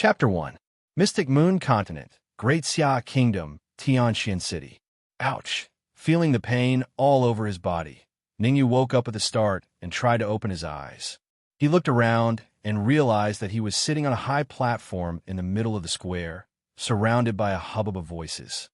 Chapter 1. Mystic Moon Continent, Great Xia Kingdom, Tianxian City. Ouch! Feeling the pain all over his body, Ningyu woke up at the start and tried to open his eyes. He looked around and realized that he was sitting on a high platform in the middle of the square, surrounded by a hubbub of voices.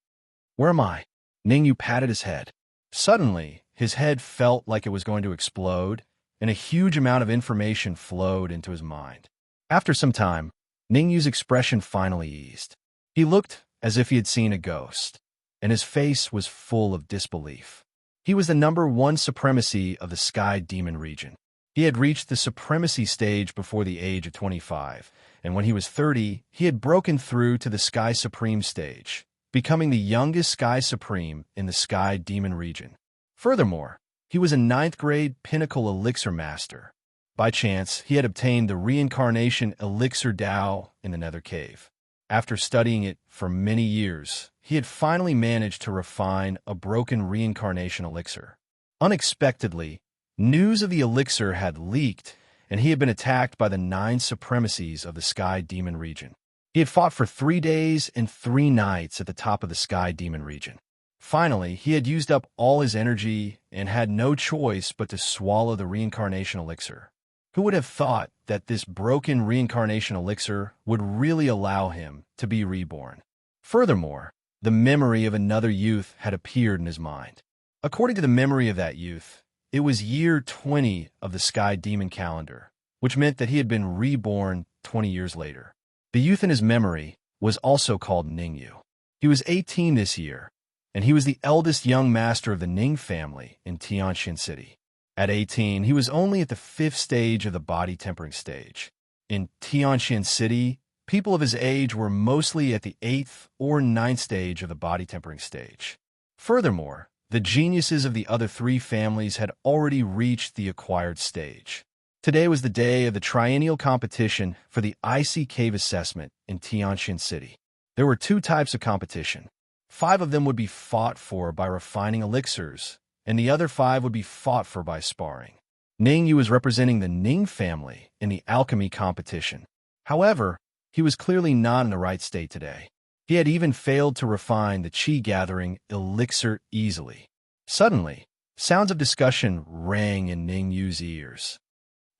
Where am I? Ningyu patted his head. Suddenly, his head felt like it was going to explode, and a huge amount of information flowed into his mind. After some time, Ningyu's expression finally eased. He looked as if he had seen a ghost, and his face was full of disbelief. He was the #1 supremacy of the Sky Demon region. He had reached the supremacy stage before the age of 25, and when he was 30, he had broken through to the Sky Supreme stage, becoming the youngest Sky Supreme in the Sky Demon region. Furthermore, he was a 9th grade Pinnacle Elixir Master. By chance, he had obtained the Reincarnation Elixir Dao in the Nether Cave. After studying it for many years, he had finally managed to refine a broken Reincarnation Elixir. Unexpectedly, news of the elixir had leaked, and he had been attacked by the 9 supremacies of the Sky Demon region. He had fought for 3 days and 3 nights at the top of the Sky Demon region. Finally, he had used up all his energy and had no choice but to swallow the Reincarnation Elixir. Who would have thought that this broken Reincarnation Elixir would really allow him to be reborn? Furthermore, the memory of another youth had appeared in his mind. According to the memory of that youth, it was year 20 of the Sky Demon calendar, which meant that he had been reborn 20 years later. The youth in his memory was also called Ningyu. He was 18 this year, and he was the eldest young master of the Ning family in Tianxian City. At 18, he was only at the 5th stage of the body tempering stage. In Tianxian City, people of his age were mostly at the 8th or 9th stage of the body tempering stage. Furthermore, the geniuses of the other 3 families had already reached the acquired stage. Today was the day of the triennial competition for the Icy Cave assessment in Tianxian City. There were 2 types of competition. 5 of them would be fought for by refining elixirs, and the other 5 would be fought for by sparring. Ningyu was representing the Ning family in the alchemy competition. However, he was clearly not in the right state today. He had even failed to refine the chi-gathering elixir easily. Suddenly, sounds of discussion rang in Ningyu's ears.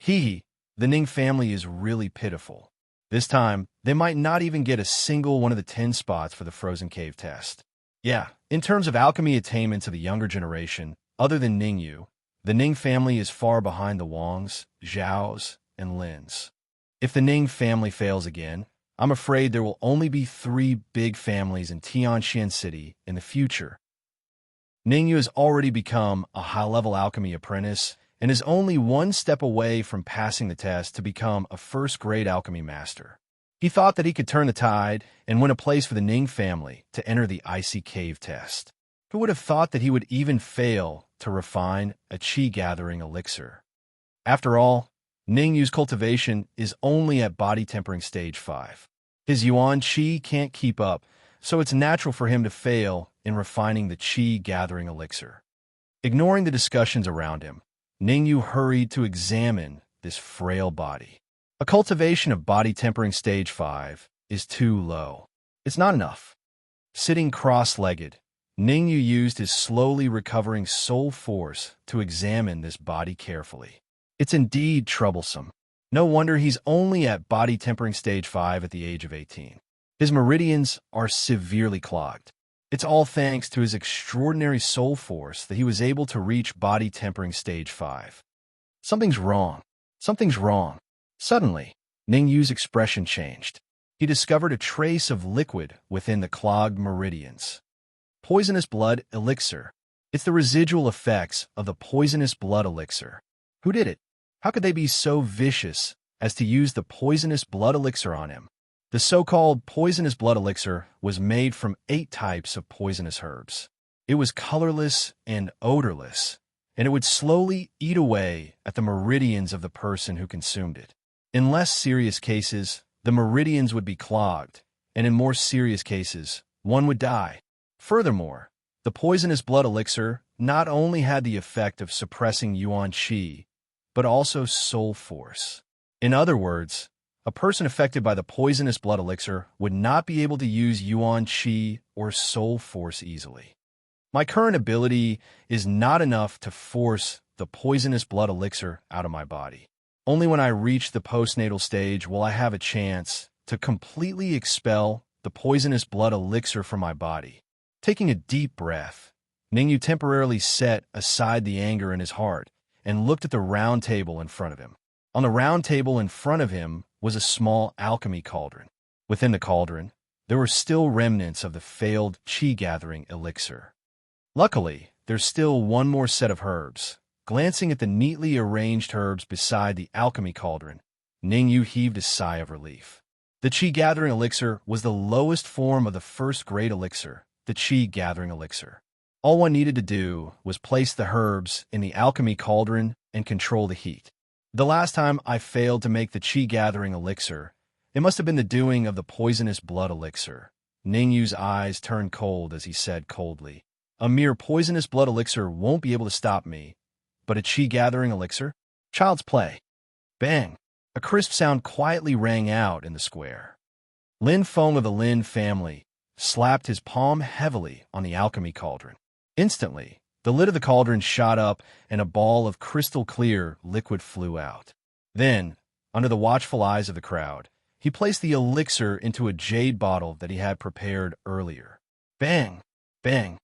The Ning family is really pitiful. This time, they might not even get a single one of the 10 spots for the Frozen Cave test. Yeah, in terms of alchemy attainments of the younger generation, other than Ningyu, the Ning family is far behind the Wangs, Zhaos, and Lins. If the Ning family fails again, I'm afraid there will only be 3 big families in Tianxian City in the future. Ningyu has already become a high-level alchemy apprentice and is only 1 step away from passing the test to become a 1st-grade alchemy master. He thought that he could turn the tide and win a place for the Ning family to enter the Icy Cave test. Who would have thought that he would even fail to refine a chi-gathering elixir? After all, Ningyu's cultivation is only at body tempering stage 5. His yuan chi can't keep up, so it's natural for him to fail in refining the chi-gathering elixir. Ignoring the discussions around him, Ningyu hurried to examine this frail body. A cultivation of body tempering stage 5 is too low. It's not enough. Sitting cross-legged, Ningyu used his slowly recovering soul force to examine this body carefully. It's indeed troublesome. No wonder he's only at body tempering stage 5 at the age of 18. His meridians are severely clogged. It's all thanks to his extraordinary soul force that he was able to reach body tempering stage 5. Something's wrong. Something's wrong. Suddenly, Ningyu's expression changed. He discovered a trace of liquid within the clogged meridians. Poisonous blood elixir. It's the residual effects of the poisonous blood elixir. Who did it? How could they be so vicious as to use the poisonous blood elixir on him? The so-called poisonous blood elixir was made from 8 types of poisonous herbs. It was colorless and odorless, and it would slowly eat away at the meridians of the person who consumed it. In less serious cases, the meridians would be clogged, and in more serious cases, one would die. Furthermore, the poisonous blood elixir not only had the effect of suppressing yuan chi, but also soul force. In other words, A person affected by the poisonous blood elixir would not be able to use Yuan Qi or soul force easily. My current ability is not enough to force the poisonous blood elixir out of my body. Only when I reach the postnatal stage will I have a chance to completely expel the poisonous blood elixir from my body. Taking a deep breath, Ningyu temporarily set aside the anger in his heart and looked at the round table in front of him. On the round table in front of him was a small alchemy cauldron. Within the cauldron, there were still remnants of the failed qi-gathering elixir. Luckily, there's still one more set of herbs. Glancing at the neatly arranged herbs beside the alchemy cauldron, Ningyu heaved a sigh of relief. The qi-gathering elixir was the lowest form of the first great elixir, the qi-gathering elixir. All one needed to do was place the herbs in the alchemy cauldron and control the heat. The last time I failed to make the qi-gathering elixir, it must have been the doing of the poisonous blood elixir. Ningyu's eyes turned cold as he said coldly, "A mere poisonous blood elixir won't be able to stop me, but a qi-gathering elixir? Child's play." Bang! A crisp sound quietly rang out in the square. Lin Feng of the Lin family slapped his palm heavily on the alchemy cauldron. Instantly, the lid of the cauldron shot up and a ball of crystal-clear liquid flew out. Then, under the watchful eyes of the crowd, he placed the elixir into a jade bottle that he had prepared earlier. Bang! Bang!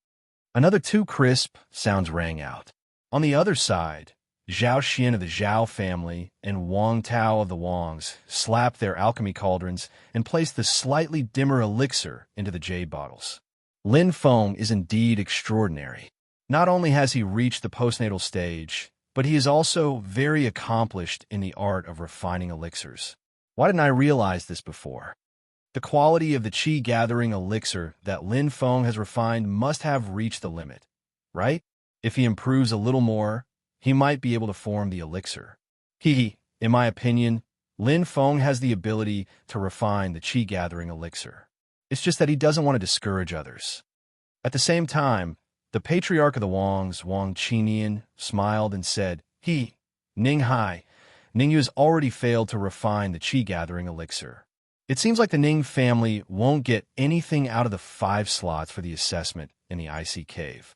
Another two crisp sounds rang out. On the other side, Zhao Xian of the Zhao family and Wang Tao of the Wangs slapped their alchemy cauldrons and placed the slightly dimmer elixir into the jade bottles. Lin Feng is indeed extraordinary. Not only has he reached the postnatal stage, but he is also very accomplished in the art of refining elixirs. Why didn't I realize this before? The quality of the qi-gathering elixir that Lin Feng has refined must have reached the limit, right? If he improves a little more, he might be able to form the elixir. In my opinion, Lin Feng has the ability to refine the qi-gathering elixir. It's just that he doesn't want to discourage others. At the same time, the patriarch of the Wangs, Wang Qinian, smiled and said, Ning Hai, Ningyu has already failed to refine the qi-gathering elixir. It seems like the Ning family won't get anything out of the 5 slots for the assessment in the icy cave.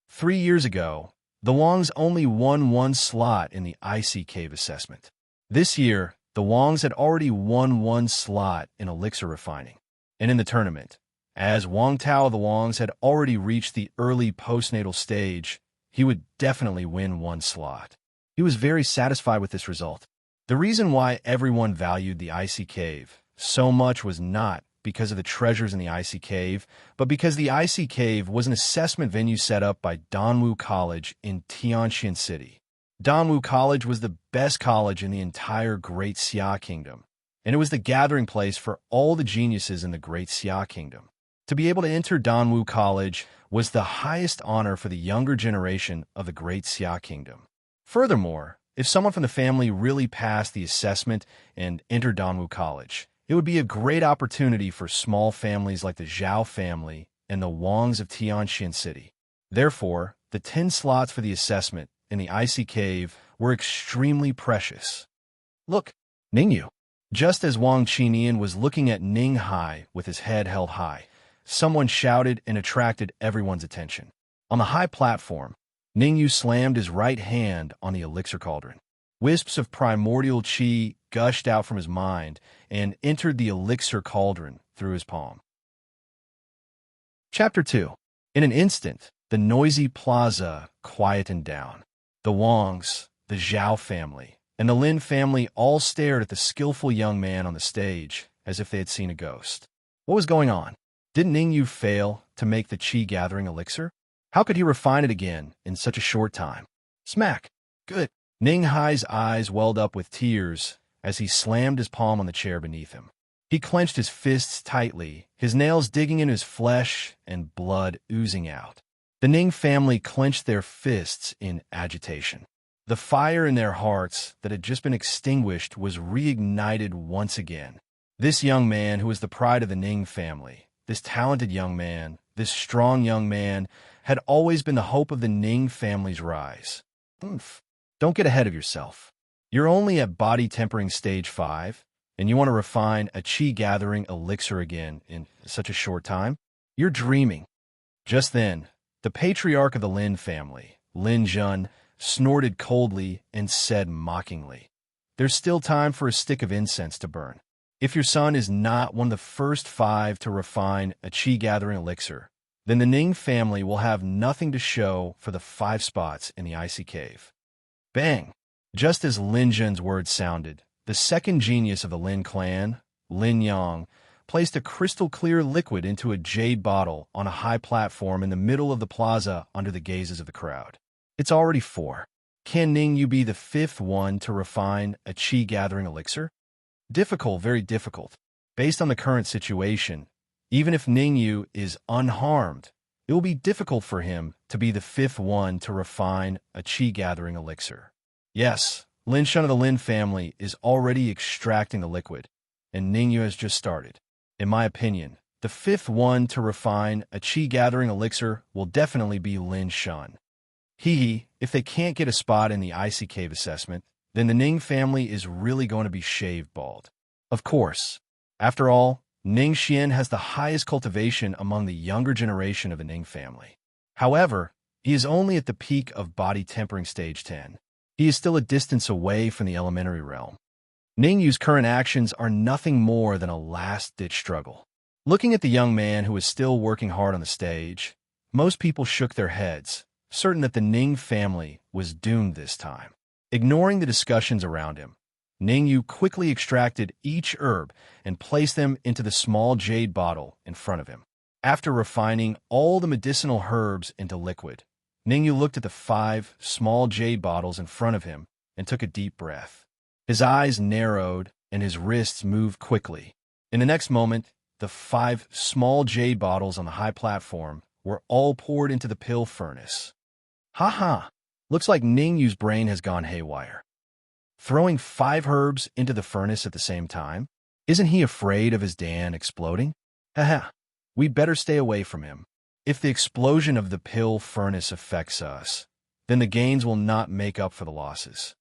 3 years ago, the Wangs only won 1 slot in the icy cave assessment. This year, the Wangs had already won 1 slot in elixir refining. And in the tournament, as Wang Tao of the Wangs had already reached the early postnatal stage, he would definitely win 1 slot. He was very satisfied with this result. The reason why everyone valued the icy cave so much was not because of the treasures in the icy cave, but because the icy cave was an assessment venue set up by Danwu College in Tianxian City. Danwu College was the best college in the entire Great Xia Kingdom, and it was the gathering place for all the geniuses in the Great Xia Kingdom. To be able to enter Danwu College was the highest honor for the younger generation of the Great Xia Kingdom. Furthermore, if someone from the family really passed the assessment and entered Danwu College, it would be a great opportunity for small families like the Zhao family and the Wangs of Tianxian City. Therefore, the 10 slots for the assessment in the icy cave were extremely precious. Look, Ningyu. Just as Wang Qinian was looking at Ning Hai with his head held high, someone shouted and attracted everyone's attention. On the high platform, Ningyu slammed his right hand on the elixir cauldron. Wisps of primordial qi gushed out from his mind and entered the elixir cauldron through his palm. Chapter 2. In an instant, the noisy plaza quietened down. The Wangs, the Zhao family, and the Lin family all stared at the skillful young man on the stage as if they had seen a ghost. What was going on? Did Ningyu fail to make the qi-gathering elixir? How could he refine it again in such a short time? Smack! Good. Ning Hai's eyes welled up with tears as he slammed his palm on the chair beneath him. He clenched his fists tightly, his nails digging into his flesh and blood oozing out. The Ning family clenched their fists in agitation. The fire in their hearts that had just been extinguished was reignited once again. This young man, who was the pride of the Ning family, this talented young man, this strong young man, had always been the hope of the Ning family's rise. Don't get ahead of yourself. You're only at body tempering stage 5, and you want to refine a chi-gathering elixir again in such a short time? You're dreaming. Just then, the patriarch of the Lin family, Lin Jun, snorted coldly and said mockingly, "There's still time for a stick of incense to burn. If your son is not one of the first 5 to refine a chi-gathering elixir, then the Ning family will have nothing to show for the 5 spots in the icy cave." Bang! Just as Lin Jun's words sounded, the second genius of the Lin clan, Lin Yang, placed a crystal-clear liquid into a jade bottle on a high platform in the middle of the plaza under the gazes of the crowd. It's already 4. Can Ning Yu be the 5th one to refine a chi-gathering elixir? Difficult, very difficult. Based on the current situation, even if Ning Yu is unharmed, it will be difficult for him to be the 5th one to refine a chi-gathering elixir. Yes, Lin Shun of the Lin family is already extracting the liquid, and Ning Yu has just started. In my opinion, the 5th one to refine a chi-gathering elixir will definitely be Lin Shun. If they can't get a spot in the icy cave assessment, then the Ning family is really going to be shaved bald. Of course. After all, Ning Xian has the highest cultivation among the younger generation of the Ning family. However, he is only at the peak of body tempering stage 10. He is still a distance away from the elementary realm. Ning Yu's current actions are nothing more than a last-ditch struggle. Looking at the young man who is still working hard on the stage, most people shook their heads, certain that the Ning family was doomed this time. Ignoring the discussions around him, Ning Yu quickly extracted each herb and placed them into the small jade bottle in front of him. After refining all the medicinal herbs into liquid, Ning Yu looked at the 5 small jade bottles in front of him and took a deep breath. His eyes narrowed and his wrists moved quickly. In the next moment, the 5 small jade bottles on the high platform were all poured into the pill furnace. Ha! Looks like Ning Yu's brain has gone haywire. Throwing 5 herbs into the furnace at the same time? Isn't he afraid of his Dan exploding? Haha, we'd better stay away from him. If the explosion of the pill furnace affects us, then the gains will not make up for the losses.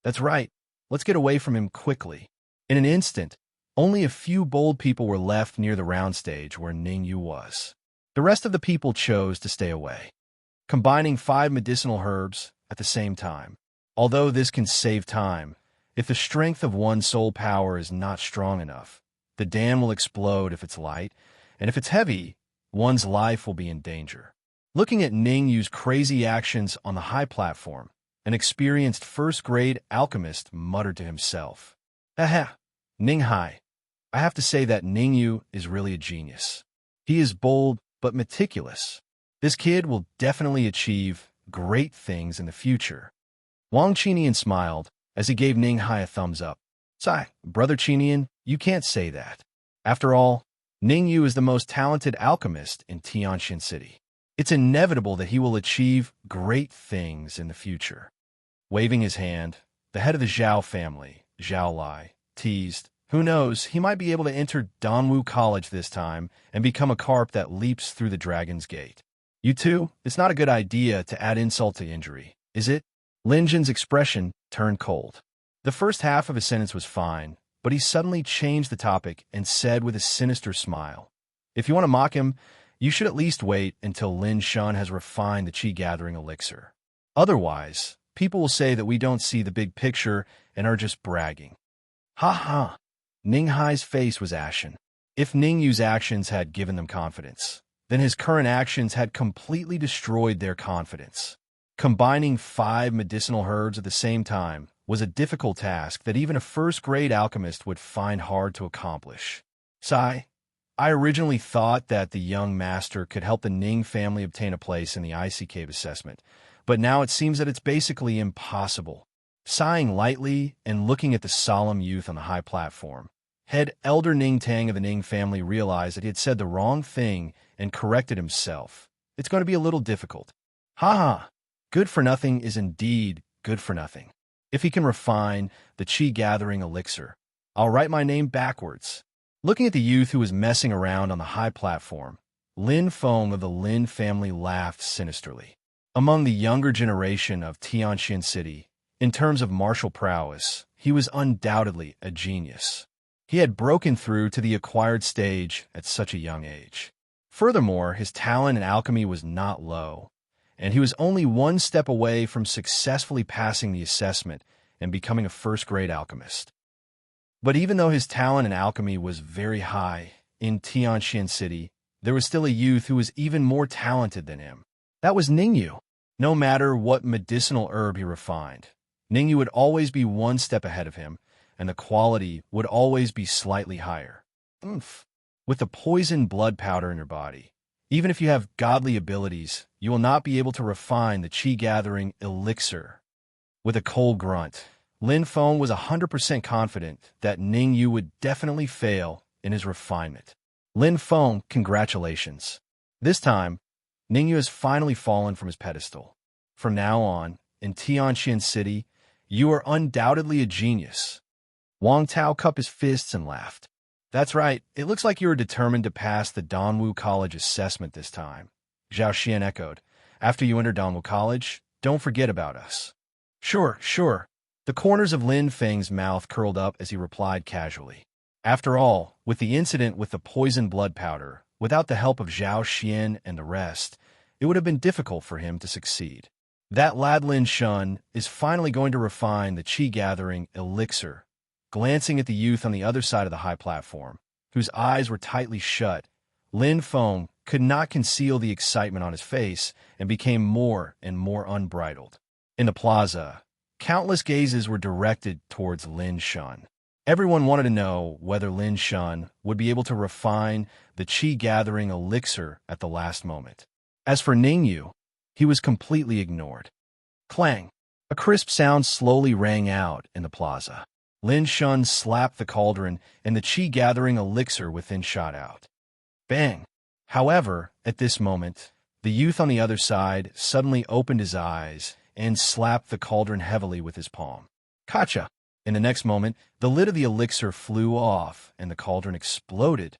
That's right, let's get away from him quickly. In an instant, only a few bold people were left near the round stage where Ning Yu was. The rest of the people chose to stay away. Combining 5 medicinal herbs at the same time. Although this can save time, if the strength of one's soul power is not strong enough, the dam will explode if it's light, and if it's heavy, one's life will be in danger. Looking at Ning Yu's crazy actions on the high platform, an experienced first-grade alchemist muttered to himself, "Aha, Ning Hai, I have to say that Ning Yu is really a genius. He is bold but meticulous. This kid will definitely achieve great things in the future." Wang Qinian smiled as he gave Ning Hai a thumbs up. "Sigh, Brother Qinian, you can't say that. After all, Ning Yu is the most talented alchemist in Tianxian City. It's inevitable that he will achieve great things in the future." Waving his hand, the head of the Zhao family, Zhao Lai, teased, "Who knows, he might be able to enter Dongwu College this time and become a carp that leaps through the dragon's gate. You two, it's not a good idea to add insult to injury, is it?" Lin Jin's expression turned cold. The first half of his sentence was fine, but he suddenly changed the topic and said with a sinister smile, "If you want to mock him, you should at least wait until Lin Shun has refined the chi-gathering elixir. Otherwise, people will say that we don't see the big picture and are just bragging." Ha! Ning Hai's face was ashen. If Ning Yu's actions had given them confidence, then his current actions had completely destroyed their confidence. Combining 5 medicinal herbs at the same time was a difficult task that even a first-grade alchemist would find hard to accomplish. "Sai, I originally thought that the young master could help the Ning family obtain a place in the icy cave assessment, but now it seems that it's basically impossible." Sighing lightly and looking at the solemn youth on the high platform, head elder Ning Tang of the Ning family realized that he had said the wrong thing and corrected himself. "It's going to be a little difficult." Ha! Good for nothing is indeed good for nothing. If he can refine the chi-gathering elixir, I'll write my name backwards. Looking at the youth who was messing around on the high platform, Lin Feng of the Lin family laughed sinisterly. Among the younger generation of Tianxian City, in terms of martial prowess, he was undoubtedly a genius. He had broken through to the acquired stage at such a young age. Furthermore, his talent in alchemy was not low, and he was only one step away from successfully passing the assessment and becoming a first-grade alchemist. But even though his talent in alchemy was very high, in Tianxian City, there was still a youth who was even more talented than him. That was Ningyu. No matter what medicinal herb he refined, Ningyu would always be one step ahead of him, and the quality would always be slightly higher. Oomph. With the poison blood powder in your body, even if you have godly abilities, you will not be able to refine the qi-gathering elixir. With a cold grunt, Lin Feng was 100% confident that Ningyu would definitely fail in his refinement. Lin Feng, congratulations. This time, Ningyu has finally fallen from his pedestal. From now on, in Tianxian City, you are undoubtedly a genius. Wang Tao cupped his fists and laughed. That's right, it looks like you are determined to pass the Dongwu College assessment this time. Zhao Xian echoed. After you enter Dongwu College, don't forget about us. Sure, sure. The corners of Lin Feng's mouth curled up as he replied casually. After all, with the incident with the poison blood powder, without the help of Zhao Xian and the rest, it would have been difficult for him to succeed. That lad Lin Shun is finally going to refine the qi-gathering elixir. Glancing at the youth on the other side of the high platform, whose eyes were tightly shut, Lin Feng could not conceal the excitement on his face and became more and more unbridled. In the plaza, countless gazes were directed towards Lin Shun. Everyone wanted to know whether Lin Shun would be able to refine the qi-gathering elixir at the last moment. As for Ningyu, he was completely ignored. Clang! A crisp sound slowly rang out in the plaza. Lin Shun slapped the cauldron, and the qi-gathering elixir within shot out. Bang! However, at this moment, the youth on the other side suddenly opened his eyes and slapped the cauldron heavily with his palm. Kacha! In the next moment, the lid of the elixir flew off, and the cauldron exploded.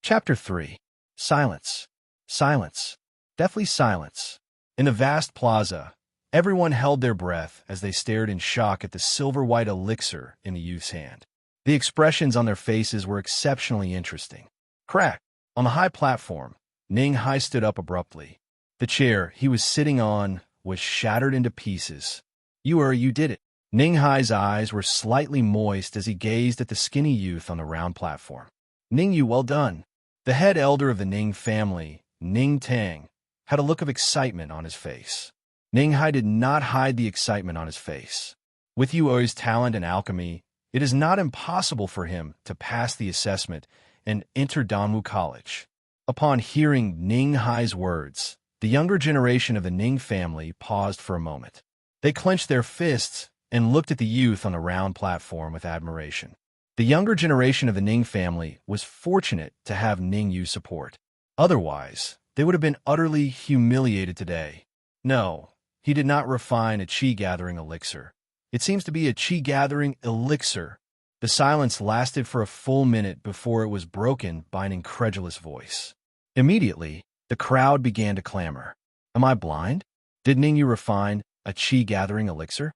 Chapter 3. Silence. Silence. Deathly silence. In the vast plaza, everyone held their breath as they stared in shock at the silver-white elixir in the youth's hand. The expressions on their faces were exceptionally interesting. Crack! On the high platform, Ning Hai stood up abruptly. The chair he was sitting on was shattered into pieces. You did it. Ning Hai's eyes were slightly moist as he gazed at the skinny youth on the round platform. Ningyu, well done. The head elder of the Ning family, Ning Tang, had a look of excitement on his face. Ning Hai did not hide the excitement on his face. With Yuo's talent in alchemy, it is not impossible for him to pass the assessment and enter Dongwu College. Upon hearing Ning Hai's words, the younger generation of the Ning family paused for a moment. They clenched their fists and looked at the youth on the round platform with admiration. The younger generation of the Ning family was fortunate to have Ningyu's support. Otherwise, they would have been utterly humiliated today. No, he did not refine a qi-gathering elixir. It seems to be a qi-gathering elixir. The silence lasted for a full minute before it was broken by an incredulous voice. Immediately, the crowd began to clamor. Am I blind? Did Ningyu refine a qi-gathering elixir?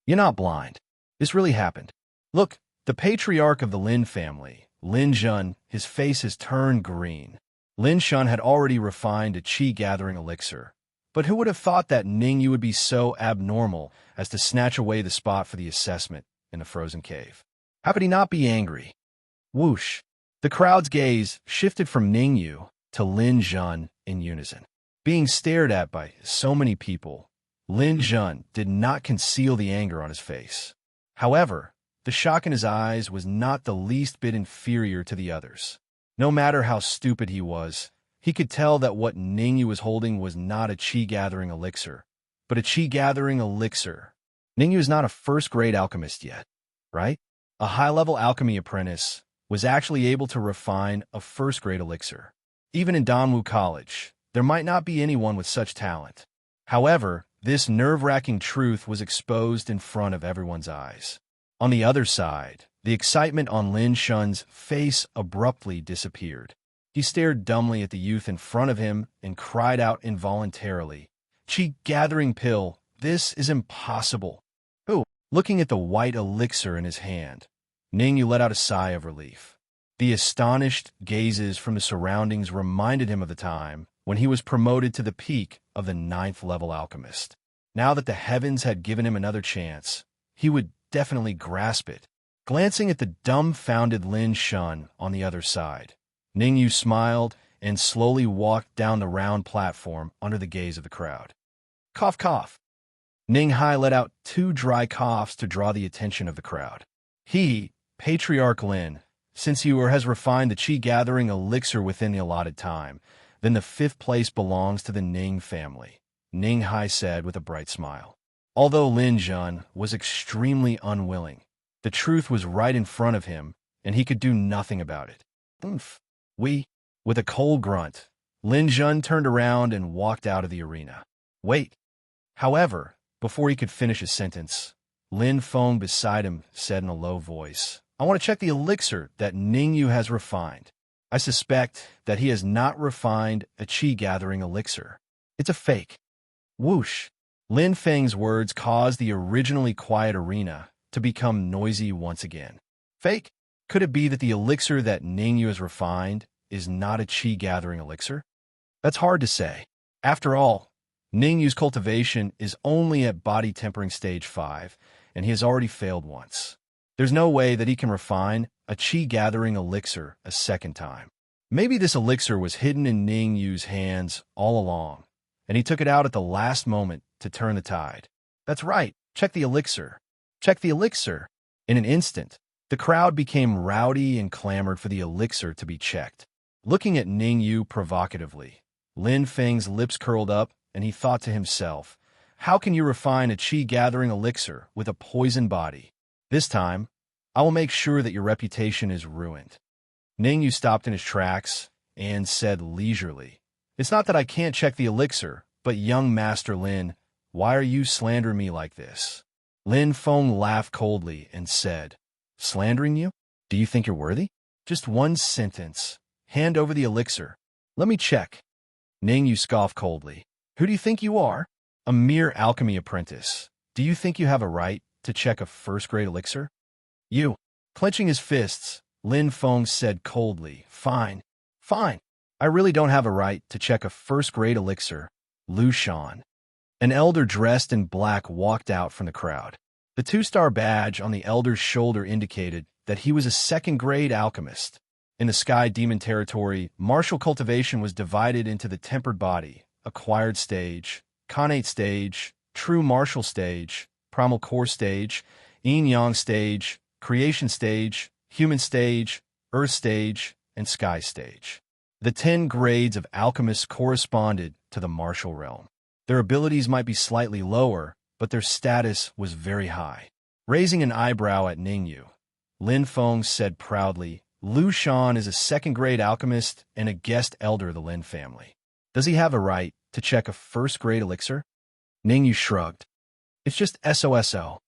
You're not blind. This really happened. Look, the patriarch of the Lin family, Lin Zhun, his face has turned green. Lin Shun had already refined a qi-gathering elixir. But who would have thought that Ningyu would be so abnormal as to snatch away the spot for the assessment in the frozen cave? How could he not be angry? Whoosh! The crowd's gaze shifted from Ningyu to Lin Zhun in unison. Being stared at by so many people, Lin Zhun did not conceal the anger on his face. However, the shock in his eyes was not the least bit inferior to the others. No matter how stupid he was, he could tell that what Ningyu was holding was not a qi-gathering elixir, but a qi-gathering elixir. Ningyu is not a first-grade alchemist yet, right? A high-level alchemy apprentice was actually able to refine a first-grade elixir. Even in Dongwu College, there might not be anyone with such talent. However, this nerve-wracking truth was exposed in front of everyone's eyes. On the other side, the excitement on Lin Shun's face abruptly disappeared. He stared dumbly at the youth in front of him and cried out involuntarily, "Qi-gathering pill, this is impossible." Who? Looking at the white elixir in his hand, Ningyu let out a sigh of relief. The astonished gazes from the surroundings reminded him of the time when he was promoted to the peak of the 9th-level alchemist. Now that the heavens had given him another chance, he would definitely grasp it. Glancing at the dumbfounded Lin Shun on the other side, Ningyu smiled and slowly walked down the round platform under the gaze of the crowd. Cough, cough. Ning Hai let out 2 dry coughs to draw the attention of the crowd. He, Patriarch Lin, since you has refined the chi-gathering elixir within the allotted time, then the 5th place belongs to the Ning family, Ning Hai said with a bright smile. Although Lin Jun was extremely unwilling, the truth was right in front of him, and he could do nothing about it. With a cold grunt, Lin Jun turned around and walked out of the arena. Wait. However, before he could finish his sentence, Lin Feng beside him said in a low voice, I want to check the elixir that Ningyu has refined. I suspect that he has not refined a chi-gathering elixir. It's a fake. Whoosh. Lin Feng's words caused the originally quiet arena to become noisy once again. Fake? Could it be that the elixir that Ningyu has refined is not a chi-gathering elixir? That's hard to say. After all, Ningyu's cultivation is only at body tempering stage 5, and he has already failed once. There's no way that he can refine a chi-gathering elixir a second time. Maybe this elixir was hidden in Ningyu's hands all along, and he took it out at the last moment to turn the tide. That's right. Check the elixir. Check the elixir. In an instant, the crowd became rowdy and clamored for the elixir to be checked. Looking at Ningyu provocatively, Lin Feng's lips curled up, and he thought to himself, how can you refine a chi-gathering elixir with a poison body? This time, I will make sure that your reputation is ruined. Ningyu stopped in his tracks and said leisurely, it's not that I can't check the elixir, but young Master Lin, why are you slandering me like this? Lin Feng laughed coldly and said, slandering you? Do you think you're worthy? Just one sentence. Hand over the elixir. Let me check. Ningyu scoffed coldly. Who do you think you are? A mere alchemy apprentice. Do you think you have a right to check a first-grade elixir? You. Clenching his fists, Lin Feng said coldly, fine. I really don't have a right to check a first-grade elixir. Lu Shan. An elder dressed in black walked out from the crowd. The 2-star badge on the elder's shoulder indicated that he was a second-grade alchemist. In the Sky Demon territory, martial cultivation was divided into the tempered body, acquired stage, connate stage, true martial stage, primal core stage, yin-yang stage, creation stage, human stage, earth stage, and sky stage. The 10 grades of alchemists corresponded to the martial realm. Their abilities might be slightly lower, but their status was very high. Raising an eyebrow at Ningyu, Lin Feng said proudly, Lu Shan is a second-grade alchemist and a guest elder of the Lin family. Does he have a right to check a first-grade elixir? Ningyu shrugged. It's just SOSO.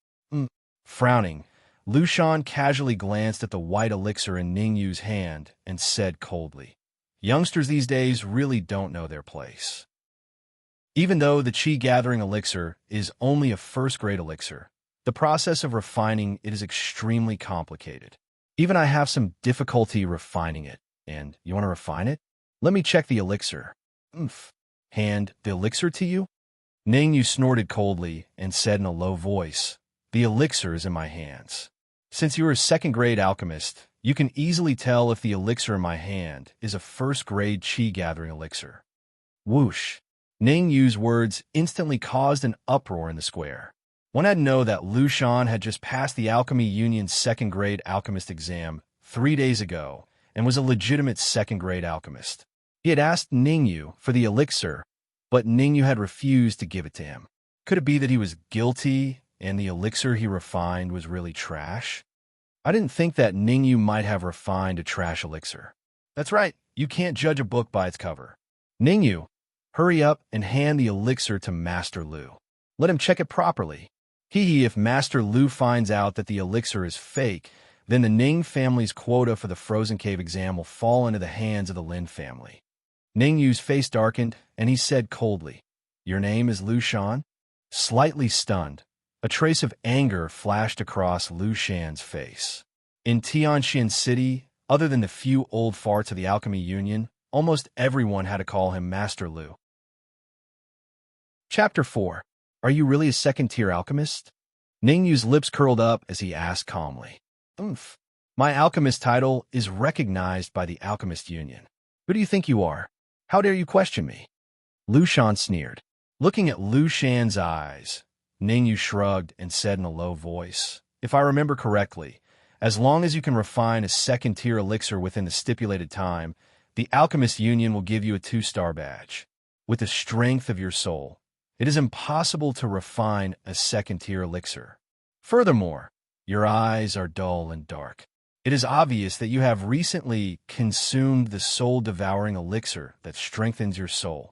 Frowning, Lu Shan casually glanced at the white elixir in Ningyu's hand and said coldly, youngsters these days really don't know their place. Even though the chi-gathering elixir is only a first-grade elixir, the process of refining it is extremely complicated. Even I have some difficulty refining it. And you want to refine it? Let me check the elixir. Hand the elixir to you? Ningyu snorted coldly and said in a low voice, the elixir is in my hands. Since you are a second-grade alchemist, you can easily tell if the elixir in my hand is a first-grade chi-gathering elixir. Whoosh. Ningyu's words instantly caused an uproar in the square. One had to know that Lu Shan had just passed the Alchemy Union's second-grade alchemist exam 3 days ago and was a legitimate second-grade alchemist. He had asked Ningyu for the elixir, but Ningyu had refused to give it to him. Could it be that he was guilty and the elixir he refined was really trash? I didn't think that Ningyu might have refined a trash elixir. That's right, you can't judge a book by its cover. Ningyu, hurry up and hand the elixir to Master Lu. Let him check it properly. If Master Lu finds out that the elixir is fake, then the Ning family's quota for the Frozen Cave exam will fall into the hands of the Lin family. Ningyu's face darkened, and he said coldly, your name is Lu Shan? Slightly stunned, A trace of anger flashed across Lu Shan's face. In Tianxian City, other than the few old farts of the Alchemy Union, almost everyone had to call him Master Lu. Chapter 4. Are you really a second-tier alchemist? Ningyu's lips curled up as he asked calmly. Oomph. My alchemist title is recognized by the Alchemist Union. Who do you think you are? How dare you question me? Lu Shan sneered. Looking at Lu Shan's eyes, Ningyu shrugged and said in a low voice, If I remember correctly, as long as you can refine a second-tier elixir within the stipulated time, the Alchemist Union will give you a 2-star badge. With the strength of your soul, it is impossible to refine a second-tier elixir. Furthermore, your eyes are dull and dark. It is obvious that you have recently consumed the soul-devouring elixir that strengthens your soul.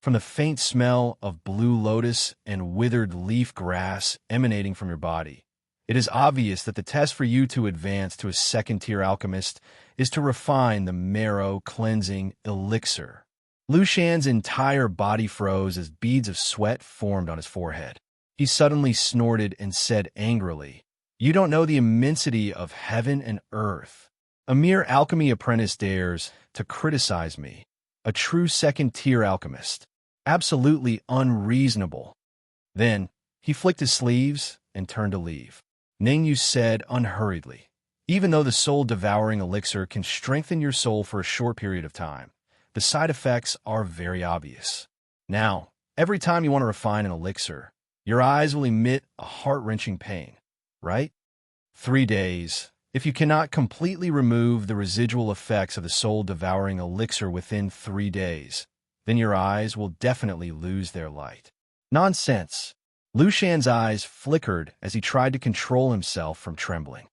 From the faint smell of blue lotus and withered leaf grass emanating from your body, it is obvious that the test for you to advance to a second-tier alchemist is to refine the marrow-cleansing elixir. Lu Shan's entire body froze as beads of sweat formed on his forehead. He suddenly snorted and said angrily, You don't know the immensity of heaven and earth. A mere alchemy apprentice dares to criticize me, a true second-tier alchemist. Absolutely unreasonable. Then, he flicked his sleeves and turned to leave. Ningyu said unhurriedly, Even though the soul-devouring elixir can strengthen your soul for a short period of time, the side effects are very obvious. Now, every time you want to refine an elixir, your eyes will emit a heart-wrenching pain, right? 3 days. If you cannot completely remove the residual effects of the soul-devouring elixir within 3 days, then your eyes will definitely lose their light. Nonsense. Lu Shan's eyes flickered as he tried to control himself from trembling.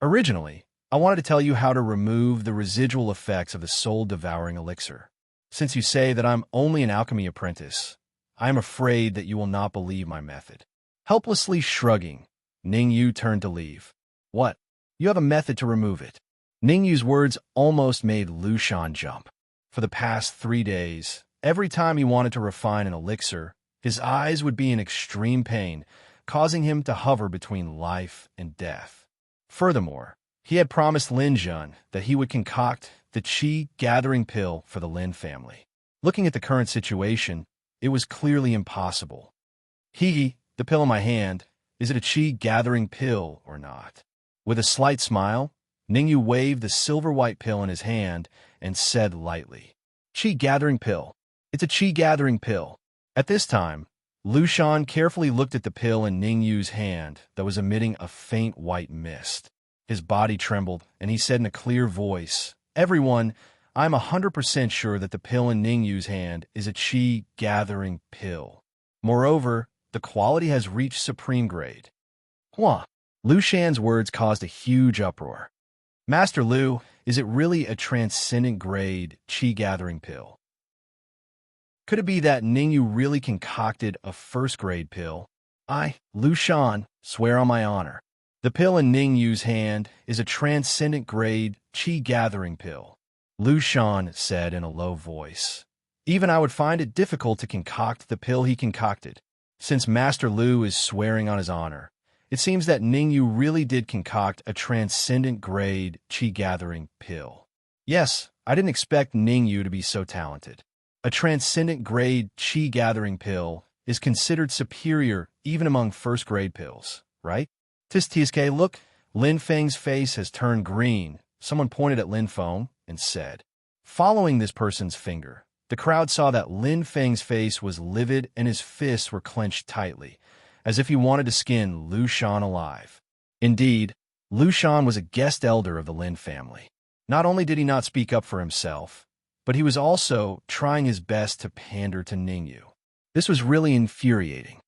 Originally, I wanted to tell you how to remove the residual effects of the soul-devouring elixir. Since you say that I'm only an alchemy apprentice, I am afraid that you will not believe my method. Helplessly shrugging, Ningyu turned to leave. What? You have a method to remove it. Ningyu's words almost made Lu Shan jump. For the past 3 days, every time he wanted to refine an elixir, his eyes would be in extreme pain, causing him to hover between life and death. Furthermore, he had promised Lin Jun that he would concoct the qi-gathering pill for the Lin family. Looking at the current situation, it was clearly impossible. The pill in my hand, is it a qi-gathering pill or not? With a slight smile, Ningyu waved the silver-white pill in his hand and said lightly, Qi-gathering pill. It's a qi-gathering pill. At this time, Lu Shan carefully looked at the pill in Ningyu's hand that was emitting a faint white mist. His body trembled, and he said in a clear voice, Everyone, I'm 100% sure that the pill in Ningyu's hand is a qi-gathering pill. Moreover, the quality has reached supreme grade. Hua! Lu Shan's words caused a huge uproar. Master Lu, is it really a transcendent grade qi-gathering pill? Could it be that Ningyu really concocted a first-grade pill? I, Lu Shan, swear on my honor. The pill in Ningyu's hand is a transcendent grade qi-gathering pill, Lu Shan said in a low voice. Even I would find it difficult to concoct the pill he concocted. Since Master Lu is swearing on his honor, it seems that Ningyu really did concoct a transcendent grade qi-gathering pill. Yes, I didn't expect Ningyu to be so talented. A transcendent grade qi-gathering pill is considered superior even among first-grade pills, right? Tiske, look, Lin Feng's face has turned green. Someone pointed at Lin Feng and said. Following this person's finger, the crowd saw that Lin Feng's face was livid and his fists were clenched tightly, as if he wanted to skin Lu Shan alive. Indeed, Lu Shan was a guest elder of the Lin family. Not only did he not speak up for himself, but he was also trying his best to pander to Ningyu. This was really infuriating.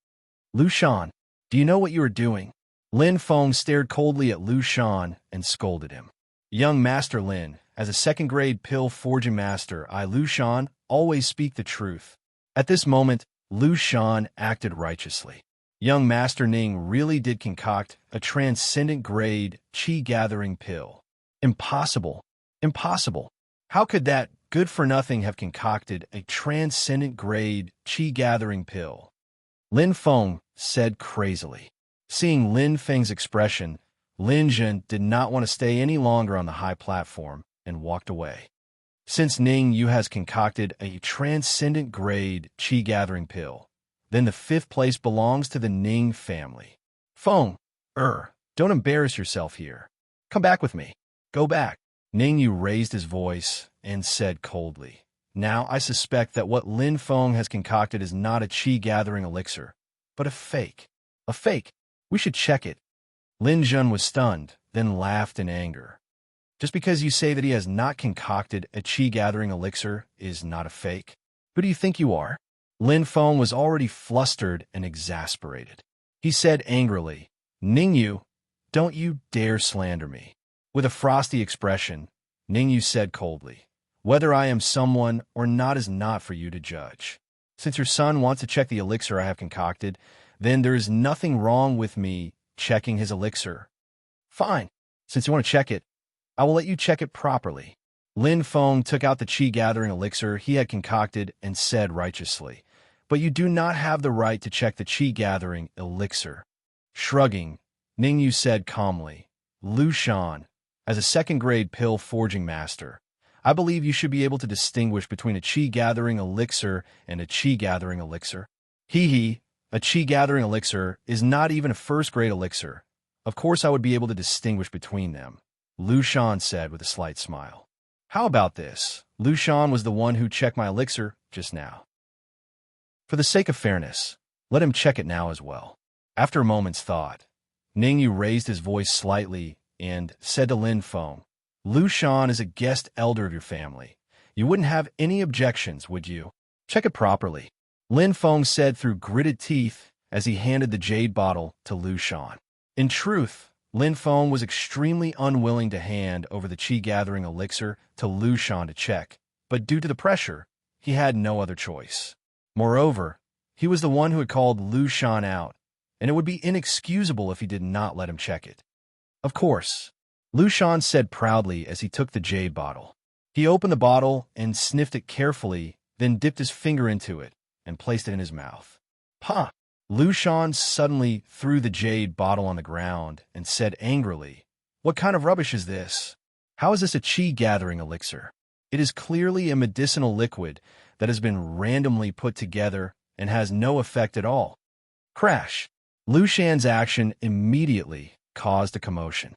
Lu Shan, do you know what you are doing? Lin Feng stared coldly at Lu Shan and scolded him. Young Master Lin, as a second-grade pill forging master, I, Lu Shan, always speak the truth. At this moment, Lu Shan acted righteously. Young Master Ning really did concoct a transcendent grade qi-gathering pill. Impossible. Impossible. How could that good-for-nothing have concocted a transcendent grade qi-gathering pill? Lin Feng said crazily. Seeing Lin Feng's expression, Lin Zhen did not want to stay any longer on the high platform and walked away. Since Ning Yu has concocted a transcendent grade qi-gathering pill, then the fifth place belongs to the Ning family. Feng, don't embarrass yourself here. Come back with me. Go back. Ning Yu raised his voice and said coldly, "Now I suspect that what Lin Feng has concocted is not a qi-gathering elixir, but a fake. A fake. We should check it." Lin Zhen was stunned, then laughed in anger. Just because you say that he has not concocted a qi-gathering elixir is not a fake? Who do you think you are? Lin Feng was already flustered and exasperated. He said angrily, "Ning Yu, don't you dare slander me." With a frosty expression, Ning Yu said coldly, "Whether I am someone or not is not for you to judge. Since your son wants to check the elixir I have concocted, then there is nothing wrong with me checking his elixir. Fine. Since you want to check it, I will let you check it properly." Lin Feng took out the qi-gathering elixir he had concocted and said righteously, "But you do not have the right to check the qi-gathering elixir." Shrugging, Ning Yu said calmly, "Lu Shan, as a second-grade pill forging master, I believe you should be able to distinguish between a qi-gathering elixir and a qi-gathering elixir." Hee, a qi-gathering elixir is not even a first-grade elixir. Of course I would be able to distinguish between them, Lu Shan said with a slight smile. "How about this? Lu Shan was the one who checked my elixir just now. For the sake of fairness, let him check it now as well." After a moment's thought, Ning Yu raised his voice slightly and said to Lin Feng, "Lu Shan is a guest elder of your family. You wouldn't have any objections, would you? Check it properly." Lin Feng said through gritted teeth as he handed the jade bottle to Lu Shan. In truth, Lin Feng was extremely unwilling to hand over the qi-gathering elixir to Lu Shan to check, but due to the pressure, he had no other choice. Moreover, he was the one who had called Lu Shan out, and it would be inexcusable if he did not let him check it. "Of course," Lu Shan said proudly as he took the jade bottle. He opened the bottle and sniffed it carefully, then dipped his finger into it and placed it in his mouth. "Pah!" Lu Shan suddenly threw the jade bottle on the ground and said angrily, "What kind of rubbish is this? How is this a qi-gathering elixir? It is clearly a medicinal liquid that has been randomly put together and has no effect at all." Crash! Lu Shan's action immediately caused a commotion.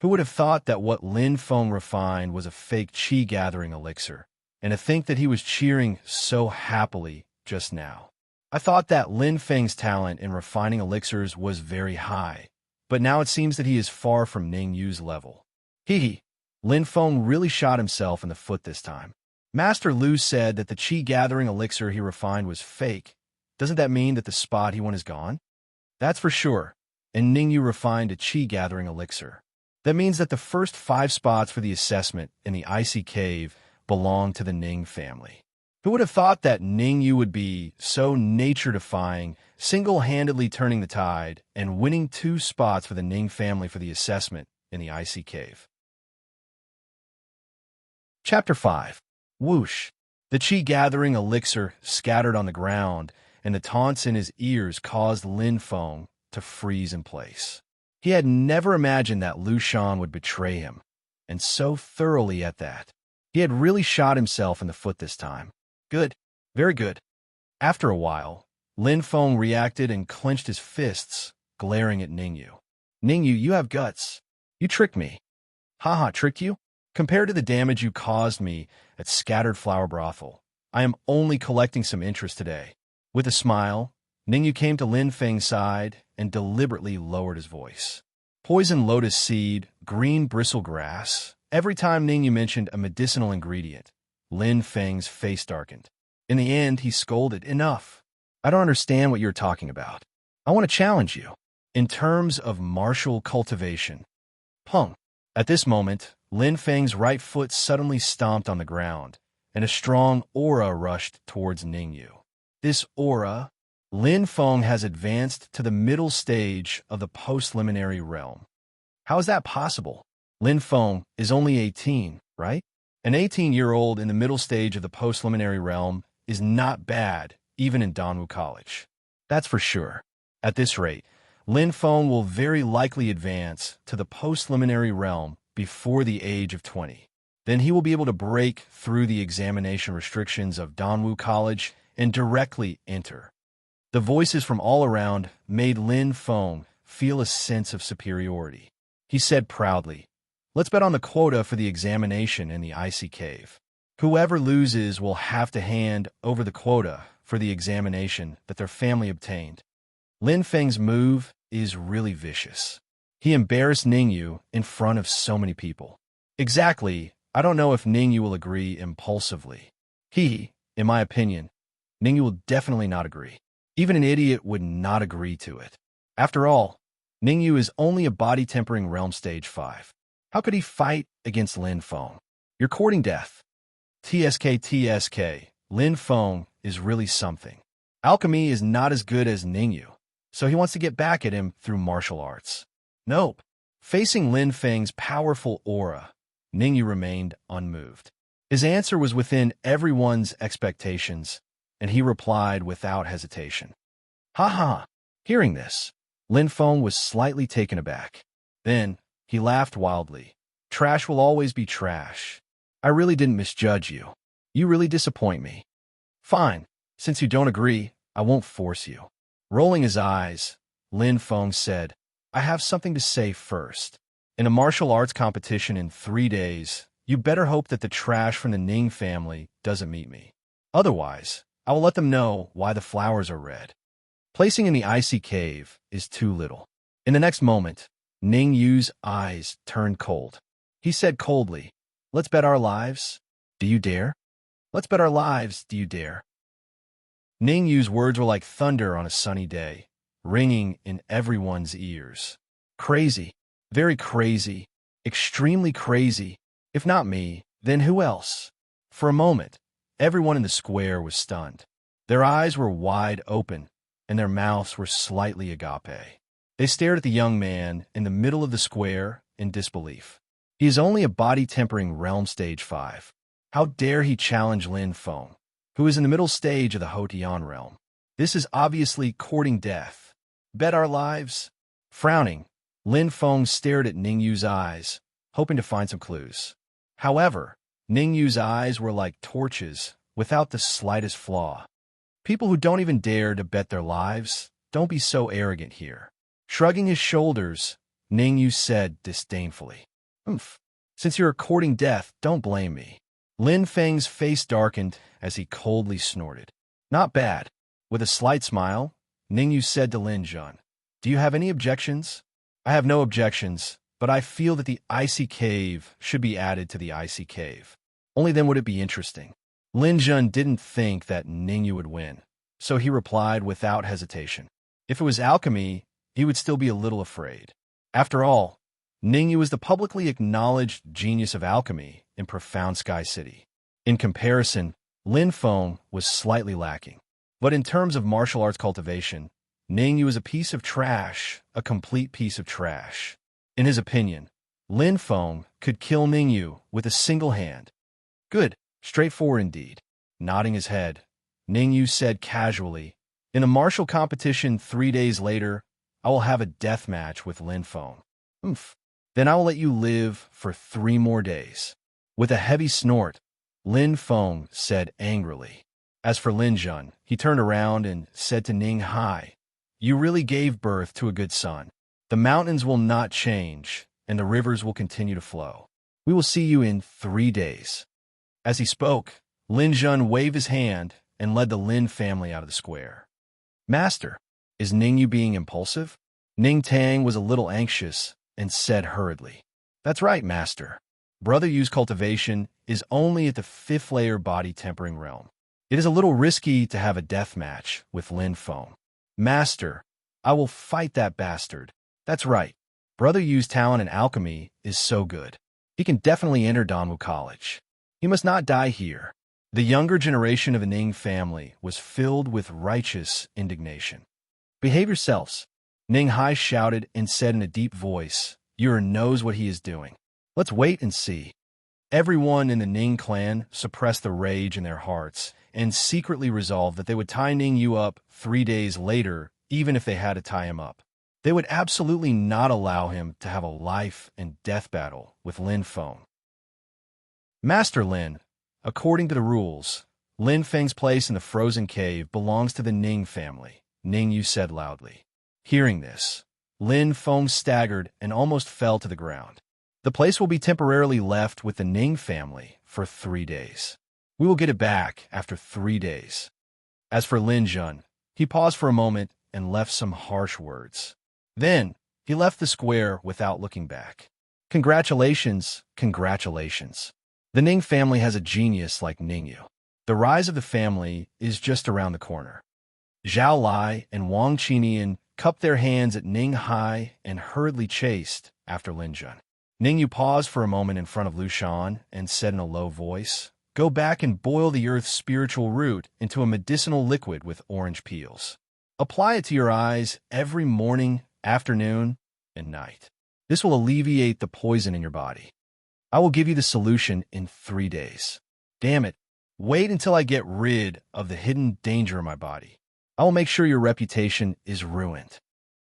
Who would have thought that what Lin Feng refined was a fake qi-gathering elixir, and to think that he was cheering so happily just now? I thought that Lin Feng's talent in refining elixirs was very high, but now it seems that he is far from Ning Yu's level. Lin Feng really shot himself in the foot this time. Master Lu said that the qi-gathering elixir he refined was fake. Doesn't that mean that the spot he won is gone? That's for sure, and Ning Yu refined a qi-gathering elixir. That means that the first 5 spots for the assessment in the icy cave belong to the Ning family. Who would have thought that Ning Yu would be so nature-defying, single-handedly turning the tide and winning 2 spots for the Ning family for the assessment in the icy cave? Chapter 5. Whoosh! The qi-gathering elixir scattered on the ground, and the taunts in his ears caused Lin Feng to freeze in place. He had never imagined that Lu Shan would betray him, and so thoroughly at that. He had really shot himself in the foot this time. Good. Very good. After a while, Lin Feng reacted and clenched his fists, glaring at Ning Yu. "Ning Yu, you have guts. You tricked me." "Haha, tricked you? Compared to the damage you caused me at Scattered Flower Brothel, I am only collecting some interest today." With a smile, Ning Yu came to Lin Feng's side and deliberately lowered his voice. Poison lotus seed, green bristle grass. Every time Ning Yu mentioned a medicinal ingredient, Lin Feng's face darkened. In the end, he scolded, "Enough. I don't understand what you're talking about. I want to challenge you. In terms of martial cultivation." Pung. At this moment, Lin Feng's right foot suddenly stomped on the ground, and a strong aura rushed towards Ning Yu. This aura, Lin Feng has advanced to the middle stage of the post-liminary realm. How is that possible? Lin Feng is only 18, right? An 18-year-old in the middle stage of the post-liminary realm is not bad, even in Danwu College. That's for sure. At this rate, Lin Feng will very likely advance to the post-liminary realm before the age of 20. Then he will be able to break through the examination restrictions of Danwu College and directly enter. The voices from all around made Lin Feng feel a sense of superiority. He said proudly, "Let's bet on the quota for the examination in the icy cave. Whoever loses will have to hand over the quota for the examination that their family obtained." Lin Feng's move is really vicious. He embarrassed Ningyu in front of so many people. Exactly, I don't know if Ningyu will agree impulsively. In my opinion, Ningyu will definitely not agree. Even an idiot would not agree to it. After all, Ningyu is only a body-tempering realm stage 5. How could he fight against Lin Feng? You're courting death. TSK, Lin Feng is really something. Alchemy is not as good as Ningyu, so he wants to get back at him through martial arts. Nope. Facing Lin Feng's powerful aura, Ningyu remained unmoved. His answer was within everyone's expectations, and he replied without hesitation. Ha ha! Hearing this, Lin Feng was slightly taken aback. Then, he laughed wildly. Trash will always be trash. I really didn't misjudge you. You really disappoint me. Fine, since you don't agree, I won't force you. Rolling his eyes, Lin Feng said, I have something to say first. In a martial arts competition in 3 days, you better hope that the trash from the Ning family doesn't meet me. Otherwise, I will let them know why the flowers are red. Placing in the icy cave is too little. In the next moment, Ning Yu's eyes turned cold. He said coldly, Let's bet our lives. Do you dare? Let's bet our lives. Do you dare? Ning Yu's words were like thunder on a sunny day, ringing in everyone's ears. Crazy. Very crazy. Extremely crazy. If not me, then who else? For a moment, everyone in the square was stunned. Their eyes were wide open, and their mouths were slightly agape. They stared at the young man in the middle of the square in disbelief. He is only a body-tempering realm stage 5. How dare he challenge Lin Feng, who is in the middle stage of the Houtian realm? This is obviously courting death. Bet our lives? Frowning, Lin Feng stared at Ning Yu's eyes, hoping to find some clues. However, Ning Yu's eyes were like torches, without the slightest flaw. People who don't even dare to bet their lives, don't be so arrogant here. Shrugging his shoulders, Ning Yu said disdainfully, Since you're courting death, don't blame me. Lin Feng's face darkened as he coldly snorted. Not bad. With a slight smile, Ning Yu said to Lin Jun, Do you have any objections? I have no objections, but I feel that the icy cave should be added to the icy cave. Only then would it be interesting. Lin Jun didn't think that Ning Yu would win, so he replied without hesitation. If it was alchemy, he would still be a little afraid. After all, Ning Yu is the publicly acknowledged genius of alchemy in Profound Sky City. In comparison, Lin Feng was slightly lacking. But in terms of martial arts cultivation, Ning Yu is a piece of trash, a complete piece of trash. In his opinion, Lin Feng could kill Ning Yu with a single hand. Good, straightforward indeed. Nodding his head, Ning Yu said casually, In a martial competition 3 days later, I will have a death match with Lin Feng. Then I will let you live for 3 more days. With a heavy snort, Lin Feng said angrily. As for Lin Jun, he turned around and said to Ning Hai, You really gave birth to a good son. The mountains will not change, and the rivers will continue to flow. We will see you in 3 days. As he spoke, Lin Jun waved his hand and led the Lin family out of the square. Master, is Ning Yu being impulsive? Ning Tang was a little anxious and said hurriedly, That's right, Master. Brother Yu's cultivation is only at the 5th layer body tempering realm. It is a little risky to have a death match with Lin Feng. Master, I will fight that bastard. That's right. Brother Yu's talent in alchemy is so good. He can definitely enter Danwu College. He must not die here. The younger generation of the Ning family was filled with righteous indignation. Behave yourselves, Ning Hai shouted and said in a deep voice, Yura knows what he is doing. Let's wait and see. Everyone in the Ning clan suppressed the rage in their hearts and secretly resolved that they would tie Ning Yu up 3 days later, even if they had to tie him up. They would absolutely not allow him to have a life and death battle with Lin Feng. Master Lin, according to the rules, Lin Feng's place in the frozen cave belongs to the Ning family, Ning Yu said loudly. Hearing this, Lin Feng staggered and almost fell to the ground. The place will be temporarily left with the Ning family for 3 days. We will get it back after 3 days. As for Lin Jun, he paused for a moment and left some harsh words. Then, he left the square without looking back. Congratulations, congratulations. The Ning family has a genius like Ningyu. The rise of the family is just around the corner. Zhao Lai and Wang Qinian cupped their hands at Ning Hai and hurriedly chased after Lin Jun. Ningyu paused for a moment in front of Lu Shan and said in a low voice, "Go back and boil the earth's spiritual root into a medicinal liquid with orange peels. Apply it to your eyes every morning, afternoon, and night. This will alleviate the poison in your body. I will give you the solution in 3 days. Damn it, wait until I get rid of the hidden danger in my body. I will make sure your reputation is ruined."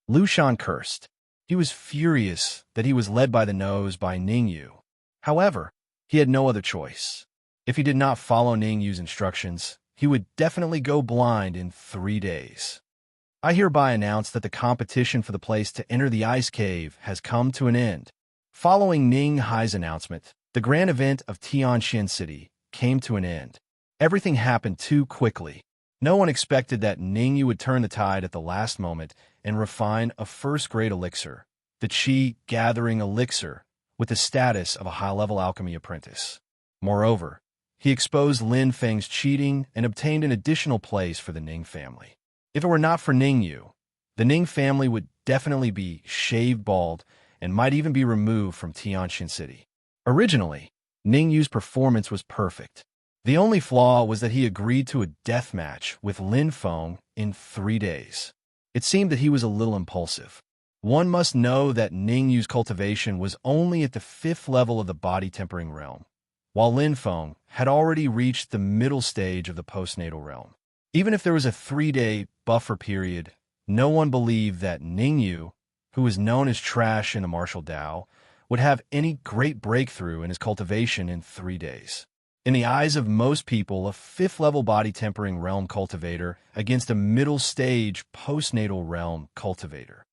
Lu Shan cursed. He was furious that he was led by the nose by Ningyu. However, he had no other choice. If he did not follow Ningyu's instructions, he would definitely go blind in 3 days. I hereby announce that the competition for the place to enter the ice cave has come to an end. Following Ning Hai's announcement, the grand event of Tianxian City came to an end. Everything happened too quickly. No one expected that Ningyu would turn the tide at the last moment and refine a first-grade elixir, the Qi-gathering elixir, with the status of a high-level alchemy apprentice. Moreover, he exposed Lin Feng's cheating and obtained an additional place for the Ning family. If it were not for Ningyu, the Ning family would definitely be shaved bald and might even be removed from Tianxian City. Originally, Ningyu's performance was perfect. The only flaw was that he agreed to a death match with Lin Feng in 3 days. It seemed that he was a little impulsive. One must know that Ningyu's cultivation was only at the 5th level of the body tempering realm, while Lin Feng had already reached the middle stage of the postnatal realm. Even if there was a 3-day buffer period, no one believed that Ningyu, who was known as trash in the martial Dao, would have any great breakthrough in his cultivation in 3 days. In the eyes of most people, a 5th-level body-tempering realm cultivator against a middle-stage postnatal realm cultivator.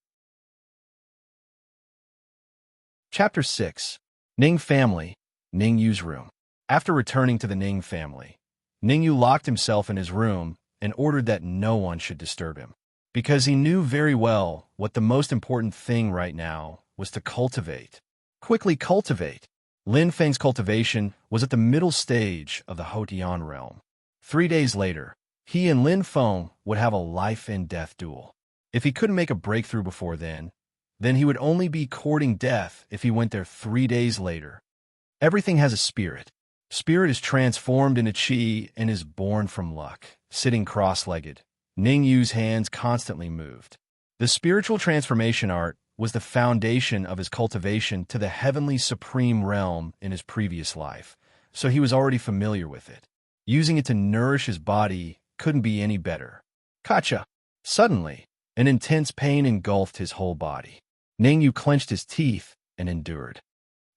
Chapter 6. Ning Family, Ningyu's Room. After returning to the Ning family, Ningyu locked himself in his room and ordered that no one should disturb him, because he knew very well what the most important thing right now was to cultivate. Quickly cultivate. Lin Feng's cultivation was at the middle stage of the Houtian realm. 3 days later, he and Lin Feng would have a life and death duel. If he couldn't make a breakthrough before then he would only be courting death if he went there 3 days later. Everything has a spirit. Spirit is transformed into qi and is born from luck. Sitting cross-legged, Ningyu's hands constantly moved. The spiritual transformation art was the foundation of his cultivation to the heavenly supreme realm in his previous life, so he was already familiar with it. Using it to nourish his body couldn't be any better. Kacha! Suddenly, an intense pain engulfed his whole body. Ningyu clenched his teeth and endured.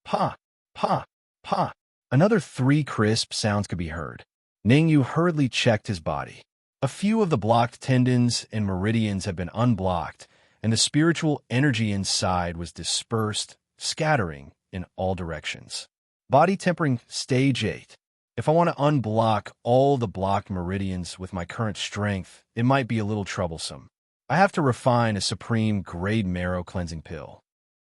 Pa! Pa! Pa! Another 3 crisp sounds could be heard. Ningyu hurriedly checked his body. A few of the blocked tendons and meridians had been unblocked, and the spiritual energy inside was dispersed, scattering in all directions. Body tempering stage 8. If I want to unblock all the blocked meridians with my current strength, it might be a little troublesome. I have to refine a supreme grade marrow cleansing pill.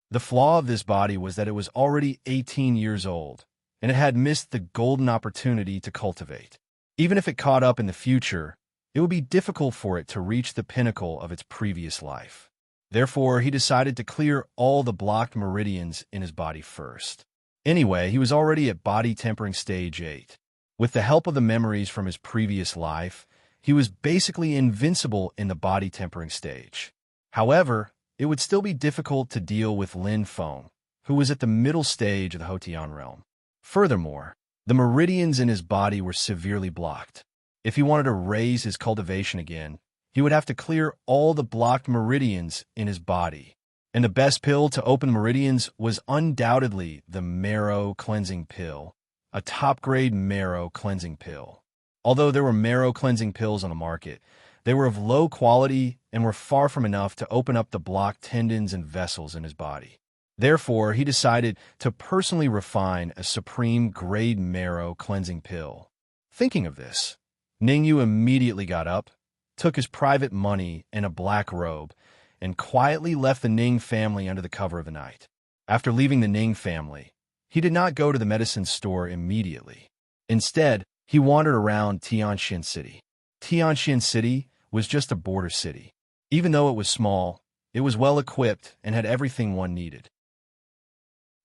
The flaw of this body was that it was already 18 years old, and it had missed the golden opportunity to cultivate. Even if it caught up in the future, it would be difficult for it to reach the pinnacle of its previous life. Therefore, he decided to clear all the blocked meridians in his body first. Anyway, he was already at body tempering stage 8. With the help of the memories from his previous life, he was basically invincible in the body tempering stage. However, it would still be difficult to deal with Lin Feng, who was at the middle stage of the Houtian realm. Furthermore, the meridians in his body were severely blocked. If he wanted to raise his cultivation again, he would have to clear all the blocked meridians in his body. And the best pill to open meridians was undoubtedly the marrow cleansing pill, a top-grade marrow cleansing pill. Although there were marrow cleansing pills on the market, they were of low quality and were far from enough to open up the blocked tendons and vessels in his body. Therefore, he decided to personally refine a supreme-grade marrow cleansing pill. Thinking of this, Ningyu immediately got up, took his private money and a black robe, and quietly left the Ning family under the cover of the night. After leaving the Ning family, he did not go to the medicine store immediately. Instead, he wandered around Tianxian City. Tianxian City was just a border city. Even though it was small, it was well-equipped and had everything one needed.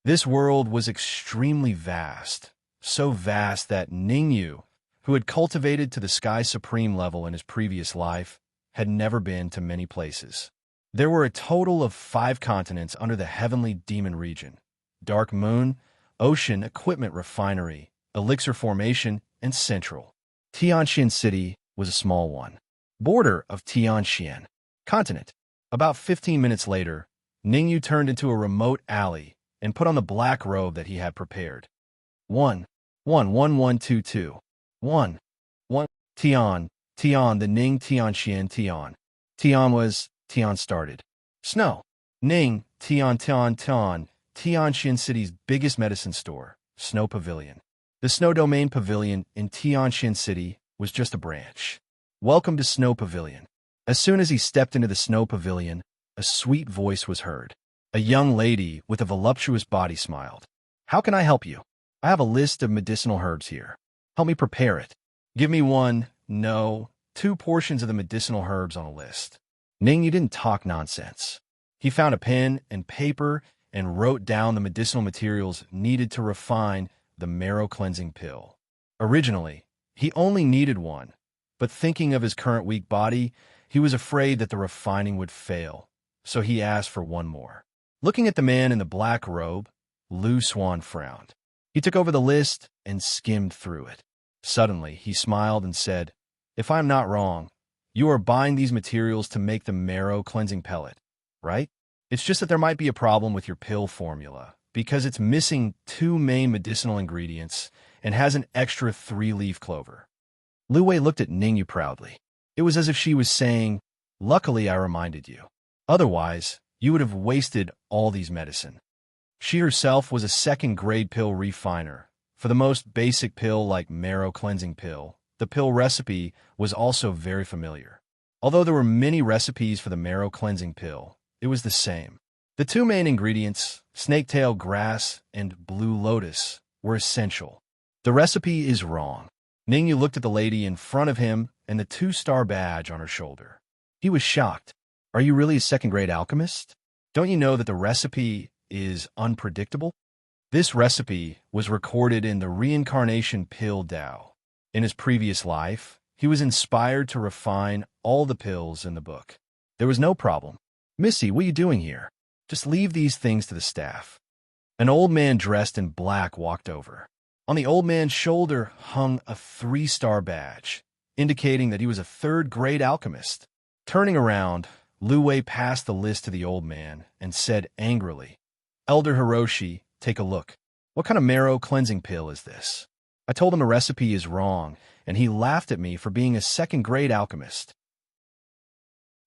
This world was extremely vast, so vast that Ningyu, who had cultivated to the Sky Supreme level in his previous life, had never been to many places. There were a total of 5 continents under the Heavenly Demon region: Dark Moon, Ocean Equipment Refinery, Elixir Formation, and Central. Tianxian City was a small one. Border of Tianxian continent. About 15 minutes later, Ningyu turned into a remote alley and put on the black robe that he had prepared. 1-1-1-1-2-2. 1. Tian, the Ning Tianxian Tian. Tian started. Snow. Ning, Tianxian City's biggest medicine store, Snow Pavilion. The Snow Domain Pavilion in Tianxian City was just a branch. Welcome to Snow Pavilion. As soon as he stepped into the Snow Pavilion, a sweet voice was heard. A young lady with a voluptuous body smiled. How can I help you? I have a list of medicinal herbs here. Help me prepare it. Give me 2 portions of the medicinal herbs on a list. Ningyu didn't talk nonsense. He found a pen and paper and wrote down the medicinal materials needed to refine the marrow cleansing pill. Originally, he only needed 1, but thinking of his current weak body, he was afraid that the refining would fail, so he asked for 1 more. Looking at the man in the black robe, Lu Swan frowned. He took over the list and skimmed through it. Suddenly, he smiled and said, "If I'm not wrong, you are buying these materials to make the marrow cleansing pellet, right? It's just that there might be a problem with your pill formula, because it's missing 2 main medicinal ingredients and has an extra 3-leaf clover." Lu Wei looked at Ningyu proudly. It was as if she was saying, "Luckily I reminded you. Otherwise, you would have wasted all these medicine." She herself was a second-grade pill refiner. For the most basic pill like marrow cleansing pill, the pill recipe was also very familiar. Although there were many recipes for the marrow cleansing pill, it was the same. The 2 main ingredients, snaketail grass and blue lotus, were essential. The recipe is wrong. Ningyu looked at the lady in front of him and the 2-star badge on her shoulder. He was shocked. Are you really a second-grade alchemist? Don't you know that the recipe is unpredictable? This recipe was recorded in the Reincarnation Pill Tao. In his previous life, he was inspired to refine all the pills in the book. There was no problem. "Missy, what are you doing here? Just leave these things to the staff." An old man dressed in black walked over. On the old man's shoulder hung a 3-star badge, indicating that he was a 3rd-grade alchemist. Turning around, Lu Wei passed the list to the old man and said angrily, "Elder Hiroshi, take a look. What kind of marrow cleansing pill is this?" I told him the recipe is wrong, and he laughed at me for being a 2nd-grade alchemist.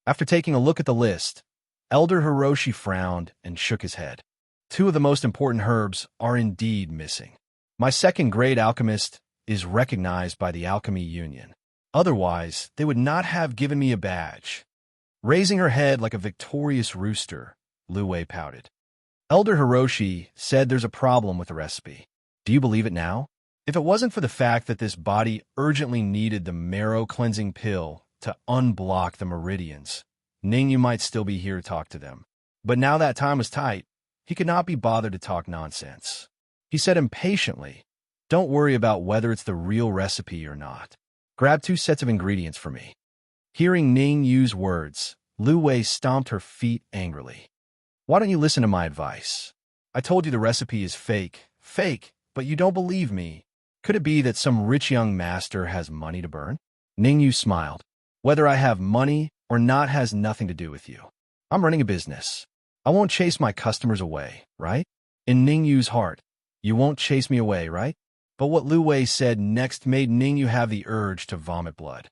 After taking a look at the list, Elder Hiroshi frowned and shook his head. 2 of the most important herbs are indeed missing. My 2nd-grade alchemist is recognized by the Alchemy Union. Otherwise, they would not have given me a badge. Raising her head like a victorious rooster, Lu Wei pouted. Elder Hiroshi said there's a problem with the recipe. Do you believe it now? If it wasn't for the fact that this body urgently needed the marrow cleansing pill to unblock the meridians, Ningyu might still be here to talk to them. But now that time was tight, he could not be bothered to talk nonsense. He said impatiently, "Don't worry about whether it's the real recipe or not. Grab 2 sets of ingredients for me." Hearing Ningyu's words, Lu Wei stomped her feet angrily. "Why don't you listen to my advice? I told you the recipe is fake, but you don't believe me. Could it be that some rich young master has money to burn?" Ningyu smiled. Whether I have money or not has nothing to do with you. I'm running a business. I won't chase my customers away, right? In Ningyu's heart, you won't chase me away, right? But what Lu Wei said next made Ningyu have the urge to vomit blood.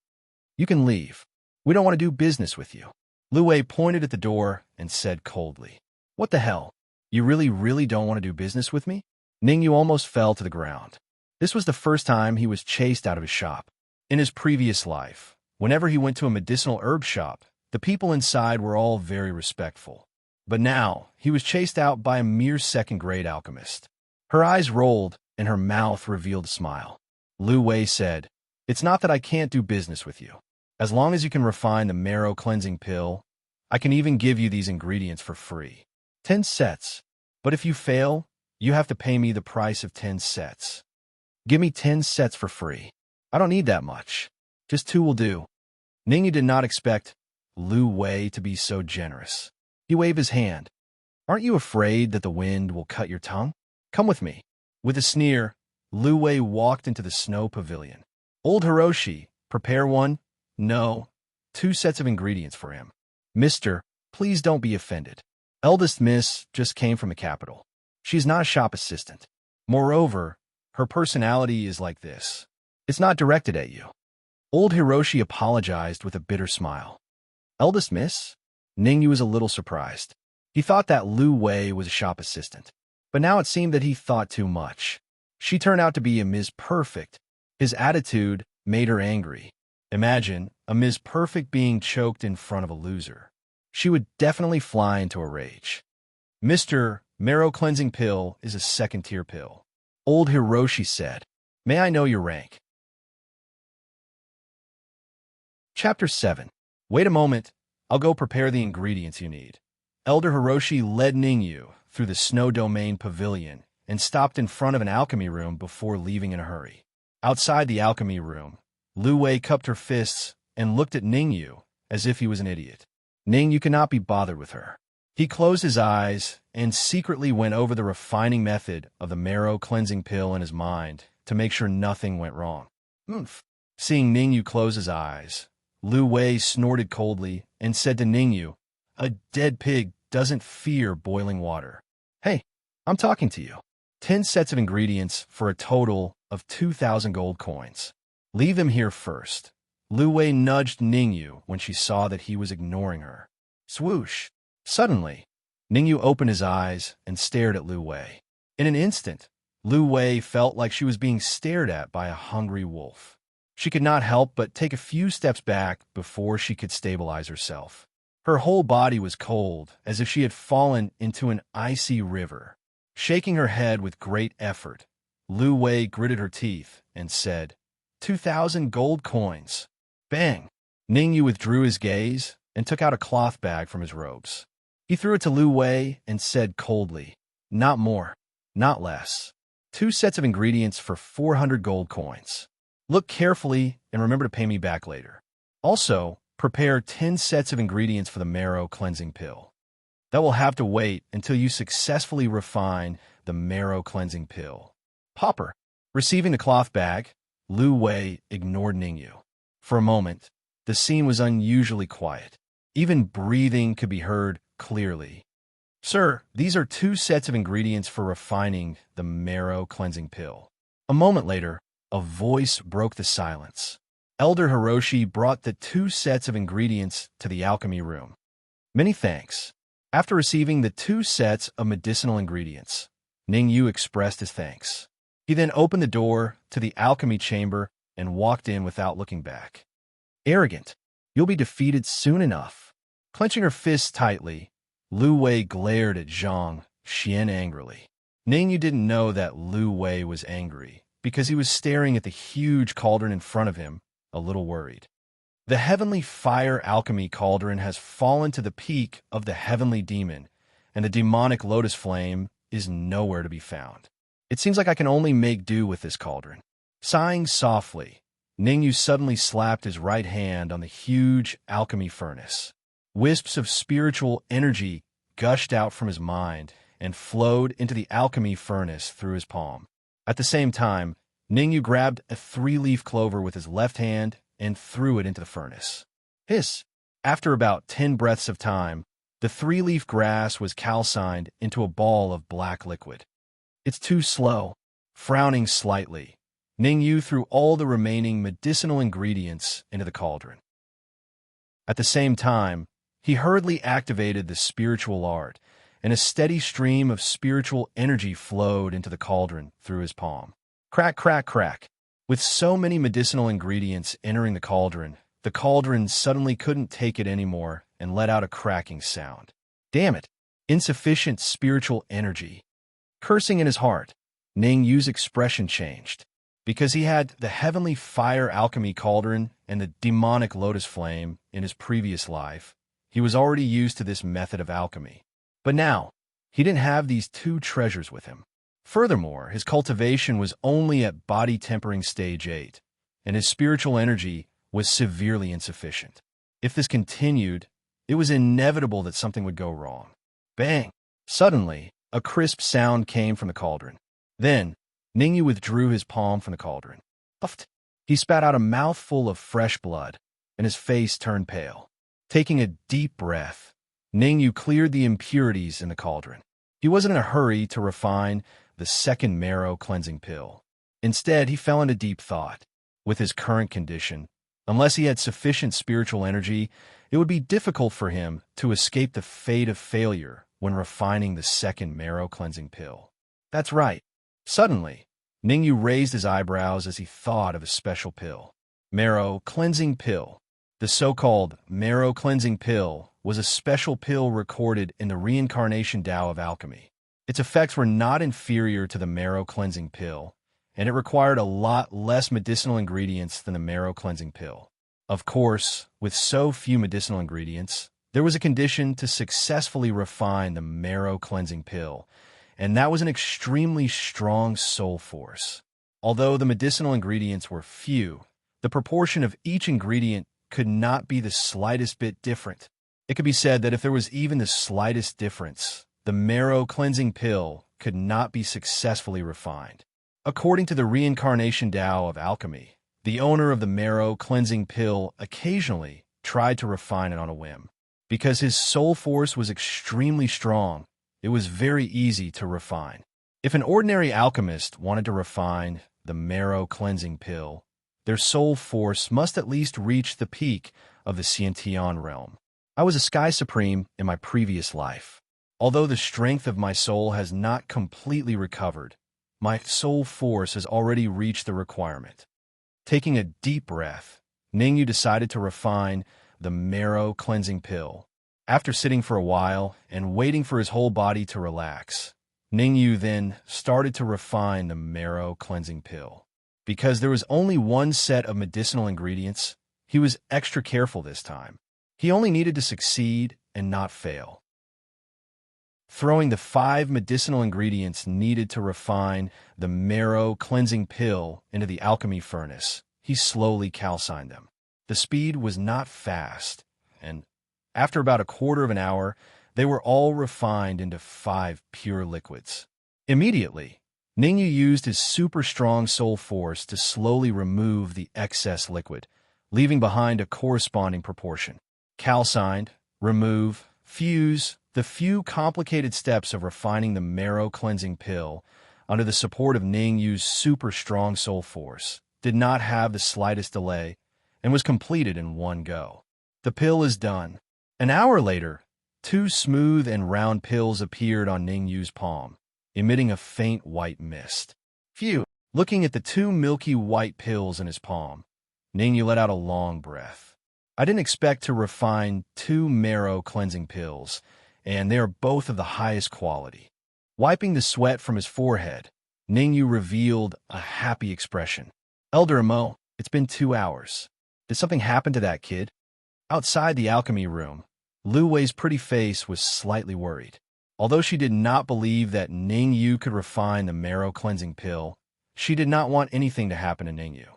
You can leave. We don't want to do business with you. Lu Wei pointed at the door and said coldly, What the hell? You really don't want to do business with me? Ningyu almost fell to the ground. This was the first time he was chased out of his shop. In his previous life, whenever he went to a medicinal herb shop, the people inside were all very respectful. But now, he was chased out by a mere second-grade alchemist. Her eyes rolled, and her mouth revealed a smile. Lu Wei said, It's not that I can't do business with you. As long as you can refine the marrow cleansing pill, I can even give you these ingredients for free. 10 sets. But if you fail, you have to pay me the price of 10 sets. Give me 10 sets for free. I don't need that much. Just 2 will do. Ningyu did not expect Lu Wei to be so generous. He waved his hand. Aren't you afraid that the wind will cut your tongue? Come with me. With a sneer, Lu Wei walked into the snow pavilion. Old Hiroshi, prepare 1, no, 2 sets of ingredients for him. Mister, please don't be offended. Eldest Miss just came from the capital. She's not a shop assistant. Moreover, her personality is like this. It's not directed at you. Old Hiroshi apologized with a bitter smile. Eldest Miss? Ningyu was a little surprised. He thought that Lu Wei was a shop assistant. But now it seemed that he thought too much. She turned out to be a Ms. Perfect. His attitude made her angry. Imagine a Ms. Perfect being choked in front of a loser. She would definitely fly into a rage. Mr. Marrow Cleansing Pill is a second-tier pill. Old Hiroshi said, May I know your rank? Chapter 7. Wait a moment. I'll go prepare the ingredients you need. Elder Hiroshi led Ningyu through the Snow Domain Pavilion and stopped in front of an alchemy room before leaving in a hurry. Outside the alchemy room, Lu Wei cupped her fists and looked at Ningyu as if he was an idiot. Ningyu could not be bothered with her. He closed his eyes and secretly went over the refining method of the marrow cleansing pill in his mind to make sure nothing went wrong. Oomph. Seeing Ningyu close his eyes, Lu Wei snorted coldly and said to Ningyu, A dead pig doesn't fear boiling water. Hey, I'm talking to you. 10 sets of ingredients for a total of 2,000 gold coins. Leave them here first. Lu Wei nudged Ningyu when she saw that he was ignoring her. Swoosh! Suddenly, Ningyu opened his eyes and stared at Lu Wei. In an instant, Lu Wei felt like she was being stared at by a hungry wolf. She could not help but take a few steps back before she could stabilize herself. Her whole body was cold, as if she had fallen into an icy river. Shaking her head with great effort, Lu Wei gritted her teeth and said, 2,000 gold coins. Bang! Ningyu withdrew his gaze and took out a cloth bag from his robes. He threw it to Lu Wei and said coldly, Not more, not less. 2 sets of ingredients for 400 gold coins. Look carefully and remember to pay me back later. Also, prepare 10 sets of ingredients for the marrow cleansing pill. That will have to wait until you successfully refine the marrow cleansing pill. Popper. Receiving the cloth bag, Lu Wei ignored Ningyu. For a moment, the scene was unusually quiet. Even breathing could be heard clearly. Sir, these are 2 sets of ingredients for refining the marrow cleansing pill. A moment later, a voice broke the silence. Elder Hiroshi brought the 2 sets of ingredients to the alchemy room. Many thanks. After receiving the 2 sets of medicinal ingredients, Ningyu expressed his thanks. He then opened the door to the alchemy chamber and walked in without looking back. Arrogant, you'll be defeated soon enough. Clenching her fists tightly, Lu Wei glared at Zhang Xian angrily. Ningyu didn't know that Lu Wei was angry because he was staring at the huge cauldron in front of him, a little worried. The heavenly fire alchemy cauldron has fallen to the peak of the heavenly demon, and the demonic lotus flame is nowhere to be found. It seems like I can only make do with this cauldron. Sighing softly, Ningyu suddenly slapped his right hand on the huge alchemy furnace. Wisps of spiritual energy gushed out from his mind and flowed into the alchemy furnace through his palm. At the same time, Ningyu grabbed a 3-leaf clover with his left hand and threw it into the furnace. Hiss! After about 10 breaths of time, the three-leaf grass was calcined into a ball of black liquid. It's too slow. Frowning slightly, Ningyu threw all the remaining medicinal ingredients into the cauldron. At the same time, he hurriedly activated the spiritual art, and a steady stream of spiritual energy flowed into the cauldron through his palm. Crack, crack, crack. With so many medicinal ingredients entering the cauldron suddenly couldn't take it anymore and let out a cracking sound. Damn it! Insufficient spiritual energy. Cursing in his heart, Ningyu's expression changed. Because he had the heavenly fire alchemy cauldron and the demonic lotus flame in his previous life, he was already used to this method of alchemy. But now, he didn't have these two treasures with him. Furthermore, his cultivation was only at body tempering stage 8, and his spiritual energy was severely insufficient. If this continued, it was inevitable that something would go wrong. Bang! Suddenly, a crisp sound came from the cauldron. Then, Ningyu withdrew his palm from the cauldron. Puffed! He spat out a mouthful of fresh blood, and his face turned pale. Taking a deep breath, Ningyu cleared the impurities in the cauldron. He wasn't in a hurry to refine the second marrow cleansing pill. Instead, he fell into deep thought. With his current condition, unless he had sufficient spiritual energy, it would be difficult for him to escape the fate of failure when refining the second marrow cleansing pill. That's right. Suddenly, Ningyu raised his eyebrows as he thought of a special pill. Marrow cleansing pill. The so-called marrow cleansing pill was a special pill recorded in the reincarnation Tao of alchemy. Its effects were not inferior to the marrow cleansing pill, and it required a lot less medicinal ingredients than the marrow cleansing pill. Of course, with so few medicinal ingredients, there was a condition to successfully refine the marrow cleansing pill, and that was an extremely strong soul force. Although the medicinal ingredients were few, the proportion of each ingredient could not be the slightest bit different. It could be said that if there was even the slightest difference, the marrow cleansing pill could not be successfully refined. According to the reincarnation Tao of alchemy, the owner of the marrow cleansing pill occasionally tried to refine it on a whim. Because his soul force was extremely strong, it was very easy to refine. If an ordinary alchemist wanted to refine the marrow cleansing pill, their soul force must at least reach the peak of the Xiantian realm. I was a Sky Supreme in my previous life. Although the strength of my soul has not completely recovered, my soul force has already reached the requirement. Taking a deep breath, Ningyu decided to refine the marrow cleansing pill. After sitting for a while and waiting for his whole body to relax, Ningyu then started to refine the marrow cleansing pill. Because there was only one set of medicinal ingredients, he was extra careful this time. He only needed to succeed and not fail. Throwing the 5 medicinal ingredients needed to refine the marrow cleansing pill into the alchemy furnace, he slowly calcined them. The speed was not fast, and after about a quarter of an hour, they were all refined into 5 pure liquids. Immediately, Ningyu used his super strong soul force to slowly remove the excess liquid, leaving behind a corresponding proportion. Calcined, remove, fuse, the few complicated steps of refining the marrow cleansing pill under the support of Ningyu's super strong soul force did not have the slightest delay and was completed in one go. The pill is done. An hour later, 2 smooth and round pills appeared on Ningyu's palm, emitting a faint white mist. Phew! Looking at the 2 milky white pills in his palm, Ningyu let out a long breath. I didn't expect to refine 2 marrow cleansing pills, and they are both of the highest quality. Wiping the sweat from his forehead, Ningyu revealed a happy expression. Elder Amo, it's been 2 hours. Did something happen to that kid? Outside the alchemy room, Lu Wei's pretty face was slightly worried. Although she did not believe that Ningyu could refine the marrow cleansing pill, she did not want anything to happen to Ningyu.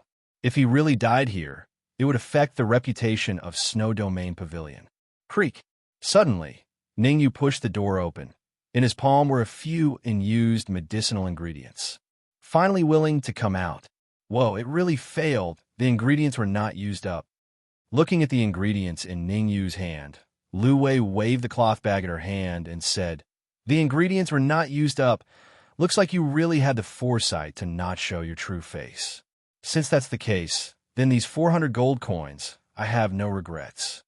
If he really died here, it would affect the reputation of Snow Domain Pavilion. Creak! Suddenly, Ningyu pushed the door open. In his palm were a few unused medicinal ingredients. Finally willing to come out. Whoa, it really failed. The ingredients were not used up. Looking at the ingredients in Ningyu's hand, Lu Wei waved the cloth bag at her hand and said, "The ingredients were not used up. Looks like you really had the foresight to not show your true face. Since that's the case, then these 400 gold coins, I have no regrets.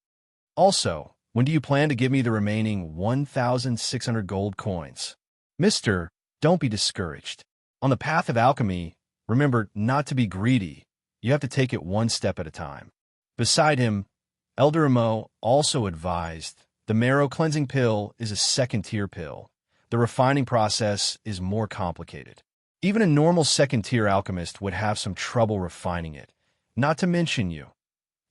Also, when do you plan to give me the remaining 1,600 gold coins? Mister, don't be discouraged. On the path of alchemy, remember not to be greedy. You have to take it one step at a time." Beside him, Elder Emo also advised, the marrow cleansing pill is a second-tier pill. The refining process is more complicated. Even a normal second-tier alchemist would have some trouble refining it, not to mention you.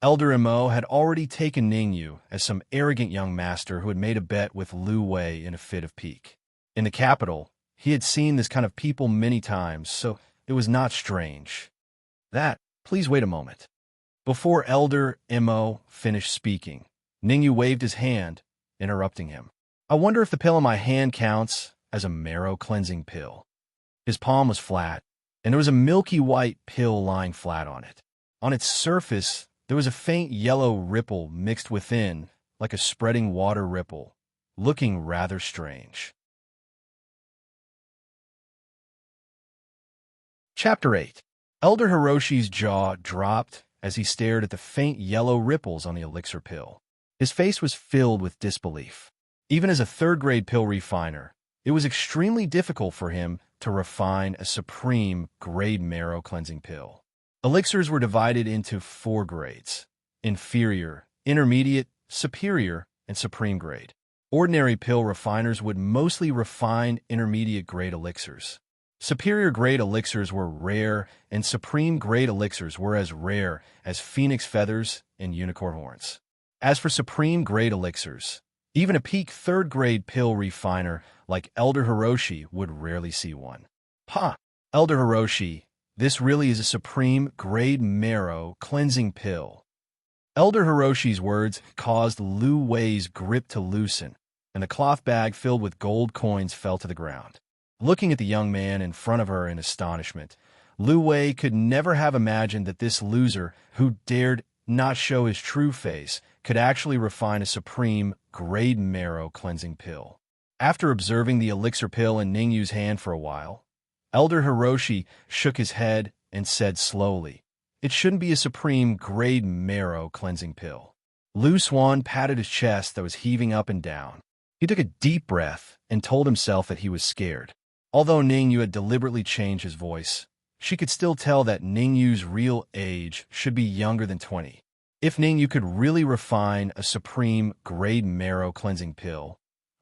Elder Emo had already taken Ningyu as some arrogant young master who had made a bet with Lu Wei in a fit of pique. In the capital, he had seen this kind of people many times, so it was not strange. Please wait a moment. Before Elder Emo finished speaking, Ningyu waved his hand, interrupting him. I wonder if the pill in my hand counts as a marrow-cleansing pill. His palm was flat, and there was a milky white pill lying flat on it. On its surface, there was a faint yellow ripple mixed within, like a spreading water ripple, looking rather strange. Chapter 8. Elder Hiroshi's jaw dropped as he stared at the faint yellow ripples on the elixir pill. His face was filled with disbelief. Even as a third-grade pill refiner, it was extremely difficult for him to refine a supreme grade marrow cleansing pill. Elixirs were divided into 4 grades: inferior, intermediate, superior, and supreme grade. Ordinary pill refiners would mostly refine intermediate-grade elixirs. Superior-grade elixirs were rare, and supreme-grade elixirs were as rare as phoenix feathers and unicorn horns. As for supreme-grade elixirs, even a peak third-grade pill refiner like Elder Hiroshi would rarely see one. Elder Hiroshi, this really is a supreme-grade marrow cleansing pill. Elder Hiroshi's words caused Lu Wei's grip to loosen, and the cloth bag filled with gold coins fell to the ground. Looking at the young man in front of her in astonishment, Lu Wei could never have imagined that this loser, who dared not show his true face, could actually refine a supreme grade marrow cleansing pill. After observing the elixir pill in Ningyu's hand for a while, Elder Hiroshi shook his head and said slowly, "It shouldn't be a supreme grade marrow cleansing pill." Lu Swan patted his chest that was heaving up and down. He took a deep breath and told himself that he was scared. Although Ningyu had deliberately changed his voice, she could still tell that Ningyu's real age should be younger than 20. If Ningyu could really refine a supreme grade marrow cleansing pill,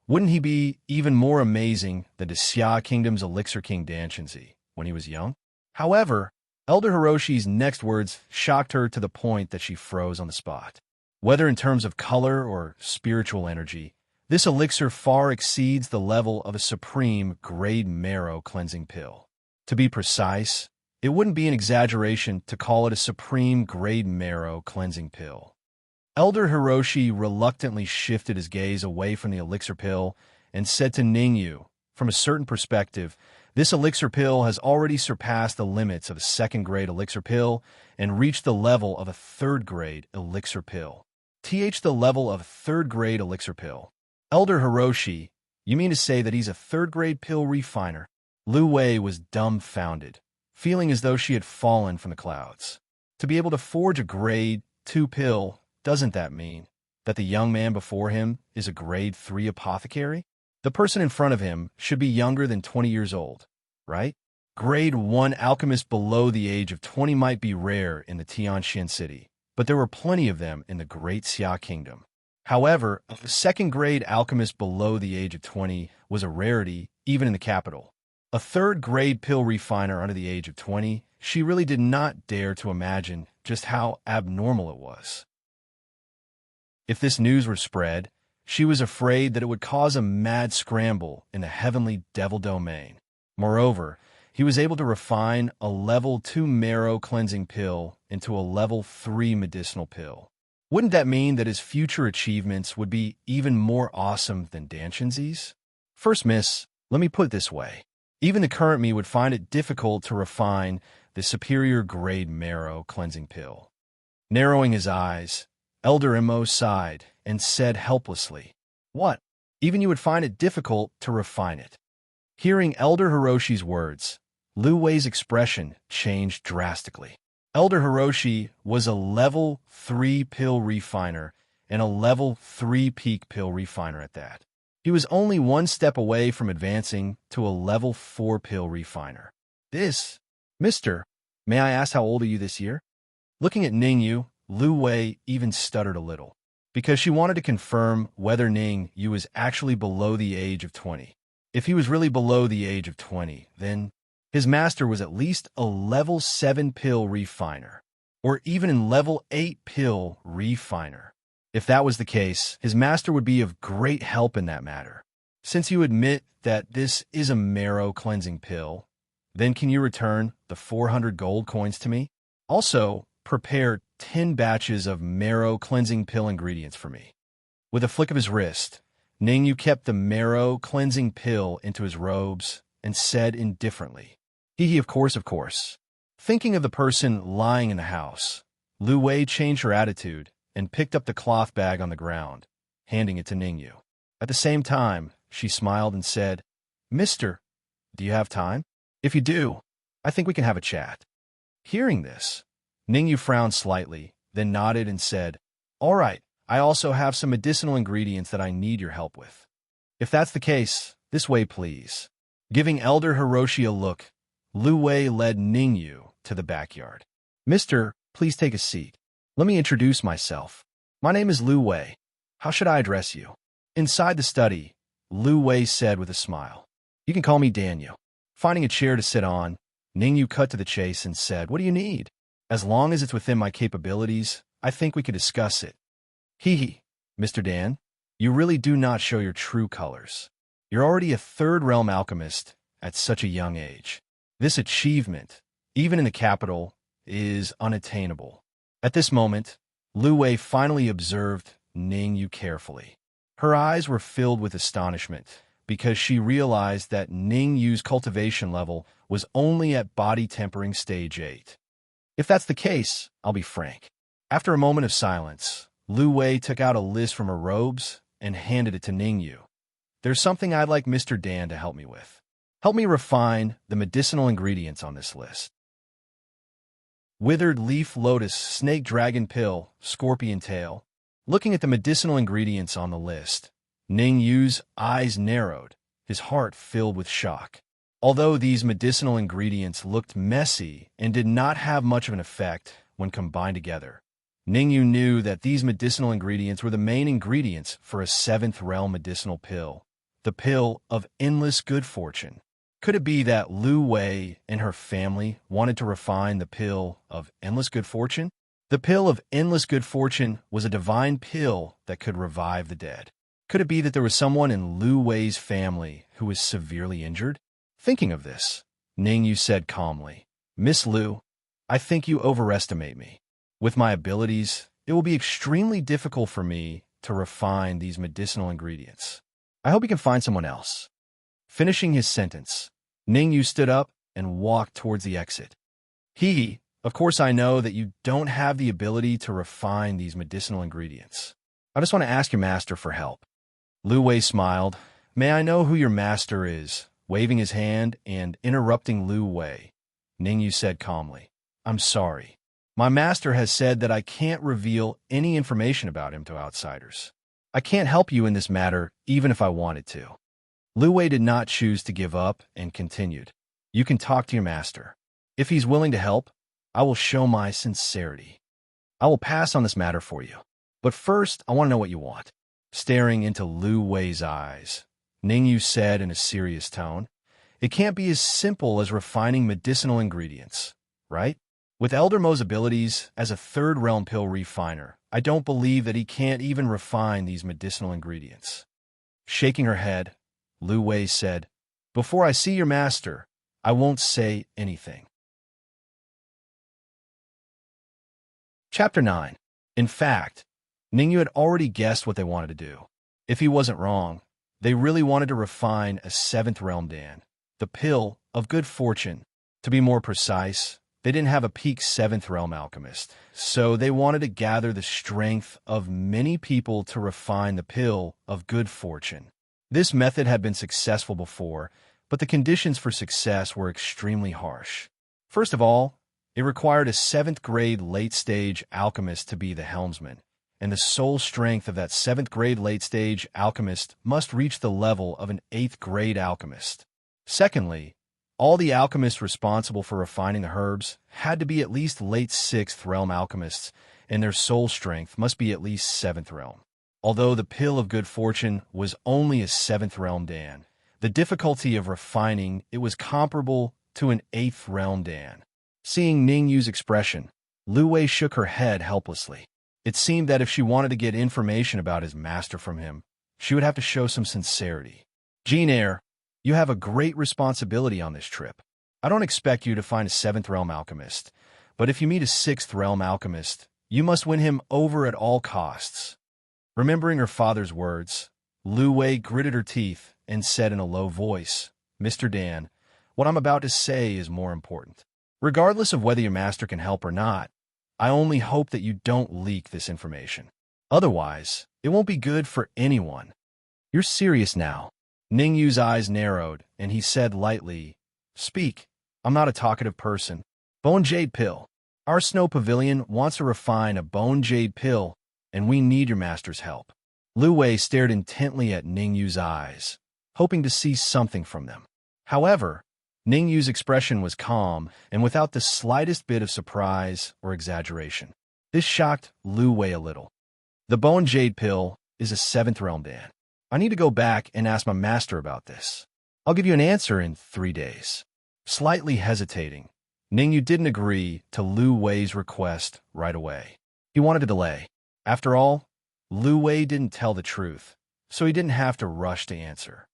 wouldn't he be even more amazing than the Xia Kingdom's Elixir King Danshinzi when he was young? However, Elder Hiroshi's next words shocked her to the point that she froze on the spot. Whether in terms of color or spiritual energy, this elixir far exceeds the level of a supreme grade marrow cleansing pill. To be precise, it wouldn't be an exaggeration to call it a supreme grade marrow cleansing pill. Elder Hiroshi reluctantly shifted his gaze away from the elixir pill and said to Ningyu, from a certain perspective, this elixir pill has already surpassed the limits of a second-grade elixir pill and reached the level of a third-grade elixir pill. The level of a third-grade elixir pill. Elder Hiroshi, you mean to say that he's a third-grade pill refiner? Lu Wei was dumbfounded, feeling as though she had fallen from the clouds. To be able to forge a grade 2 pill, doesn't that mean that the young man before him is a grade 3 apothecary? The person in front of him should be younger than 20 years old, right? Grade 1 alchemists below the age of 20 might be rare in the Tianxian city, but there were plenty of them in the Great Xia Kingdom. However, a second-grade alchemist below the age of 20 was a rarity even in the capital. A third-grade pill refiner under the age of 20, she really did not dare to imagine just how abnormal it was. If this news were spread, she was afraid that it would cause a mad scramble in the heavenly devil domain. Moreover, he was able to refine a level 2 marrow cleansing pill into a level 3 medicinal pill. Wouldn't that mean that his future achievements would be even more awesome than Danshinzi's? First, miss, let me put it this way. Even the current me would find it difficult to refine the superior grade marrow cleansing pill. Narrowing his eyes, Elder Imo sighed and said helplessly, "What? Even you would find it difficult to refine it." Hearing Elder Hiroshi's words, Lu Wei's expression changed drastically. Elder Hiroshi was a level 3 pill refiner and a level 3 peak pill refiner at that. He was only one step away from advancing to a level 4 pill refiner. This, Mister, may I ask how old are you this year? Looking at Ningyu, Lu Wei even stuttered a little, because she wanted to confirm whether Ningyu was actually below the age of 20. If he was really below the age of 20, then his master was at least a level 7 pill refiner, or even in level 8 pill refiner. If that was the case, his master would be of great help in that matter. Since you admit that this is a marrow cleansing pill, then can you return the 400 gold coins to me? Also, prepare 10 batches of marrow cleansing pill ingredients for me. With a flick of his wrist, Ningyu kept the marrow cleansing pill into his robes and said indifferently, "Hee, of course, of course." Thinking of the person lying in the house, Lu Wei changed her attitude and picked up the cloth bag on the ground, handing it to Ningyu. At the same time, she smiled and said, "Mister, do you have time? If you do, I think we can have a chat." Hearing this, Ningyu frowned slightly, then nodded and said, "All right, I also have some medicinal ingredients that I need your help with. If that's the case, this way please." Giving Elder Hiroshi a look, Lu Wei led Ningyu to the backyard. "Mister, please take a seat. Let me introduce myself. My name is Lu Wei. How should I address you?" Inside the study, Lu Wei said with a smile, "You can call me Daniel." Finding a chair to sit on, Ningyu cut to the chase and said, "What do you need? As long as it's within my capabilities, I think we could discuss it." "Hee, Mr. Dan, you really do not show your true colors. You're already a third realm alchemist at such a young age. This achievement, even in the capital, is unattainable." At this moment, Lu Wei finally observed Ningyu carefully. Her eyes were filled with astonishment because she realized that Ningyu's cultivation level was only at body tempering stage 8. "If that's the case, I'll be frank." After a moment of silence, Lu Wei took out a list from her robes and handed it to Ningyu. "There's something I'd like Mr. Dan to help me with. Help me refine the medicinal ingredients on this list. Withered leaf lotus, snake dragon pill, scorpion tail." Looking at the medicinal ingredients on the list, Ningyu's eyes narrowed, his heart filled with shock. Although these medicinal ingredients looked messy and did not have much of an effect when combined together, Ningyu knew that these medicinal ingredients were the main ingredients for a 7th realm medicinal pill, the pill of endless good fortune. Could it be that Lu Wei and her family wanted to refine the pill of endless good fortune? The pill of endless good fortune was a divine pill that could revive the dead. Could it be that there was someone in Lu Wei's family who was severely injured? Thinking of this, Ningyu said calmly, "Miss Lu, I think you overestimate me. With my abilities, it will be extremely difficult for me to refine these medicinal ingredients. I hope you can find someone else." Finishing his sentence, Ningyu stood up and walked towards the exit. Of course I know that you don't have the ability to refine these medicinal ingredients. I just want to ask your master for help." Lu Wei smiled. "May I know who your master is?" Waving his hand and interrupting Lu Wei, Ningyu said calmly, "I'm sorry. My master has said that I can't reveal any information about him to outsiders. I can't help you in this matter even if I wanted to." Lu Wei did not choose to give up and continued, "You can talk to your master. If he's willing to help, I will show my sincerity. I will pass on this matter for you. But first, I want to know what you want." Staring into Lu Wei's eyes, Ningyu said in a serious tone, "It can't be as simple as refining medicinal ingredients, right? With Elder Mo's abilities as a 3rd realm pill refiner, I don't believe that he can't even refine these medicinal ingredients." Shaking her head, Lu Wei said, "Before I see your master, I won't say anything." Chapter 9. In fact, Ningyu had already guessed what they wanted to do. If he wasn't wrong, they really wanted to refine a 7th realm Dan, the pill of good fortune. To be more precise, They didn't have a peak 7th realm alchemist, so they wanted to gather the strength of many people to refine the pill of good fortune. This method had been successful before, but the conditions for success were extremely harsh. First of all, it required a 7th grade late-stage alchemist to be the helmsman, and the soul strength of that 7th grade late-stage alchemist must reach the level of an 8th grade alchemist. Secondly, all the alchemists responsible for refining the herbs had to be at least late 6th realm alchemists, and their soul strength must be at least 7th realm. Although the pill of good fortune was only a 7th realm Dan, the difficulty of refining it was comparable to an 8th realm Dan. Seeing Ningyu's expression, Lu Wei shook her head helplessly. It seemed that if she wanted to get information about his master from him, she would have to show some sincerity. Jean Eyre, you have a great responsibility on this trip. I don't expect you to find a 7th realm alchemist, but if you meet a 6th realm alchemist, you must win him over at all costs. Remembering her father's words, Lu Wei gritted her teeth and said in a low voice, Mr. Dan, what I'm about to say is more important. Regardless of whether your master can help or not, I only hope that you don't leak this information. Otherwise, it won't be good for anyone. You're serious now. Ningyu's eyes narrowed, and he said lightly, Speak. I'm not a talkative person. Bone Jade Pill. Our Snow Pavilion wants to refine a Bone Jade Pill, and we need your master's help. Lu Wei stared intently at Ningyu's eyes, hoping to see something from them. However, Ningyu's expression was calm and without the slightest bit of surprise or exaggeration. This shocked Lu Wei a little. The Bone Jade Pill is a 7th realm Dan. I need to go back and ask my master about this. I'll give you an answer in 3 days. Slightly hesitating, Ningyu didn't agree to Lu Wei's request right away. He wanted to delay. After all, Lu Wei didn't tell the truth, so he didn't have to rush to answer.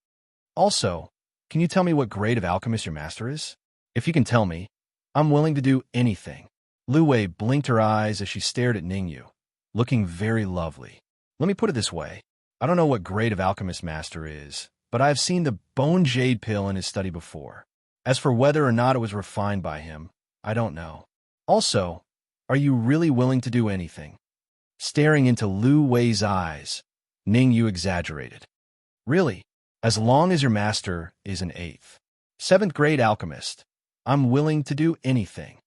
Also, can you tell me what grade of alchemist your master is? If you can tell me, I'm willing to do anything. Lu Wei blinked her eyes as she stared at Ningyu, looking very lovely. Let me put it this way. I don't know what grade of alchemist master is, but I have seen the Bone Jade Pill in his study before. As for whether or not it was refined by him, I don't know. Also, are you really willing to do anything? Staring into Lu Wei's eyes, Ningyu exaggerated. Really? As long as your master is an 8th, 7th grade alchemist, I'm willing to do anything.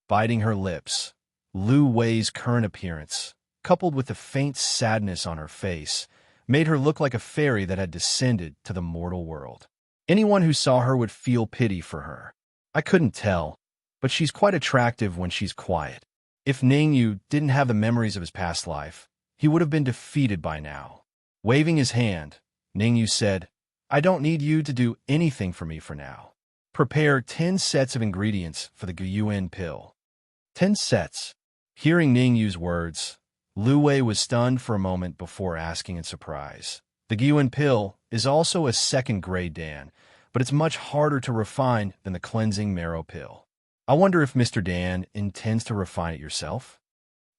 Biting her lips, Lu Wei's current appearance, coupled with the faint sadness on her face, made her look like a fairy that had descended to the mortal world. Anyone who saw her would feel pity for her. I couldn't tell, but she's quite attractive when she's quiet. If Ningyu didn't have the memories of his past life, he would have been defeated by now. Waving his hand, Ningyu said, I don't need you to do anything for me for now. Prepare 10 sets of ingredients for the Guyuan pill. 10 sets. Hearing Ningyu's words, Lu Wei was stunned for a moment before asking in surprise. The Guyuan pill is also a 2nd grade Dan, but it's much harder to refine than the cleansing marrow pill. I wonder if Mr. Dan intends to refine it yourself?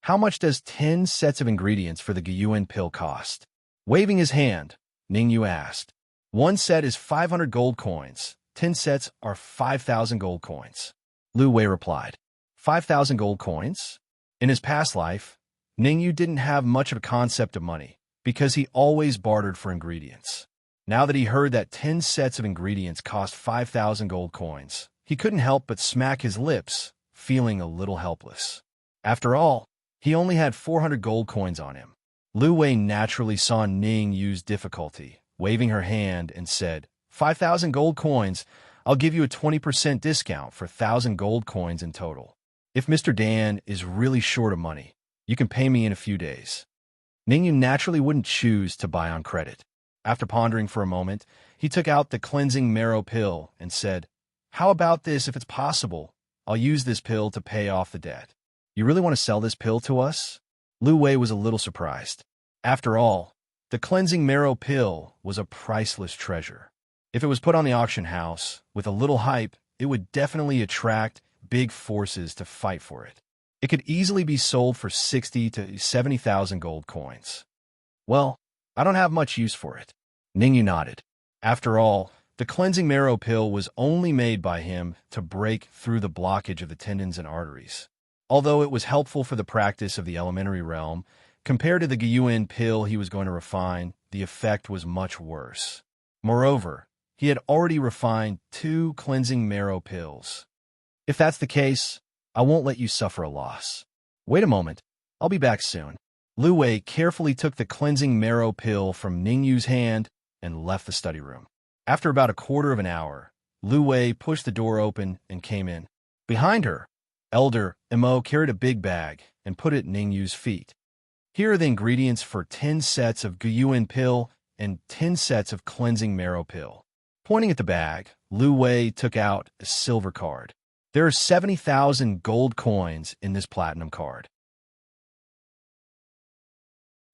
How much does 10 sets of ingredients for the Guyuan pill cost? Waving his hand, Ningyu asked. 1 set is 500 gold coins. 10 sets are 5,000 gold coins. Lu Wei replied. 5,000 gold coins? In his past life, Ningyu didn't have much of a concept of money because he always bartered for ingredients. Now that he heard that 10 sets of ingredients cost 5,000 gold coins, he couldn't help but smack his lips, feeling a little helpless. After all, he only had 400 gold coins on him. Lu Wei naturally saw Ningyu's difficulty, waving her hand and said, 5,000 gold coins, I'll give you a 20% discount for 1,000 gold coins in total. If Mr. Dan is really short of money, you can pay me in a few days. Ningyu naturally wouldn't choose to buy on credit. After pondering for a moment, he took out the cleansing marrow pill and said, How about this if it's possible? I'll use this pill to pay off the debt. You really want to sell this pill to us? Lu Wei was a little surprised. After all, the cleansing marrow pill was a priceless treasure. If it was put on the auction house, with a little hype, it would definitely attract big forces to fight for it. It could easily be sold for 60 to 70,000 gold coins. Well, I don't have much use for it. Ningyu nodded. After all, The cleansing marrow pill was only made by him to break through the blockage of the tendons and arteries. Although it was helpful for the practice of the elementary realm, compared to the Gyuin pill he was going to refine, the effect was much worse. Moreover, he had already refined 2 cleansing marrow pills. If that's the case, I won't let you suffer a loss. Wait a moment, I'll be back soon. Lu Wei carefully took the cleansing marrow pill from Ningyu's hand and left the study room. After about a quarter of an hour, Lu Wei pushed the door open and came in. Behind her, Elder Mo carried a big bag and put it at Ningyu's feet. Here are the ingredients for 10 sets of Gyuin pill and 10 sets of cleansing marrow pill. Pointing at the bag, Lu Wei took out a silver card. There are 70,000 gold coins in this platinum card.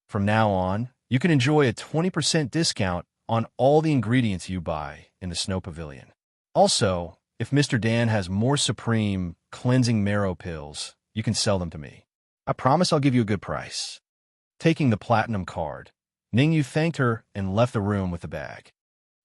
From now on, you can enjoy a 20% discount on all the ingredients you buy in the Snow Pavilion. Also, if Mr. Dan has more supreme cleansing marrow pills, you can sell them to me. I promise I'll give you a good price. Taking the platinum card, Ningyu thanked her and left the room with the bag.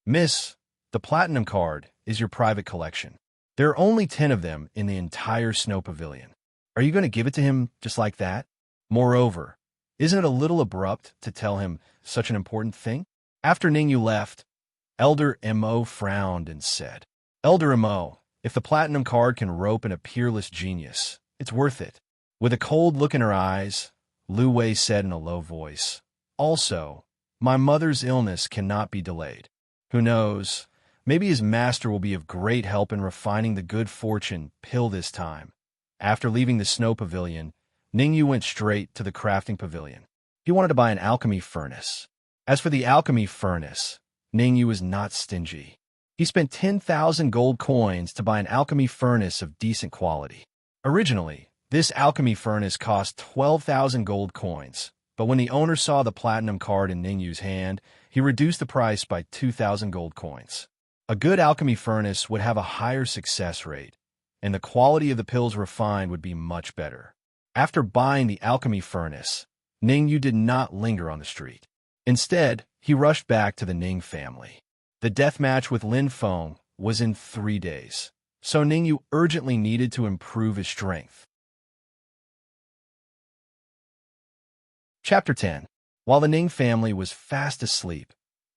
Miss, the platinum card is your private collection. There are only 10 of them in the entire Snow Pavilion. Are you going to give it to him just like that? Moreover, isn't it a little abrupt to tell him such an important thing? After Ningyu left, Elder Mo frowned and said, Elder Mo, if the platinum card can rope in a peerless genius, it's worth it. With a cold look in her eyes, Lu Wei said in a low voice, Also, my mother's illness cannot be delayed. Who knows, maybe his master will be of great help in refining the good fortune pill this time. After leaving the Snow Pavilion, Ningyu went straight to the crafting pavilion. He wanted to buy an alchemy furnace. As for the alchemy furnace, Ningyu was not stingy. He spent 10,000 gold coins to buy an alchemy furnace of decent quality. Originally, this alchemy furnace cost 12,000 gold coins, but when the owner saw the platinum card in Ningyu's hand, he reduced the price by 2,000 gold coins. A good alchemy furnace would have a higher success rate, and the quality of the pills refined would be much better. After buying the alchemy furnace, Ningyu did not linger on the street. Instead, he rushed back to the Ning family. The death match with Lin Feng was in 3 days, so Ningyu urgently needed to improve his strength. Chapter 10. While the Ning family was fast asleep,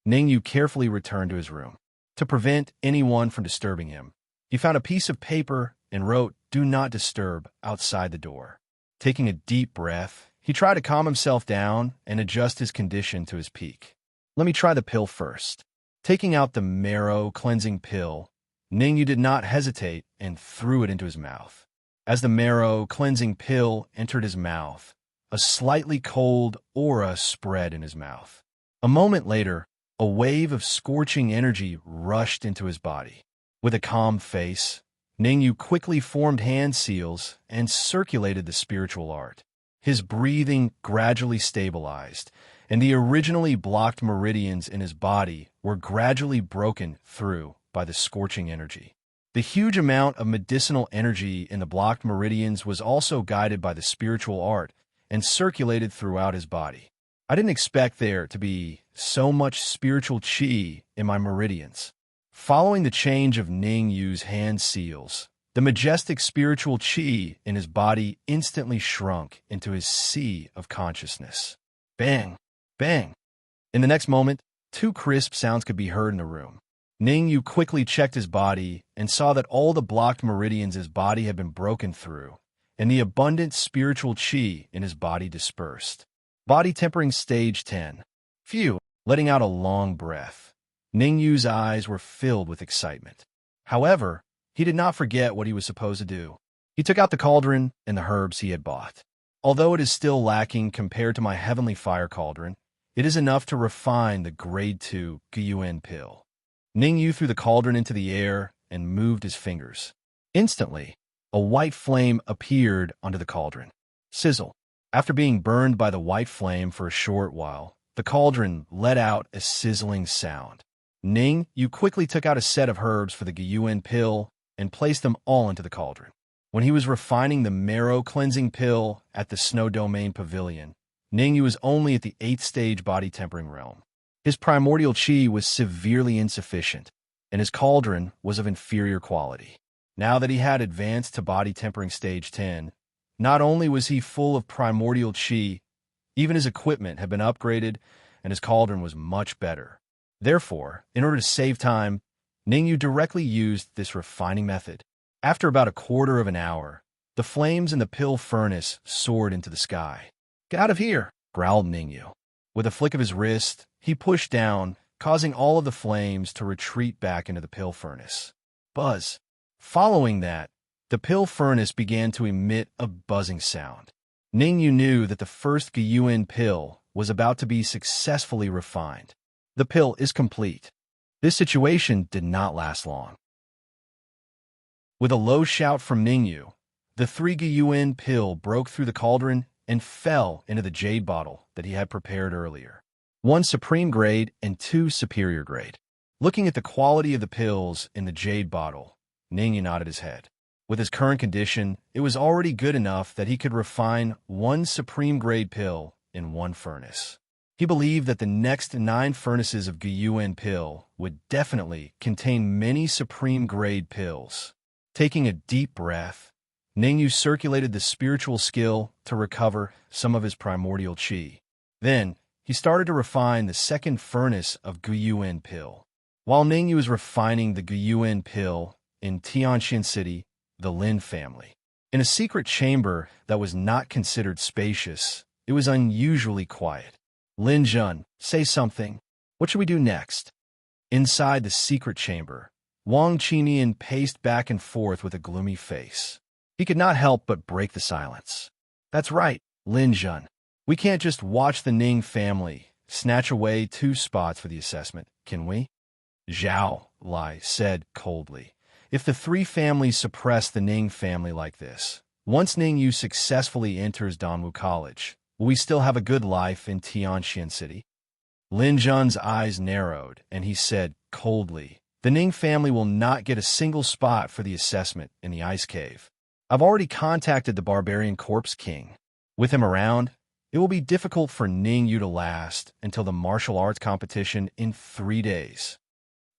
Ningyu carefully returned to his room. To prevent anyone from disturbing him, he found a piece of paper and wrote, "Do not disturb," outside the door. Taking a deep breath, he tried to calm himself down and adjust his condition to his peak. Let me try the pill first. Taking out the marrow cleansing pill, Ningyu did not hesitate and threw it into his mouth. As the marrow cleansing pill entered his mouth, a slightly cold aura spread in his mouth. A moment later, a wave of scorching energy rushed into his body. With a calm face, Ningyu quickly formed hand seals and circulated the spiritual art. His breathing gradually stabilized, and the originally blocked meridians in his body were gradually broken through by the scorching energy. The huge amount of medicinal energy in the blocked meridians was also guided by the spiritual art and circulated throughout his body. I didn't expect there to be so much spiritual qi in my meridians. Following the change of Ningyu's hand seals, the majestic spiritual qi in his body instantly shrunk into his sea of consciousness. Bang! Bang! In the next moment, 2 crisp sounds could be heard in the room. Ningyu quickly checked his body and saw that all the blocked meridians his body had been broken through, and the abundant spiritual qi in his body dispersed. Body tempering stage 10. Phew! Letting out a long breath, Ningyu's eyes were filled with excitement. However, he did not forget what he was supposed to do. He took out the cauldron and the herbs he had bought. Although it is still lacking compared to my heavenly fire cauldron, it is enough to refine the grade 2 Gyuin pill. Ningyu threw the cauldron into the air and moved his fingers. Instantly, a white flame appeared under the cauldron. Sizzle. After being burned by the white flame for a short while, the cauldron let out a sizzling sound. Ningyu quickly took out a set of herbs for the Gyuin pill and placed them all into the cauldron. When he was refining the marrow cleansing pill at the Snow Domain Pavilion, Ningyu was only at the 8th stage body tempering realm. His primordial qi was severely insufficient, and his cauldron was of inferior quality. Now that he had advanced to body tempering stage 10, not only was he full of primordial chi, even his equipment had been upgraded, and his cauldron was much better. Therefore, in order to save time, Ningyu directly used this refining method. After about a quarter of an hour, the flames in the pill furnace soared into the sky. "Get out of here!" growled Ningyu. With a flick of his wrist, he pushed down, causing all of the flames to retreat back into the pill furnace. Buzz. Following that, the pill furnace began to emit a buzzing sound. Ningyu knew that the first Gyuan pill was about to be successfully refined. The pill is complete. This situation did not last long. With a low shout from Ningyu, the 3 Gyuan pill broke through the cauldron and fell into the jade bottle that he had prepared earlier. 1 supreme grade and 2 superior grade. Looking at the quality of the pills in the jade bottle, Ningyu nodded his head. With his current condition, it was already good enough that he could refine 1 supreme grade pill in 1 furnace. He believed that the next 9 furnaces of Gyuan pill would definitely contain many supreme grade pills. Taking a deep breath, Ningyu circulated the spiritual skill to recover some of his primordial chi. Then, he started to refine the second furnace of Gyuan pill. While Ningyu was refining the Gyuan pill in Tianxian City, the Lin family, in a secret chamber that was not considered spacious, it was unusually quiet. "Lin Jun, say something. What should we do next?" Inside the secret chamber, Wang Qinian paced back and forth with a gloomy face. He could not help but break the silence. "That's right, Lin Jun. We can't just watch the Ning family snatch away 2 spots for the assessment, can we?" Zhao Lai said coldly. "If the 3 families suppress the Ning family like this, once Ningyu successfully enters Dongwu College, will we still have a good life in Tianxian City?" Lin Jun's eyes narrowed, and he said coldly, "The Ning family will not get a single spot for the assessment in the ice cave. I've already contacted the Barbarian Corpse King. With him around, it will be difficult for Ningyu to last until the martial arts competition in 3 days."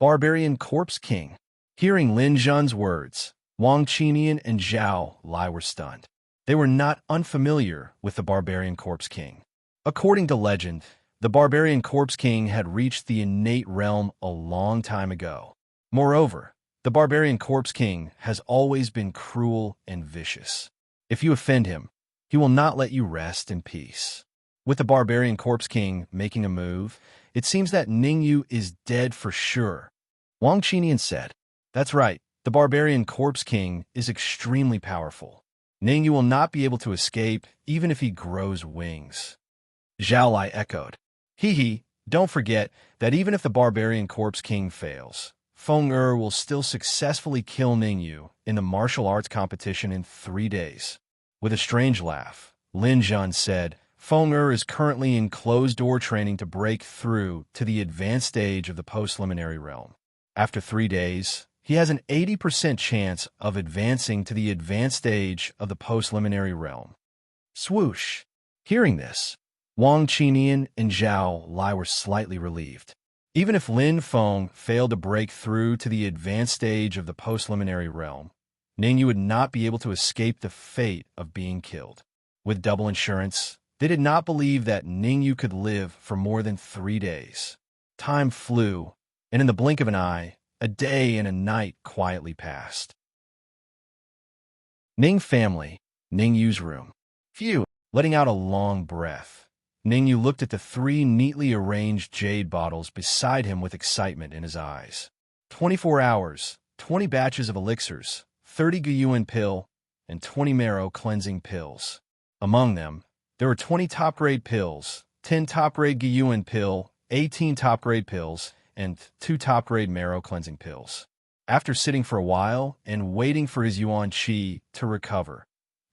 Barbarian Corpse King. Hearing Lin Jun's words, Wang Qinian and Zhao Lai were stunned. They were not unfamiliar with the Barbarian Corpse King. According to legend, the Barbarian Corpse King had reached the innate realm a long time ago. Moreover, the Barbarian Corpse King has always been cruel and vicious. If you offend him, he will not let you rest in peace. With the Barbarian Corpse King making a move, it seems that Ningyu is dead for sure. Wang Qinian said, "That's right, the Barbarian Corpse King is extremely powerful. Ningyu will not be able to escape even if he grows wings." Zhao Lai echoed, Hee, don't forget that even if the Barbarian Corpse King fails, Feng will still successfully kill Ningyu in the martial arts competition in 3 days." With a strange laugh, Lin Jun said, "Feng is currently in closed-door training to break through to the advanced stage of the post-liminary realm. After 3 days, he has an 80% chance of advancing to the advanced stage of the post-liminary realm." Swoosh! Hearing this, Wang Qinian and Zhao Lai were slightly relieved. Even if Lin Feng failed to break through to the advanced stage of the post-liminary realm, Ningyu would not be able to escape the fate of being killed. With double insurance, they did not believe that Ningyu could live for more than 3 days. Time flew, and in the blink of an eye, a day and a night quietly passed. Ning family, Ningyu's room. Phew! Letting out a long breath, Ningyu looked at the 3 neatly arranged jade bottles beside him with excitement in his eyes. 24 hours, 20 batches of elixirs, 30 Gyuan pill, and 20 marrow cleansing pills. Among them, there were 20 top-grade pills, 10 top-grade Gyuan pill, 18 top-grade pills, and 2 top-grade marrow cleansing pills. After sitting for a while and waiting for his yuan qi to recover,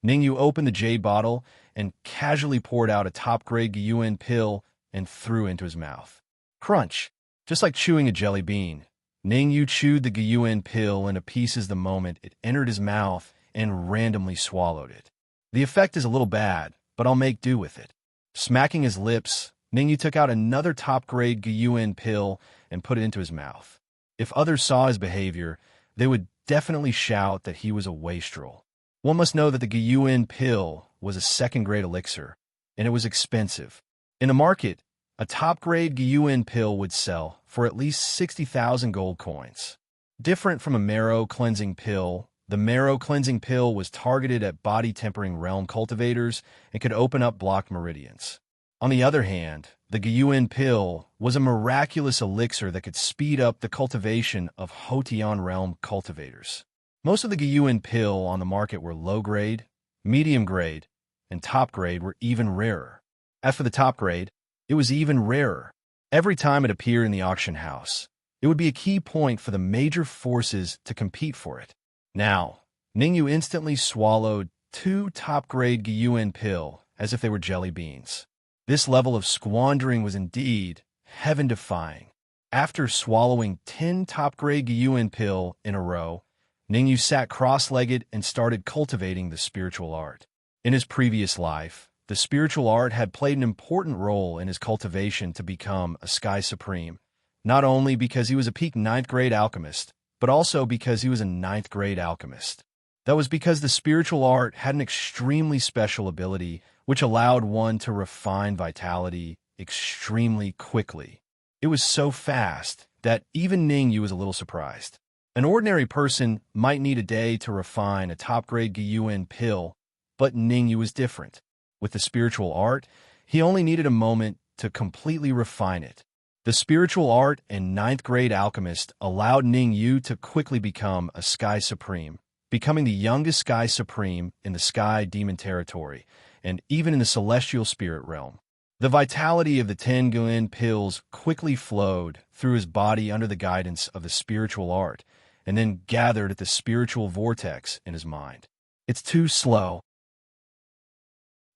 Ningyu opened the jade bottle and casually poured out a top-grade Gyuan pill and threw into his mouth. Crunch! Just like chewing a jelly bean, Ningyu chewed the Gyuan pill into pieces the moment it entered his mouth and randomly swallowed it. The effect is a little bad, but I'll make do with it. Smacking his lips, Ningyu took out another top-grade Gyuan pill and put it into his mouth. If others saw his behavior, they would definitely shout that he was a wastrel. One must know that the Gyuin pill was a second-grade elixir, and it was expensive. In the market, a top-grade Gyuin pill would sell for at least 60,000 gold coins. Different from a marrow-cleansing pill, the marrow-cleansing pill was targeted at body-tempering realm cultivators and could open up blocked meridians. On the other hand, the Gyuin pill was a miraculous elixir that could speed up the cultivation of Hotian realm cultivators. Most of the Gyuin pill on the market were low-grade, medium-grade, and top-grade were even rarer. As for the top-grade, it was even rarer. Every time it appeared in the auction house, it would be a key point for the major forces to compete for it. Now, Ningyu instantly swallowed 2 top-grade Gyuin pill as if they were jelly beans. This level of squandering was indeed heaven-defying. After swallowing 10 top-grade Gyuin pill in a row, Ningyu sat cross-legged and started cultivating the spiritual art. In his previous life, the spiritual art had played an important role in his cultivation to become a Sky Supreme, not only because he was a peak 9th-grade alchemist, but also because he was a 9th-grade alchemist. That was because the spiritual art had an extremely special ability which allowed one to refine vitality extremely quickly. It was so fast that even Ningyu was a little surprised. An ordinary person might need a day to refine a top-grade Gyuin pill, but Ningyu was different. With the spiritual art, he only needed a moment to completely refine it. The spiritual art and 9th-grade alchemist allowed Ningyu to quickly become a Sky Supreme, becoming the youngest Sky Supreme in the Sky Demon territory, and even in the Celestial Spirit realm. The vitality of the 10 Gyuin pills quickly flowed through his body under the guidance of the spiritual art, and then gathered at the spiritual vortex in his mind. It's too slow.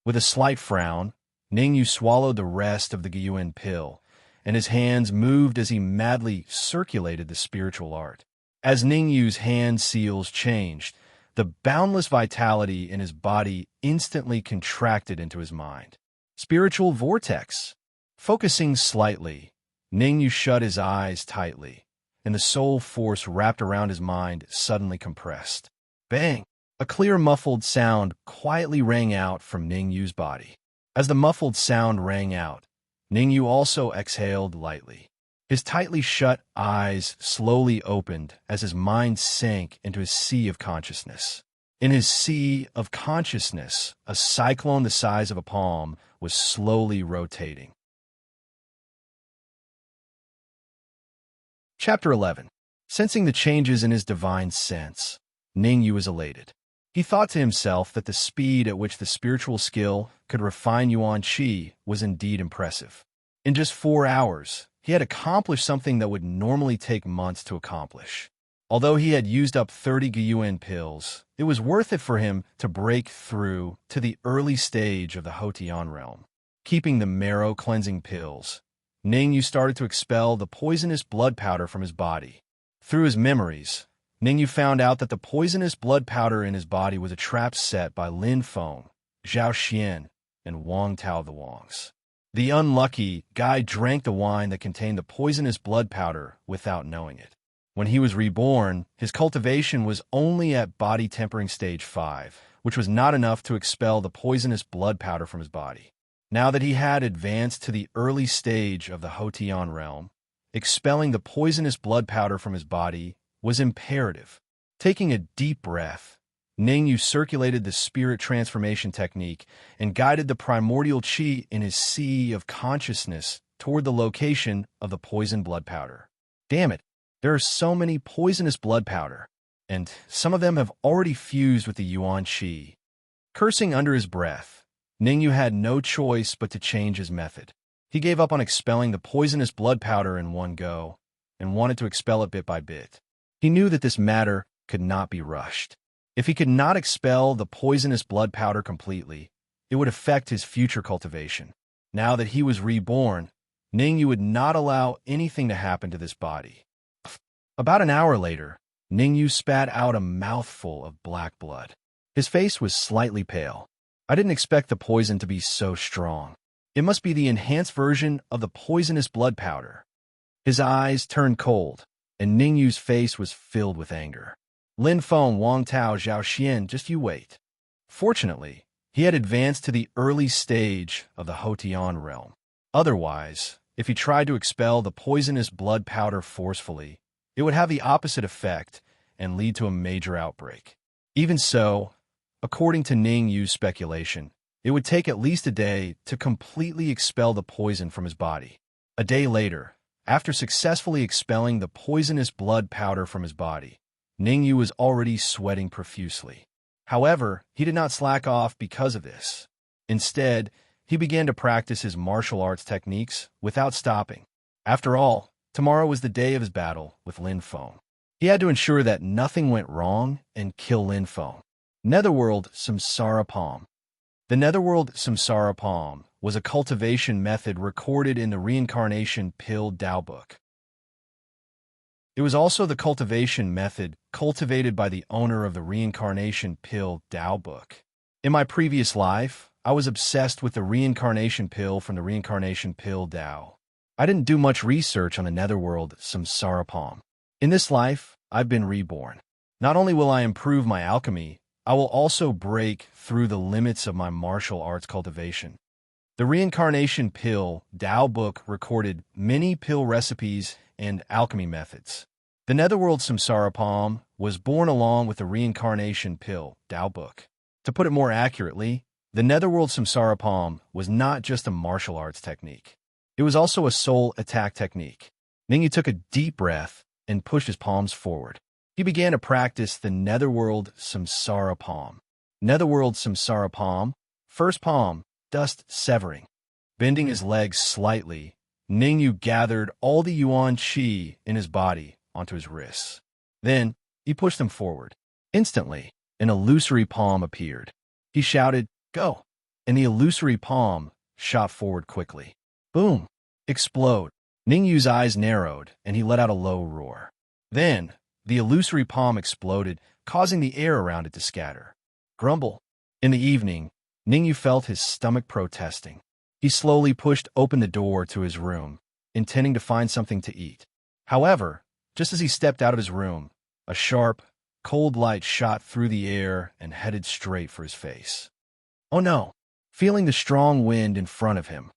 With a slight frown, Ningyu swallowed the rest of the Gyuin pill, and his hands moved as he madly circulated the spiritual art. As Ningyu's hand seals changed, the boundless vitality in his body instantly contracted into his mind. Spiritual vortex. Focusing slightly, Ningyu shut his eyes tightly, and the soul force wrapped around his mind suddenly compressed. Bang! A clear muffled sound quietly rang out from Ningyu's body. As the muffled sound rang out, Ningyu also exhaled lightly. His tightly shut eyes slowly opened as his mind sank into his sea of consciousness. In his sea of consciousness, a cyclone the size of a palm was slowly rotating. Chapter 11. Sensing the changes in his divine sense, Ningyu was elated. He thought to himself that the speed at which the spiritual skill could refine Yuan Qi was indeed impressive. In just 4 hours, he had accomplished something that would normally take months to accomplish. Although he had used up 30 Gyuin pills, it was worth it for him to break through to the early stage of the Hotian realm. Keeping the marrow-cleansing pills, Ningyu started to expel the poisonous blood powder from his body. Through his memories, Ningyu found out that the poisonous blood powder in his body was a trap set by Lin Feng, Zhao Xian, and Wang Tao the Wangs. The unlucky guy drank the wine that contained the poisonous blood powder without knowing it. When he was reborn, his cultivation was only at body tempering stage 5, which was not enough to expel the poisonous blood powder from his body. Now that he had advanced to the early stage of the Hotian realm, expelling the poisonous blood powder from his body was imperative. Taking a deep breath, Ningyu circulated the spirit transformation technique and guided the primordial qi in his sea of consciousness toward the location of the poison blood powder. Damn it, there are so many poisonous blood powder, and some of them have already fused with the Yuan Qi. Cursing under his breath, Ningyu had no choice but to change his method. He gave up on expelling the poisonous blood powder in one go, and wanted to expel it bit by bit. He knew that this matter could not be rushed. If he could not expel the poisonous blood powder completely, it would affect his future cultivation. Now that he was reborn, Ningyu would not allow anything to happen to this body. About an hour later, Ningyu spat out a mouthful of black blood. His face was slightly pale. I didn't expect the poison to be so strong. It must be the enhanced version of the poisonous blood powder. His eyes turned cold, and Ningyu's face was filled with anger. Lin Feng Wang Tao Zhao Xian, just you wait. Fortunately, he had advanced to the early stage of the Hotian realm. Otherwise, if he tried to expel the poisonous blood powder forcefully, it would have the opposite effect and lead to a major outbreak. Even so, according to Ning Yu's speculation, it would take at least a day to completely expel the poison from his body. A day later, after successfully expelling the poisonous blood powder from his body, Ning Yu was already sweating profusely. However, he did not slack off because of this. Instead, he began to practice his martial arts techniques without stopping. After all, tomorrow was the day of his battle with Lin Feng. He had to ensure that nothing went wrong and kill Lin Feng. Netherworld Samsara Palm. The Netherworld Samsara Palm was a cultivation method recorded in the Reincarnation Pill Audiobook. It was also the cultivation method cultivated by the owner of the Reincarnation Pill Audiobook. In my previous life, I was obsessed with the Reincarnation Pill from the Reincarnation Pill Dao. I didn't do much research on the Netherworld Samsara Palm. In this life, I've been reborn. Not only will I improve my alchemy, I will also break through the limits of my martial arts cultivation. The Reincarnation Pill Audiobook recorded many pill recipes and alchemy methods. The Netherworld Samsara Palm was born along with the Reincarnation Pill Audiobook. To put it more accurately, the Netherworld Samsara Palm was not just a martial arts technique. It was also a soul attack technique. Ningyu took a deep breath and pushed his palms forward. He began to practice the Netherworld Samsara Palm. Netherworld Samsara Palm. First palm, dust severing. Bending his legs slightly, Ningyu gathered all the yuan qi in his body onto his wrists. Then, he pushed them forward. Instantly, an illusory palm appeared. He shouted, "Go!" And the illusory palm shot forward quickly. Boom! Explode. Ningyu's eyes narrowed, and he let out a low roar. Then, the illusory palm exploded, causing the air around it to scatter. Grumble. In the evening, Ningyu felt his stomach protesting. He slowly pushed open the door to his room, intending to find something to eat. However, just as he stepped out of his room, a sharp, cold light shot through the air and headed straight for his face. Oh no! Feeling the strong wind in front of him,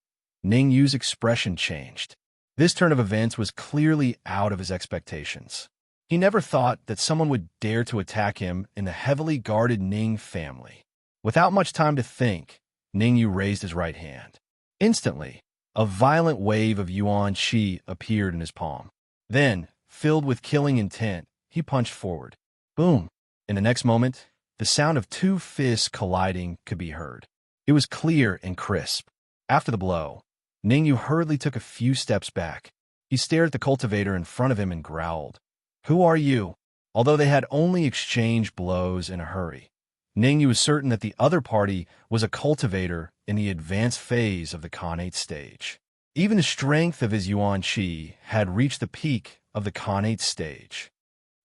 Ningyu's expression changed. This turn of events was clearly out of his expectations. He never thought that someone would dare to attack him in the heavily guarded Ning family. Without much time to think, Ningyu raised his right hand. Instantly, a violent wave of yuan qi appeared in his palm. Then, filled with killing intent, he punched forward. Boom! In the next moment, the sound of two fists colliding could be heard. It was clear and crisp. After the blow, Ningyu hurriedly took a few steps back. He stared at the cultivator in front of him and growled, "Who are you?" Although they had only exchanged blows in a hurry, Ningyu was certain that the other party was a cultivator in the advanced phase of the Khanate stage. Even the strength of his yuan qi had reached the peak of the Khanate stage.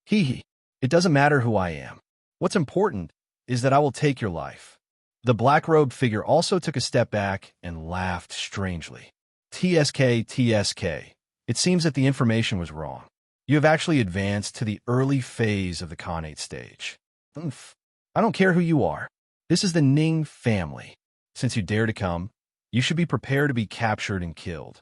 Hee, it doesn't matter who I am. What's important is that I will take your life. The black-robed figure also took a step back and laughed strangely. TSK. It seems that the information was wrong. You have actually advanced to the early phase of the Khanate stage. I don't care who you are. This is the Ning family. Since you dare to come, you should be prepared to be captured and killed.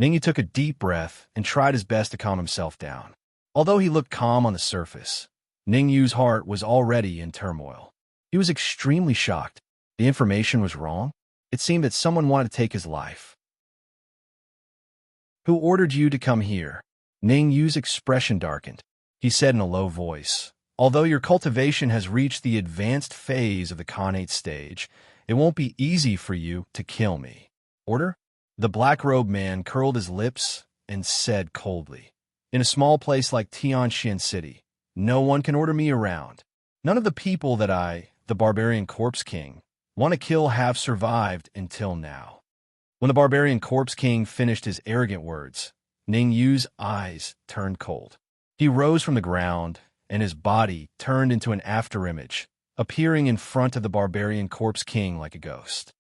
Ningyu took a deep breath and tried his best to calm himself down. Although he looked calm on the surface, Ningyu's heart was already in turmoil. He was extremely shocked. The information was wrong. It seemed that someone wanted to take his life. Who ordered you to come here? Ningyu's expression darkened. He said in a low voice, "Although your cultivation has reached the advanced phase of the Khanate stage, it won't be easy for you to kill me." Order? The black-robed man curled his lips and said coldly, "In a small place like Tianxian City, no one can order me around. None of the people that I, the Barbarian Corpse King, want to kill have survived until now." When the Barbarian Corpse King finished his arrogant words, Ningyu's eyes turned cold. He rose from the ground, and his body turned into an afterimage, appearing in front of the Barbarian Corpse King like a ghost.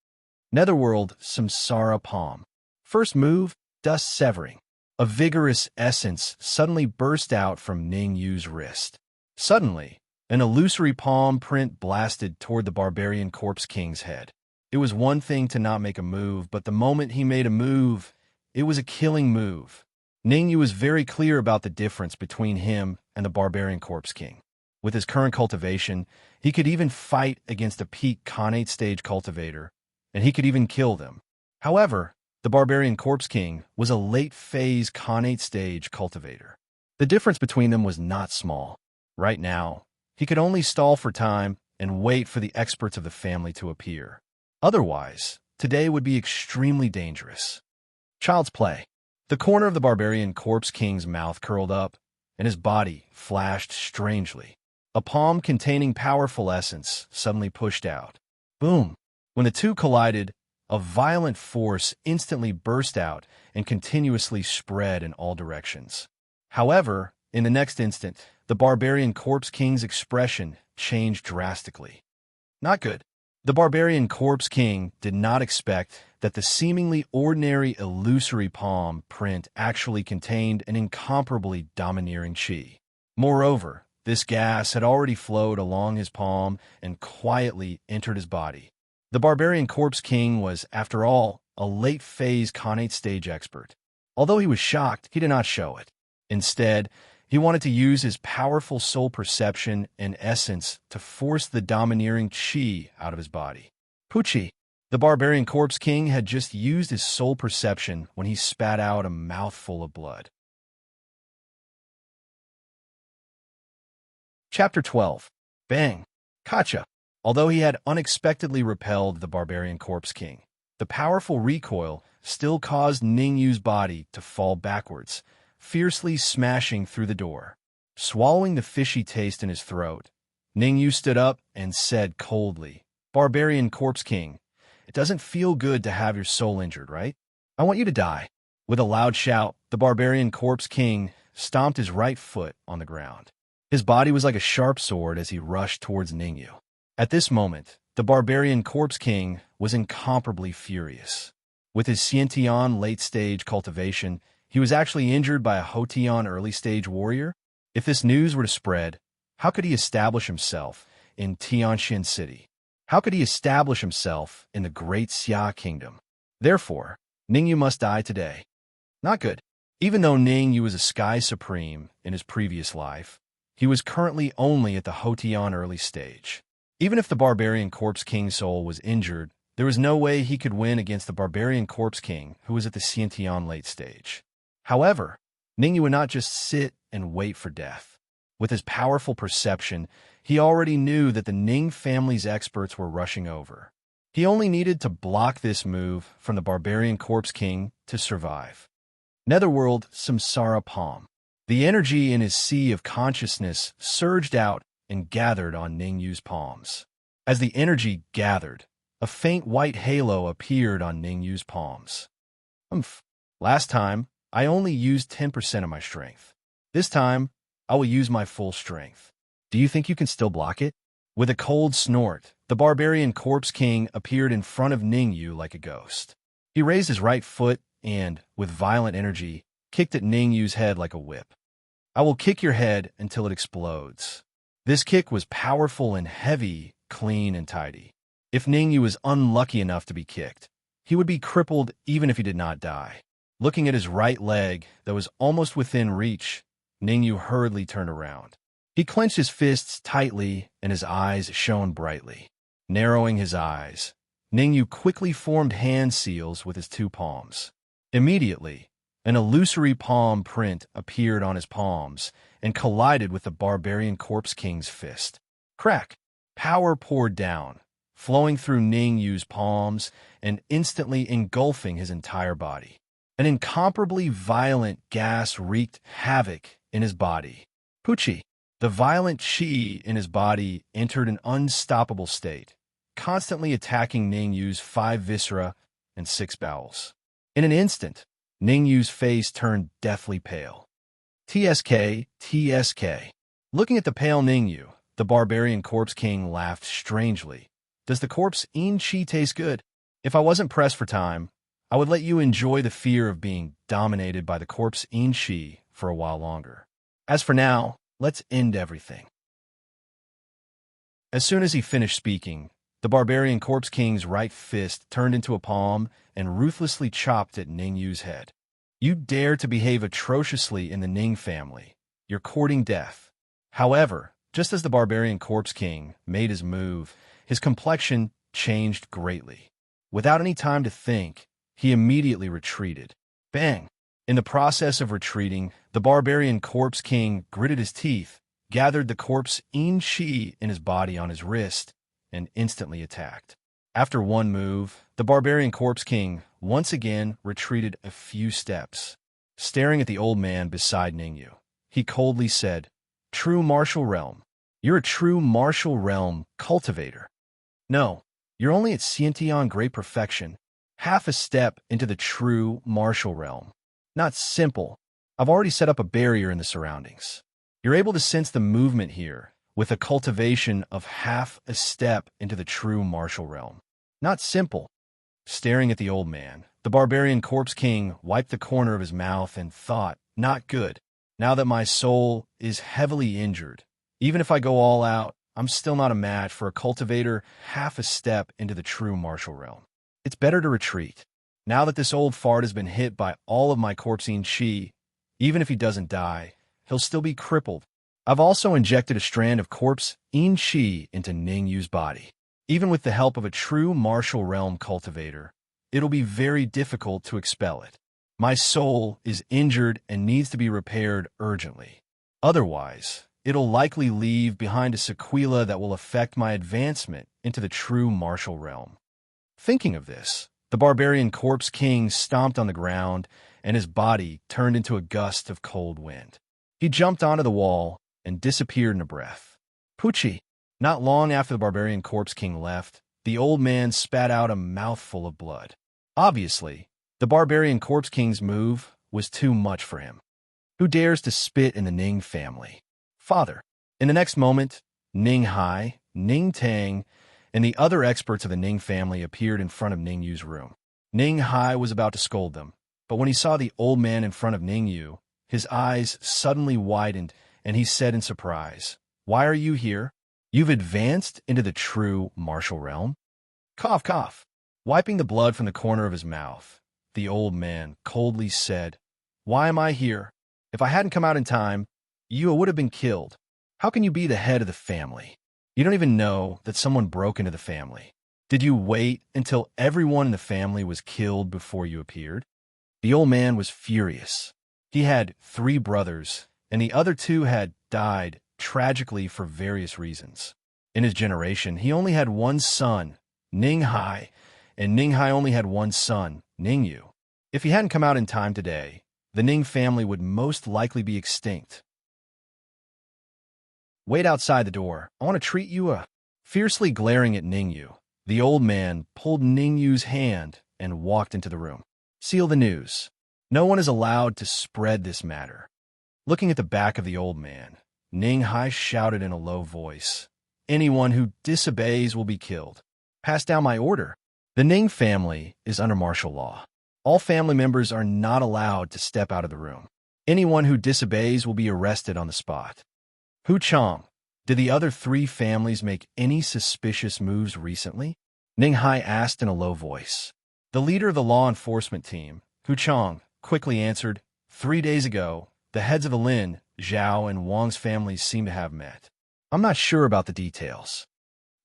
Netherworld Samsara Palm. First move, dust severing. A vigorous essence suddenly burst out from Ning Yu's wrist. Suddenly, an illusory palm print blasted toward the barbarian corpse king's head. It was one thing to not make a move, but the moment he made a move, it was a killing move. Ning Yu was very clear about the difference between him and the barbarian corpse king. With his current cultivation, he could even fight against a peak Khanate stage cultivator, and he could even kill them. However, the barbarian corpse king was a late-phase Khanate stage cultivator. The difference between them was not small. Right now, he could only stall for time and wait for the experts of the family to appear. Otherwise, today would be extremely dangerous. Child's play. The corner of the barbarian corpse king's mouth curled up, and his body flashed strangely. A palm containing powerful essence suddenly pushed out. Boom! When the two collided, a violent force instantly burst out and continuously spread in all directions. However, in the next instant, the barbarian corpse king's expression changed drastically. Not good. The barbarian corpse king did not expect that the seemingly ordinary illusory palm print actually contained an incomparably domineering chi. Moreover, this gas had already flowed along his palm and quietly entered his body. The barbarian corpse king was, after all, a late-phase Khanate stage expert. Although he was shocked, he did not show it. Instead, he wanted to use his powerful soul perception and essence to force the domineering chi out of his body. Pucci. The barbarian corpse king had just used his soul perception when he spat out a mouthful of blood. Chapter 12. Bang! Kacha! Although he had unexpectedly repelled the barbarian corpse king, the powerful recoil still caused Ning Yu's body to fall backwards, fiercely smashing through the door. Swallowing the fishy taste in his throat, Ning Yu stood up and said coldly, "Barbarian corpse king, it doesn't feel good to have your soul injured, right? I want you to die." With a loud shout, the barbarian corpse king stomped his right foot on the ground. His body was like a sharp sword as he rushed towards Ning Yu. At this moment, the barbarian corpse king was incomparably furious. With his Xiantian late-stage cultivation, he was actually injured by a Hotian early-stage warrior. If this news were to spread, how could he establish himself in Tianxian City? How could he establish himself in the great Xia kingdom? Therefore, Ning Yu must die today. Not good. Even though Ning Yu was a Sky Supreme in his previous life, he was currently only at the Hotian early stage. Even if the barbarian corpse king's soul was injured, there was no way he could win against the barbarian corpse king who was at the Xiantian late stage. However, Ning Yu would not just sit and wait for death. With his powerful perception, he already knew that the Ning family's experts were rushing over. He only needed to block this move from the barbarian corpse king to survive. Netherworld Samsara Palm. The energy in his sea of consciousness surged out and gathered on Ning Yu's palms. As the energy gathered, a faint white halo appeared on Ning Yu's palms. Last time, I only used 10% of my strength. This time, I will use my full strength. Do you think you can still block it? With a cold snort, the barbarian corpse king appeared in front of Ning Yu like a ghost. He raised his right foot and, with violent energy, kicked at Ning Yu's head like a whip. "I will kick your head until it explodes." This kick was powerful and heavy, clean and tidy. If Ning Yu was unlucky enough to be kicked, he would be crippled even if he did not die. Looking at his right leg that was almost within reach, Ning Yu hurriedly turned around. He clenched his fists tightly and his eyes shone brightly. Narrowing his eyes, Ning Yu quickly formed hand seals with his two palms. Immediately, an illusory palm print appeared on his palms and collided with the barbarian corpse king's fist. Crack! Power poured down, flowing through Ning Yu's palms and instantly engulfing his entire body. An incomparably violent gas wreaked havoc in his body. Pucci. The violent chi in his body entered an unstoppable state, constantly attacking Ning Yu's 5 viscera and 6 bowels. In an instant, Ning Yu's face turned deathly pale. TSK, TSK. Looking at the pale Ning Yu, the barbarian corpse king laughed strangely. "Does the corpse in chi taste good? If I wasn't pressed for time, I would let you enjoy the fear of being dominated by the corpse Inshi for a while longer. As for now, let's end everything." As soon as he finished speaking, the barbarian corpse king's right fist turned into a palm and ruthlessly chopped at Ningyu's head. "You dare to behave atrociously in the Ning family. You're courting death." However, just as the barbarian corpse king made his move, his complexion changed greatly. Without any time to think, he immediately retreated. Bang! In the process of retreating, the barbarian corpse king gritted his teeth, gathered the corpse Inshi in his body on his wrist, and instantly attacked. After one move, the barbarian corpse king once again retreated a few steps. Staring at the old man beside Ningyu, he coldly said, "True martial realm. You're a true martial realm cultivator. No, you're only at Xiantian great perfection, half a step into the true martial realm. Not simple. I've already set up a barrier in the surroundings. You're able to sense the movement here with a cultivation of half a step into the true martial realm. Not simple." Staring at the old man, the barbarian corpse king wiped the corner of his mouth and thought, "Not good. Now that my soul is heavily injured, even if I go all out, I'm still not a match for a cultivator half a step into the true martial realm. It's better to retreat. Now that this old fart has been hit by all of my corpsine chi, even if he doesn't die, he'll still be crippled. I've also injected a strand of corpse in chi into Ningyu's body. Even with the help of a true martial realm cultivator, it'll be very difficult to expel it. My soul is injured and needs to be repaired urgently. Otherwise, it'll likely leave behind a sequela that will affect my advancement into the true martial realm." Thinking of this, the barbarian corpse king stomped on the ground, and his body turned into a gust of cold wind. He jumped onto the wall and disappeared in a breath. Poochie! Not long after the barbarian corpse king left, the old man spat out a mouthful of blood. Obviously, the barbarian corpse king's move was too much for him. Who dares to spit in the Ning family? Father. In the next moment, Ning Hai, Ning Tang, and the other experts of the Ning family appeared in front of Ningyu's room. Ning Hai was about to scold them, but when he saw the old man in front of Ningyu, his eyes suddenly widened, and he said in surprise, "Why are you here? You've advanced into the true martial realm?" Cough, cough. Wiping the blood from the corner of his mouth, the old man coldly said, "Why am I here? If I hadn't come out in time, you would have been killed. How can you be the head of the family? You don't even know that someone broke into the family. Did you wait until everyone in the family was killed before you appeared?" The old man was furious. He had 3 brothers, and the other 2 had died tragically for various reasons. In his generation, he only had one son, Ning Hai, and Ning Hai only had one son, Ningyu. If he hadn't come out in time today, the Ning family would most likely be extinct. "Wait outside the door. I want to treat you a..." Fiercely glaring at Ningyu, the old man pulled Ningyu's hand and walked into the room. "Seal the news. No one is allowed to spread this matter." Looking at the back of the old man, Ning Hai shouted in a low voice, "Anyone who disobeys will be killed. Pass down my order." The Ning family is under martial law. All family members are not allowed to step out of the room. Anyone who disobeys will be arrested on the spot. Hu Chong, did the other 3 families make any suspicious moves recently? Ning Hai asked in a low voice. The leader of the law enforcement team, Hu Chong, quickly answered, 3 days ago, the heads of the Lin, Zhao, and Wang's families seem to have met. I'm not sure about the details.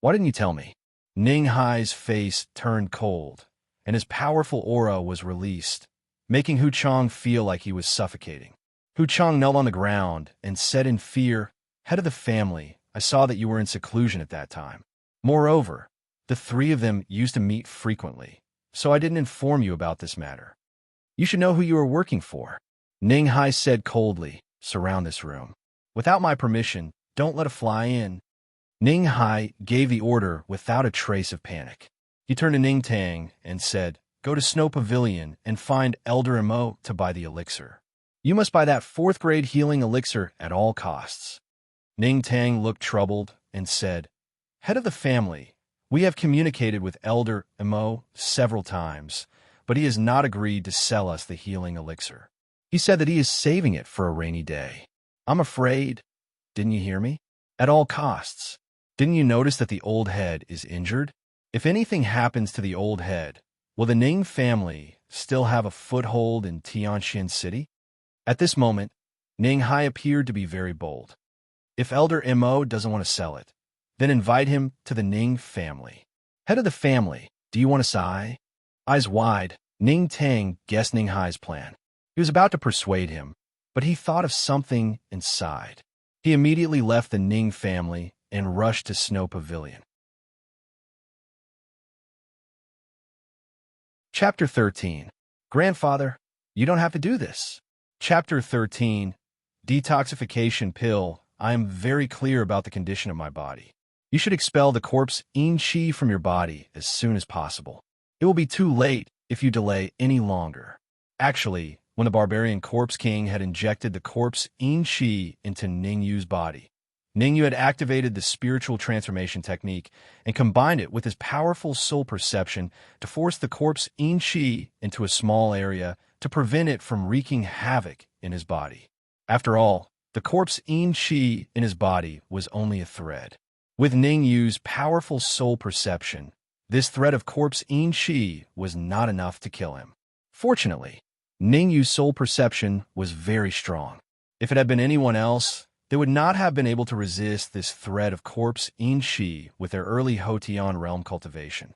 Why didn't you tell me? Ning Hai's face turned cold, and his powerful aura was released, making Hu Chong feel like he was suffocating. Hu Chong knelt on the ground and said in fear, "Head of the family, I saw that you were in seclusion at that time. Moreover, the 3 of them used to meet frequently, so I didn't inform you about this matter. You should know who you are working for." Ning Hai said coldly, "Surround this room. Without my permission, don't let a fly in." Ning Hai gave the order without a trace of panic. He turned to Ning Tang and said, "Go to Snow Pavilion and find Elder Mo to buy the elixir. You must buy that 4th grade healing elixir at all costs." Ning Tang looked troubled and said, "Head of the family, we have communicated with Elder Mo several times, but he has not agreed to sell us the healing elixir. He said that he is saving it for a rainy day. I'm afraid. Didn't you hear me? At all costs. Didn't you notice that the old head is injured? If anything happens to the old head, will the Ning family still have a foothold in Tianxian City? At this moment, Ning Hai appeared to be very bold. If Elder Mo doesn't want to sell it, then invite him to the Ning family. Head of the family, do you want to sigh? Eyes wide, Ning Tang guessed Ning Hai's plan. He was about to persuade him, but he thought of something inside. He immediately left the Ning family and rushed to Snow Pavilion. Chapter 13. Grandfather, you don't have to do this. Chapter 13. Detoxification pill. I am very clear about the condition of my body. You should expel the corpse yin qi from your body as soon as possible. It will be too late if you delay any longer. Actually, when the barbarian corpse king had injected the corpse yin qi into Ningyu's body, Ningyu had activated the spiritual transformation technique and combined it with his powerful soul perception to force the corpse yin qi into a small area to prevent it from wreaking havoc in his body. After all, the corpse yin qi in his body was only a thread. With Ningyu's powerful soul perception, this thread of corpse yin qi was not enough to kill him. Fortunately, Ningyu's soul perception was very strong. If it had been anyone else, they would not have been able to resist this thread of corpse yin qi with their early Hotian realm cultivation.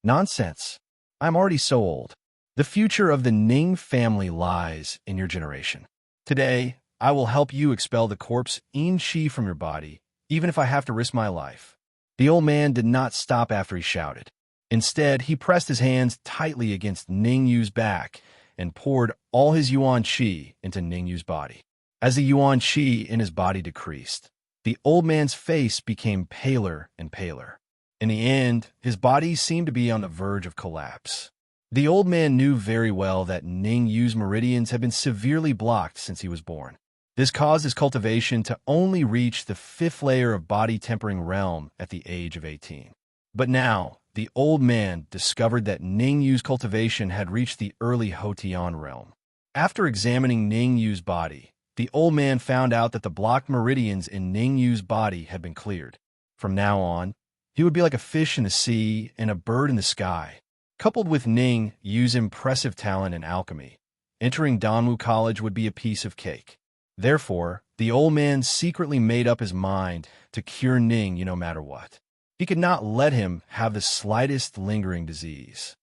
Nonsense. I'm already so old. The future of the Ning family lies in your generation. Today, I will help you expel the corpse yin qi from your body, even if I have to risk my life. The old man did not stop after he shouted. Instead, he pressed his hands tightly against Ningyu's back and poured all his yuan qi into Ningyu's body. As the yuan qi in his body decreased, the old man's face became paler and paler. In the end, his body seemed to be on the verge of collapse. The old man knew very well that Ningyu's meridians had been severely blocked since he was born. This caused his cultivation to only reach the 5th layer of body-tempering realm at the age of 18. But now, the old man discovered that Ningyu's cultivation had reached the early Hotian realm. After examining Ningyu's body, the old man found out that the blocked meridians in Ningyu's body had been cleared. From now on, he would be like a fish in the sea and a bird in the sky. Coupled with Ningyu's impressive talent in alchemy, entering Danwu College would be a piece of cake. Therefore, the old man secretly made up his mind to cure Ningyu no matter what. He could not let him have the slightest lingering disease.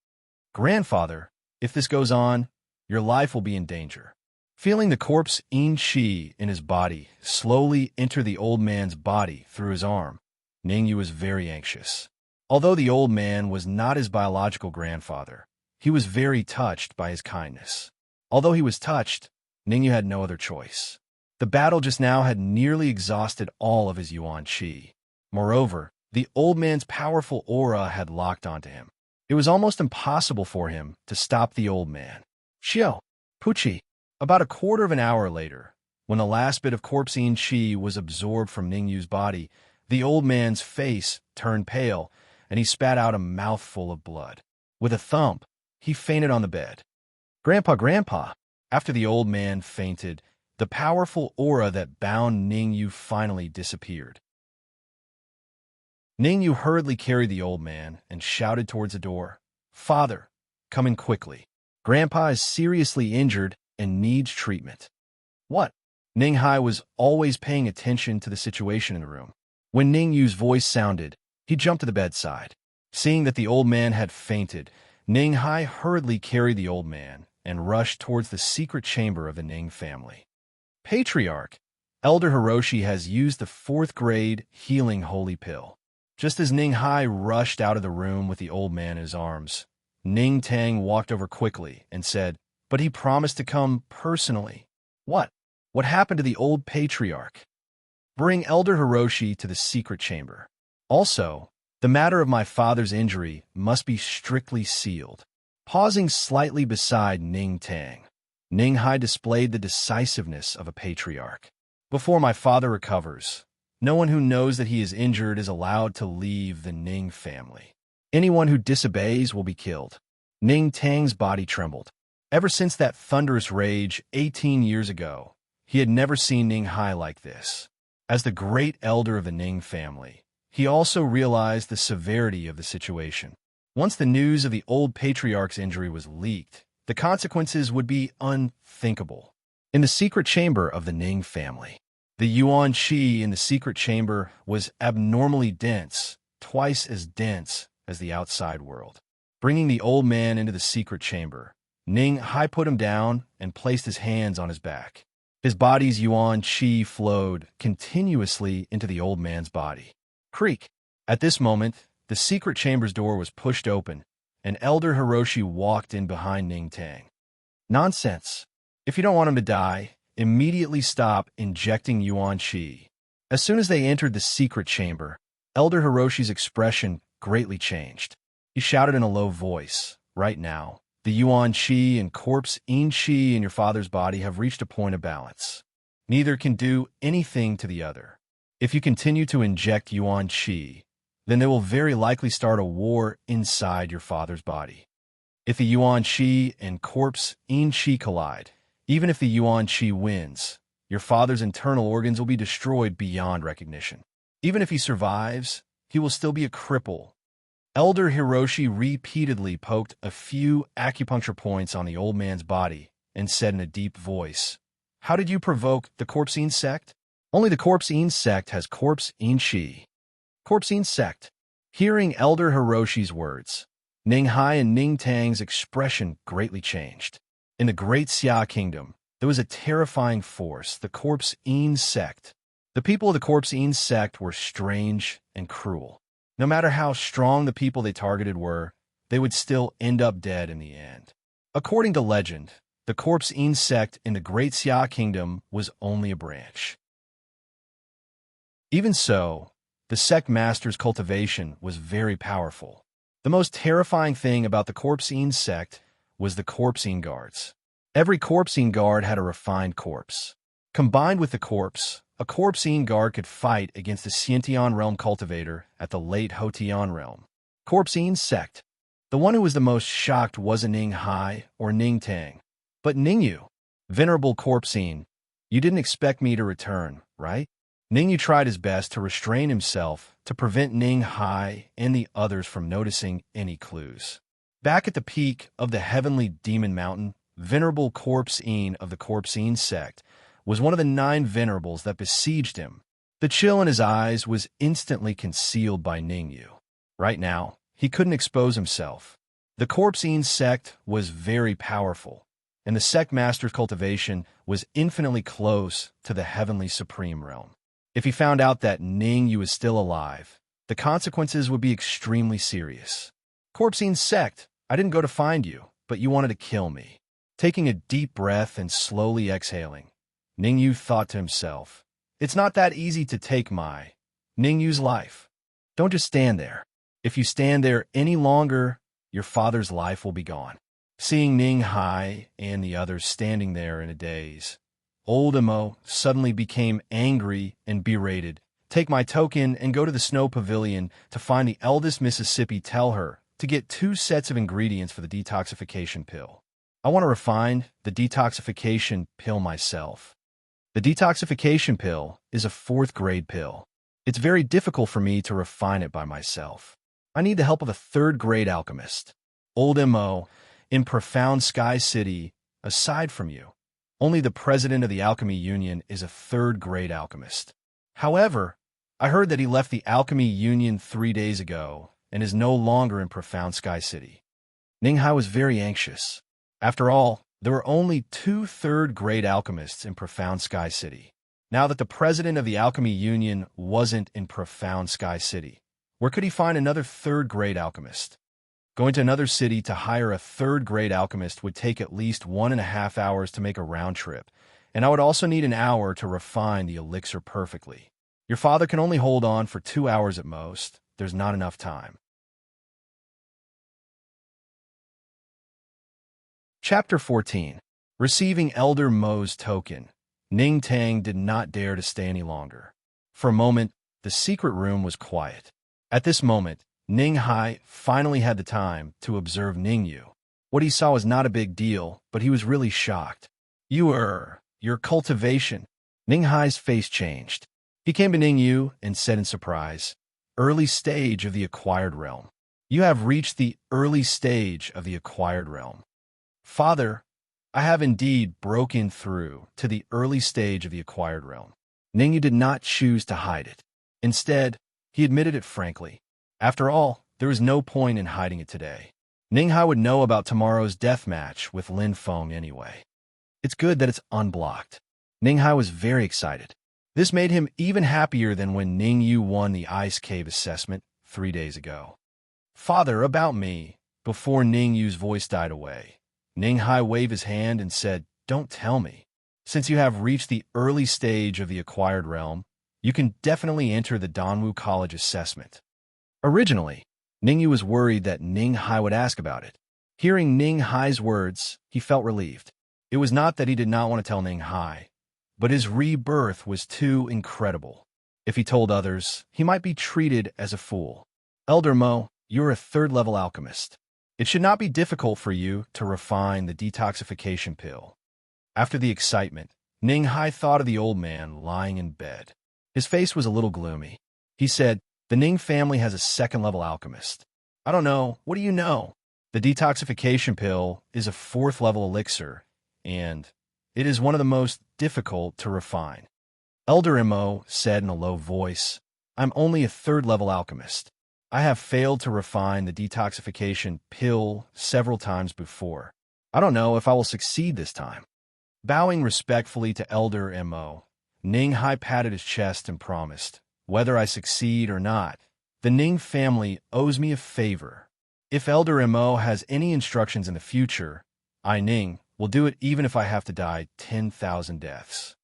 Grandfather, if this goes on, your life will be in danger. Feeling the corpse yin qi in his body slowly enter the old man's body through his arm, Ningyu was very anxious. Although the old man was not his biological grandfather, he was very touched by his kindness. Although he was touched, Ningyu had no other choice. The battle just now had nearly exhausted all of his yuan qi. Moreover, the old man's powerful aura had locked onto him. It was almost impossible for him to stop the old man. Xiao, Puchi. About a quarter of an hour later, when the last bit of corpse yin qi was absorbed from Ningyu's body, the old man's face turned pale, and he spat out a mouthful of blood. With a thump, he fainted on the bed. Grandpa! After the old man fainted, the powerful aura that bound Ningyu finally disappeared. Ningyu hurriedly carried the old man and shouted towards the door. Father, come in quickly. Grandpa is seriously injured and needs treatment. What? Ning Hai was always paying attention to the situation in the room. When Ningyu's voice sounded, he jumped to the bedside. Seeing that the old man had fainted, Ning Hai hurriedly carried the old man and rushed towards the secret chamber of the Ning family. Patriarch, Elder Hiroshi has used the 4th grade healing holy pill. Just as Ning Hai rushed out of the room with the old man in his arms, Ning Tang walked over quickly and said, but he promised to come personally. What? What happened to the old patriarch? Bring Elder Hiroshi to the secret chamber. Also, the matter of my father's injury must be strictly sealed. Pausing slightly beside Ning Tang, Ning Hai displayed the decisiveness of a patriarch. Before my father recovers, no one who knows that he is injured is allowed to leave the Ning family. Anyone who disobeys will be killed. Ning Tang's body trembled. Ever since that thunderous rage 18 years ago, he had never seen Ning Hai like this. As the great elder of the Ning family, he also realized the severity of the situation. Once the news of the old patriarch's injury was leaked, the consequences would be unthinkable. In the secret chamber of the Ning family, the yuan qi in the secret chamber was abnormally dense, twice as dense as the outside world. Bringing the old man into the secret chamber, Ning Hai put him down and placed his hands on his back. His body's yuan qi flowed continuously into the old man's body. Creak! At this moment, the secret chamber's door was pushed open, and Elder Hiroshi walked in behind Ning Tang. Nonsense. If you don't want him to die, immediately stop injecting yuan qi. As soon as they entered the secret chamber, Elder Hiroshi's expression greatly changed. He shouted in a low voice, "Right now, the yuan qi and corpse yin qi in your father's body have reached a point of balance. Neither can do anything to the other. If you continue to inject yuan qi, then they will very likely start a war inside your father's body. If the yuan qi and corpse yin qi collide, even if the yuan qi wins, your father's internal organs will be destroyed beyond recognition. Even if he survives, he will still be a cripple." Elder Hiroshi repeatedly poked a few acupuncture points on the old man's body and said in a deep voice, "How did you provoke the corpsine sect? Only the corpsine sect has corpse yin qi." Corpsine sect. Hearing Elder Hiroshi's words, Ning Hai and Ning Tang's expression greatly changed. In the Great Xia Kingdom, there was a terrifying force, the corpse yin sect. The people of the corpse yin sect were strange and cruel. No matter how strong the people they targeted were, they would still end up dead in the end. According to legend, the corpse yin sect in the Great Xia Kingdom was only a branch. Even so, the sect master's cultivation was very powerful. The most terrifying thing about the corpse yin sect was the corpse yin guards. Every corpse yin guard had a refined corpse. Combined with the corpse, a corpse yin guard could fight against the Xiantian realm cultivator at the late Hotian realm. Corpse yin sect. The one who was the most shocked wasn't Ning Hai or Ning Tang, but Ningyu. "Venerable corpse yin, you didn't expect me to return, right?" Ningyu tried his best to restrain himself to prevent Ning Hai and the others from noticing any clues. Back at the peak of the heavenly demon mountain, Venerable corpse yin of the corpse yin sect was one of the 9 venerables that besieged him. The chill in his eyes was instantly concealed by Ningyu. Right now, he couldn't expose himself. The corpse yin sect was very powerful, and the sect master's cultivation was infinitely close to the heavenly supreme realm. If he found out that Ningyu was still alive, the consequences would be extremely serious. "Corpse yin sect, I didn't go to find you, but you wanted to kill me." Taking a deep breath and slowly exhaling, Ningyu thought to himself, "It's not that easy to take my Ningyu's life. Don't just stand there. If you stand there any longer, your father's life will be gone." Seeing Ning Hai and the others standing there in a daze, old Emo suddenly became angry and berated. "Take my token and go to the snow pavilion to find the eldest Mississippi. Tell her to get 2 sets of ingredients for the detoxification pill. I want to refine the detoxification pill myself. The detoxification pill is a 4th grade pill. It's very difficult for me to refine it by myself. I need the help of a 3rd grade alchemist. Old Mo, in Profound Sky City, aside from you, only the president of the Alchemy Union is a 3rd grade alchemist. However, I heard that he left the Alchemy Union 3 days ago and is no longer in Profound Sky City." Ning Hai was very anxious. After all, there were only 2 3rd grade alchemists in Profound Sky City. Now that the president of the Alchemy Union wasn't in Profound Sky City, where could he find another 3rd grade alchemist? Going to another city to hire a 3rd grade alchemist would take at least 1.5 hours to make a round trip, and I would also need an hour to refine the elixir perfectly. Your father can only hold on for 2 hours at most. There's not enough time. Chapter 14. Receiving Elder Mo's token, Ning Tang did not dare to stay any longer. For a moment, the secret room was quiet. At this moment, Ning Hai finally had the time to observe Ningyu. What he saw was not a big deal, but he was really shocked. Your cultivation. Ning Hai's face changed. He came to Ning Yu and said in surprise, early stage of the acquired realm. You have reached the early stage of the acquired realm. Father, I have indeed broken through to the early stage of the acquired realm. Ning Yu did not choose to hide it. Instead, he admitted it frankly. After all, there was no point in hiding it today. Ning Hai would know about tomorrow's death match with Lin Feng anyway. It's good that it's unblocked. Ning Hai was very excited. This made him even happier than when Ning Yu won the Ice Cave assessment 3 days ago. Father, about me. Before Ning Yu's voice died away, Ning Hai waved his hand and said, don't tell me. Since you have reached the early stage of the acquired realm, you can definitely enter the Danwu College assessment. Originally, Ning Yu was worried that Ning Hai would ask about it. Hearing Ning Hai's words, he felt relieved. It was not that he did not want to tell Ning Hai, but his rebirth was too incredible. If he told others, he might be treated as a fool. Elder Mo, you're a third-level alchemist. It should not be difficult for you to refine the detoxification pill. After the excitement, Ning Hai thought of the old man lying in bed. His face was a little gloomy. He said, the Ning family has a second-level alchemist. I don't know. What do you know? The detoxification pill is a fourth-level elixir, and it is one of the most difficult to refine. Elder Mo said in a low voice, I'm only a third-level alchemist. I have failed to refine the detoxification pill several times before. I don't know if I will succeed this time. Bowing respectfully to Elder Mo, Ning Hai patted his chest and promised, whether I succeed or not, the Ning family owes me a favor. If Elder Mo has any instructions in the future, I, Ning, will do it even if I have to die 10,000 deaths.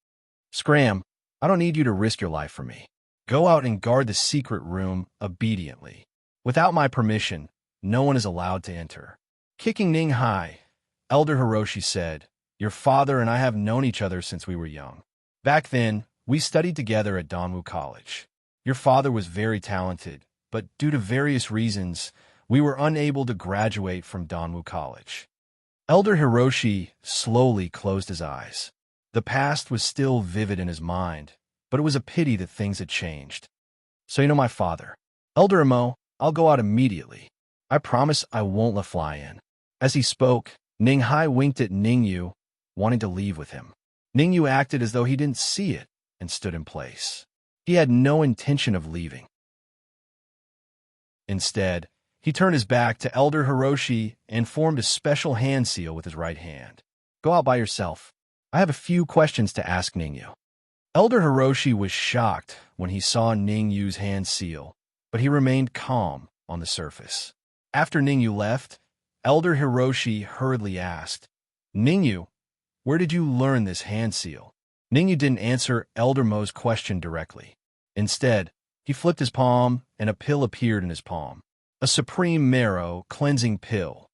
Scram, I don't need you to risk your life for me. Go out and guard the secret room obediently. Without my permission, no one is allowed to enter. Kicking Ning Hai, Elder Hiroshi said, your father and I have known each other since we were young. Back then, we studied together at Danwu College. Your father was very talented, but due to various reasons, we were unable to graduate from Danwu College. Elder Hiroshi slowly closed his eyes. The past was still vivid in his mind, but it was a pity that things had changed. So you know my father. Elder Mo, I'll go out immediately. I promise I won't let fly in. As he spoke, Ning Hai winked at Ning Yu, wanting to leave with him. Ning Yu acted as though he didn't see it and stood in place. He had no intention of leaving. Instead, he turned his back to Elder Hiroshi and formed a special hand seal with his right hand. Go out by yourself. I have a few questions to ask Ning Yu. Elder Hiroshi was shocked when he saw Ning Yu's hand seal, but he remained calm on the surface. After Ning Yu left, Elder Hiroshi hurriedly asked, Ning Yu, where did you learn this hand seal? Ning Yu didn't answer Elder Mo's question directly. Instead, he flipped his palm and a pill appeared in his palm. A supreme marrow cleansing pill.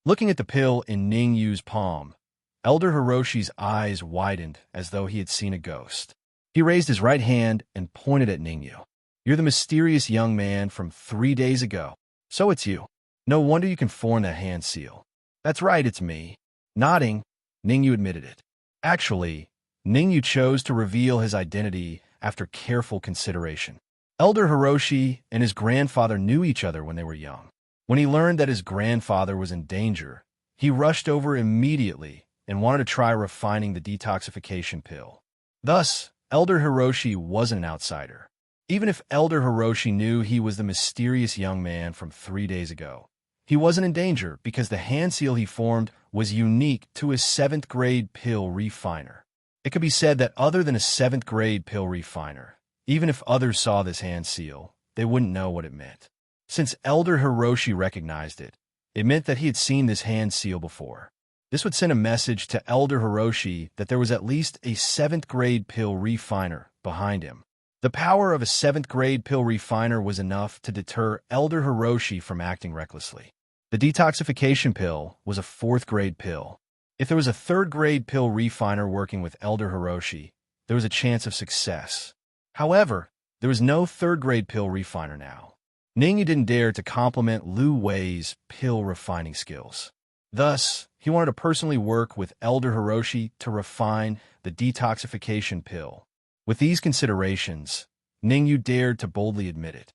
Looking at the pill in Ning Yu's palm, Elder Hiroshi's eyes widened as though he had seen a ghost. He raised his right hand and pointed at Ning Yu. You're the mysterious young man from 3 days ago. So it's you. No wonder you can form that hand seal. That's right, it's me. Nodding, Ning Yu admitted it. Actually, Ning Yu chose to reveal his identity after careful consideration. Elder Hiroshi and his grandfather knew each other when they were young. When he learned that his grandfather was in danger, he rushed over immediately and wanted to try refining the detoxification pill. Thus, Elder Hiroshi wasn't an outsider. Even if Elder Hiroshi knew he was the mysterious young man from 3 days ago, he wasn't in danger because the hand seal he formed was unique to his 7th grade pill refiner. It could be said that other than a 7th grade pill refiner, even if others saw this hand seal, they wouldn't know what it meant. Since Elder Hiroshi recognized it, it meant that he had seen this hand seal before. This would send a message to Elder Hiroshi that there was at least a 7th grade pill refiner behind him. The power of a 7th grade pill refiner was enough to deter Elder Hiroshi from acting recklessly. The detoxification pill was a 4th grade pill. If there was a 3rd grade pill refiner working with Elder Hiroshi, there was a chance of success. However, there was no 3rd grade pill refiner now. Ning Yu didn't dare to compliment Lu Wei's pill refining skills. Thus, he wanted to personally work with Elder Hiroshi to refine the detoxification pill. With these considerations, Ningyu dared to boldly admit it.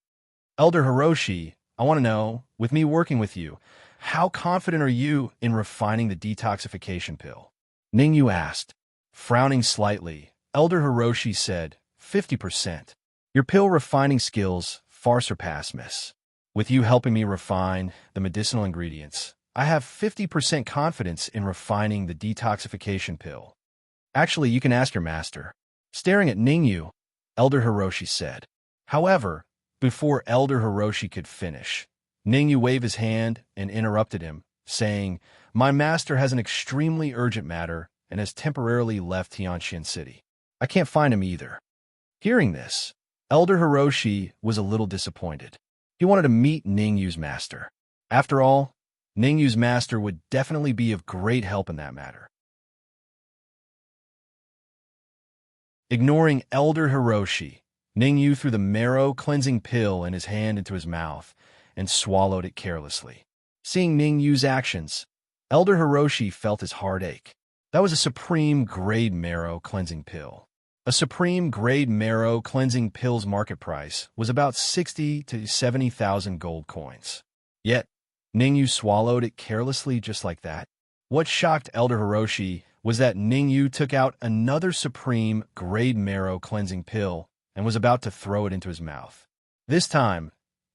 Elder Hiroshi, I want to know, with me working with you, how confident are you in refining the detoxification pill? Ningyu asked. Frowning slightly, Elder Hiroshi said, 50%. Your pill refining skills far surpass Miss. With you helping me refine the medicinal ingredients, I have 50% confidence in refining the detoxification pill. Actually, you can ask your master. Staring at Ningyu, Elder Hiroshi said. However, before Elder Hiroshi could finish, Ningyu waved his hand and interrupted him, saying, My master has an extremely urgent matter and has temporarily left Tianxian City. I can't find him either. Hearing this, Elder Hiroshi was a little disappointed. He wanted to meet Ningyu's master. After all, Ningyu's master would definitely be of great help in that matter. Ignoring Elder Hiroshi, Ningyu threw the marrow-cleansing pill in his hand into his mouth and swallowed it carelessly. Seeing Ningyu's actions, Elder Hiroshi felt his heart ache. That was a supreme-grade marrow-cleansing pill. A supreme-grade marrow-cleansing pill's market price was about 60 to 70,000 gold coins. Yet, Ningyu swallowed it carelessly just like that. What shocked Elder Hiroshi was that Ningyu took out another supreme-grade marrow-cleansing pill and was about to throw it into his mouth. This time,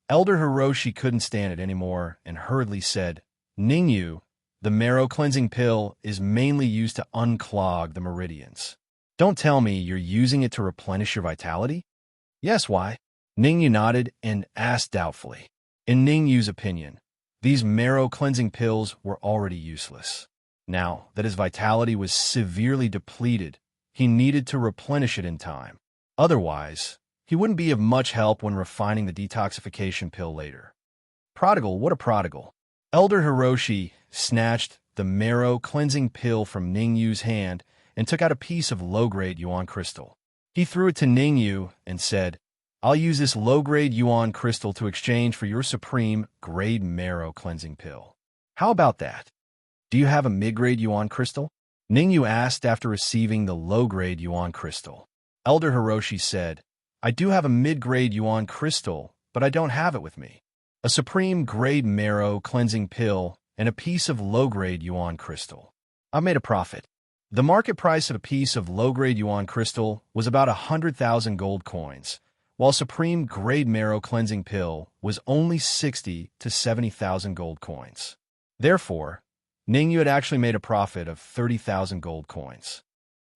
Elder Hiroshi couldn't stand it anymore and hurriedly said, Ningyu, the marrow-cleansing pill is mainly used to unclog the meridians. Don't tell me you're using it to replenish your vitality? Yes, why? Ningyu nodded and asked doubtfully. In Ningyu's opinion, these marrow-cleansing pills were already useless. Now that his vitality was severely depleted, he needed to replenish it in time. Otherwise, he wouldn't be of much help when refining the detoxification pill later. Prodigal, what a prodigal. Elder Hiroshi snatched the marrow-cleansing pill from Ningyu's hand and took out a piece of low-grade yuan crystal. He threw it to Ningyu and said, I'll use this low-grade yuan crystal to exchange for your supreme-grade marrow-cleansing pill. How about that? Do you have a mid-grade yuan crystal? Ningyu asked after receiving the low-grade yuan crystal. Elder Hiroshi said, I do have a mid-grade yuan crystal, but I don't have it with me. A supreme-grade marrow-cleansing pill and a piece of low-grade yuan crystal. I made a profit. The market price of a piece of low-grade yuan crystal was about 100,000 gold coins, while supreme-grade marrow-cleansing pill was only 60 to 70,000 gold coins. Therefore, Ningyu had actually made a profit of 30,000 gold coins.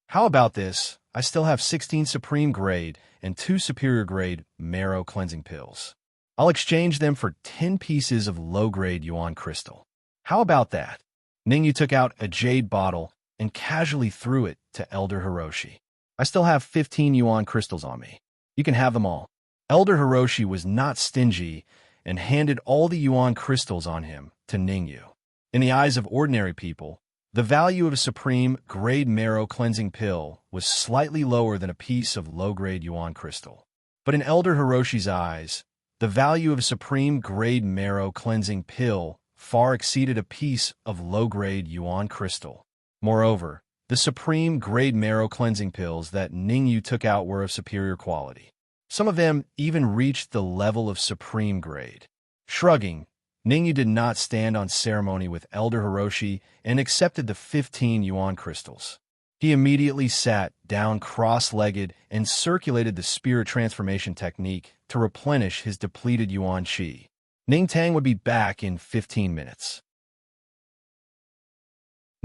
How about this? I still have 16 supreme-grade and 2 superior-grade marrow-cleansing pills. I'll exchange them for 10 pieces of low-grade yuan crystal. How about that? Ningyu took out a jade bottle and casually threw it to Elder Hiroshi. I still have 15 yuan crystals on me. You can have them all. Elder Hiroshi was not stingy and handed all the yuan crystals on him to Ningyu. In the eyes of ordinary people, the value of a supreme-grade marrow-cleansing pill was slightly lower than a piece of low-grade yuan crystal. But in Elder Hiroshi's eyes, the value of a supreme-grade marrow-cleansing pill far exceeded a piece of low-grade yuan crystal. Moreover, the supreme-grade marrow-cleansing pills that Ningyu took out were of superior quality. Some of them even reached the level of supreme grade. Shrugging, Ningyu did not stand on ceremony with Elder Hiroshi and accepted the 15 yuan crystals. He immediately sat down cross-legged and circulated the spirit transformation technique to replenish his depleted yuan qi. Ningtang would be back in 15 minutes.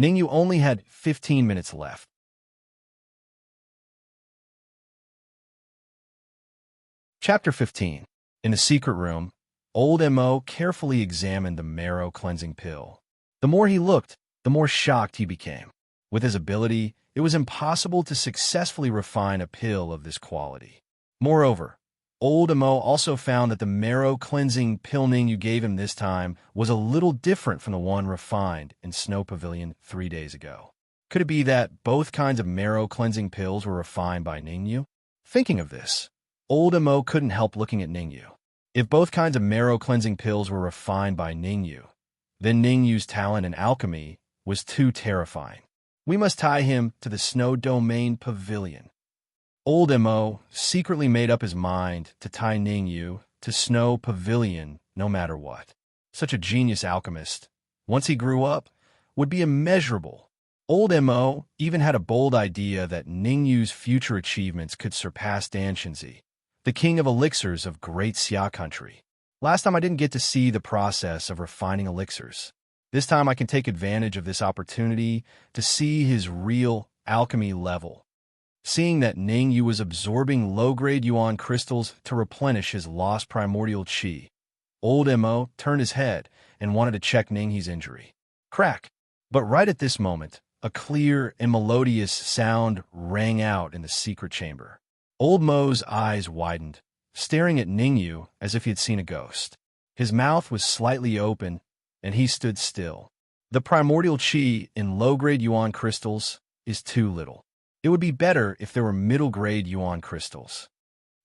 Ningyu only had 15 minutes left. Chapter 15. In the secret room, Old Mo carefully examined the marrow-cleansing pill. The more he looked, the more shocked he became. With his ability, it was impossible to successfully refine a pill of this quality. Moreover, Old Mo also found that the marrow-cleansing pill Ningyu gave him this time was a little different from the one refined in Snow Pavilion 3 days ago. Could it be that both kinds of marrow-cleansing pills were refined by Ningyu? Thinking of this, Old Mo couldn't help looking at Ningyu. If both kinds of marrow-cleansing pills were refined by Ningyu, Then Ning Yu's talent in alchemy was too terrifying. We must tie him to the Snow Domain Pavilion. Old Mo secretly made up his mind to tie Ning Yu to Snow Pavilion no matter what. Such a genius alchemist, once he grew up, would be immeasurable. Old Mo even had a bold idea that Ning Yu's future achievements could surpass Dan Shenzi, the king of elixirs of Great Xia country. Last time I didn't get to see the process of refining elixirs. This time I can take advantage of this opportunity to see his real alchemy level. Seeing that Ning Yu was absorbing low-grade yuan crystals to replenish his lost primordial qi, Old Mo turned his head and wanted to check Ning Yu's injury. Crack! But right at this moment, a clear and melodious sound rang out in the secret chamber. Old Mo's eyes widened, staring at Ning Yu as if he had seen a ghost. His mouth was slightly open, and he stood still. The primordial qi in low-grade yuan crystals is too little. It would be better if there were middle-grade yuan crystals.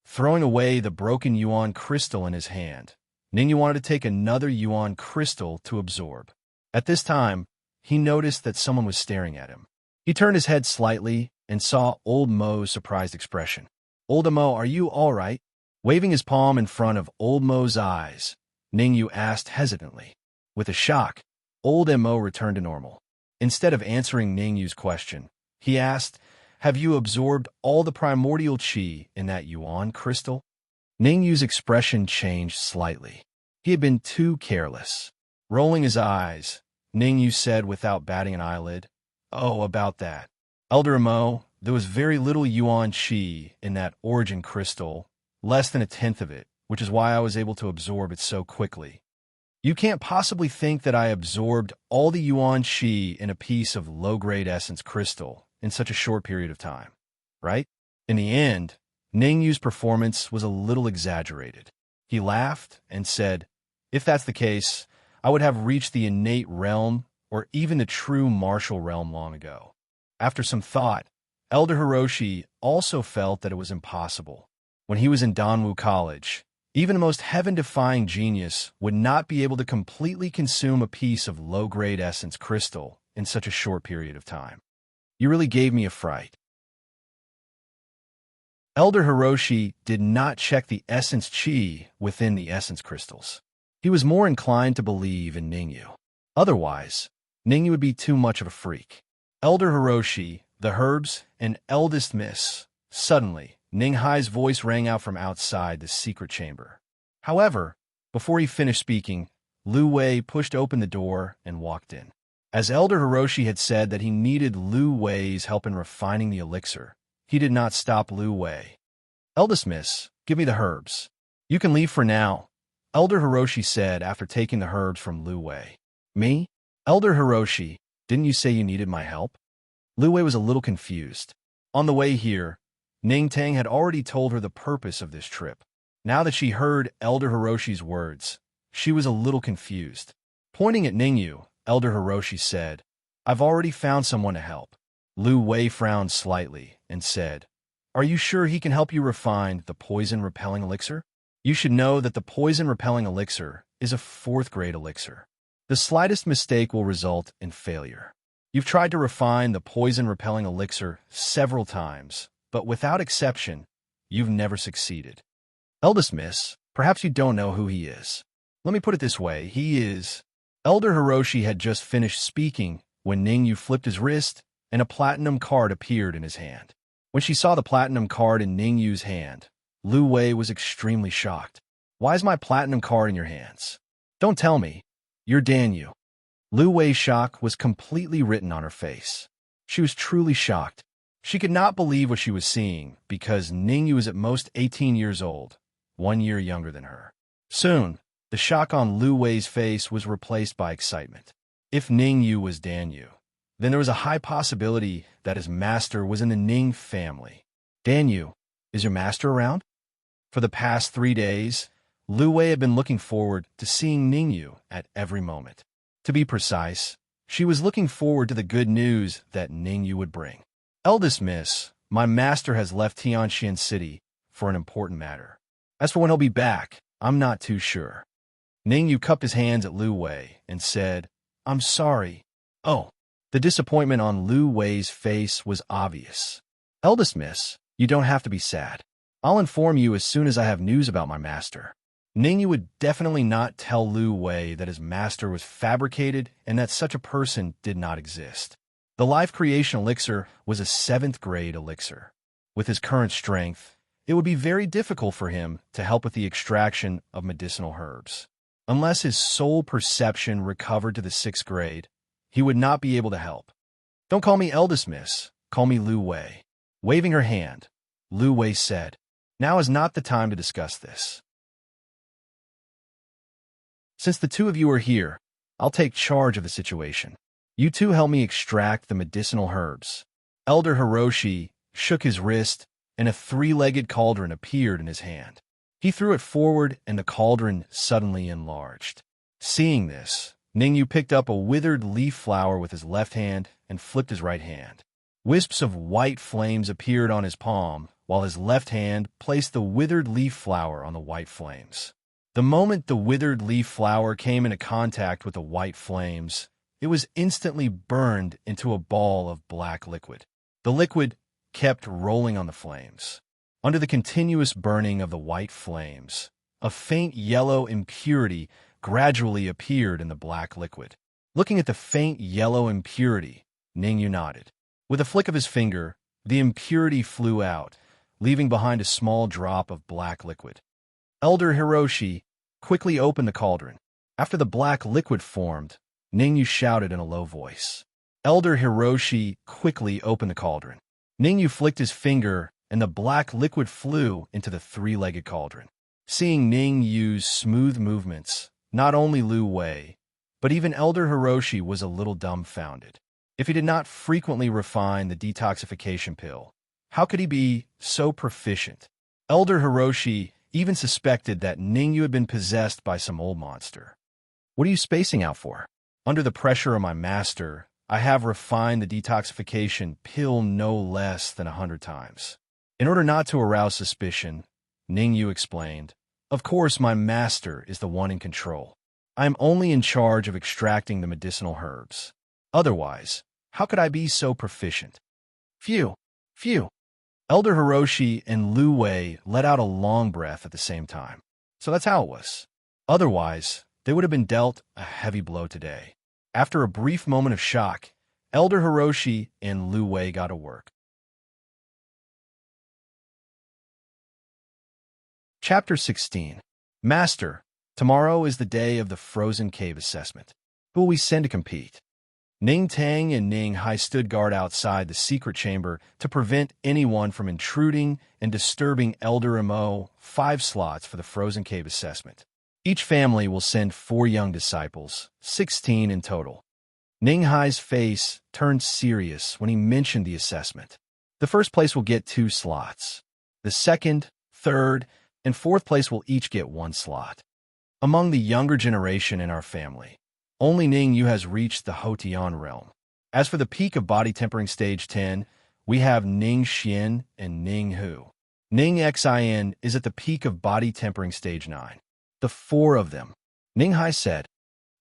Throwing away the broken yuan crystal in his hand, Ning Yu wanted to take another yuan crystal to absorb. At this time, he noticed that someone was staring at him. He turned his head slightly and saw Old Mo's surprised expression. "Old Mo, are you all right?" Waving his palm in front of Old Mo's eyes, Ning Yu asked hesitantly. With a shock, Old Mo returned to normal. Instead of answering Ning Yu's question, he asked, "Have you absorbed all the primordial qi in that yuan crystal?" Ning Yu's expression changed slightly. He had been too careless. Rolling his eyes, Ning Yu said without batting an eyelid, "Oh, about that. Elder Mo, there was very little yuan qi in that origin crystal, less than 1/10 of it, which is why I was able to absorb it so quickly. You can't possibly think that I absorbed all the yuan qi in a piece of low-grade essence crystal in such a short period of time, right?" In the end, Ning Yu's performance was a little exaggerated. He laughed and said, "If that's the case, I would have reached the innate realm or even the true martial realm long ago." After some thought, Elder Hiroshi also felt that it was impossible. When he was in Danwu College, even the most heaven-defying genius would not be able to completely consume a piece of low-grade essence crystal in such a short period of time. You really gave me a fright. Elder Hiroshi did not check the essence qi within the essence crystals. He was more inclined to believe in Ning Yu. Otherwise, Ning Yu would be too much of a freak. Elder Hiroshi, the herbs, and eldest miss. Suddenly, Ning Hai's voice rang out from outside the secret chamber. However, before he finished speaking, Lu Wei pushed open the door and walked in. As Elder Hiroshi had said that he needed Lu Wei's help in refining the elixir, he did not stop Lu Wei. "Eldest miss, give me the herbs. You can leave for now," Elder Hiroshi said after taking the herbs from Lu Wei. "Me? Elder Hiroshi, didn't you say you needed my help?" Lu Wei was a little confused. On the way here, Ning Tang had already told her the purpose of this trip. Now that she heard Elder Hiroshi's words, she was a little confused. Pointing at Ning Yu, Elder Hiroshi said, "I've already found someone to help." Lu Wei frowned slightly and said, "Are you sure he can help you refine the poison-repelling elixir? You should know that the poison-repelling elixir is a 4th-grade elixir. The slightest mistake will result in failure. You've tried to refine the poison-repelling elixir several times, but without exception, you've never succeeded. Eldest miss, perhaps you don't know who he is. Let me put it this way, he is..." Elder Hiroshi had just finished speaking when Ning Yu flipped his wrist and a platinum card appeared in his hand. When she saw the platinum card in Ning Yu's hand, Lu Wei was extremely shocked. "Why is my platinum card in your hands? Don't tell me. You're Dan Yu." Lu Wei's shock was completely written on her face. She was truly shocked. She could not believe what she was seeing because Ning Yu was at most 18 years old, 1 year younger than her. Soon, the shock on Lu Wei's face was replaced by excitement. If Ning Yu was Dan Yu, then there was a high possibility that his master was in the Ning family. "Dan Yu, is your master around?" For the past 3 days, Lu Wei had been looking forward to seeing Ning Yu at every moment. To be precise, she was looking forward to the good news that Ning Yu would bring. "Eldest miss, my master has left Tianxian City for an important matter. As for when he'll be back, I'm not too sure." Ning Yu cupped his hands at Lu Wei and said, "I'm sorry." Oh, the disappointment on Lu Wei's face was obvious. "Eldest miss, you don't have to be sad. I'll inform you as soon as I have news about my master." Ning Yu would definitely not tell Lu Wei that his master was fabricated and that such a person did not exist. The life creation elixir was a 7th grade elixir. With his current strength, it would be very difficult for him to help with the extraction of medicinal herbs. Unless his soul perception recovered to the 6th grade, he would not be able to help. "Don't call me eldest miss, call me Lu Wei." Waving her hand, Lu Wei said, "Now is not the time to discuss this. Since the two of you are here, I'll take charge of the situation. You two help me extract the medicinal herbs." Elder Hiroshi shook his wrist, and a 3-legged cauldron appeared in his hand. He threw it forward, and the cauldron suddenly enlarged. Seeing this, Ning Yu picked up a withered leaf flower with his left hand and flipped his right hand. Wisps of white flames appeared on his palm, while his left hand placed the withered leaf flower on the white flames. The moment the withered leaf flower came into contact with the white flames, it was instantly burned into a ball of black liquid. The liquid kept rolling on the flames. Under the continuous burning of the white flames, a faint yellow impurity gradually appeared in the black liquid. Looking at the faint yellow impurity, Ning Yu nodded. With a flick of his finger, the impurity flew out, leaving behind a small drop of black liquid. Elder Hiroshi quickly opened the cauldron. After the black liquid formed, Ning Yu shouted in a low voice. Elder Hiroshi quickly opened the cauldron. Ning Yu flicked his finger, and the black liquid flew into the 3-legged cauldron. Seeing Ning Yu's smooth movements, not only Lu Wei, but even Elder Hiroshi was a little dumbfounded. If he did not frequently refine the detoxification pill, how could he be so proficient? Elder Hiroshi even suspected that Ning Yu had been possessed by some old monster. "What are you spacing out for? Under the pressure of my master, I have refined the detoxification pill no less than 100 times. In order not to arouse suspicion," Ning Yu explained, "of course my master is the one in control. I am only in charge of extracting the medicinal herbs. Otherwise, how could I be so proficient?" Phew, phew. Elder Hiroshi and Lu Wei let out a long breath at the same time. So that's how it was. Otherwise, they would have been dealt a heavy blow today. After a brief moment of shock, Elder Hiroshi and Lu Wei got to work. Chapter 16. Master, tomorrow is the day of the Frozen Cave assessment. Who will we send to compete? Ning Tang and Ning Hai stood guard outside the secret chamber to prevent anyone from intruding and disturbing Elder Mo. 5 slots for the Frozen Cave assessment. Each family will send 4 young disciples, 16 in total. Ning Hai's face turned serious when he mentioned the assessment. The first place will get 2 slots. The second, third, and fourth place will each get 1 slot. Among the younger generation in our family, only Ning Yu has reached the Hotian realm. As for the peak of body tempering stage 10, we have Ning Xian and Ning Hu. Ning Xin is at the peak of body tempering stage 9. The 4 of them. Ning Hai said,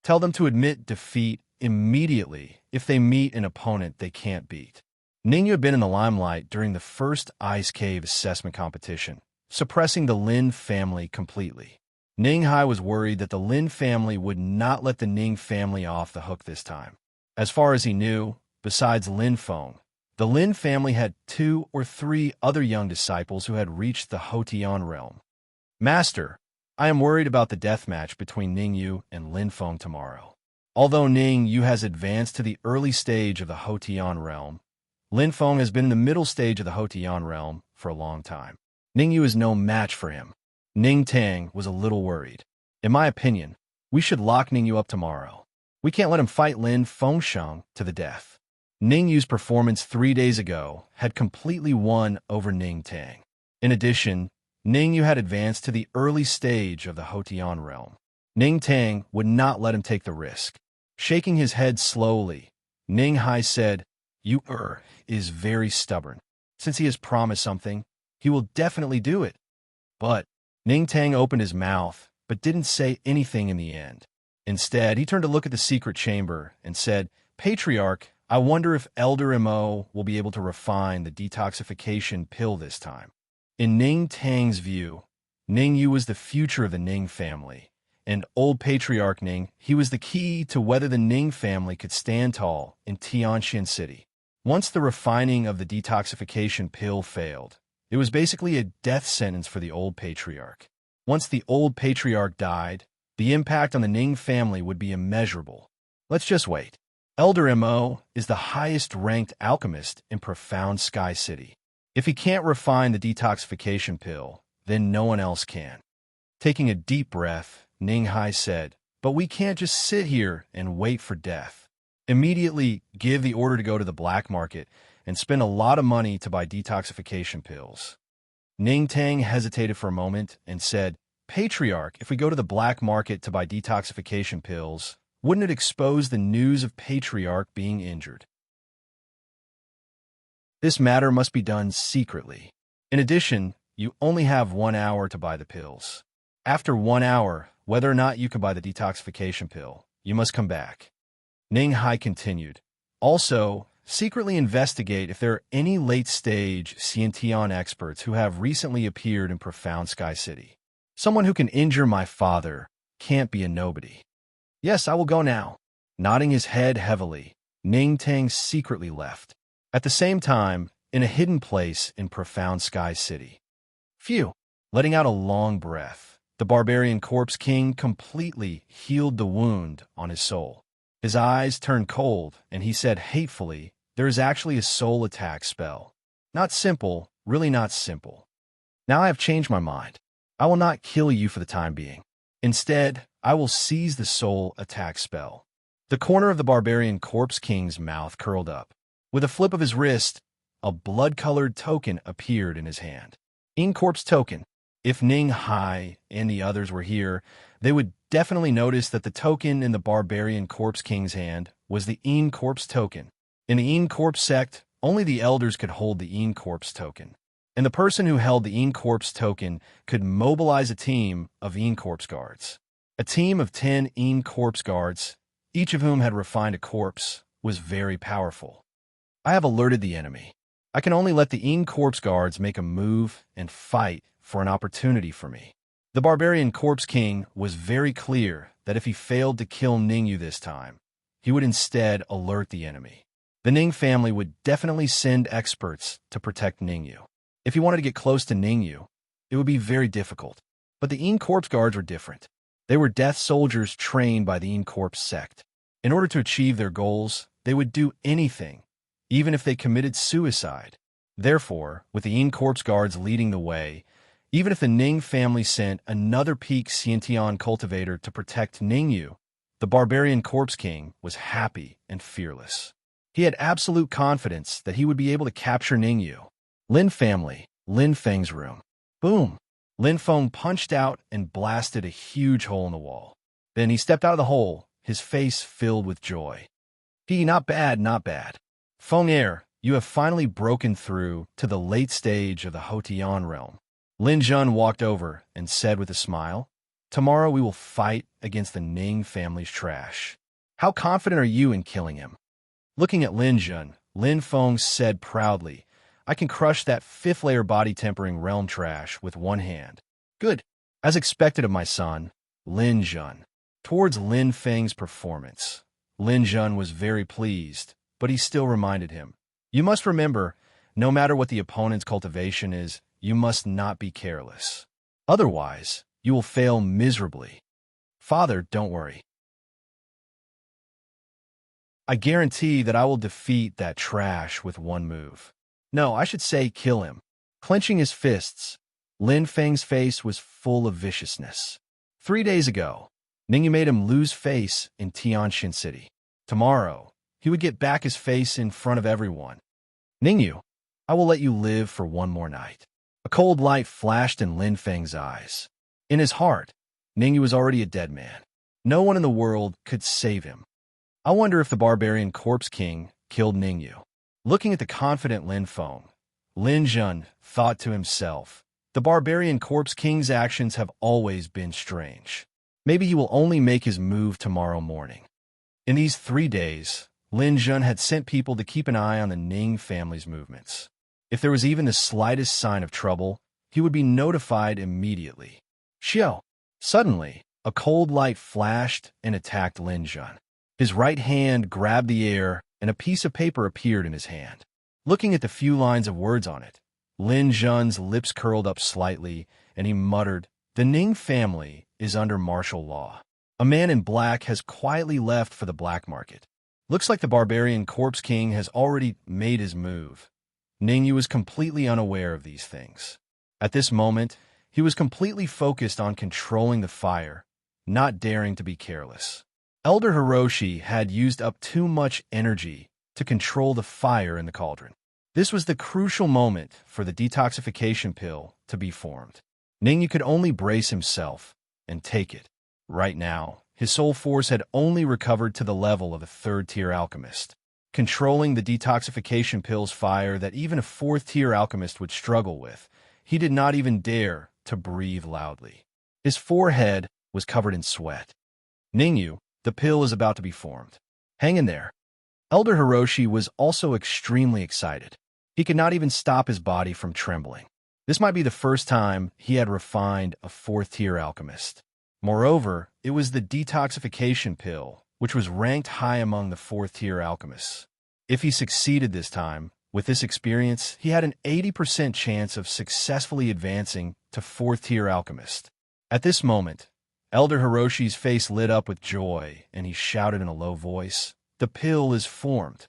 "Tell them to admit defeat immediately if they meet an opponent they can't beat." Ning Yu had been in the limelight during the first Ice Cave assessment competition, suppressing the Lin family completely. Ning Hai was worried that the Lin family would not let the Ning family off the hook this time. As far as he knew, besides Lin Feng, the Lin family had 2 or 3 other young disciples who had reached the Hotian realm. "Master, I am worried about the death match between Ning Yu and Lin Feng tomorrow. Although Ning Yu has advanced to the early stage of the Hotian realm, Lin Feng has been in the middle stage of the Hotian realm for a long time. Ning Yu is no match for him." Ning Tang was a little worried. "In my opinion, we should lock Ning Yu up tomorrow. We can't let him fight Lin Fengsheng to the death." Ning Yu's performance 3 days ago had completely won over Ning Tang. In addition, Ning Yu had advanced to the early stage of the Hotian realm. Ning Tang would not let him take the risk. Shaking his head slowly, Ning Hai said, "Yu is very stubborn. Since he has promised something, he will definitely do it." But Ning Tang opened his mouth, but didn't say anything in the end. Instead, he turned to look at the secret chamber and said, "Patriarch, I wonder if Elder Mo will be able to refine the detoxification pill this time." In Ning Tang's view, Ning Yu was the future of the Ning family, and old Patriarch Ning, he was the key to whether the Ning family could stand tall in Tianxian City. Once the refining of the detoxification pill failed, it was basically a death sentence for the old Patriarch. Once the old Patriarch died, the impact on the Ning family would be immeasurable. Let's just wait. Elder Mo is the highest-ranked alchemist in Profound Sky City. If he can't refine the detoxification pill, then no one else can. Taking a deep breath, Ning Hai said, "But we can't just sit here and wait for death. Immediately give the order to go to the black market and spend a lot of money to buy detoxification pills." Ning Tang hesitated for a moment and said, "Patriarch, if we go to the black market to buy detoxification pills, wouldn't it expose the news of Patriarch being injured? This matter must be done secretly. In addition, you only have 1 hour to buy the pills. After 1 hour, whether or not you can buy the detoxification pill, you must come back." Ning Hai continued, "Also, secretly investigate if there are any late-stage Xiantian experts who have recently appeared in Profound Sky City. Someone who can injure my father can't be a nobody." "Yes, I will go now." Nodding his head heavily, Ning Tang secretly left. At the same time, in a hidden place in Profound Sky City. Phew! Letting out a long breath, the barbarian corpse king completely healed the wound on his soul. His eyes turned cold, and he said hatefully, "There is actually a soul attack spell. Not simple, really not simple. Now I have changed my mind. I will not kill you for the time being. Instead, I will seize the soul attack spell." The corner of the barbarian corpse king's mouth curled up. With a flip of his wrist, a blood-colored token appeared in his hand. Corpse token. If Ning Hai and the others were here, they would definitely notice that the token in the barbarian corpse king's hand was the Corpse token. In the Corpse sect, only the elders could hold the Corpse token. And the person who held the Corpse token could mobilize a team of Corpse guards. A team of 10 Corpse guards, each of whom had refined a corpse, was very powerful. I have alerted the enemy. I can only let the Corpse guards make a move and fight for an opportunity for me. The barbarian corpse king was very clear that if he failed to kill Ningyu this time, he would instead alert the enemy. The Ning family would definitely send experts to protect Ningyu. If he wanted to get close to Ningyu, it would be very difficult. But the Corpse guards were different. They were death soldiers trained by the Corpse sect. In order to achieve their goals, they would do anything, even if they committed suicide. Therefore, with the Corpse guards leading the way, even if the Ning family sent another peak Xiantian cultivator to protect Ningyu, the barbarian corpse king was happy and fearless. He had absolute confidence that he would be able to capture Ningyu. Lin family, Lin Feng's room. Boom! Lin Feng punched out and blasted a huge hole in the wall. Then he stepped out of the hole, his face filled with joy. Not bad, not bad. Feng Er, you have finally broken through to the late stage of the Hotian realm. Lin Jun walked over and said with a smile, "Tomorrow we will fight against the Ning family's trash. How confident are you in killing him?" Looking at Lin Jun, Lin Feng said proudly, "I can crush that 5th-layer body-tempering realm trash with one hand." Good. As expected of my son, Lin Jun. Towards Lin Feng's performance, Lin Jun was very pleased, but he still reminded him, "You must remember, no matter what the opponent's cultivation is, you must not be careless. Otherwise, you will fail miserably." "Father, don't worry. I guarantee that I will defeat that trash with one move. No, I should say kill him." Clenching his fists, Lin Feng's face was full of viciousness. 3 days ago, Ningyu made him lose face in Tianxian City. Tomorrow, he would get back his face in front of everyone. "Ningyu, I will let you live for one more night." A cold light flashed in Lin Feng's eyes. In his heart, Ningyu was already a dead man. No one in the world could save him. I wonder if the barbarian corpse king killed Ningyu. Looking at the confident Lin Feng, Lin Jun thought to himself, The barbarian corpse king's actions have always been strange. Maybe he will only make his move tomorrow morning. In these 3 days, Lin Jun had sent people to keep an eye on the Ning family's movements. If there was even the slightest sign of trouble, he would be notified immediately. Xiao! Suddenly, a cold light flashed and attacked Lin Jun. His right hand grabbed the air, and a piece of paper appeared in his hand. Looking at the few lines of words on it, Lin Jun's lips curled up slightly, and he muttered, "The Ning family is under martial law. A man in black has quietly left for the black market. Looks like the barbarian corpse king has already made his move." Ningyu was completely unaware of these things. At this moment, he was completely focused on controlling the fire, not daring to be careless. Elder Hiroshi had used up too much energy to control the fire in the cauldron. This was the crucial moment for the detoxification pill to be formed. Ningyu could only brace himself and take it. Right now, his soul force had only recovered to the level of a third-tier alchemist, controlling the detoxification pill's fire that even a fourth-tier alchemist would struggle with. He did not even dare to breathe loudly. His forehead was covered in sweat. "Ningyu, the pill is about to be formed. Hang in there." Elder Hiroshi was also extremely excited. He could not even stop his body from trembling. This might be the first time he had refined a fourth-tier alchemist. Moreover, it was the detoxification pill, which was ranked high among the fourth-tier alchemists. If he succeeded this time, with this experience, he had an 80% chance of successfully advancing to fourth-tier alchemist. At this moment, Elder Hiroshi's face lit up with joy, and he shouted in a low voice, "The pill is formed."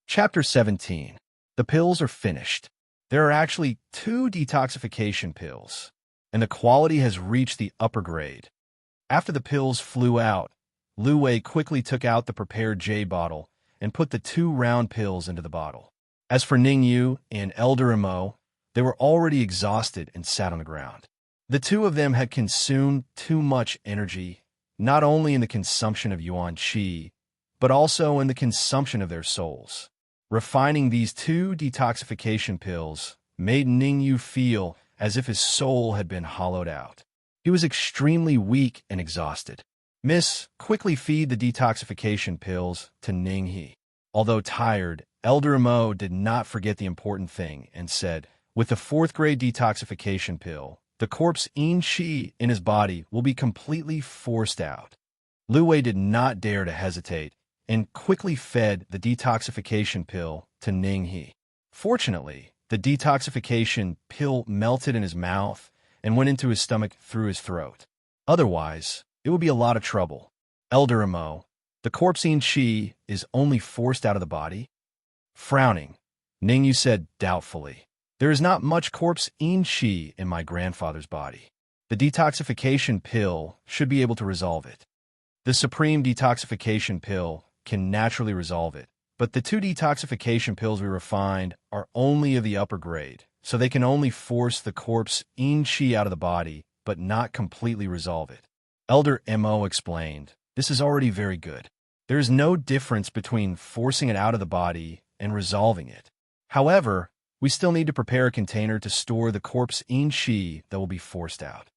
Chapter 17. The pills are finished. There are actually 2 detoxification pills, and the quality has reached the upper grade. After the pills flew out, Lu Wei quickly took out the prepared jade bottle and put the 2 round pills into the bottle. As for Ningyu and Elder Imo, they were already exhausted and sat on the ground. The 2 of them had consumed too much energy, not only in the consumption of yuan qi, but also in the consumption of their souls. Refining these 2 detoxification pills made Ningyu feel as if his soul had been hollowed out. He was extremely weak and exhausted. "Miss, quickly feed the detoxification pills to Ninghe." Although tired, Elder Imo did not forget the important thing and said, "With the 4th grade detoxification pill, the corpse yin qi in his body will be completely forced out." Lu Wei did not dare to hesitate and quickly fed the detoxification pill to Ninghe. Fortunately, the detoxification pill melted in his mouth and went into his stomach through his throat. Otherwise, it would be a lot of trouble. "Elder Imo, the corpse yin qi is only forced out of the body?" Frowning, Ningyu said doubtfully, "There is not much corpse yin qi in my grandfather's body. The detoxification pill should be able to resolve it. The supreme detoxification pill can naturally resolve it, but the 2 detoxification pills we refined are only of the upper grade, so they can only force the corpse yin qi out of the body, but not completely resolve it." Elder Mo explained, "This is already very good. There is no difference between forcing it out of the body and resolving it. However, we still need to prepare a container to store the corpse yin qi that will be forced out.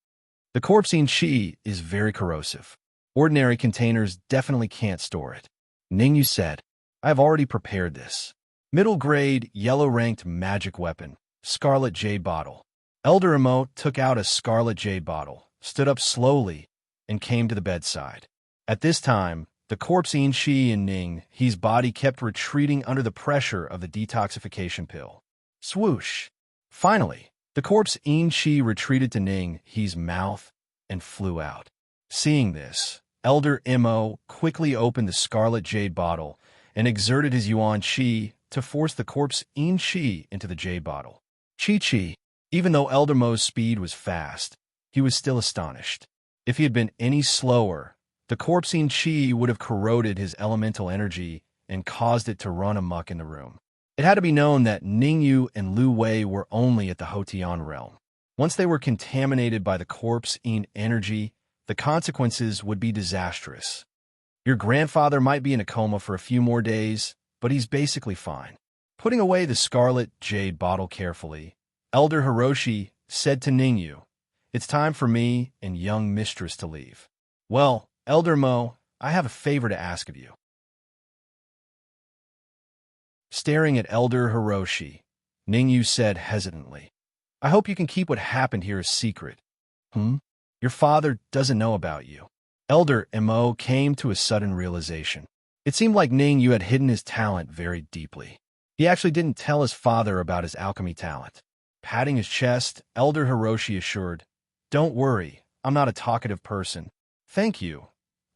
The corpse yin qi is very corrosive. Ordinary containers definitely can't store it." Ningyu said, "I have already prepared this. Middle grade, yellow-ranked magic weapon, scarlet jade bottle." Elder Imo took out a scarlet jade bottle, stood up slowly, and came to the bedside. At this time, the corpse yin qi in Ninghe's body kept retreating under the pressure of the detoxification pill. Swoosh! Finally, the corpse yin qi retreated to Ninghe's mouth and flew out. Seeing this, Elder Imo quickly opened the scarlet jade bottle and exerted his yuan qi to force the corpse yin qi into the jade bottle. Chi. Even though Elder Mo's speed was fast, he was still astonished. If he had been any slower, the corpse yin qi would have corroded his elemental energy and caused it to run amok in the room. It had to be known that Ningyu and Lu Wei were only at the Hotian realm. Once they were contaminated by the corpse yin energy, the consequences would be disastrous. "Your grandfather might be in a coma for a few more days, but he's basically fine. Putting away the scarlet jade bottle carefully, Elder Hiroshi said to Ningyu, "It's time for me and young mistress to leave." "Well, Elder Mo, I have a favor to ask of you." Staring at Elder Hiroshi, Ningyu said hesitantly, "I hope you can keep what happened here a secret." "Hmm? Your father doesn't know about you." Elder Mo came to a sudden realization. It seemed like Ningyu had hidden his talent very deeply. He actually didn't tell his father about his alchemy talent. Patting his chest, Elder Hiroshi assured, "Don't worry, I'm not a talkative person." "Thank you."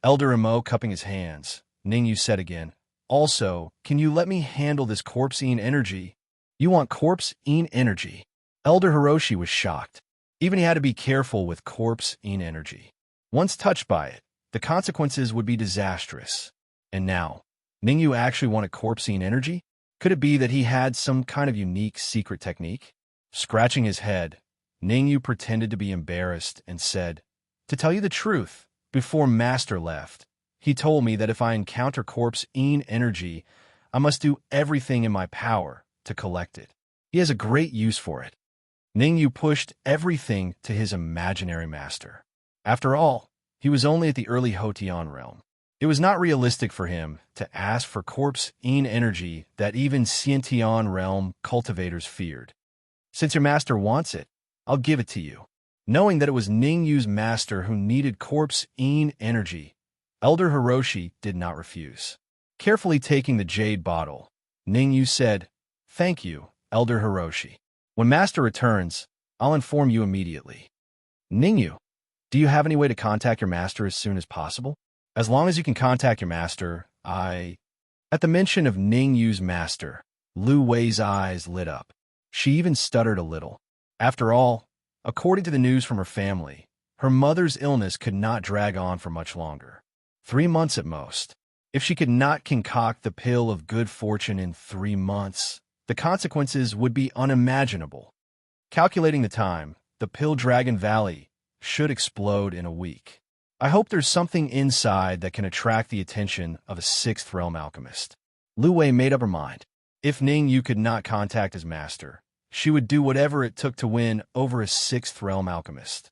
Elder Mo cupping his hands, Ningyu said again, "Also, can you let me handle this corpse-ean energy?" "You want corpse-ean energy?" Elder Hiroshi was shocked. Even he had to be careful with corpse-ean energy. Once touched by it, the consequences would be disastrous. And now, Ningyu actually wanted corpse-ean energy? Could it be that he had some kind of unique secret technique? Scratching his head, Ningyu pretended to be embarrassed and said, "To tell you the truth, before Master left, he told me that if I encounter corpse-ean energy, I must do everything in my power to collect it. He has a great use for it." Ningyu pushed everything to his imaginary master. After all, he was only at the early Hotian realm. It was not realistic for him to ask for corpse-ean energy that even Xiantian realm cultivators feared. "Since your master wants it, I'll give it to you." Knowing that it was Ningyu's master who needed corpse-ean energy, Elder Hiroshi did not refuse. Carefully taking the jade bottle, Ningyu said, "Thank you, Elder Hiroshi. When master returns, I'll inform you immediately." "Ningyu, do you have any way to contact your master as soon as possible?" "As long as you can contact your master, I—" At the mention of Ningyu's master, Lu Wei's eyes lit up. She even stuttered a little. After all, according to the news from her family, her mother's illness could not drag on for much longer. 3 months at most. If she could not concoct the pill of good fortune in 3 months, the consequences would be unimaginable. Calculating the time, the pill Dragon Valley should explode in a week. I hope there's something inside that can attract the attention of a 6th realm alchemist. Lu Wei made up her mind. If Ningyu could not contact his master, she would do whatever it took to win over a 6th realm alchemist.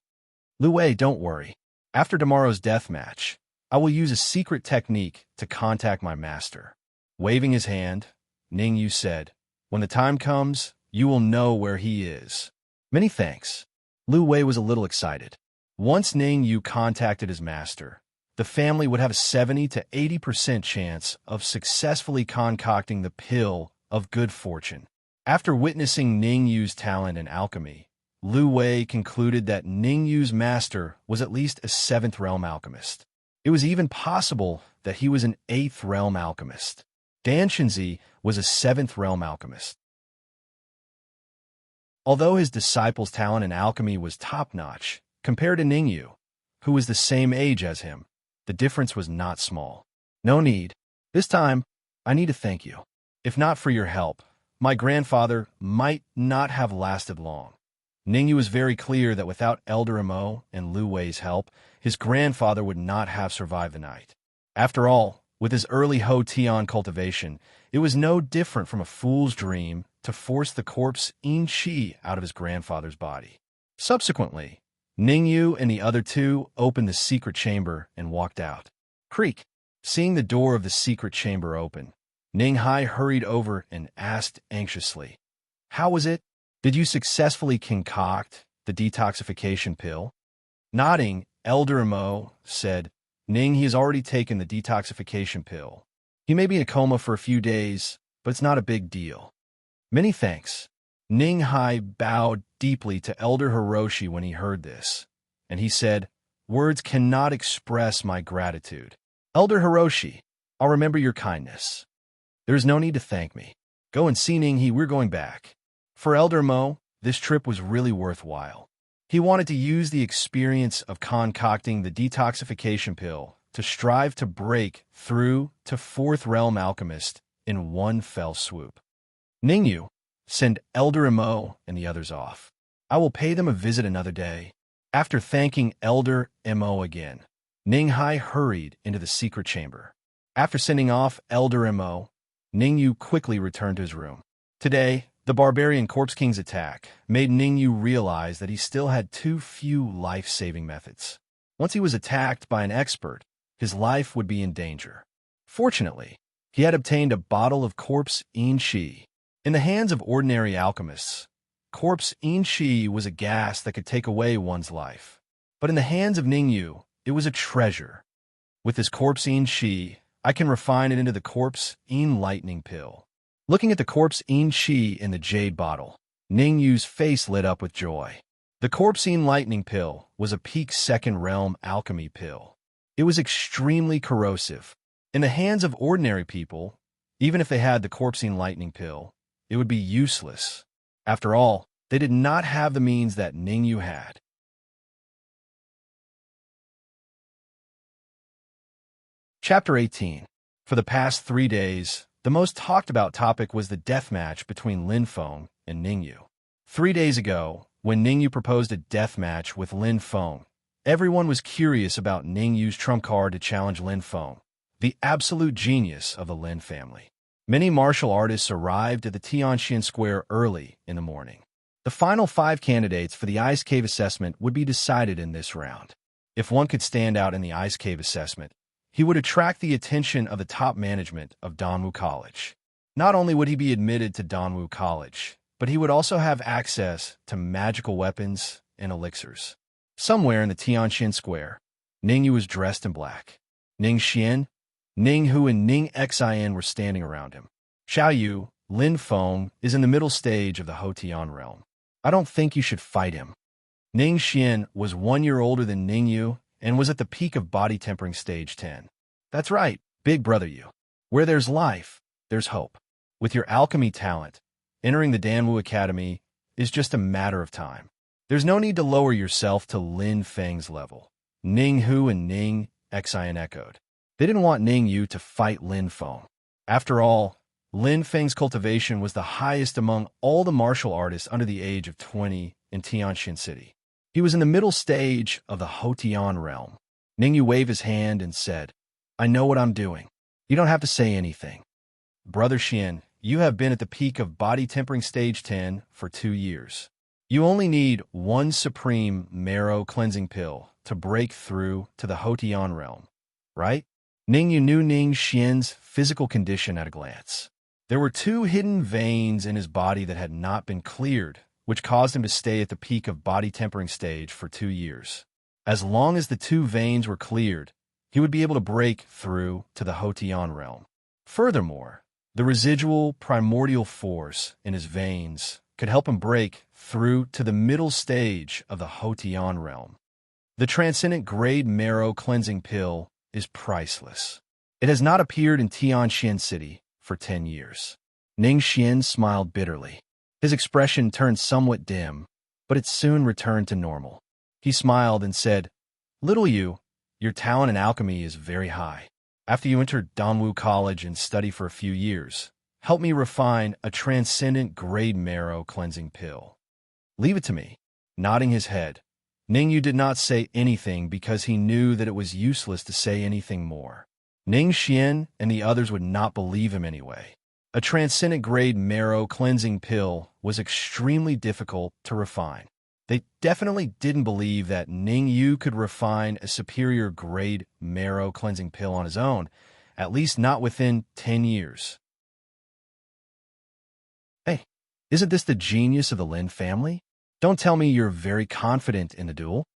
"Lu Wei, don't worry. After tomorrow's death match, I will use a secret technique to contact my master." Waving his hand, Ningyu said, "When the time comes, you will know where he is." "Many thanks." Lu Wei was a little excited. Once Ningyu contacted his master, the family would have a 70 to 80% chance of successfully concocting the pill of good fortune. After witnessing Ningyu's talent in alchemy, Lu Wei concluded that Ningyu's master was at least a 7th realm alchemist. It was even possible that he was an 8th realm alchemist. Dan Shinzi was a 7th realm alchemist. Although his disciple's talent in alchemy was top-notch, compared to Ningyu, who was the same age as him, the difference was not small. "No need. This time, I need to thank you. If not for your help, my grandfather might not have lasted long." Ningyu was very clear that without Elder Mo and Lu Wei's help, his grandfather would not have survived the night. After all, with his early Ho Tian cultivation, it was no different from a fool's dream to force the corpse In Chi out of his grandfather's body. Subsequently, Ningyu and the other two opened the secret chamber and walked out. Creak! Seeing the door of the secret chamber open, Ninghai hurried over and asked anxiously, "How was it? Did you successfully concoct the detoxification pill?" Nodding, Elder Mo said, "Ning, he has already taken the detoxification pill. He may be in a coma for a few days, but it's not a big deal." "Many thanks." Ninghai bowed deeply to Elder Hiroshi when he heard this, and he said, "Words cannot express my gratitude. Elder Hiroshi, I'll remember your kindness. There is no need to thank me. Go and see Ninghi, we're going back." For Elder Mo, this trip was really worthwhile. He wanted to use the experience of concocting the detoxification pill to strive to break through to 4th realm alchemist in one fell swoop. "Ningyu, send Elder Mo and the others off. I will pay them a visit another day." After thanking Elder Mo again, Ninghai hurried into the secret chamber. After sending off Elder Mo, Ningyu quickly returned to his room. Today, the barbarian Corpse King's attack made Ningyu realize that he still had too few life-saving methods. Once he was attacked by an expert, his life would be in danger. Fortunately, he had obtained a bottle of corpse enchi. In the hands of ordinary alchemists, corpse enchi was a gas that could take away one's life. But in the hands of Ningyu, it was a treasure. With this corpse enchi, I can refine it into the corpse enlightening pill. Looking at the corpse enchi in the jade bottle, Ningyu's face lit up with joy. The corpse enlightening pill was a peak second realm alchemy pill. It was extremely corrosive. In the hands of ordinary people, even if they had the corpse enlightening pill, it would be useless. After all, they did not have the means that Ningyu had. Chapter 18. For the past 3 days, the most talked about topic was the death match between Lin Feng and Ningyu. 3 days ago, when Ningyu proposed a death match with Lin Feng, everyone was curious about Ningyu's trump card to challenge Lin Feng, the absolute genius of the Lin family. Many martial artists arrived at the Tianxian Square early in the morning. The final 5 candidates for the Ice Cave assessment would be decided in this round. If one could stand out in the Ice Cave assessment, he would attract the attention of the top management of Danwu College. Not only would he be admitted to Danwu College, but he would also have access to magical weapons and elixirs. Somewhere in the Tianxian Square, Ningyu was dressed in black. Ning Xian, Ning Hu, and Ning Xin were standing around him. Xiao Yu, Lin Feng, is in the middle stage of the Hotian realm. I don't think you should fight him. Ning Xian was 1 year older than Ningyu and was at the peak of body tempering stage 10. That's right, big brother Yu. Where there's life, there's hope. With your alchemy talent, entering the Danwu Academy is just a matter of time. There's no need to lower yourself to Lin Feng's level. Ning Hu and Ning Xin echoed. They didn't want Ning Yu to fight Lin Feng. After all, Lin Feng's cultivation was the highest among all the martial artists under the age of 20 in Tianxian City. He was in the middle stage of the Hotian realm. Ningyu waved his hand and said, I know what I'm doing. You don't have to say anything. Brother Xian, you have been at the peak of body tempering stage 10 for 2 years. You only need 1 supreme marrow cleansing pill to break through to the Hotian realm, right? Ningyu knew Ning Xian's physical condition at a glance. There were 2 hidden veins in his body that had not been cleared, which caused him to stay at the peak of body tempering stage for 2 years. As long as the 2 veins were cleared, he would be able to break through to the Hotian realm. Furthermore, the residual primordial force in his veins could help him break through to the middle stage of the Hotian realm. The transcendent grade marrow cleansing pill is priceless. It has not appeared in Tianxian City for 10 years. Ning Xian smiled bitterly. His expression turned somewhat dim, but it soon returned to normal. He smiled and said, Little Yu, your talent in alchemy is very high. After you enter Danwu College and study for a few years, help me refine a transcendent grade marrow cleansing pill. Leave it to me. Nodding his head, Ningyu did not say anything because he knew that it was useless to say anything more. Ning Xian and the others would not believe him anyway. A transcendent grade marrow cleansing pill was extremely difficult to refine. They definitely didn't believe that Ning Yu could refine a superior grade marrow cleansing pill on his own, at least not within 10 years. Hey, isn't this the genius of the Lin family? Don't tell me you're very confident in the duel.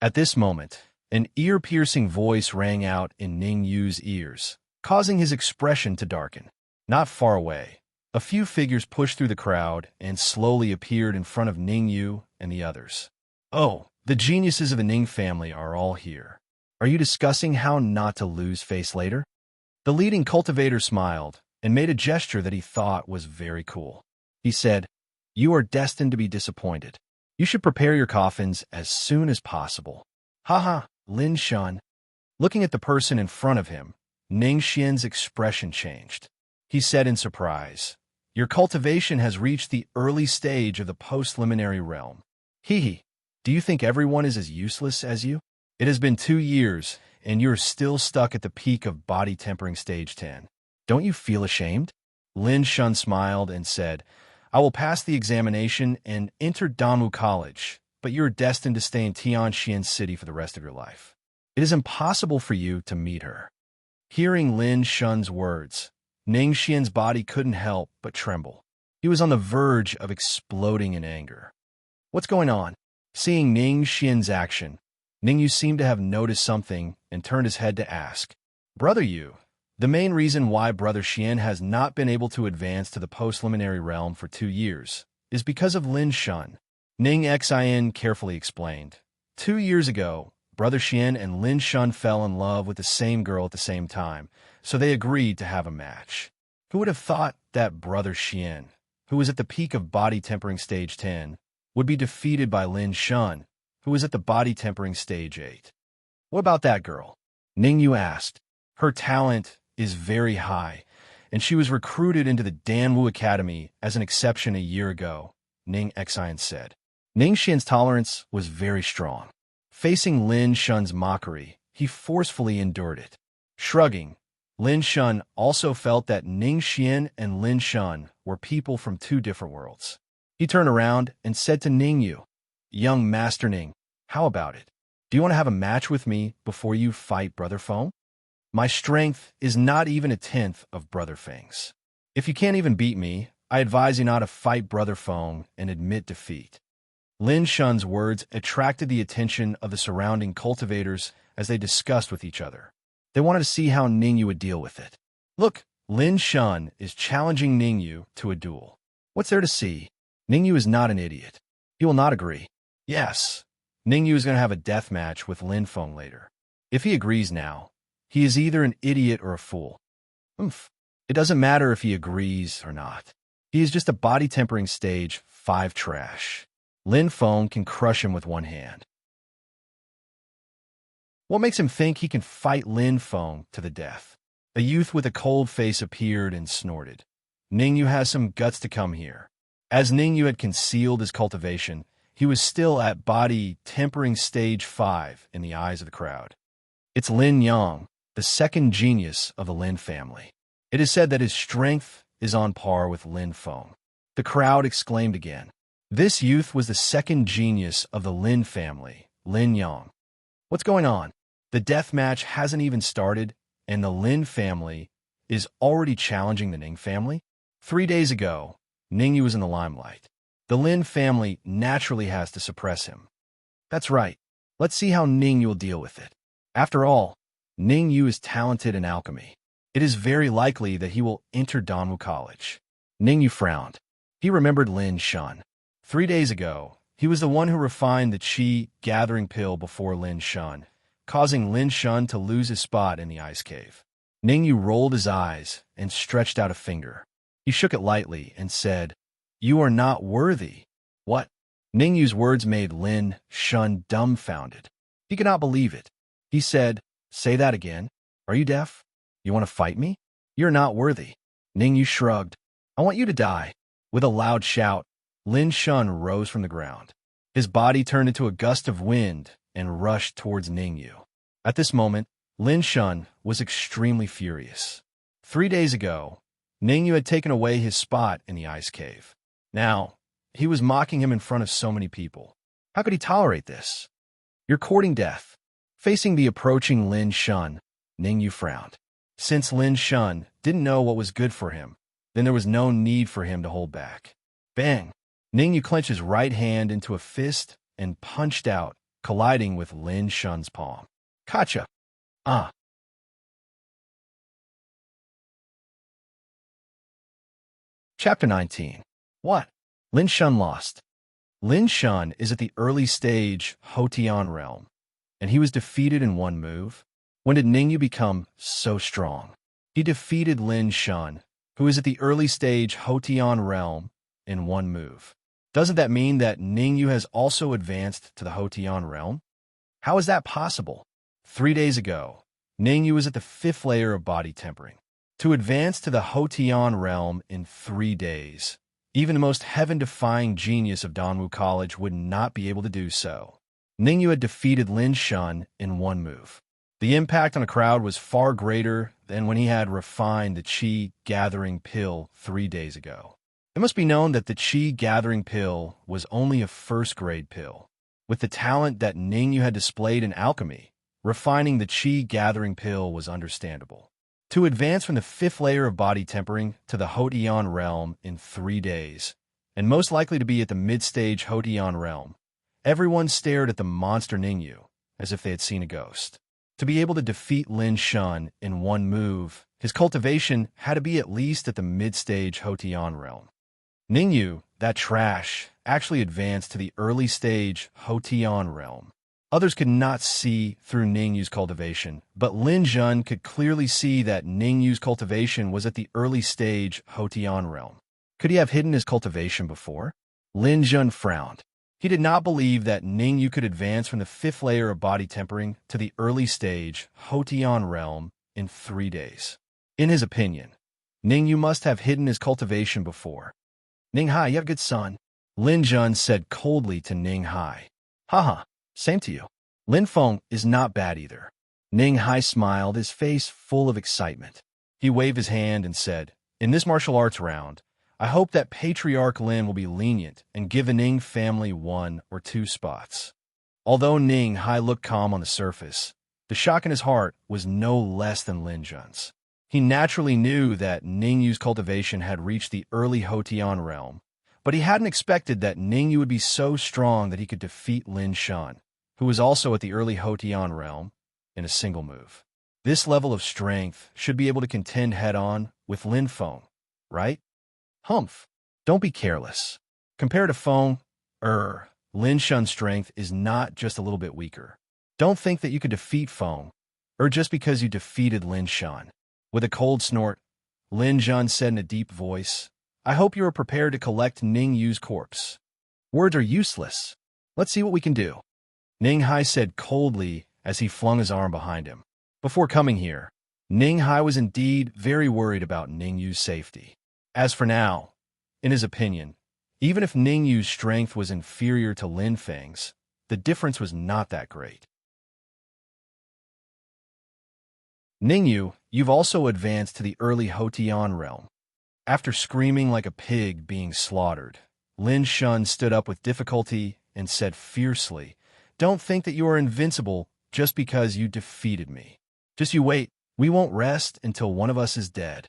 At this moment, an ear-piercing voice rang out in Ning Yu's ears, causing his expression to darken. Not far away, a few figures pushed through the crowd and slowly appeared in front of Ning Yu and the others. Oh, the geniuses of the Ning family are all here. Are you discussing how not to lose face later? The leading cultivator smiled and made a gesture that he thought was very cool. He said, You are destined to be disappointed. You should prepare your coffins as soon as possible. Haha, Lin Shan. Looking at the person in front of him, Ning Xian's expression changed. He said in surprise, Your cultivation has reached the early stage of the post-liminary realm. Hee, do you think everyone is as useless as you? It has been 2 years, and you're still stuck at the peak of body tempering stage 10. Don't you feel ashamed? Lin Shun smiled and said, I will pass the examination and enter Danwu College, but you are destined to stay in Tianxian City for the rest of your life. It is impossible for you to meet her. Hearing Lin Shun's words, Ning Xian's body couldn't help but tremble. He was on the verge of exploding in anger. What's going on? Seeing Ning Xian's action, Ningyu seemed to have noticed something and turned his head to ask, Brother Yu, the main reason why Brother Xian has not been able to advance to the postliminary realm for 2 years is because of Lin Shun. Ning Xian carefully explained. 2 years ago, Brother Xian and Lin Shun fell in love with the same girl at the same time, so they agreed to have a match. Who would have thought that Brother Xian, who was at the peak of body tempering stage 10, would be defeated by Lin Shun, who was at the body tempering stage 8? What about that girl? Ningyu asked. Her talent is very high, and she was recruited into the Danwu Academy as an exception a year ago, Ning Xian said. Ning Xian's tolerance was very strong. Facing Lin Shun's mockery, he forcefully endured it. Shrugging, Lin Shun also felt that Ning Xian and Lin Shun were people from 2 different worlds. He turned around and said to Ningyu, Young Master Ning, how about it? Do you want to have a match with me before you fight Brother Feng? My strength is not even 1/10 of Brother Feng's. If you can't even beat me, I advise you not to fight Brother Feng and admit defeat. Lin Shun's words attracted the attention of the surrounding cultivators as they discussed with each other. They wanted to see how Ningyu would deal with it. Look, Lin Shun is challenging Ningyu to a duel. What's there to see? Ningyu is not an idiot. He will not agree. Yes, Ningyu is going to have a death match with Lin Feng later. If he agrees now, he is either an idiot or a fool. It doesn't matter if he agrees or not. He is just a body tempering stage 5 trash. Lin Feng can crush him with one hand. What makes him think he can fight Lin Feng to the death? A youth with a cold face appeared and snorted. Ningyu has some guts to come here. As Ningyu had concealed his cultivation, he was still at body tempering stage 5 in the eyes of the crowd. It's Lin Yang, the second genius of the Lin family. It is said that his strength is on par with Lin Feng. The crowd exclaimed again. This youth was the second genius of the Lin family, Lin Yang. What's going on? The death match hasn't even started, and the Lin family is already challenging the Ning family? 3 days ago, Ningyu was in the limelight. The Lin family naturally has to suppress him. That's right. Let's see how Ningyu will deal with it. After all, Ningyu is talented in alchemy. It is very likely that he will enter Danwu College. Ningyu frowned. He remembered Lin Shun. 3 days ago, he was the one who refined the Qi gathering pill before Lin Shun, causing Lin Shun to lose his spot in the ice cave. Ningyu rolled his eyes and stretched out a finger. He shook it lightly and said, You are not worthy. What? Ningyu's words made Lin Shun dumbfounded. He could not believe it. He said, Say that again. Are you deaf? You want to fight me? You're not worthy. Ningyu shrugged. I want you to die. With a loud shout, Lin Shun rose from the ground. His body turned into a gust of wind and rushed towards Ningyu. At this moment, Lin Shun was extremely furious. 3 days ago, Ningyu had taken away his spot in the ice cave. Now, he was mocking him in front of so many people. How could he tolerate this? You're courting death. Facing the approaching Lin Shun, Ningyu frowned. Since Lin Shun didn't know what was good for him, then there was no need for him to hold back. Bang! Ningyu clenched his right hand into a fist and punched out, colliding with Lin Shun's palm. Gotcha! Chapter 19. What? Lin Shun lost. Lin Shun is at the early stage Hotian realm, and he was defeated in one move. When did Ningyu become so strong? He defeated Lin Shun, who is at the early stage Hotian realm, in one move. Doesn't that mean that Ningyu has also advanced to the Hotian realm? How is that possible? 3 days ago, Ningyu was at the 5th layer of body tempering. To advance to the Hotian realm in 3 days, even the most heaven-defying genius of Danwu College would not be able to do so. Ningyu had defeated Lin Shun in one move. The impact on the crowd was far greater than when he had refined the chi-gathering pill 3 days ago. It must be known that the chi-gathering pill was only a first-grade pill. With the talent that Ningyu had displayed in alchemy, refining the chi-gathering pill was understandable. To advance from the 5th layer of body tempering to the Hotian realm in 3 days, and most likely to be at the mid-stage Hotian realm, everyone stared at the monster Ningyu as if they had seen a ghost. To be able to defeat Lin Shun in one move, his cultivation had to be at least at the mid-stage Hotian realm. Ningyu, that trash, actually advanced to the early stage Hotian realm. Others could not see through Ningyu's cultivation, but Lin Jun could clearly see that Ningyu's cultivation was at the early stage Hotian realm. Could he have hidden his cultivation before? Lin Jun frowned. He did not believe that Ningyu could advance from the 5th layer of body tempering to the early stage Hotian realm in 3 days. In his opinion, Ningyu must have hidden his cultivation before. Ning Hai, you have a good son, Lin Jun said coldly to Ning Hai. Haha, same to you. Lin Feng is not bad either. Ning Hai smiled, his face full of excitement. He waved his hand and said, in this martial arts round, I hope that Patriarch Lin will be lenient and give the Ning family 1 or 2 spots. Although Ning Hai looked calm on the surface, the shock in his heart was no less than Lin Jun's. He naturally knew that Ningyu's cultivation had reached the early Hotian realm, but he hadn't expected that Ningyu would be so strong that he could defeat Lin Shun, who was also at the early Hotian realm, in a single move. This level of strength should be able to contend head-on with Lin Feng, right? Humph. Don't be careless. Compared to Feng, Lin Shun's strength is not just a little bit weaker. Don't think that you could defeat Feng, just because you defeated Lin Shun. With a cold snort, Lin Jun said in a deep voice, I hope you are prepared to collect Ningyu's corpse. Words are useless. Let's see what we can do. Ning Hai said coldly as he flung his arm behind him. Before coming here, Ning Hai was indeed very worried about Ningyu's safety. As for now, in his opinion, even if Ningyu's strength was inferior to Lin Feng's, the difference was not that great. Ningyu, you've also advanced to the early Hotian realm. After screaming like a pig being slaughtered, Lin Shun stood up with difficulty and said fiercely, Don't think that you are invincible just because you defeated me. Just you wait, we won't rest until one of us is dead.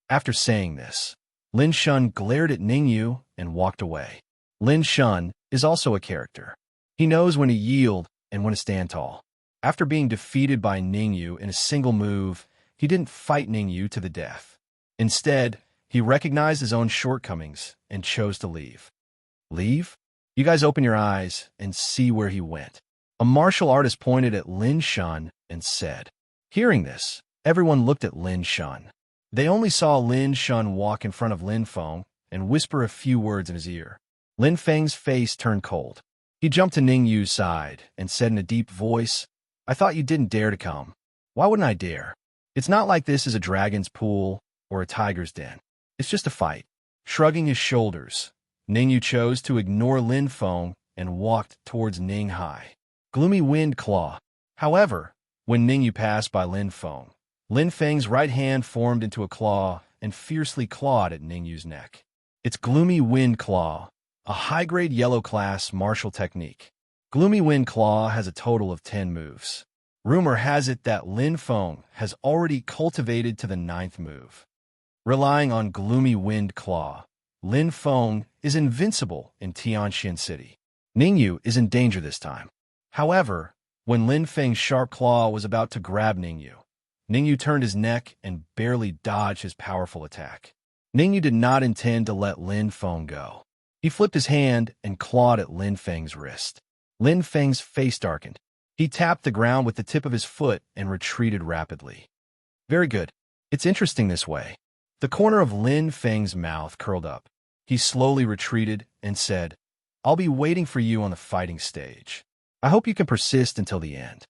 After saying this, Lin Shun glared at Ningyu and walked away. Lin Shun is also a character. He knows when to yield and when to stand tall. After being defeated by Ningyu in a single move, he didn't fight Ningyu to the death. Instead, he recognized his own shortcomings and chose to leave. Leave? You guys open your eyes and see where he went. A martial artist pointed at Lin Shun and said. Hearing this, everyone looked at Lin Shun. They only saw Lin Shun walk in front of Lin Feng and whisper a few words in his ear. Lin Feng's face turned cold. He jumped to Ningyu's side and said in a deep voice, I thought you didn't dare to come. Why wouldn't I dare? It's not like this is a dragon's pool or a tiger's den. It's just a fight. Shrugging his shoulders, Ningyu chose to ignore Lin Feng and walked towards Ning Hai. Gloomy wind claw. However, when Ningyu passed by Lin Feng, Lin Feng's right hand formed into a claw and fiercely clawed at Ningyu's neck. It's Gloomy Wind Claw, a high-grade yellow-class martial technique. Gloomy Wind Claw has a total of 10 moves. Rumor has it that Lin Feng has already cultivated to the 9th move. Relying on Gloomy Wind Claw, Lin Feng is invincible in Tianxian City. Ningyu is in danger this time. However, when Lin Feng's sharp claw was about to grab Ningyu turned his neck and barely dodged his powerful attack. Ningyu did not intend to let Lin Feng go. He flipped his hand and clawed at Lin Feng's wrist. Lin Feng's face darkened. He tapped the ground with the tip of his foot and retreated rapidly. Very good. It's interesting this way. The corner of Lin Feng's mouth curled up. He slowly retreated and said, I'll be waiting for you on the fighting stage. I hope you can persist until the end.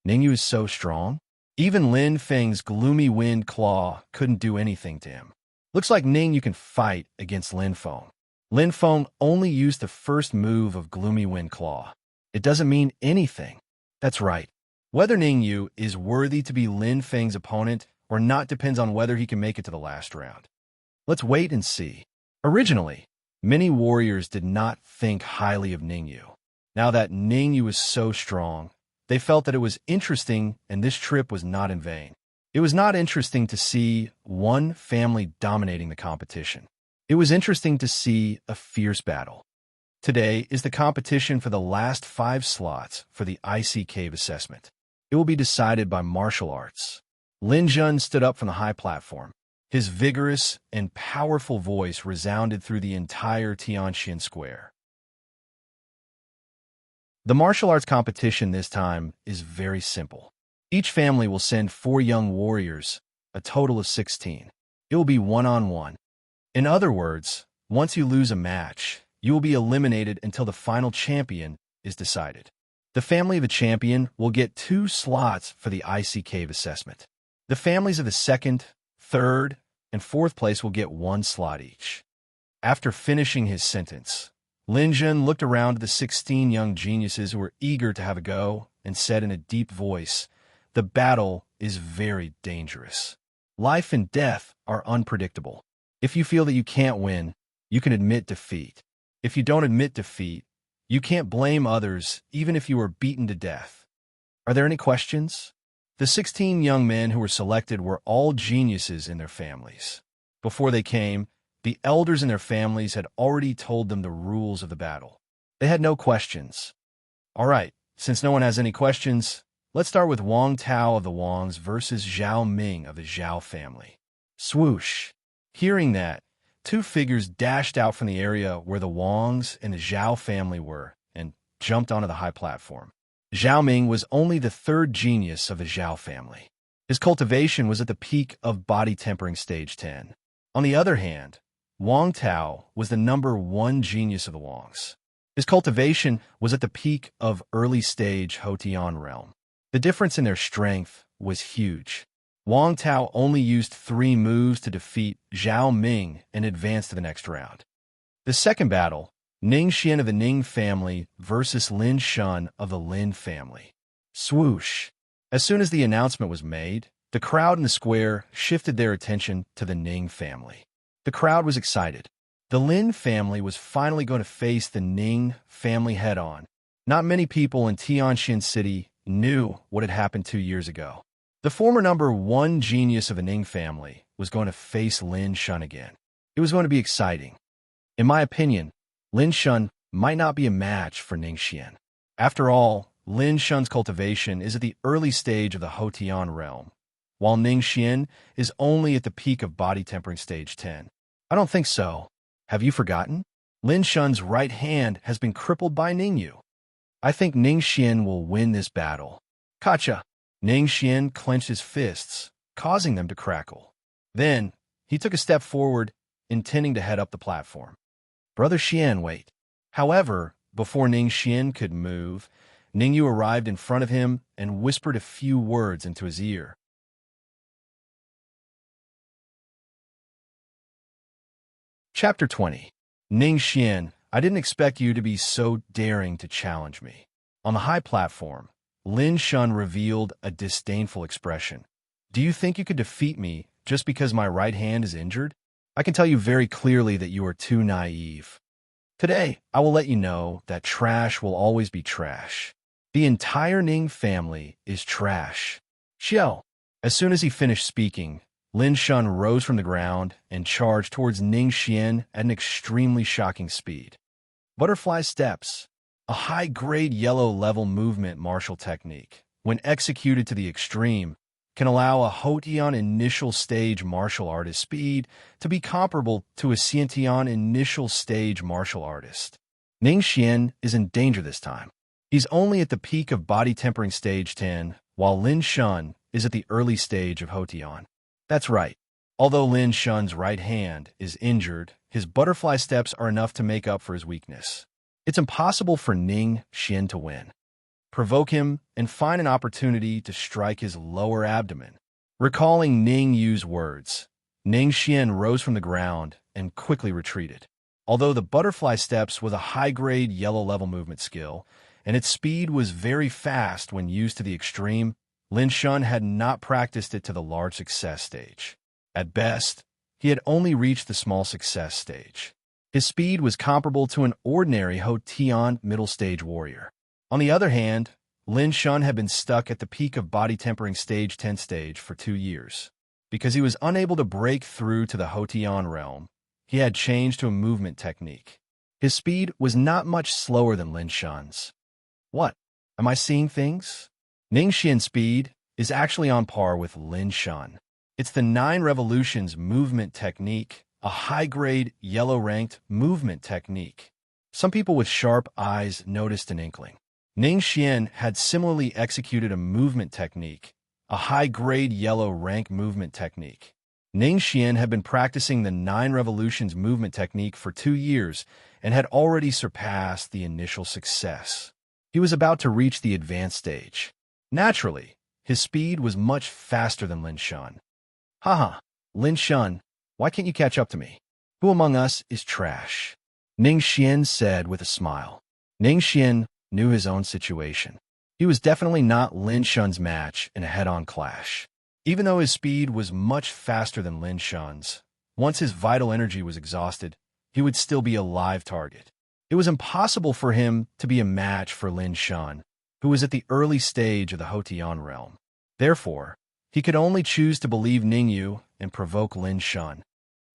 Ningyu is so strong. Even Lin Feng's Gloomy Wind Claw couldn't do anything to him. Looks like Ningyu can fight against Lin Feng. Lin Feng only used the first move of Gloomy Wind Claw. It doesn't mean anything. That's right. Whether Ningyu is worthy to be Lin Feng's opponent or not depends on whether he can make it to the last round. Let's wait and see. Originally, many warriors did not think highly of Ningyu. Now that Ningyu was so strong, they felt that it was interesting and this trip was not in vain. It was not interesting to see one family dominating the competition. It was interesting to see a fierce battle. Today is the competition for the last 5 slots for the Icy Cave assessment. It will be decided by martial arts. Lin Jun stood up from the high platform. His vigorous and powerful voice resounded through the entire Tianxian Square. The martial arts competition this time is very simple. Each family will send 4 young warriors, a total of 16. It will be one-on-one. In other words, once you lose a match, you will be eliminated until the final champion is decided. The family of a champion will get 2 slots for the Icy Cave assessment. The families of the 2nd, 3rd, and 4th place will get 1 slot each. After finishing his sentence, Lin Jun looked around at the 16 young geniuses who were eager to have a go and said in a deep voice, "The battle is very dangerous. Life and death are unpredictable. If you feel that you can't win, you can admit defeat. If you don't admit defeat, you can't blame others even if you were beaten to death. Are there any questions?" The 16 young men who were selected were all geniuses in their families. Before they came, the elders in their families had already told them the rules of the battle. They had no questions. All right, since no one has any questions, let's start with Wang Tao of the Wangs versus Zhao Ming of the Zhao family. Swoosh! Hearing that, 2 figures dashed out from the area where the Wangs and the Zhao family were and jumped onto the high platform. Zhao Ming was only the 3rd genius of the Zhao family. His cultivation was at the peak of body tempering stage 10. On the other hand, Wang Tao was the number 1 genius of the Wangs. His cultivation was at the peak of early stage Hotian realm. The difference in their strength was huge. Wang Tao only used 3 moves to defeat Zhao Ming and advance to the next round. The second battle, Ning Xian of the Ning family versus Lin Shun of the Lin family. Swoosh! As soon as the announcement was made, the crowd in the square shifted their attention to the Ning family. The crowd was excited. The Lin family was finally going to face the Ning family head-on. Not many people in Tianxian City knew what had happened 2 years ago. The former number 1 genius of the Ning family was going to face Lin Shun again. It was going to be exciting. In my opinion, Lin Shun might not be a match for Ning Xian. After all, Lin Shun's cultivation is at the early stage of the Hotian realm, while Ning Xian is only at the peak of body tempering stage 10. I don't think so. Have you forgotten? Lin Shun's right hand has been crippled by Ningyu. I think Ning Xian will win this battle. Gotcha! Ning Xian clenched his fists, causing them to crackle. Then, he took a step forward, intending to head up the platform. Brother Xian, wait. However, before Ning Xian could move, Ningyu arrived in front of him and whispered a few words into his ear. Chapter 20. Ning Xian, I didn't expect you to be so daring to challenge me. On the high platform, Lin Shun revealed a disdainful expression. Do you think you could defeat me just because my right hand is injured? I can tell you very clearly that you are too naive. Today, I will let you know that trash will always be trash. The entire Ning family is trash. Xiao. As soon as he finished speaking, Lin Shun rose from the ground and charged towards Ning Xian at an extremely shocking speed. Butterfly steps, a high-grade yellow-level movement martial technique, when executed to the extreme, can allow a Hotian initial stage martial artist speed to be comparable to a Xiantian initial stage martial artist. Ning Xian is in danger this time. He's only at the peak of body tempering stage 10, while Lin Shun is at the early stage of Hotian. That's right. Although Lin Shun's right hand is injured, his butterfly steps are enough to make up for his weakness. It's impossible for Ning Xian to win. Provoke him and find an opportunity to strike his lower abdomen. Recalling Ning Yu's words, Ning Xian rose from the ground and quickly retreated. Although the butterfly steps was a high-grade yellow-level movement skill, and its speed was very fast when used to the extreme, Lin Shun had not practiced it to the large success stage. At best, he had only reached the small success stage. His speed was comparable to an ordinary Ho Tian middle stage warrior. On the other hand, Lin Shun had been stuck at the peak of body tempering stage 10 stage for 2 years. Because he was unable to break through to the Ho Tian realm, he had changed to a movement technique. His speed was not much slower than Lin Shun's. What? Am I seeing things? Ningxian's speed is actually on par with Lin Shun. It's the 9 revolutions movement technique, a high-grade, yellow-ranked movement technique. Some people with sharp eyes noticed an inkling. Ningxian had similarly executed a movement technique, a high-grade yellow rank movement technique. Ningxian had been practicing the 9 revolutions movement technique for 2 years and had already surpassed the initial success. He was about to reach the advanced stage. Naturally, his speed was much faster than Lin Shun. Haha, Lin Shun, why can't you catch up to me? Who among us is trash? Ningxian said with a smile. Ningxian knew his own situation. He was definitely not Lin Shun's match in a head-on clash. Even though his speed was much faster than Lin Shun's, once his vital energy was exhausted, he would still be a live target. It was impossible for him to be a match for Lin Shun, who was at the early stage of the Ho Tian realm. Therefore, he could only choose to believe Ningyu and provoke Lin Shun.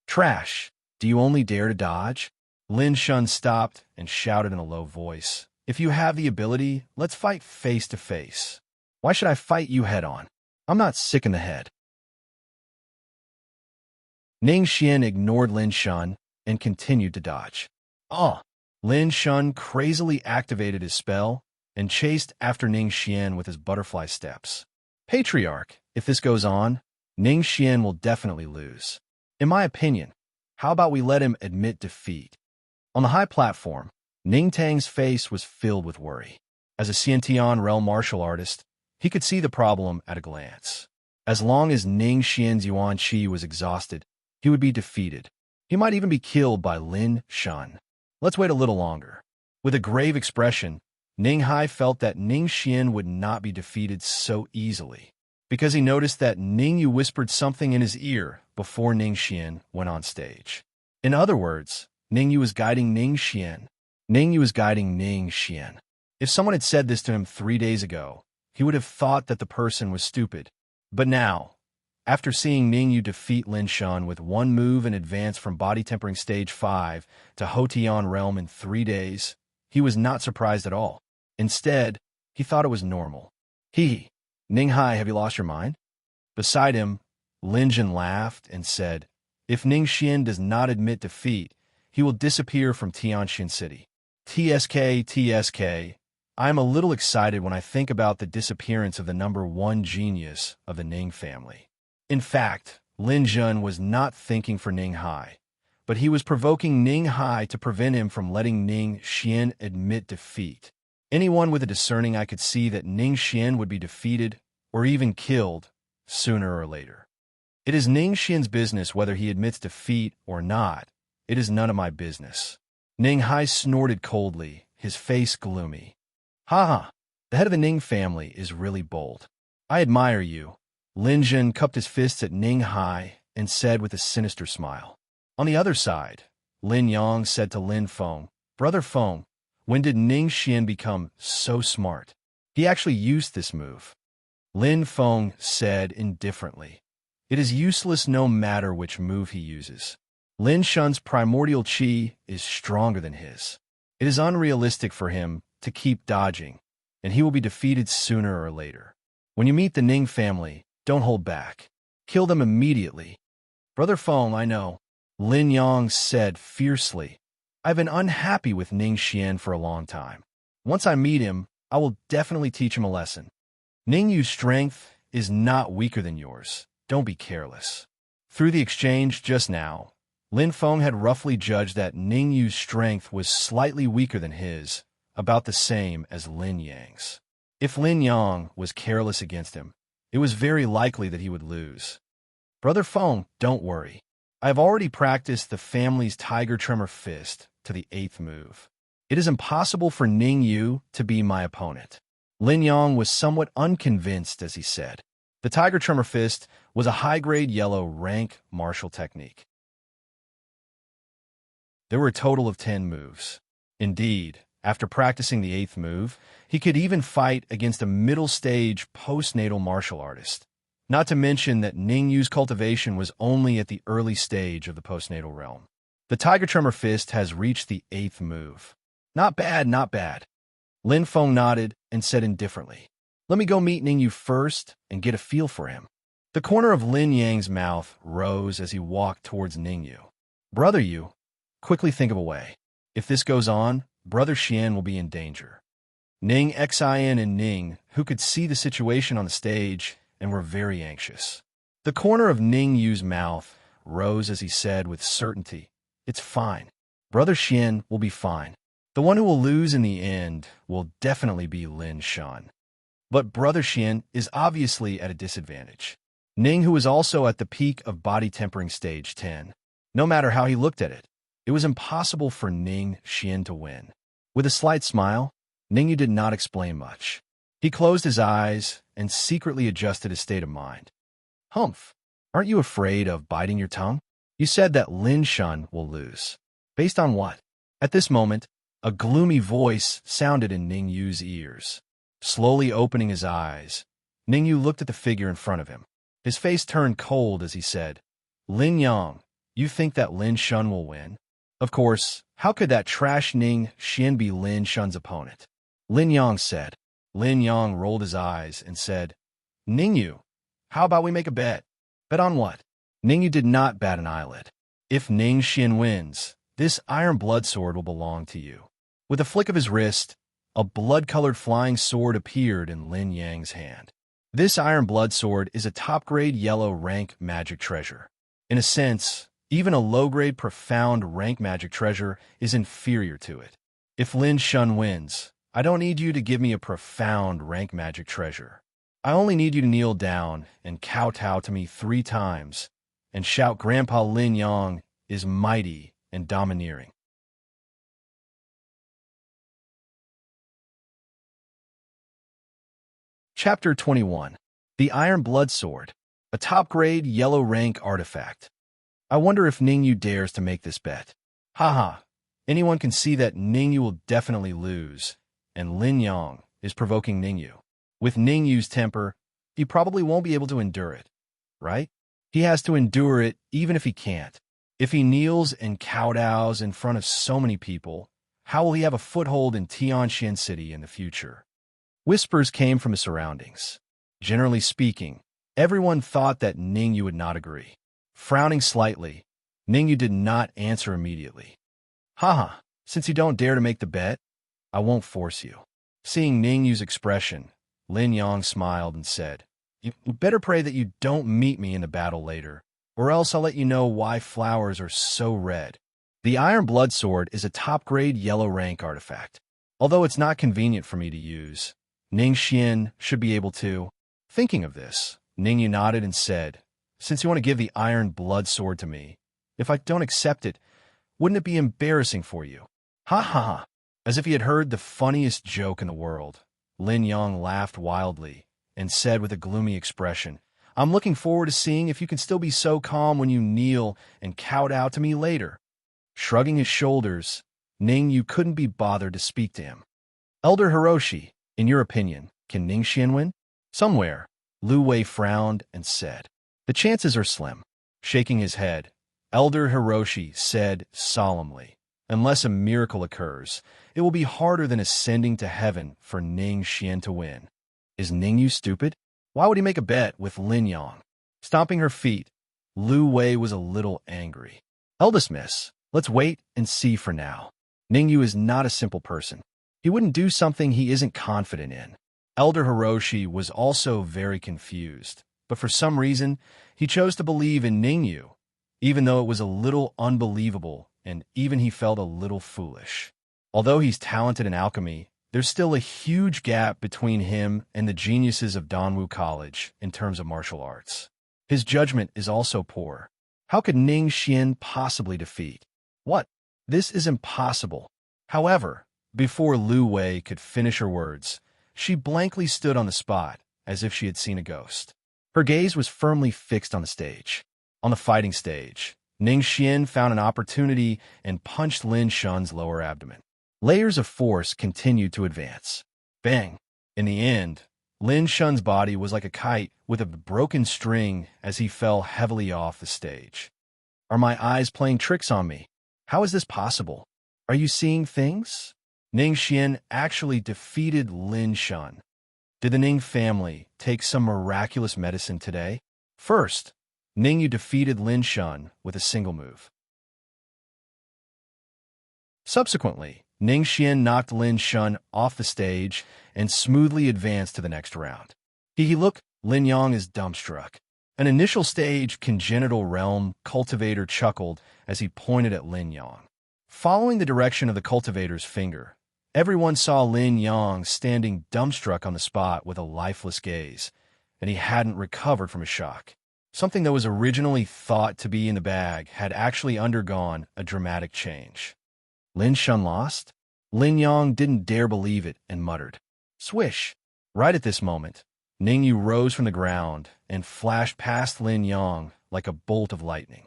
Trash, do you only dare to dodge? Lin Shun stopped and shouted in a low voice. If you have the ability, let's fight face to face. Why should I fight you head on? I'm not sick in the head. Ningxian ignored Lin Shun and continued to dodge. Lin Shun crazily activated his spell and chased after Ningxian with his butterfly steps. Patriarch, if this goes on, Ningxian will definitely lose. In my opinion, how about we let him admit defeat? On the high platform, Ning Tang's face was filled with worry. As a Xiantian realm martial artist, he could see the problem at a glance. As long as Ningxian's Yuan Qi was exhausted, he would be defeated. He might even be killed by Lin Shun. Let's wait a little longer. With a grave expression, Ning Hai felt that Ningxian would not be defeated so easily, because he noticed that Ningyu whispered something in his ear before Ningxian went on stage. In other words, Ningyu was guiding Ningxian. Ningyu was guiding Ningxian. If someone had said this to him 3 days ago, he would have thought that the person was stupid. But now, after seeing Ningyu defeat Lin Shun with 1 move and advance from body tempering stage 5 to Ho Tian realm in 3 days, he was not surprised at all. Instead, he thought it was normal. Ning Hai, have you lost your mind? Beside him, Lin Jin laughed and said, if Ningxian does not admit defeat, he will disappear from Tianxian City. TSK, I am a little excited when I think about the disappearance of the number 1 genius of the Ning family. In fact, Lin Jun was not thinking for Ning Hai, but he was provoking Ning Hai to prevent him from letting Ningxian admit defeat. Anyone with a discerning eye could see that Ningxian would be defeated or even killed sooner or later. It is Ningxian's business whether he admits defeat or not. It is none of my business. Ning Hai snorted coldly, his face gloomy. The head of the Ning family is really bold. I admire you. Lin Jin cupped his fists at Ning Hai and said with a sinister smile. On the other side, Lin Yang said to Lin Feng, Brother Feng, when did Ningxian become so smart? He actually used this move. Lin Feng said indifferently, it is useless no matter which move he uses. Lin Shun's primordial qi is stronger than his. It is unrealistic for him to keep dodging, and he will be defeated sooner or later. When you meet the Ning family, don't hold back. Kill them immediately. Brother Feng, I know, Lin Yang said fiercely. I've been unhappy with Ningxian for a long time. Once I meet him, I will definitely teach him a lesson. Ningyu's strength is not weaker than yours. Don't be careless. Through the exchange just now, Lin Feng had roughly judged that Ningyu's strength was slightly weaker than his, about the same as Lin Yang's. If Lin Yang was careless against him, it was very likely that he would lose. Brother Feng, don't worry. I have already practiced the family's Tiger Tremor Fist to the 8th move. It is impossible for Ningyu to be my opponent. Lin Yang was somewhat unconvinced as he said. The Tiger Tremor Fist was a high-grade yellow rank martial technique. There were a total of 10 moves. Indeed, after practicing the 8th move, he could even fight against a middle-stage postnatal martial artist. Not to mention that Ningyu's cultivation was only at the early stage of the postnatal realm. The Tiger Tremor Fist has reached the 8th move. Not bad, not bad. Lin Feng nodded and said indifferently, "Let me go meet Ningyu first and get a feel for him." The corner of Lin Yang's mouth rose as he walked towards Ningyu. "Brother Yu, quickly think of a way. If this goes on, Brother Xian will be in danger." Ning Xin and Ning, who could see the situation on the stage, and were very anxious. The corner of Ningyu's mouth rose as he said with certainty, "It's fine. Brother Xian will be fine. The one who will lose in the end will definitely be Lin Shan. But Brother Xian is obviously at a disadvantage." Ning, who was also at the peak of body tempering stage 10. No matter how he looked at it was impossible for Ning Xian to win. With a slight smile, Ningyu did not explain much. He closed his eyes and secretly adjusted his state of mind. "Humph, aren't you afraid of biting your tongue? You said that Lin Shan will lose. Based on what?" At this moment, a gloomy voice sounded in Ningyu's ears. Slowly opening his eyes, Ningyu looked at the figure in front of him. His face turned cold as he said, "Lin Yang, you think that Lin Shan will win? Of course, how could that trash Ning Xian be Lin Shan's opponent?" Lin Yang said. Lin Yang rolled his eyes and said, "Ningyu, how about we make a bet?" "Bet on what?" Ningyu did not bat an eyelid. "If Ning Xian wins, this iron blood sword will belong to you." With a flick of his wrist, a blood-colored flying sword appeared in Lin Yang's hand. This iron blood sword is a top-grade yellow rank magic treasure. In a sense, even a low-grade profound rank magic treasure is inferior to it. If Lin Shan wins, I don't need you to give me a profound rank magic treasure. I only need you to kneel down and kowtow to me 3 times and shout Grandpa Lin Yang is mighty and domineering. Chapter 21. The Iron Blood Sword, a top-grade yellow rank artifact. I wonder if Ningyu dares to make this bet. Haha, anyone can see that Ningyu will definitely lose, and Lin Yang is provoking Ningyu. With Ningyu's temper, he probably won't be able to endure it, right? He has to endure it even if he can't. If he kneels and kowtows in front of so many people, how will he have a foothold in Tianxian City in the future? Whispers came from his surroundings. Generally speaking, everyone thought that Ningyu would not agree. Frowning slightly, Ningyu did not answer immediately. "Haha, since you don't dare to make the bet, I won't force you." Seeing Ningyu's expression, Lin Yang smiled and said, "You better pray that you don't meet me in the battle later, or else I'll let you know why flowers are so red." The Iron Blood Sword is a top-grade yellow rank artifact. Although it's not convenient for me to use, Ning Xian should be able to. Thinking of this, Ningyu nodded and said, "Since you want to give the Iron Blood Sword to me, if I don't accept it, wouldn't it be embarrassing for you?" Ha ha ha. As if he had heard the funniest joke in the world, Lin Yang laughed wildly and said with a gloomy expression, "I'm looking forward to seeing if you can still be so calm when you kneel and kowtow to me later." Shrugging his shoulders, Ningyu couldn't be bothered to speak to him. "Elder Hiroshi, in your opinion, can Ning Xian win?" "Somewhere." Lu Wei frowned and said, "The chances are slim." Shaking his head, Elder Hiroshi said solemnly, "Unless a miracle occurs, it will be harder than ascending to heaven for Ning Xian to win." Is Ningyu stupid? Why would he make a bet with Lin Yang? Stomping her feet, Lu Wei was a little angry. "Eldest miss, let's wait and see for now. Ningyu is not a simple person. He wouldn't do something he isn't confident in." Elder Hiroshi was also very confused, but for some reason, he chose to believe in Ningyu, even though it was a little unbelievable and even he felt a little foolish. Although he's talented in alchemy, there's still a huge gap between him and the geniuses of Danwu College in terms of martial arts. His judgment is also poor. How could Ning Xian possibly defeat? What? This is impossible. However, before Lu Wei could finish her words, She blankly stood on the spot, as if she had seen a ghost. Her gaze was firmly fixed on the stage. On the fighting stage, Ning Xian found an opportunity and punched Lin Shun's lower abdomen. Layers of force continued to advance. Bang! In the end, Lin Shun's body was like a kite with a broken string as he fell heavily off the stage. Are my eyes playing tricks on me? How is this possible? Are you seeing things? Ning Xian actually defeated Lin Shun. Did the Ning family take some miraculous medicine today? First, Ning Yu defeated Lin Shun with a single move. Subsequently, Ning Xian knocked Lin Shun off the stage and smoothly advanced to the next round. Look, Lin Yang is dumbstruck. An initial stage congenital realm cultivator chuckled as he pointed at Lin Yang. Following the direction of the cultivator's finger, everyone saw Lin Yang standing dumbstruck on the spot with a lifeless gaze, and he hadn't recovered from his shock. Something that was originally thought to be in the bag had actually undergone a dramatic change. Lin Shun lost? Lin Yang didn't dare believe it and muttered, "Swish!" Right at this moment, Ning Yu rose from the ground and flashed past Lin Yang like a bolt of lightning.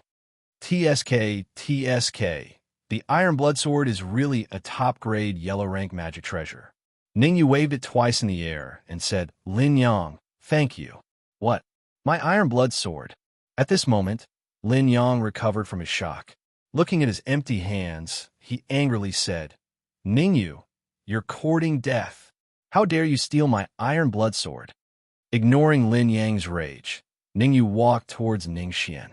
TSK, TSK. The Iron Blood Sword is really a top-grade yellow-rank magic treasure. Ning Yu waved it twice in the air and said, "Lin Yang, thank you." "What?" "My Iron Blood Sword." At this moment, Lin Yang recovered from his shock. Looking at his empty hands, he angrily said, "Ning Yu, you're courting death. How dare you steal my Iron Blood Sword?" Ignoring Lin Yang's rage, Ning Yu walked towards Ning Xian.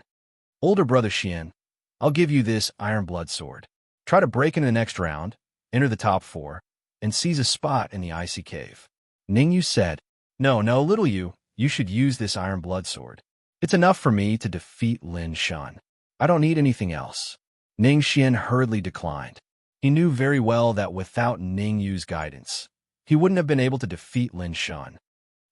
"Older brother Xian, I'll give you this Iron Blood Sword. Try to break into the next round, enter the top 4, and seize a spot in the icy cave." Ning Yu said, No, little Yu, you should use this Iron Blood Sword. It's enough for me to defeat Lin Shun. I don't need anything else." Ning Xian hurriedly declined. He knew very well that without Ning Yu's guidance, he wouldn't have been able to defeat Lin Shun.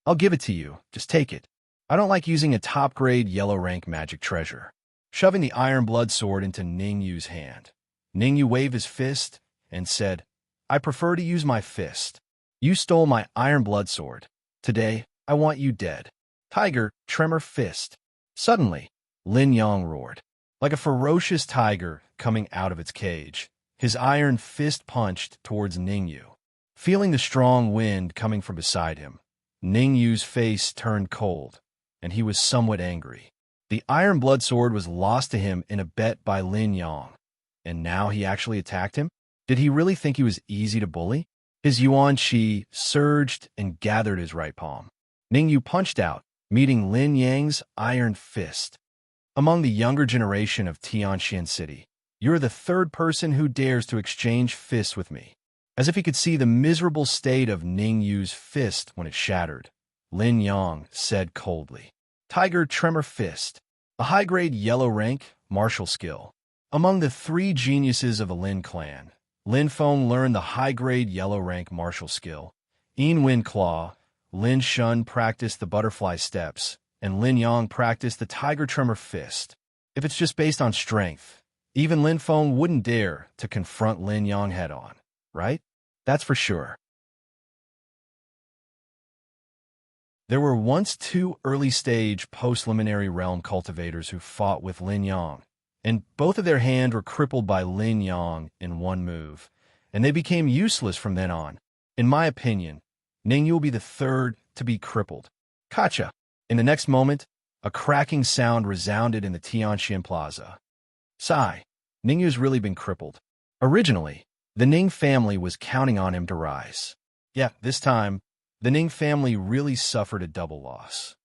"I'll give it to you. Just take it. I don't like using a top-grade yellow-rank magic treasure." Shoving the Iron Blood Sword into Ning Yu's hand, Ning Yu waved his fist and said, "I prefer to use my fist. You stole my Iron Blood Sword. Today, I want you dead. Tiger, tremor fist." Suddenly, Lin Yang roared. Like a ferocious tiger coming out of its cage, his iron fist punched towards Ning Yu. Feeling the strong wind coming from beside him, Ning Yu's face turned cold, and he was somewhat angry. The Iron Blood Sword was lost to him in a bet by Lin Yang, and now he actually attacked him? Did he really think he was easy to bully? His yuan qi surged and gathered his right palm. Ning Yu punched out, meeting Lin Yang's iron fist. "Among the younger generation of Tianxian City, you're the third person who dares to exchange fists with me." As if he could see the miserable state of Ning Yu's fist when it shattered, Lin Yang said coldly, "Tiger Tremor Fist, a high-grade yellow rank martial skill. Among the 3 geniuses of the Lin clan, Lin Feng learned the high-grade yellow rank martial skill. Yin Win Claw, Lin Shun practiced the butterfly steps, and Lin Yang practiced the Tiger Tremor Fist. If it's just based on strength, even Lin Feng wouldn't dare to confront Lin Yang head-on. Right? That's for sure." There were once 2 early-stage post-liminary realm cultivators who fought with Lin Yang, and both of their hands were crippled by Lin Yang in one move, and they became useless from then on. In my opinion, Ning Yu will be the third to be crippled. Gotcha! In the next moment, a cracking sound resounded in the Tianxian Plaza. Sigh, Ning Yu's really been crippled. Originally, the Ning family was counting on him to rise. Yeah, this time, the Ning family really suffered a double loss.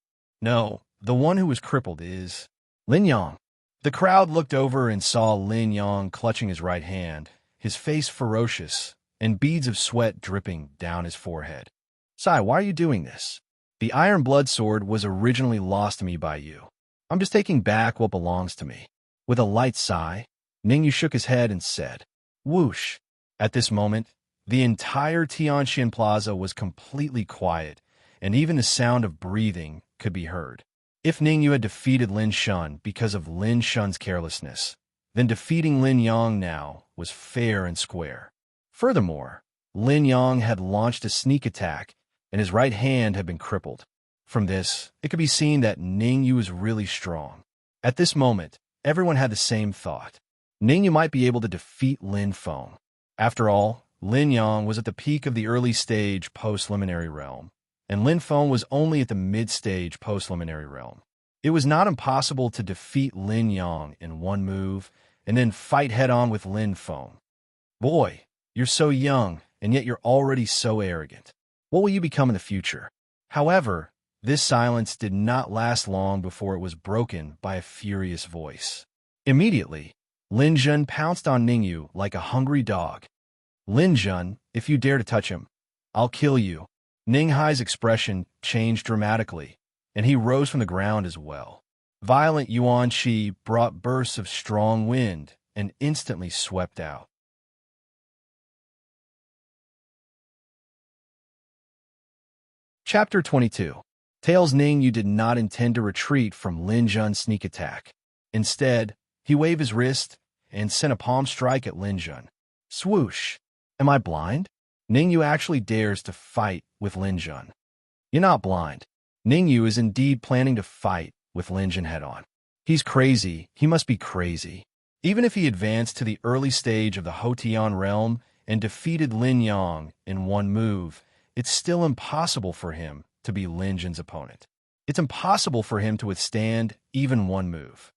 No, the one who was crippled is Lin Yang. The crowd looked over and saw Lin Yang clutching his right hand, his face ferocious, and beads of sweat dripping down his forehead. "Sai, why are you doing this? The Iron Blood Sword was originally lost to me by you. I'm just taking back what belongs to me." With a light sigh, Ning Yu shook his head and said, "Whoosh." At this moment, the entire Tianxian Plaza was completely quiet, and even the sound of breathing could be heard. If Ning Yu had defeated Lin Shun because of Lin Shun's carelessness, then defeating Lin Yang now was fair and square. Furthermore, Lin Yang had launched a sneak attack and his right hand had been crippled. From this, it could be seen that Ningyu was really strong. At this moment, everyone had the same thought. Ningyu might be able to defeat Lin Feng. After all, Lin Yang was at the peak of the early stage post-liminary realm, and Lin Feng was only at the mid-stage post-liminary realm. It was not impossible to defeat Lin Yang in one move and then fight head-on with Lin Feng. Boy, you're so young, and yet you're already so arrogant. What will you become in the future? However, this silence did not last long before it was broken by a furious voice. Immediately, Lin Jun pounced on Ningyu like a hungry dog. Lin Jun, if you dare to touch him, I'll kill you. Ning Hai's expression changed dramatically, and he rose from the ground as well. Violent yuan qi brought bursts of strong wind and instantly swept out. Chapter 22. Tails Ningyu did not intend to retreat from Lin Jun's sneak attack. Instead, he waved his wrist and sent a palm strike at Lin Jun. Swoosh! Am I blind? Ningyu actually dares to fight with Lin Jun. You're not blind. Ningyu is indeed planning to fight with Lin Jun head-on. He's crazy. He must be crazy. Even if he advanced to the early stage of the Hotian realm and defeated Lin Yang in one move, it's still impossible for him to be Lin Jun's opponent. It's impossible for him to withstand even one move.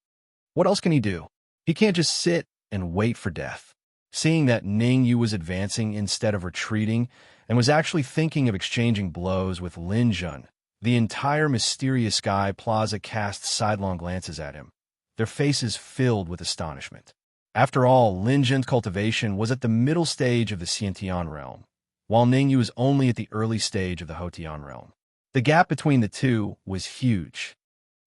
What else can he do? He can't just sit and wait for death. Seeing that Ningyu was advancing instead of retreating and was actually thinking of exchanging blows with Lin Jun, the entire mysterious Sky Plaza cast sidelong glances at him, their faces filled with astonishment. After all, Lin Jun's cultivation was at the middle stage of the Xiantian realm, while Ningyu was only at the early stage of the Hotian realm. The gap between the two was huge.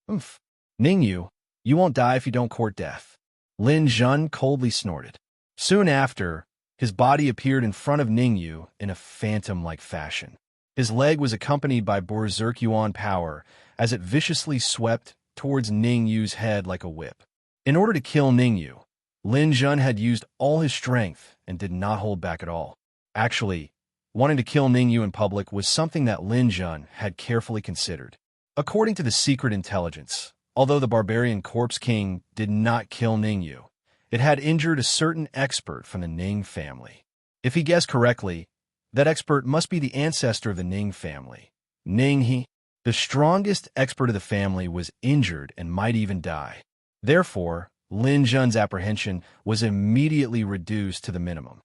Oomph. Ningyu, you won't die if you don't court death. Lin Jun coldly snorted. Soon after, his body appeared in front of Ningyu in a phantom-like fashion. His leg was accompanied by Berserk Yuan power as it viciously swept towards Ningyu's head like a whip. In order to kill Ningyu, Lin Jun had used all his strength and did not hold back at all. Actually, wanting to kill Ningyu in public was something that Lin Jun had carefully considered. According to the secret intelligence, although the barbarian Corpse King did not kill Ningyu, it had injured a certain expert from the Ning family. If he guessed correctly, that expert must be the ancestor of the Ning family. Ning He, the strongest expert of the family, was injured and might even die. Therefore, Lin Jun's apprehension was immediately reduced to the minimum.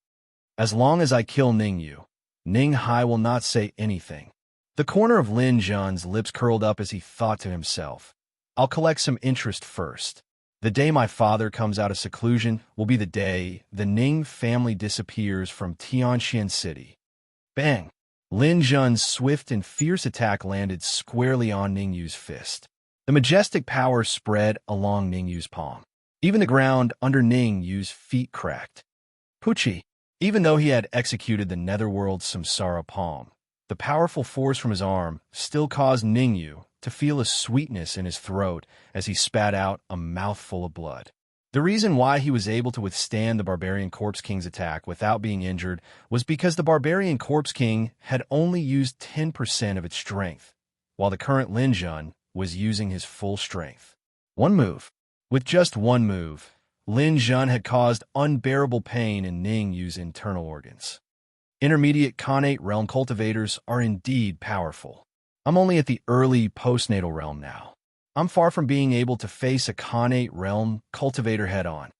As long as I kill Ningyu, Ning Hai will not say anything. The corner of Lin Jun's lips curled up as he thought to himself, I'll collect some interest first. The day my father comes out of seclusion will be the day the Ning family disappears from Tianxian City. Bang! Lin Jun's swift and fierce attack landed squarely on Ningyu's fist. The majestic power spread along Ningyu's palm. Even the ground under Ningyu's feet cracked. Pucci! Even though he had executed the netherworld's samsara palm, the powerful force from his arm still caused Ningyu to feel a sweetness in his throat as he spat out a mouthful of blood. The reason why he was able to withstand the Barbarian Corpse King's attack without being injured was because the Barbarian Corpse King had only used 10% of its strength, while the current Lin Jun was using his full strength. One move. With just one move, Lin Jun had caused unbearable pain in Ningyu's internal organs. Intermediate Khanate realm cultivators are indeed powerful. I'm only at the early postnatal realm now. I'm far from being able to face a Khanate realm cultivator head-on.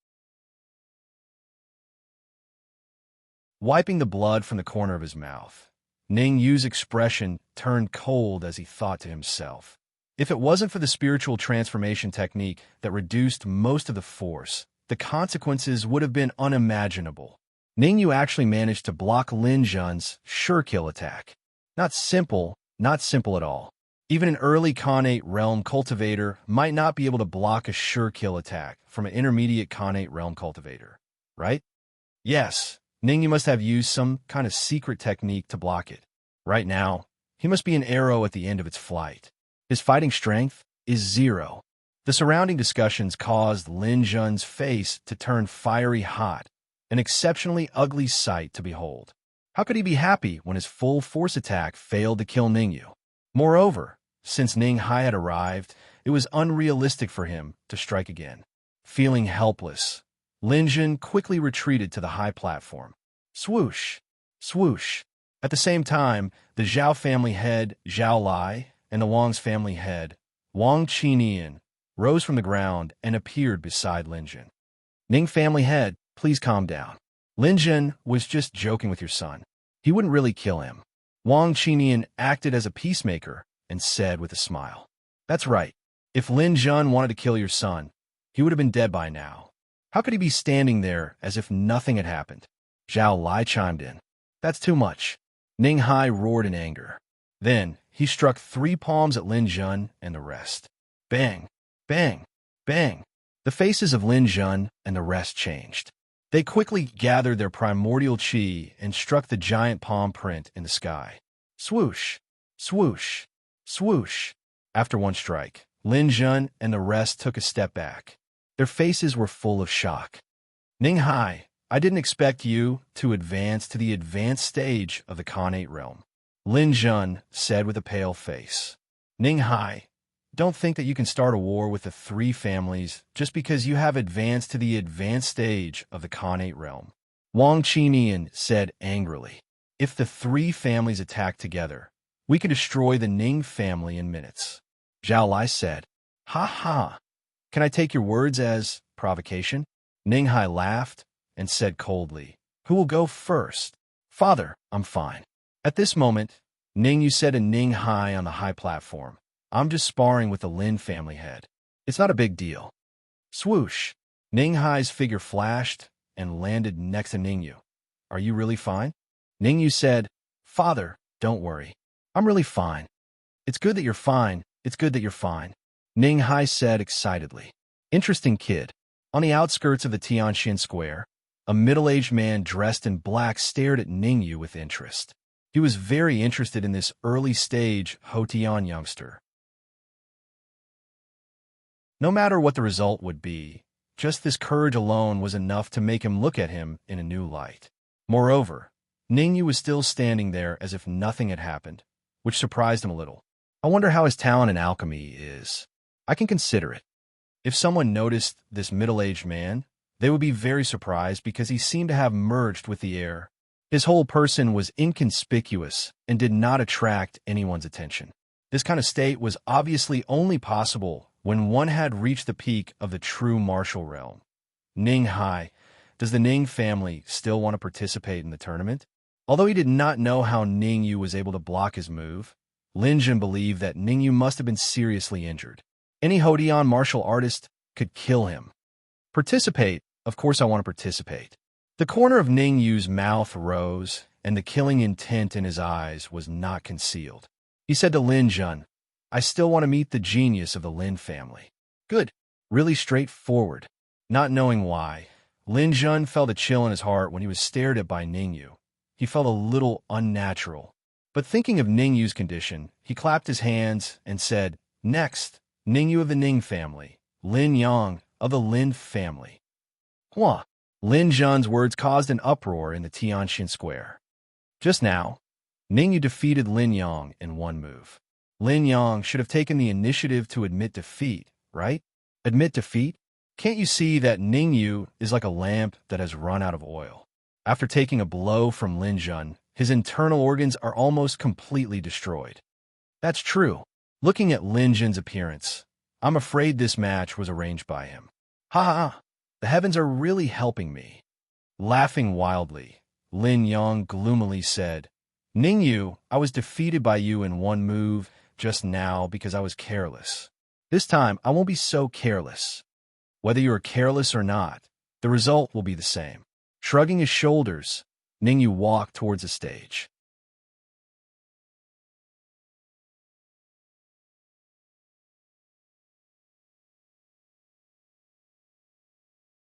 Wiping the blood from the corner of his mouth, Ningyu's expression turned cold as he thought to himself. If it wasn't for the spiritual transformation technique that reduced most of the force, the consequences would have been unimaginable. Ningyu actually managed to block Lin Jun's sure-kill attack. Not simple at all. Even an early Khanate realm cultivator might not be able to block a sure-kill attack from an intermediate Khanate realm cultivator, right? Yes, Ningyu must have used some kind of secret technique to block it. Right now, he must be an arrow at the end of its flight. His fighting strength is 0. The surrounding discussions caused Lin Jun's face to turn fiery hot, an exceptionally ugly sight to behold. How could he be happy when his full force attack failed to kill Ningyu? Moreover, since Ning Hai had arrived, it was unrealistic for him to strike again. Feeling helpless, Lin Jun quickly retreated to the high platform. Swoosh! Swoosh! At the same time, the Zhao family head, Zhao Lai, and the Wang's family head, Wang Qinian, rose from the ground and appeared beside Lin Jun. Ning family head, please calm down. Lin Jun was just joking with your son. He wouldn't really kill him. Wang Qinian acted as a peacemaker and said with a smile. That's right. If Lin Jun wanted to kill your son, he would have been dead by now. How could he be standing there as if nothing had happened? Zhao Lai chimed in. That's too much. Ning Hai roared in anger. Then he struck 3 palms at Lin Jun and the rest. Bang! Bang! Bang! The faces of Lin Jun and the rest changed. They quickly gathered their primordial chi and struck the giant palm print in the sky. Swoosh! Swoosh! Swoosh! After one strike, Lin Jun and the rest took a step back. Their faces were full of shock. Ning Hai, I didn't expect you to advance to the advanced stage of the Khanate realm. Lin Jun said with a pale face. Ning Hai, don't think that you can start a war with the 3 families just because you have advanced to the advanced stage of the Khanate realm. Wang Qinian said angrily. If the 3 families attack together, we can destroy the Ning family in minutes. Zhao Lai said, Ha ha! Can I take your words as provocation? Ning Hai laughed and said coldly, Who will go first? Father, I'm fine. At this moment, Ningyu said to Ning Hai on the high platform, I'm just sparring with the Lin family head. It's not a big deal. Swoosh! Ning Hai's figure flashed and landed next to Ningyu. Are you really fine? Ningyu said, Father, don't worry. I'm really fine. It's good that you're fine. It's good that you're fine. Ning Hai said excitedly. Interesting kid. On the outskirts of the Tianxian Square, a middle-aged man dressed in black stared at Ningyu with interest. He was very interested in this early-stage Hotian youngster. No matter what the result would be, just this courage alone was enough to make him look at him in a new light. Moreover, Ningyu was still standing there as if nothing had happened, which surprised him a little. I wonder how his talent in alchemy is. I can consider it. If someone noticed this middle-aged man, they would be very surprised because he seemed to have merged with the air. His whole person was inconspicuous and did not attract anyone's attention. This kind of state was obviously only possible when one had reached the peak of the true martial realm. Ning Hai, does the Ning family still want to participate in the tournament? Although he did not know how Ningyu was able to block his move, Lin Jun believed that Ningyu must have been seriously injured. Any Hodian martial artist could kill him. Participate? Of course I want to participate. The corner of Ningyu's mouth rose, and the killing intent in his eyes was not concealed. He said to Lin Jun, I still want to meet the genius of the Lin family. Good. Really straightforward. Not knowing why, Lin Jun felt a chill in his heart when he was stared at by Ningyu. He felt a little unnatural. But thinking of Ningyu's condition, he clapped his hands and said, Next, Ningyu of the Ning family, Lin Yang of the Lin family. Hua! Lin Jun's words caused an uproar in the Tianxian Square. Just now, Ningyu defeated Lin Yang in one move. Lin Yang should have taken the initiative to admit defeat, right? Admit defeat? Can't you see that Ningyu is like a lamp that has run out of oil? After taking a blow from Lin Jun, his internal organs are almost completely destroyed. That's true. Looking at Lin Jun's appearance, I'm afraid this match was arranged by him. Ha ha! The heavens are really helping me. Laughing wildly, Lin Yang gloomily said, Ningyu, I was defeated by you in one move just now because I was careless. This time, I won't be so careless. Whether you are careless or not, the result will be the same. Shrugging his shoulders, Ningyu walked towards the stage.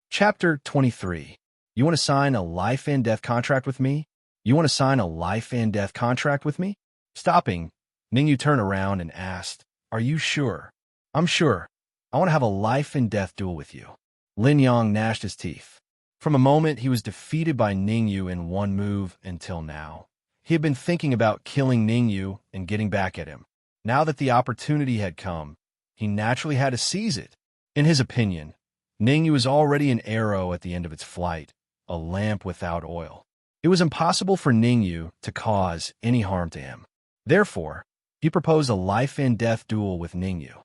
Chapter 23. You want to sign a life and death contract with me? You want to sign a life and death contract with me? Stopping, Ningyu turned around and asked, Are you sure? I'm sure. I want to have a life and death duel with you. Lin Yang gnashed his teeth. From a moment he was defeated by Ningyu in one move until now. He had been thinking about killing Ningyu and getting back at him. Now that the opportunity had come, he naturally had to seize it. In his opinion, Ningyu was already an arrow at the end of its flight, a lamp without oil. It was impossible for Ningyu to cause any harm to him. Therefore, he proposed a life-and-death duel with Ningyu.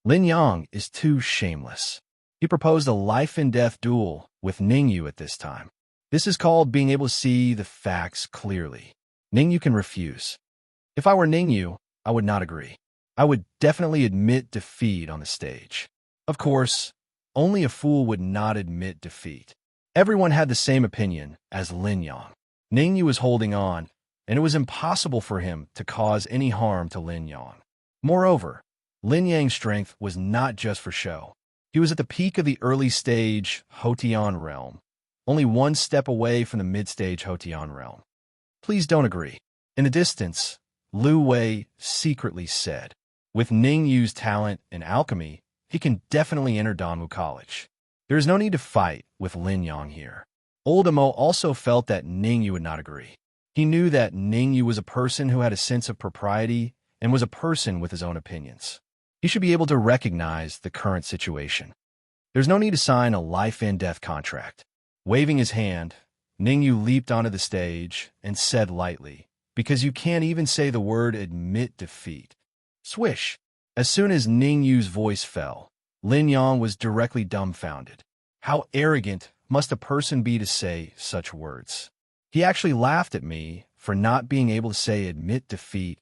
Lin Yang is too shameless. He proposed a life-and-death duel with Ningyu at this time. This is called being able to see the facts clearly. Ningyu can refuse. If I were Ningyu, I would not agree. I would definitely admit defeat on the stage. Of course, only a fool would not admit defeat. Everyone had the same opinion as Lin Yang. Ningyu was holding on, and it was impossible for him to cause any harm to Lin Yang. Moreover, Lin Yang's strength was not just for show. He was at the peak of the early-stage Hotian realm, only one step away from the mid-stage Hotian realm. Please don't agree. In the distance, Lu Wei secretly said, with Ningyu's talent in alchemy, he can definitely enter Danwu College. There is no need to fight with Lin Yang here. Old Amo also felt that Ningyu would not agree. He knew that Ningyu was a person who had a sense of propriety and was a person with his own opinions. He should be able to recognize the current situation. There's no need to sign a life-and-death contract. Waving his hand, Ningyu leaped onto the stage and said lightly, because you can't even say the word admit defeat. Swish! As soon as Ningyu's voice fell, Lin Yang was directly dumbfounded. How arrogant must a person be to say such words? He actually laughed at me for not being able to say admit defeat.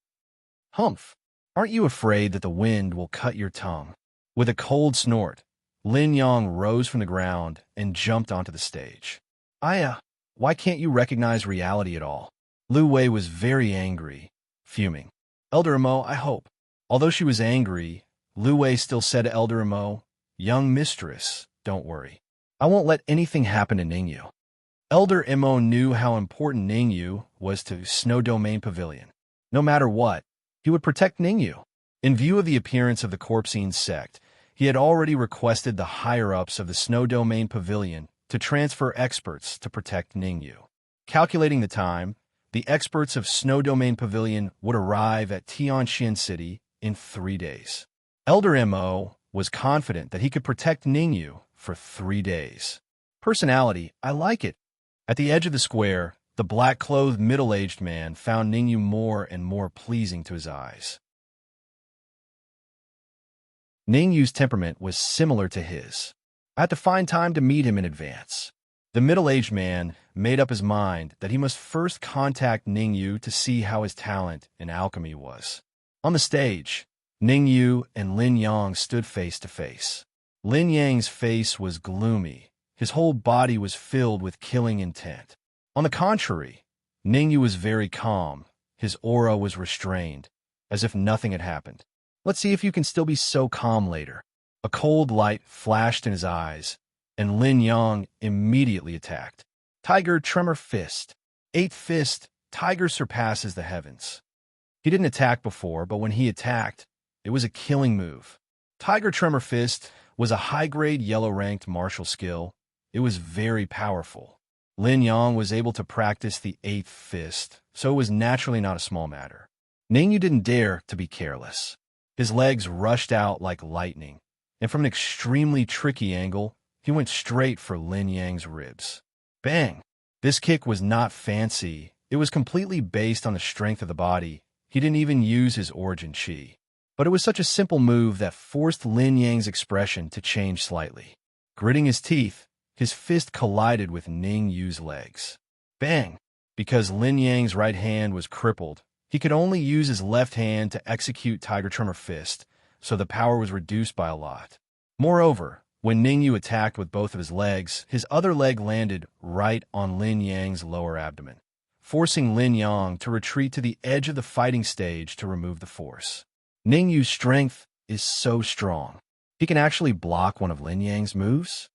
Humph! Aren't you afraid that the wind will cut your tongue? With a cold snort, Lin Yang rose from the ground and jumped onto the stage. Why can't you recognize reality at all? Lu Wei was very angry, fuming. Elder Amo, I hope. Although she was angry, Lu Wei still said to Elder Amo, Young mistress, don't worry. I won't let anything happen to Ningyu. Elder Amo knew how important Ningyu was to Snow Domain Pavilion. No matter what, he would protect Ningyu. In view of the appearance of the Corpsine sect, he had already requested the higher-ups of the Snow Domain Pavilion to transfer experts to protect Ningyu. Calculating the time, the experts of Snow Domain Pavilion would arrive at Tianxian City in 3 days. Elder Mo was confident that he could protect Ningyu for 3 days. Personality, I like it. At the edge of the square, the black-clothed middle-aged man found Ningyu more and more pleasing to his eyes. Ningyu's temperament was similar to his. I had to find time to meet him in advance. The middle-aged man made up his mind that he must first contact Ningyu to see how his talent in alchemy was. On the stage, Ningyu and Lin Yang stood face to face. Lin Yang's face was gloomy. His whole body was filled with killing intent. On the contrary, Ningyu was very calm. His aura was restrained, as if nothing had happened. Let's see if you can still be so calm later. A cold light flashed in his eyes, and Lin Yang immediately attacked. Tiger Tremor Fist. 8th Fist, Tiger surpasses the heavens. He didn't attack before, but when he attacked, it was a killing move. Tiger Tremor Fist was a high-grade yellow-ranked martial skill. It was very powerful. Lin Yang was able to practice the 8th Fist, so it was naturally not a small matter. Ningyu didn't dare to be careless. His legs rushed out like lightning, and from an extremely tricky angle, he went straight for Lin Yang's ribs. Bang! This kick was not fancy. It was completely based on the strength of the body. He didn't even use his origin chi. But it was such a simple move that forced Lin Yang's expression to change slightly. Gritting his teeth, his fist collided with Ningyu's legs. Bang! Because Lin Yang's right hand was crippled, he could only use his left hand to execute Tiger Tremor Fist, so the power was reduced by a lot. Moreover, when Ningyu attacked with both of his legs, his other leg landed right on Lin Yang's lower abdomen, forcing Lin Yang to retreat to the edge of the fighting stage to remove the force. Ningyu's strength is so strong. He can actually block one of Lin Yang's moves.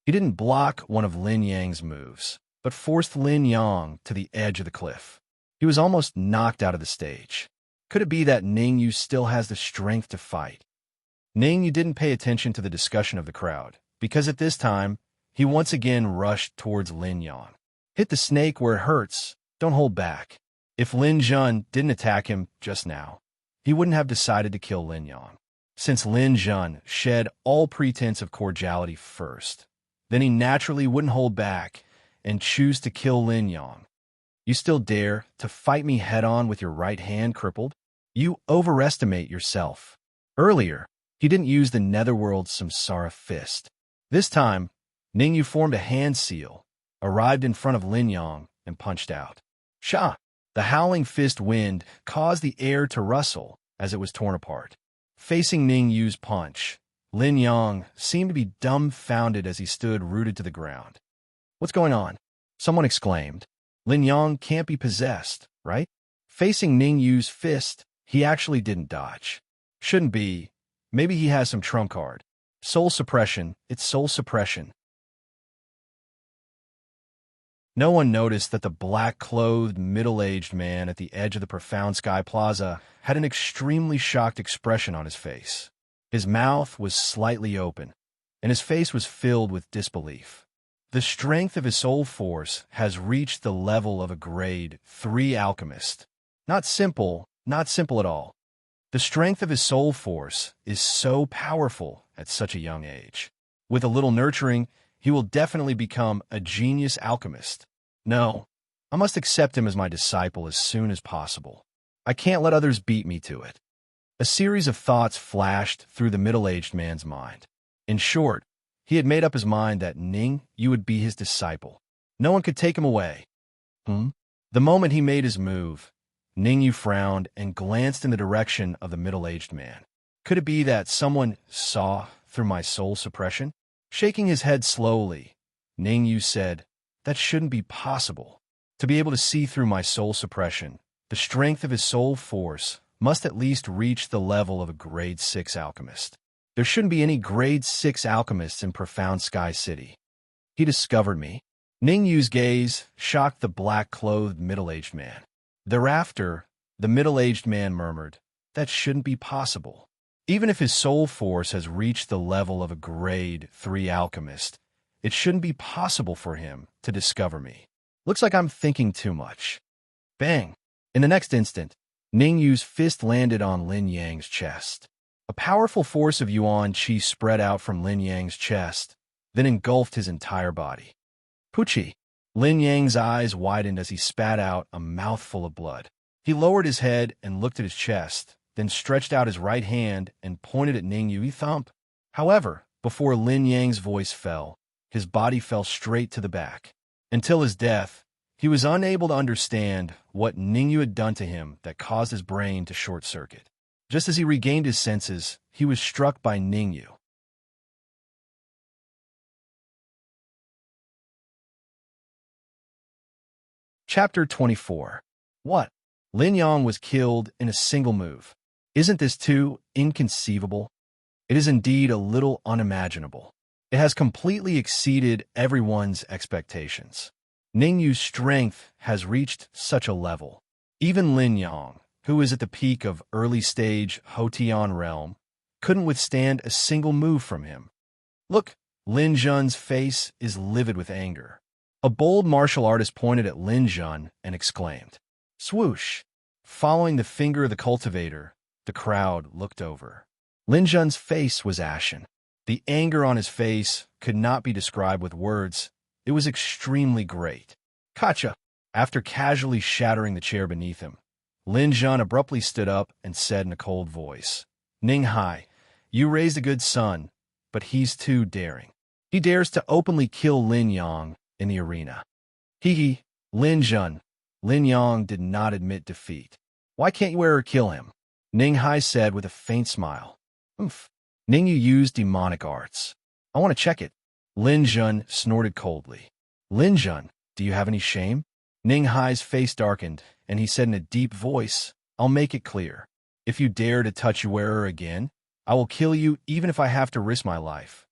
He didn't block one of Lin Yang's moves, but forced Lin Yang to the edge of the cliff. He was almost knocked out of the stage. Could it be that Ningyu still has the strength to fight? Ningyu didn't pay attention to the discussion of the crowd, because at this time, He once again rushed towards Lin Yang. Hit the snake where it hurts. Don't hold back. If Lin Jun didn't attack him just now, he wouldn't have decided to kill Lin Yang. Since Lin Jun shed all pretense of cordiality first, then he naturally wouldn't hold back and choose to kill Lin Yang. You still dare to fight me head-on with your right hand crippled? You overestimate yourself. Earlier, he didn't use the Netherworld's Samsara fist. This time, Ningyu formed a hand seal, arrived in front of Lin Yang, and punched out. Sha! The howling fist wind caused the air to rustle as it was torn apart. Facing Ningyu's punch, Lin Yang seemed to be dumbfounded as he stood rooted to the ground. What's going on? Someone exclaimed. Lin Yang can't be possessed, right? Facing Ningyu's fist, he actually didn't dodge. Shouldn't be. Maybe he has some trump card. Soul suppression, it's soul suppression. No one noticed that the black-clothed, middle-aged man at the edge of the Profound Sky Plaza had an extremely shocked expression on his face. His mouth was slightly open, and his face was filled with disbelief. The strength of his soul force has reached the level of a grade 3 alchemist. Not simple at all. The strength of his soul force is so powerful at such a young age. With a little nurturing, he will definitely become a genius alchemist. No, I must accept him as my disciple as soon as possible. I can't let others beat me to it. A series of thoughts flashed through the middle-aged man's mind. In short, he had made up his mind that Ningyu would be his disciple. No one could take him away. The moment he made his move, Ningyu frowned and glanced in the direction of the middle-aged man. Could it be that someone saw through my soul suppression? Shaking his head slowly, Ningyu said, that shouldn't be possible. To be able to see through my soul suppression, the strength of his soul force must at least reach the level of a grade 6 alchemist. There shouldn't be any grade 6 alchemists in Profound Sky City. He discovered me. Ningyu's gaze shocked the black-clothed middle-aged man. Thereafter, the middle-aged man murmured, that shouldn't be possible. Even if his soul force has reached the level of a grade 3 alchemist, it shouldn't be possible for him to discover me. Looks like I'm thinking too much. Bang! In the next instant, Ningyu's fist landed on Lin Yang's chest. A powerful force of Yuan Qi spread out from Lin Yang's chest, then engulfed his entire body. Puchi! Lin Yang's eyes widened as he spat out a mouthful of blood. He lowered his head and looked at his chest, then stretched out his right hand and pointed at Ningyu. Thump. However, before Lin Yang's voice fell, his body fell straight to the back. Until his death, he was unable to understand what Ningyu had done to him that caused his brain to short-circuit. Just as he regained his senses, he was struck by Ningyu. Chapter 24. What? Lin Yang was killed in a single move. Isn't this too inconceivable? It is indeed a little unimaginable. It has completely exceeded everyone's expectations. Ningyu's strength has reached such a level. Even Lin Yang, who is at the peak of early-stage Hotian realm, couldn't withstand a single move from him. Look, Lin Jun's face is livid with anger. A bold martial artist pointed at Lin Jun and exclaimed, swoosh! Following the finger of the cultivator, the crowd looked over. Lin Jun's face was ashen. The anger on his face could not be described with words. It was extremely great. Kacha! After casually shattering the chair beneath him, Lin Jun abruptly stood up and said in a cold voice, Ning Hai, you raised a good son, but he's too daring. He dares to openly kill Lin Yang in the arena. Hee, Lin Jun. Lin Yang did not admit defeat. Why can't you ever kill him? Ning Hai said with a faint smile. Oomph. Ningyu used demonic arts. I want to check it. Lin Jun snorted coldly. Lin Jun, do you have any shame? Ning Hai's face darkened, and he said in a deep voice, I'll make it clear. If you dare to touch your wearer again, I will kill you even if I have to risk my life.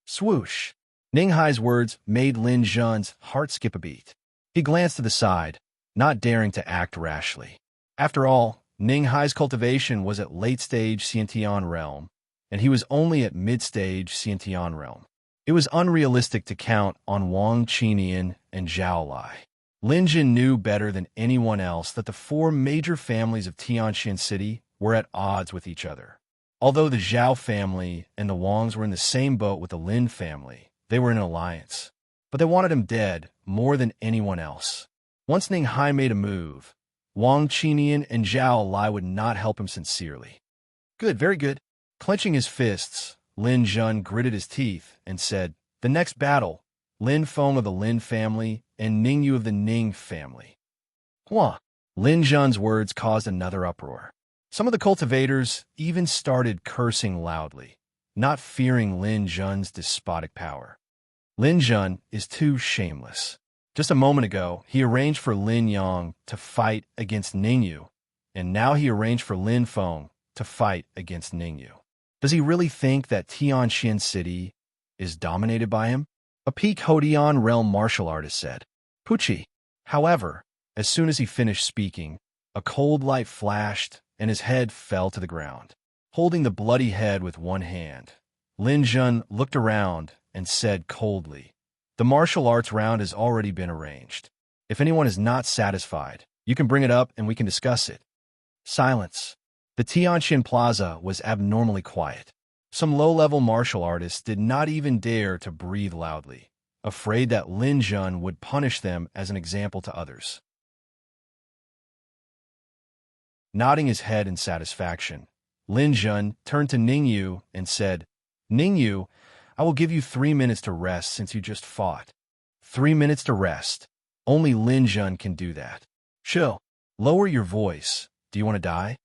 Swoosh! Ning Hai's words made Lin Jun's heart skip a beat. He glanced to the side, not daring to act rashly. After all, Ning Hai's cultivation was at late-stage Xiantian realm, and he was only at mid-stage Xiantian realm. It was unrealistic to count on Wang Qinian and Zhao Lai. Lin Jin knew better than anyone else that the four major families of Tianxian City were at odds with each other. Although the Zhao family and the Wangs were in the same boat with the Lin family, they were in an alliance. But they wanted him dead more than anyone else. Once Ning Hai made a move, Wang Qinian and Zhao Lai would not help him sincerely. Good, very good. Clenching his fists, Lin Jun gritted his teeth and said, "The next battle, Lin Feng of the Lin family and Ning Yu of the Ning family." Hua! Lin Jun's words caused another uproar. Some of the cultivators even started cursing loudly, not fearing Lin Jun's despotic power. Lin Jun is too shameless. Just a moment ago, he arranged for Lin Yang to fight against Ning Yu, and now he arranged for Lin Feng to fight against Ning Yu. Does he really think that Tianxian City is dominated by him? A peak Hodian realm martial artist said. Pucci. However, as soon as he finished speaking, a cold light flashed and his head fell to the ground. Holding the bloody head with one hand, Lin Jun looked around and said coldly, "The martial arts round has already been arranged. If anyone is not satisfied, you can bring it up and we can discuss it." Silence. The Tianxian Plaza was abnormally quiet. Some low-level martial artists did not even dare to breathe loudly, afraid that Lin Jun would punish them as an example to others. Nodding his head in satisfaction, Lin Jun turned to Ning Yu and said, "Ning Yu, I will give you 3 minutes to rest since you just fought." 3 minutes to rest. Only Lin Jun can do that. Chill. Lower your voice. Do you want to die?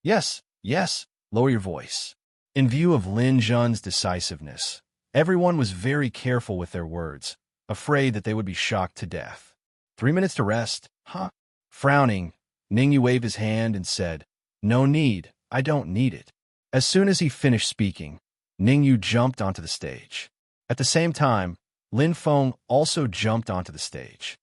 Yes, yes, lower your voice. In view of Lin Jun's decisiveness, everyone was very careful with their words, afraid that they would be shocked to death. 3 minutes to rest, huh? Frowning, Ning Yu waved his hand and said, "No need, I don't need it." As soon as he finished speaking, Ning Yu jumped onto the stage. At the same time, Lin Feng also jumped onto the stage.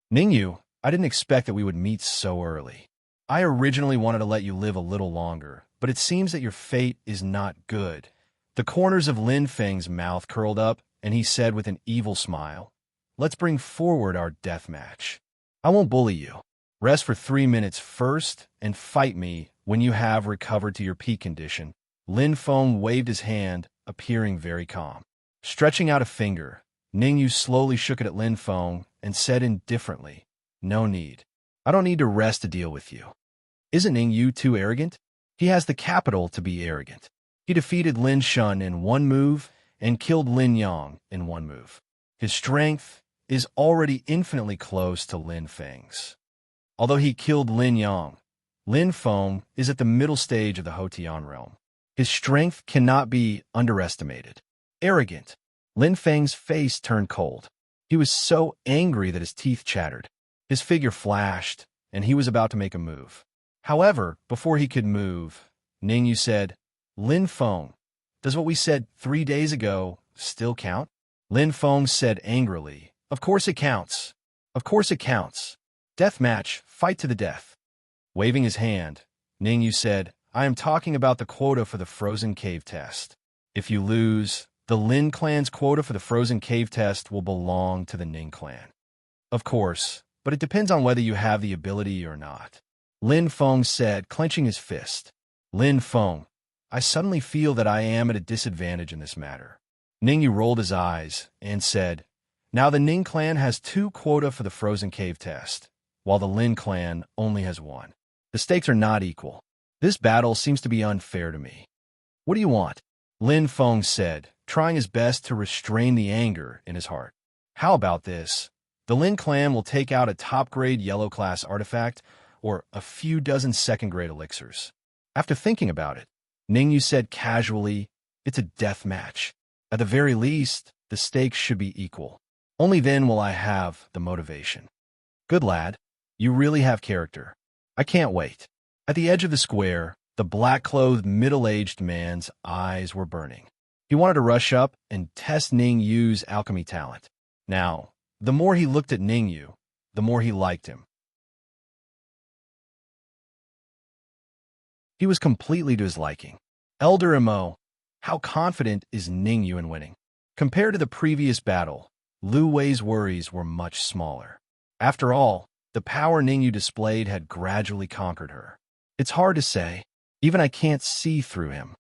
"Ning Yu, I didn't expect that we would meet so early. I originally wanted to let you live a little longer, but it seems that your fate is not good." The corners of Lin Feng's mouth curled up, and he said with an evil smile, "Let's bring forward our death match. I won't bully you. Rest for 3 minutes first and fight me when you have recovered to your peak condition." Lin Feng waved his hand, appearing very calm. Stretching out a finger, Ning Yu slowly shook it at Lin Feng and said indifferently, "No need. I don't need to rest to deal with you." Isn't Ning Yu too arrogant? He has the capital to be arrogant. He defeated Lin Shun in one move and killed Lin Yang in one move. His strength is already infinitely close to Lin Feng's. Although he killed Lin Yang, Lin Feng is at the middle stage of the Hotian realm. His strength cannot be underestimated. Arrogant. Lin Feng's face turned cold. He was so angry that his teeth chattered. His figure flashed, and he was about to make a move. However, before he could move, Ning Yu said, "Lin Feng, does what we said 3 days ago still count?" Lin Feng said angrily, "Of course it counts. Of course it counts. Death match, fight to the death." Waving his hand, Ning Yu said, "I am talking about the quota for the frozen cave test. If you lose, the Lin clan's quota for the frozen cave test will belong to the Ning clan. Of course, but it depends on whether you have the ability or not." Lin Feng said, clenching his fist. "Lin Feng, I suddenly feel that I am at a disadvantage in this matter." Ning Yu rolled his eyes and said, "Now the Ning clan has 2 quota for the frozen cave test, while the Lin clan only has 1. The stakes are not equal. This battle seems to be unfair to me. What do you want?" Lin Feng said, trying his best to restrain the anger in his heart. "How about this? The Lin clan will take out a top-grade yellow-class artifact or a few dozen second-grade elixirs." After thinking about it, Ning Yu said casually, "It's a death match. At the very least, the stakes should be equal. Only then will I have the motivation." "Good lad. You really have character. I can't wait." At the edge of the square, the black-clothed middle-aged man's eyes were burning. He wanted to rush up and test Ning Yu's alchemy talent. Now, the more he looked at Ning Yu, the more he liked him. He was completely to his liking. Elder Mo, how confident is Ning Yu in winning? Compared to the previous battle, Lu Wei's worries were much smaller. After all, the power Ningyu displayed had gradually conquered her. It's hard to say. Even I can't see through him.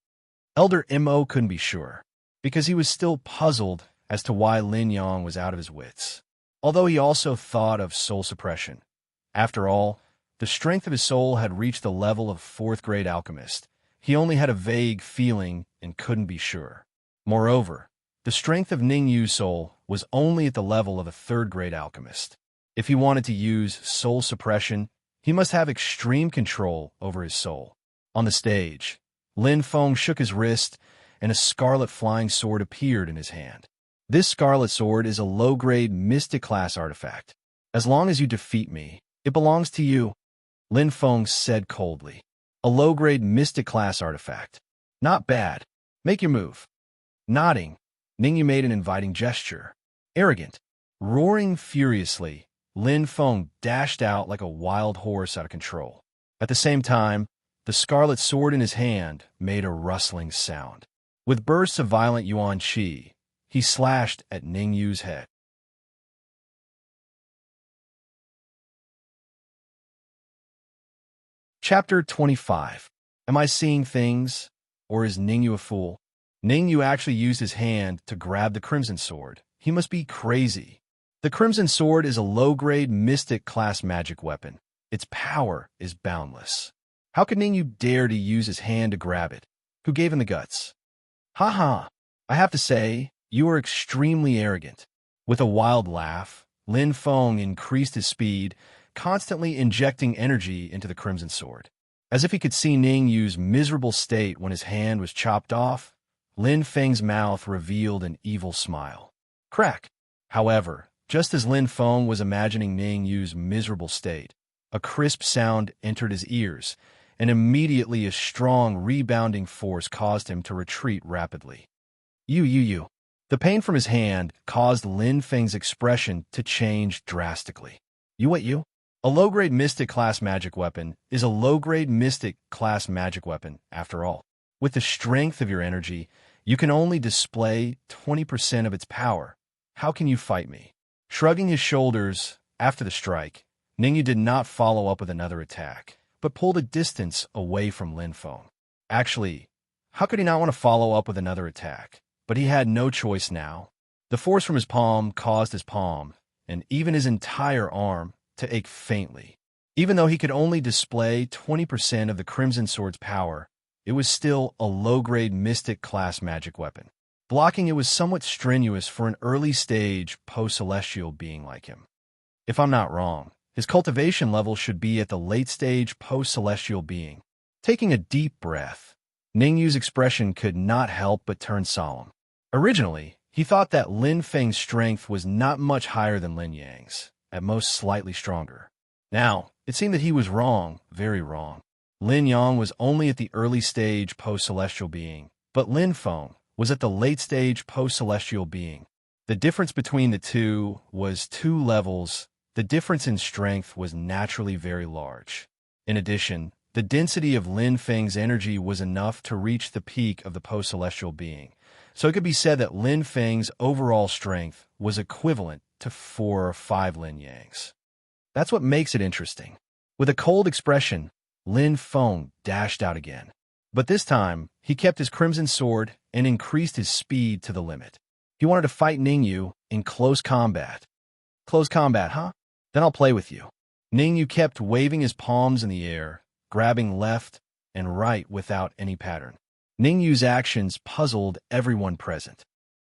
Elder Mo couldn't be sure, because he was still puzzled as to why Lin Yang was out of his wits. Although he also thought of soul suppression. After all, the strength of his soul had reached the level of fourth-grade alchemist. He only had a vague feeling and couldn't be sure. Moreover, the strength of Ningyu's soul was only at the level of a third-grade alchemist. If he wanted to use soul suppression, he must have extreme control over his soul. On the stage, Lin Feng shook his wrist, and a scarlet flying sword appeared in his hand. This scarlet sword is a low-grade mystic class artifact. As long as you defeat me, it belongs to you, Lin Feng said coldly. A low-grade mystic class artifact. Not bad. Make your move. Nodding, Ningyu made an inviting gesture. Arrogant. Roaring furiously, Lin Feng dashed out like a wild horse out of control. At the same time, the scarlet sword in his hand made a rustling sound. With bursts of violent yuan qi, he slashed at Ningyu's head. Chapter 25. Am I seeing things, or is Ningyu a fool? Ningyu actually used his hand to grab the crimson sword. He must be crazy. The crimson sword is a low-grade mystic class magic weapon. Its power is boundless. How could Ningyu dare to use his hand to grab it? Who gave him the guts? Ha! I have to say, you are extremely arrogant. With a wild laugh, Lin Feng increased his speed, constantly injecting energy into the crimson sword. As if he could see Ningyu's miserable state when his hand was chopped off, Lin Feng's mouth revealed an evil smile. Crack! However, just as Lin Feng was imagining Ningyu's miserable state, a crisp sound entered his ears, and immediately a strong rebounding force caused him to retreat rapidly. You. The pain from his hand caused Lin Feng's expression to change drastically. You? A low-grade mystic class magic weapon is a low-grade mystic class magic weapon, after all. With the strength of your energy, you can only display 20% of its power. How can you fight me? Shrugging his shoulders after the strike, Ningyu did not follow up with another attack, but pulled a distance away from Lin Feng. Actually, how could he not want to follow up with another attack? But he had no choice now. The force from his palm caused his palm, and even his entire arm, to ache faintly. Even though he could only display 20% of the Crimson Sword's power, it was still a low-grade mystic class magic weapon. Blocking it was somewhat strenuous for an early-stage post-celestial being like him. If I'm not wrong, his cultivation level should be at the late-stage post-celestial being. Taking a deep breath, Ningyu's expression could not help but turn solemn. Originally, he thought that Lin Feng's strength was not much higher than Lin Yang's, at most slightly stronger. Now, it seemed that he was wrong, very wrong. Lin Yang was only at the early-stage post-celestial being, but Lin Feng was at the late-stage post-celestial being. The difference between the two was 2 levels. The difference in strength was naturally very large. In addition, the density of Lin Feng's energy was enough to reach the peak of the post-celestial being, so it could be said that Lin Feng's overall strength was equivalent to 4 or 5 Lin Yang's. That's what makes it interesting. With a cold expression, Lin Feng dashed out again. But this time, he kept his crimson sword and increased his speed to the limit. He wanted to fight Ningyu in close combat. Close combat, huh? Then I'll play with you. Ningyu kept waving his palms in the air, grabbing left and right without any pattern. Ningyu's actions puzzled everyone present.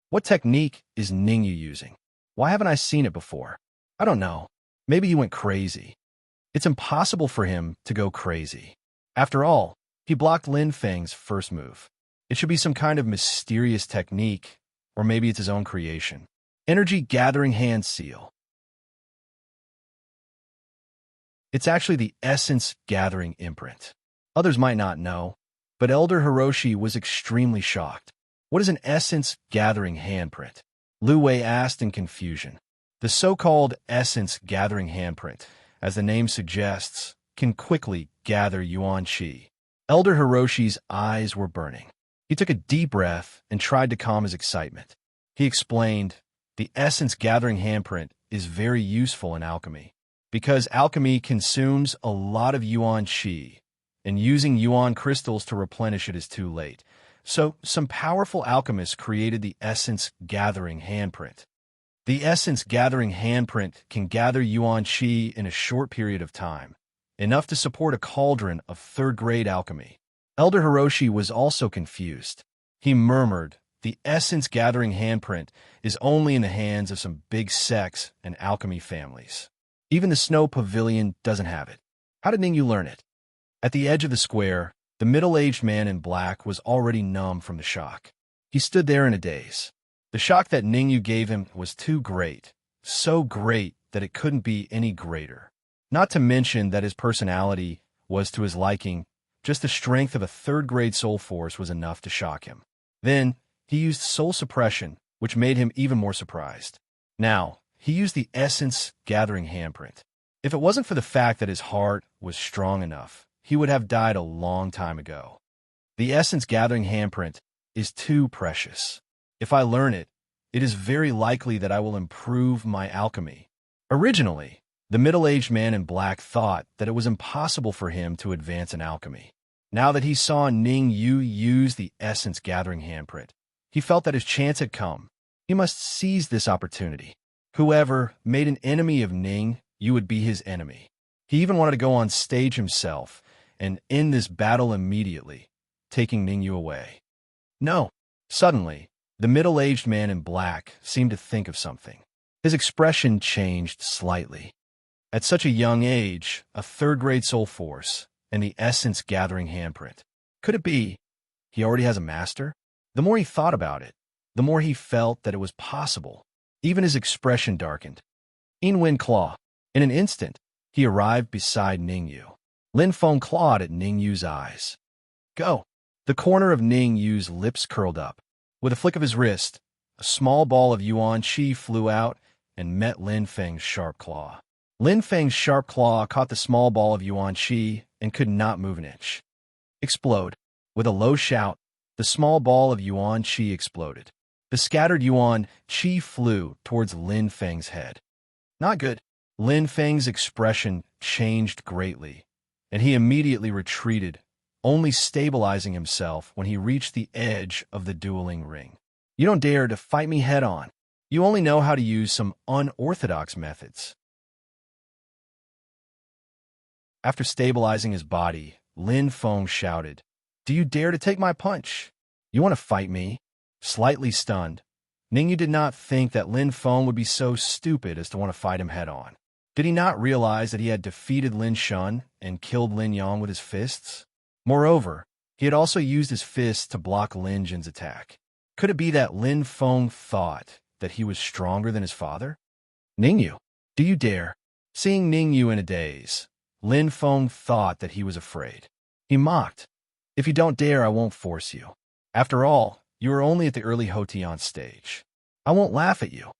What technique is Ningyu using? Why haven't I seen it before? I don't know. Maybe he went crazy. It's impossible for him to go crazy. After all, he blocked Lin Feng's first move. It should be some kind of mysterious technique, or maybe it's his own creation. Energy Gathering Hand Seal. It's actually the Essence Gathering Imprint. Others might not know, but Elder Hiroshi was extremely shocked. What is an Essence Gathering Handprint? Lu Wei asked in confusion. The so-called Essence Gathering Handprint, as the name suggests, can quickly gather yuan qi. Elder Hiroshi's eyes were burning. He took a deep breath and tried to calm his excitement. He explained, the essence gathering handprint is very useful in alchemy, because alchemy consumes a lot of yuan qi, and using yuan crystals to replenish it is too late. So, some powerful alchemists created the essence gathering handprint. The essence gathering handprint can gather yuan qi in a short period of time, enough to support a cauldron of third-grade alchemy. Elder Hiroshi was also confused. He murmured, the essence gathering handprint is only in the hands of some big sects and alchemy families. Even the Snow Pavilion doesn't have it. How did Ningyu learn it? At the edge of the square, the middle-aged man in black was already numb from the shock. He stood there in a daze. The shock that Ningyu gave him was too great, so great that it couldn't be any greater. Not to mention that his personality was to his liking. Just the strength of a third-grade soul force was enough to shock him. Then, he used soul suppression, which made him even more surprised. Now, he used the essence gathering handprint. If it wasn't for the fact that his heart was strong enough, he would have died a long time ago. The essence gathering handprint is too precious. If I learn it, it is very likely that I will improve my alchemy. Originally, the middle-aged man in black thought that it was impossible for him to advance in alchemy. Now that he saw Ningyu use the essence gathering handprint, he felt that his chance had come. He must seize this opportunity. Whoever made an enemy of Ningyu would be his enemy. He even wanted to go on stage himself and end this battle immediately, taking Ningyu away. No. Suddenly, the middle-aged man in black seemed to think of something. His expression changed slightly. At such a young age, a third-grade soul force, and the essence gathering handprint. Could it be he already has a master? The more he thought about it, the more he felt that it was possible. Even his expression darkened. Inwen claw. In an instant, he arrived beside Ningyu. Lin Feng clawed at Ningyu's eyes. Go! The corner of Ningyu's lips curled up. With a flick of his wrist, a small ball of yuan qi flew out and met Lin Feng's sharp claw. Lin Feng's sharp claw caught the small ball of yuan qi and could not move an inch. Explode. With a low shout, the small ball of yuan qi exploded. The scattered yuan qi flew towards Lin Feng's head. Not good. Lin Feng's expression changed greatly, and he immediately retreated, only stabilizing himself when he reached the edge of the dueling ring. You don't dare to fight me head-on. You only know how to use some unorthodox methods. After stabilizing his body, Lin Feng shouted, Do you dare to take my punch? You want to fight me? Slightly stunned, Ningyu did not think that Lin Feng would be so stupid as to want to fight him head-on. Did he not realize that he had defeated Lin Shun and killed Lin Yang with his fists? Moreover, he had also used his fists to block Lin Jin's attack. Could it be that Lin Feng thought that he was stronger than his father? Ningyu, do you dare? Seeing Ningyu in a daze, Lin Feng thought that he was afraid. He mocked. If you don't dare, I won't force you. After all, you are only at the early Hotian stage. I won't laugh at you.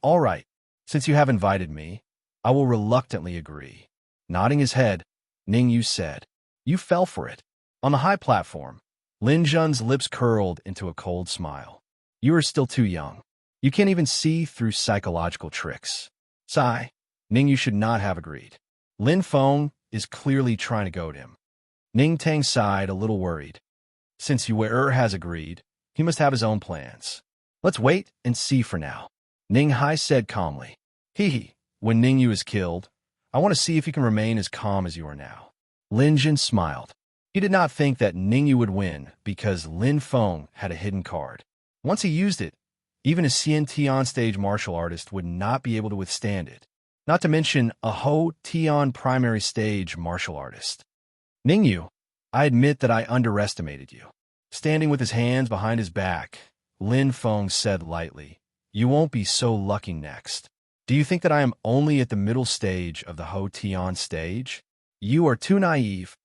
All right, since you have invited me, I will reluctantly agree. Nodding his head, Ningyu said, You fell for it. On the high platform, Lin Jun's lips curled into a cold smile. You are still too young. You can't even see through psychological tricks. Sigh, Ningyu should not have agreed. Lin Feng is clearly trying to goad him. Ning Tang sighed, a little worried. Since Yue has agreed, he must have his own plans. Let's wait and see for now. Ning Hai said calmly. Hee, when Ningyu is killed, I want to see if you can remain as calm as you are now. Lin Jin smiled. He did not think that Ningyu would win because Lin Feng had a hidden card. Once he used it, even a Xian Tian stage martial artist would not be able to withstand it, not to mention a Ho Tian primary stage martial artist. Ningyu, I admit that I underestimated you. Standing with his hands behind his back, Lin Feng said lightly, You won't be so lucky next. Do you think that I am only at the middle stage of the Ho Tian stage? You are too naive.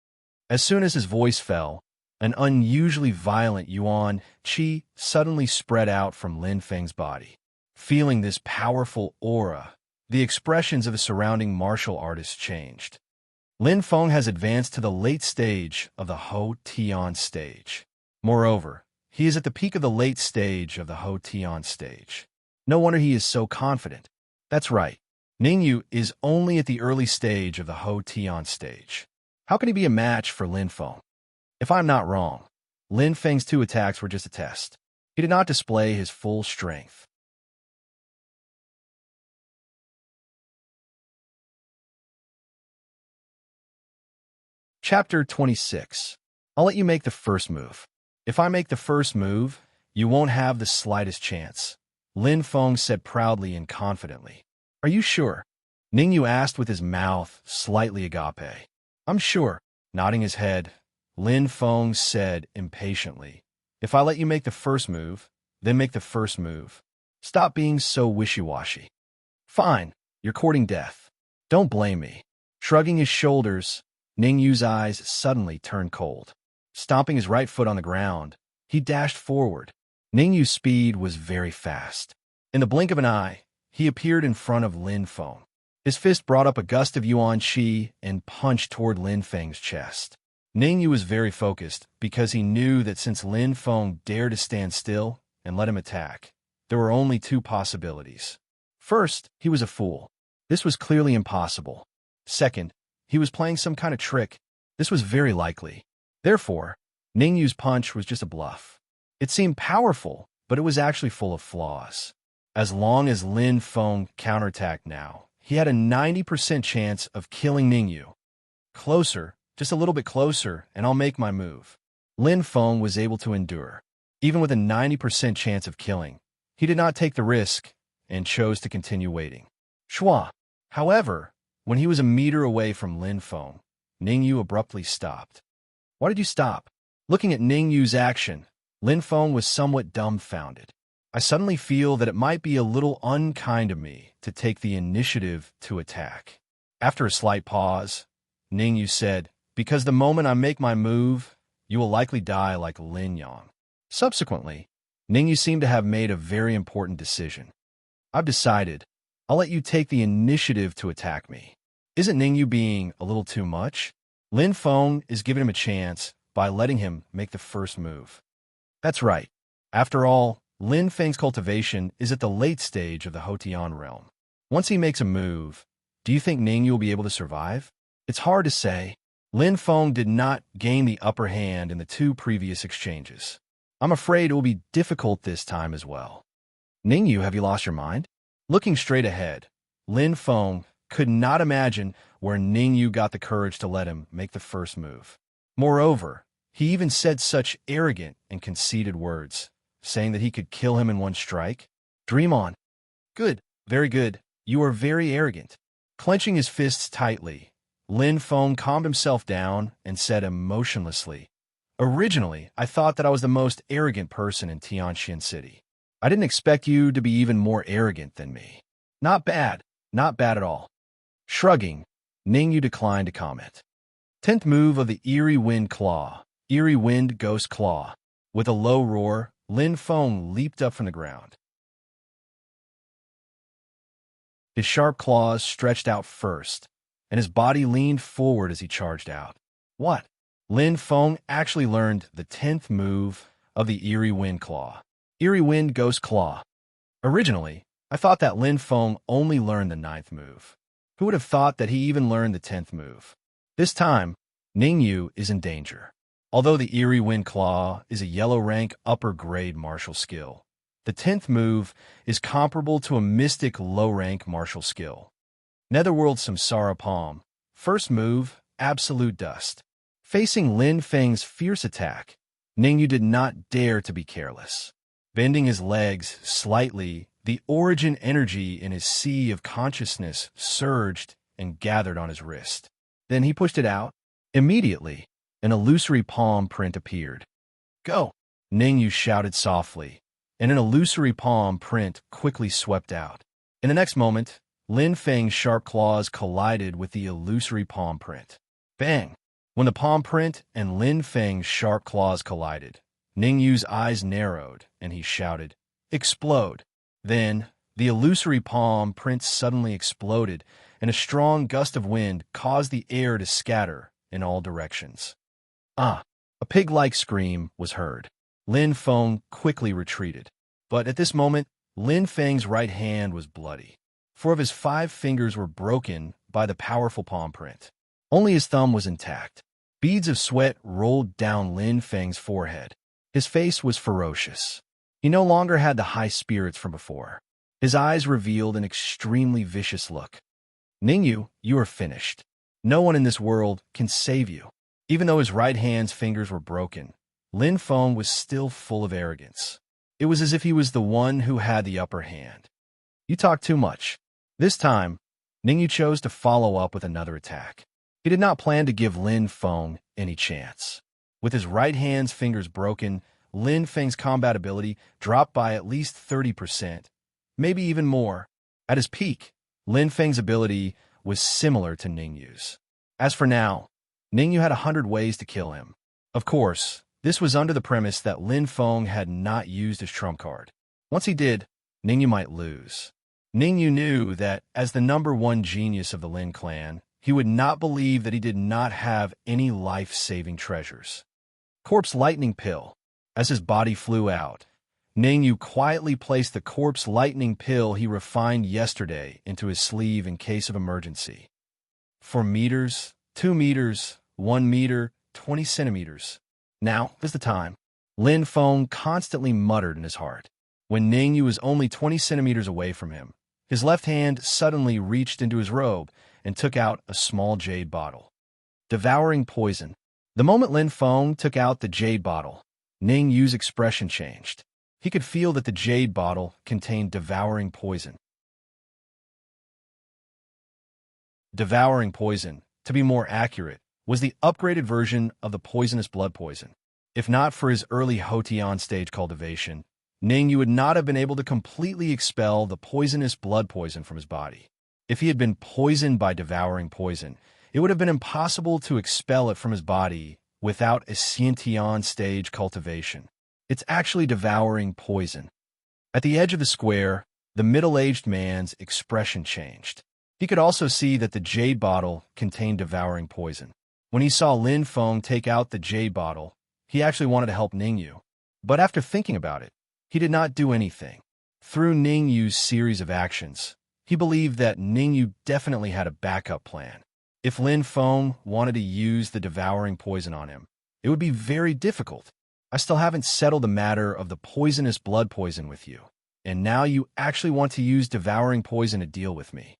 As soon as his voice fell, an unusually violent yuan qi suddenly spread out from Lin Feng's body. Feeling this powerful aura, the expressions of the surrounding martial artists changed. Lin Feng has advanced to the late stage of the Ho Tian stage. Moreover, He is at the peak of the late stage of the Ho Tian stage. No wonder he is so confident. That's right. Ningyu is only at the early stage of the Ho Tian stage. How can he be a match for Lin Feng? If I'm not wrong, Lin Feng's 2 attacks were just a test. He did not display his full strength. Chapter 26. I'll let you make the first move. If I make the first move, you won't have the slightest chance, Lin Feng said proudly and confidently. Are you sure? Ningyu asked with his mouth slightly agape. I'm sure, nodding his head. Lin Feng said impatiently. If I let you make the first move, then make the first move. Stop being so wishy-washy. Fine, you're courting death. Don't blame me. Shrugging his shoulders, Ningyu's eyes suddenly turned cold. Stomping his right foot on the ground, he dashed forward. Ningyu's speed was very fast. In the blink of an eye, he appeared in front of Lin Feng. His fist brought up a gust of yuan qi and punched toward Lin Feng's chest. Ningyu was very focused because he knew that since Lin Feng dared to stand still and let him attack, there were only 2 possibilities. First, he was a fool. This was clearly impossible. Second, he was playing some kind of trick. This was very likely. Therefore, Ningyu's punch was just a bluff. It seemed powerful, but it was actually full of flaws. As long as Lin Feng counterattacked now, he had a 90% chance of killing Ningyu. Closer, just a little bit closer, and I'll make my move. Lin Feng was able to endure. Even with a 90% chance of killing, he did not take the risk and chose to continue waiting. Shua. However, when he was a meter away from Lin Feng, Ningyu abruptly stopped. Why did you stop? Looking at Ningyu's action, Lin Feng was somewhat dumbfounded. I suddenly feel that it might be a little unkind of me to take the initiative to attack. After a slight pause, Ningyu said, because the moment I make my move, you will likely die like Lin Yang. Subsequently, Ningyu seemed to have made a very important decision. I've decided. I'll let you take the initiative to attack me. Isn't Ningyu being a little too much? Lin Feng is giving him a chance by letting him make the first move. That's right. After all, Lin Feng's cultivation is at the late stage of the Hotian realm. Once he makes a move, do you think Ningyu will be able to survive? It's hard to say. Lin Feng did not gain the upper hand in the 2 previous exchanges. I'm afraid it will be difficult this time as well. Ningyu, have you lost your mind? Looking straight ahead, Lin Feng could not imagine where Ningyu got the courage to let him make the first move. Moreover, he even said such arrogant and conceited words, saying that he could kill him in 1 strike. Dream on. Good, very good. You are very arrogant. Clenching his fists tightly, Lin Feng calmed himself down and said emotionlessly, originally, I thought that I was the most arrogant person in Tianxian City. I didn't expect you to be even more arrogant than me. Not bad at all. Shrugging, Ningyu declined to comment. 10th move of the Eerie Wind Claw, Eerie Wind Ghost Claw. With a low roar, Lin Feng leaped up from the ground. His sharp claws stretched out first, and his body leaned forward as he charged out. What? Lin Feng actually learned the 10th move of the Eerie Wind Claw. Eerie Wind Ghost Claw. Originally, I thought that Lin Feng only learned the 9th move. Who would have thought that he even learned the 10th move? This time, Ningyu is in danger. Although the Eerie Wind Claw is a yellow rank upper grade martial skill, the 10th move is comparable to a mystic low rank martial skill. Netherworld Samsara Palm. First move, Absolute Dust. Facing Lin Feng's fierce attack, Ningyu did not dare to be careless. Bending his legs slightly, the origin energy in his sea of consciousness surged and gathered on his wrist. Then he pushed it out. Immediately, an illusory palm print appeared. Go! Ningyu shouted softly, and an illusory palm print quickly swept out. In the next moment, Lin Feng's sharp claws collided with the illusory palm print. Bang! When the palm print and Lin Feng's sharp claws collided, Ningyu's eyes narrowed, and he shouted, Explode! Then, the illusory palm print suddenly exploded, and a strong gust of wind caused the air to scatter in all directions. Ah! A pig-like scream was heard. Lin Feng quickly retreated. But at this moment, Lin Feng's right hand was bloody. 4 of his 5 fingers were broken by the powerful palm print. Only his thumb was intact. Beads of sweat rolled down Lin Feng's forehead. His face was ferocious. He no longer had the high spirits from before. His eyes revealed an extremely vicious look. Ningyu, you are finished. No one in this world can save you. Even though his right hand's fingers were broken, Lin Feng was still full of arrogance. It was as if he was the one who had the upper hand. You talk too much. This time, Ningyu chose to follow up with another attack. He did not plan to give Lin Feng any chance. With his right hand's fingers broken, Lin Feng's combat ability dropped by at least 30%, maybe even more. At his peak, Lin Feng's ability was similar to Ningyu's. As for now, Ningyu had 100 ways to kill him. Of course, this was under the premise that Lin Feng had not used his trump card. Once he did, Ningyu might lose. Ningyu knew that, as the #1 genius of the Lin clan, he would not believe that he did not have any life-saving treasures. Corpse Lightning Pill. As his body flew out, Ningyu quietly placed the Corpse Lightning Pill he refined yesterday into his sleeve in case of emergency. 4 meters, 2 meters, 1 meter, 20 centimeters. Now is the time. Lin Feng constantly muttered in his heart. When Ningyu was only 20 centimeters away from him, his left hand suddenly reached into his robe and took out a small jade bottle. Devouring poison. The moment Lin Feng took out the jade bottle, Ningyu's expression changed. He could feel that the jade bottle contained devouring poison. Devouring poison, to be more accurate, was the upgraded version of the poisonous blood poison. If not for his early Hotian stage cultivation, Ningyu would not have been able to completely expel the poisonous blood poison from his body. If he had been poisoned by devouring poison, it would have been impossible to expel it from his body without a Xiantian stage cultivation. It's actually devouring poison. At the edge of the square, the middle-aged man's expression changed. He could also see that the jade bottle contained devouring poison. When he saw Lin Feng take out the jade bottle, he actually wanted to help Ningyu. But after thinking about it, he did not do anything. Through Ningyu's series of actions, he believed that Ningyu definitely had a backup plan. If Lin Feng wanted to use the devouring poison on him, it would be very difficult. I still haven't settled the matter of the poisonous blood poison with you, and now you actually want to use devouring poison to deal with me.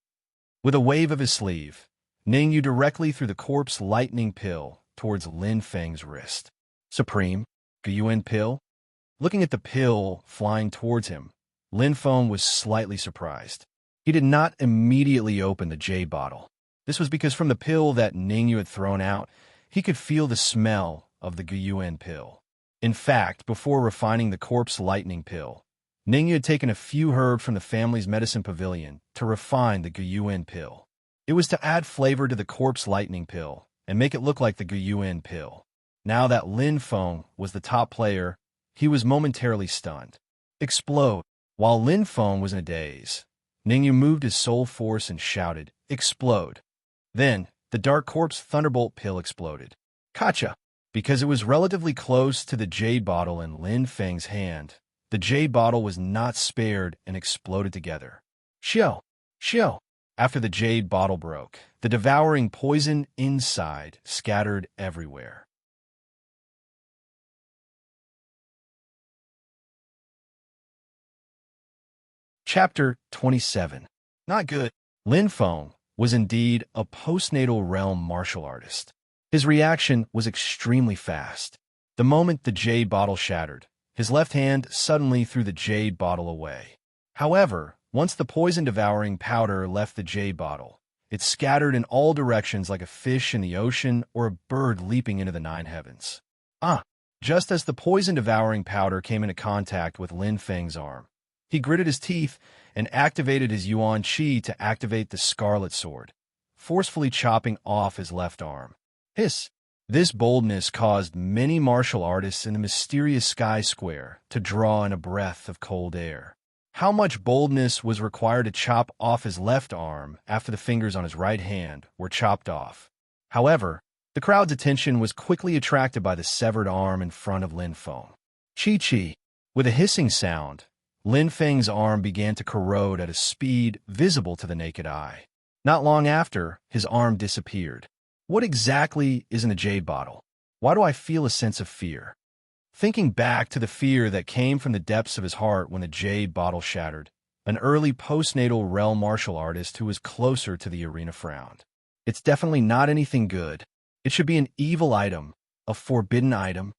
With a wave of his sleeve, Ningyu directly threw the Corpse Lightning Pill towards Lin Feng's wrist. Supreme, Guyuan Pill? Looking at the pill flying towards him, Lin Feng was slightly surprised. He did not immediately open the jade bottle. This was because from the pill that Ningyu had thrown out, he could feel the smell of the Guyuan Pill. In fact, before refining the Corpse Lightning Pill, Ningyu had taken a few herbs from the family's medicine pavilion to refine the Guyuan Pill. It was to add flavor to the Corpse Lightning Pill and make it look like the Guyuan Pill. Now that Lin Feng was the top player, he was momentarily stunned. Explode! While Lin Feng was in a daze, Ningyu moved his soul force and shouted, "Explode!" Then, the Dark Corpse Thunderbolt Pill exploded. Gotcha! Because it was relatively close to the jade bottle in Lin Feng's hand, the jade bottle was not spared and exploded together. Xiao! Xiao! After the jade bottle broke, the devouring poison inside scattered everywhere. Chapter 27. Not good. Lin Feng was indeed a postnatal realm martial artist. His reaction was extremely fast. The moment the jade bottle shattered, his left hand suddenly threw the jade bottle away. However, once the poison-devouring powder left the jade bottle, it scattered in all directions like a fish in the ocean or a bird leaping into the 9 heavens. Just as the poison-devouring powder came into contact with Lin Feng's arm, he gritted his teeth and activated his Yuan Qi to activate the Scarlet Sword, forcefully chopping off his left arm. Hiss! This boldness caused many martial artists in the mysterious Sky Square to draw in a breath of cold air. How much boldness was required to chop off his left arm after the fingers on his right hand were chopped off? However, the crowd's attention was quickly attracted by the severed arm in front of Lin Feng. Chi-chi. With a hissing sound, Lin Feng's arm began to corrode at a speed visible to the naked eye. Not long after, his arm disappeared. What exactly is in a jade bottle? Why do I feel a sense of fear? Thinking back to the fear that came from the depths of his heart when the jade bottle shattered, an early postnatal realm martial artist who was closer to the arena frowned. It's definitely not anything good. It should be an evil item, a forbidden item.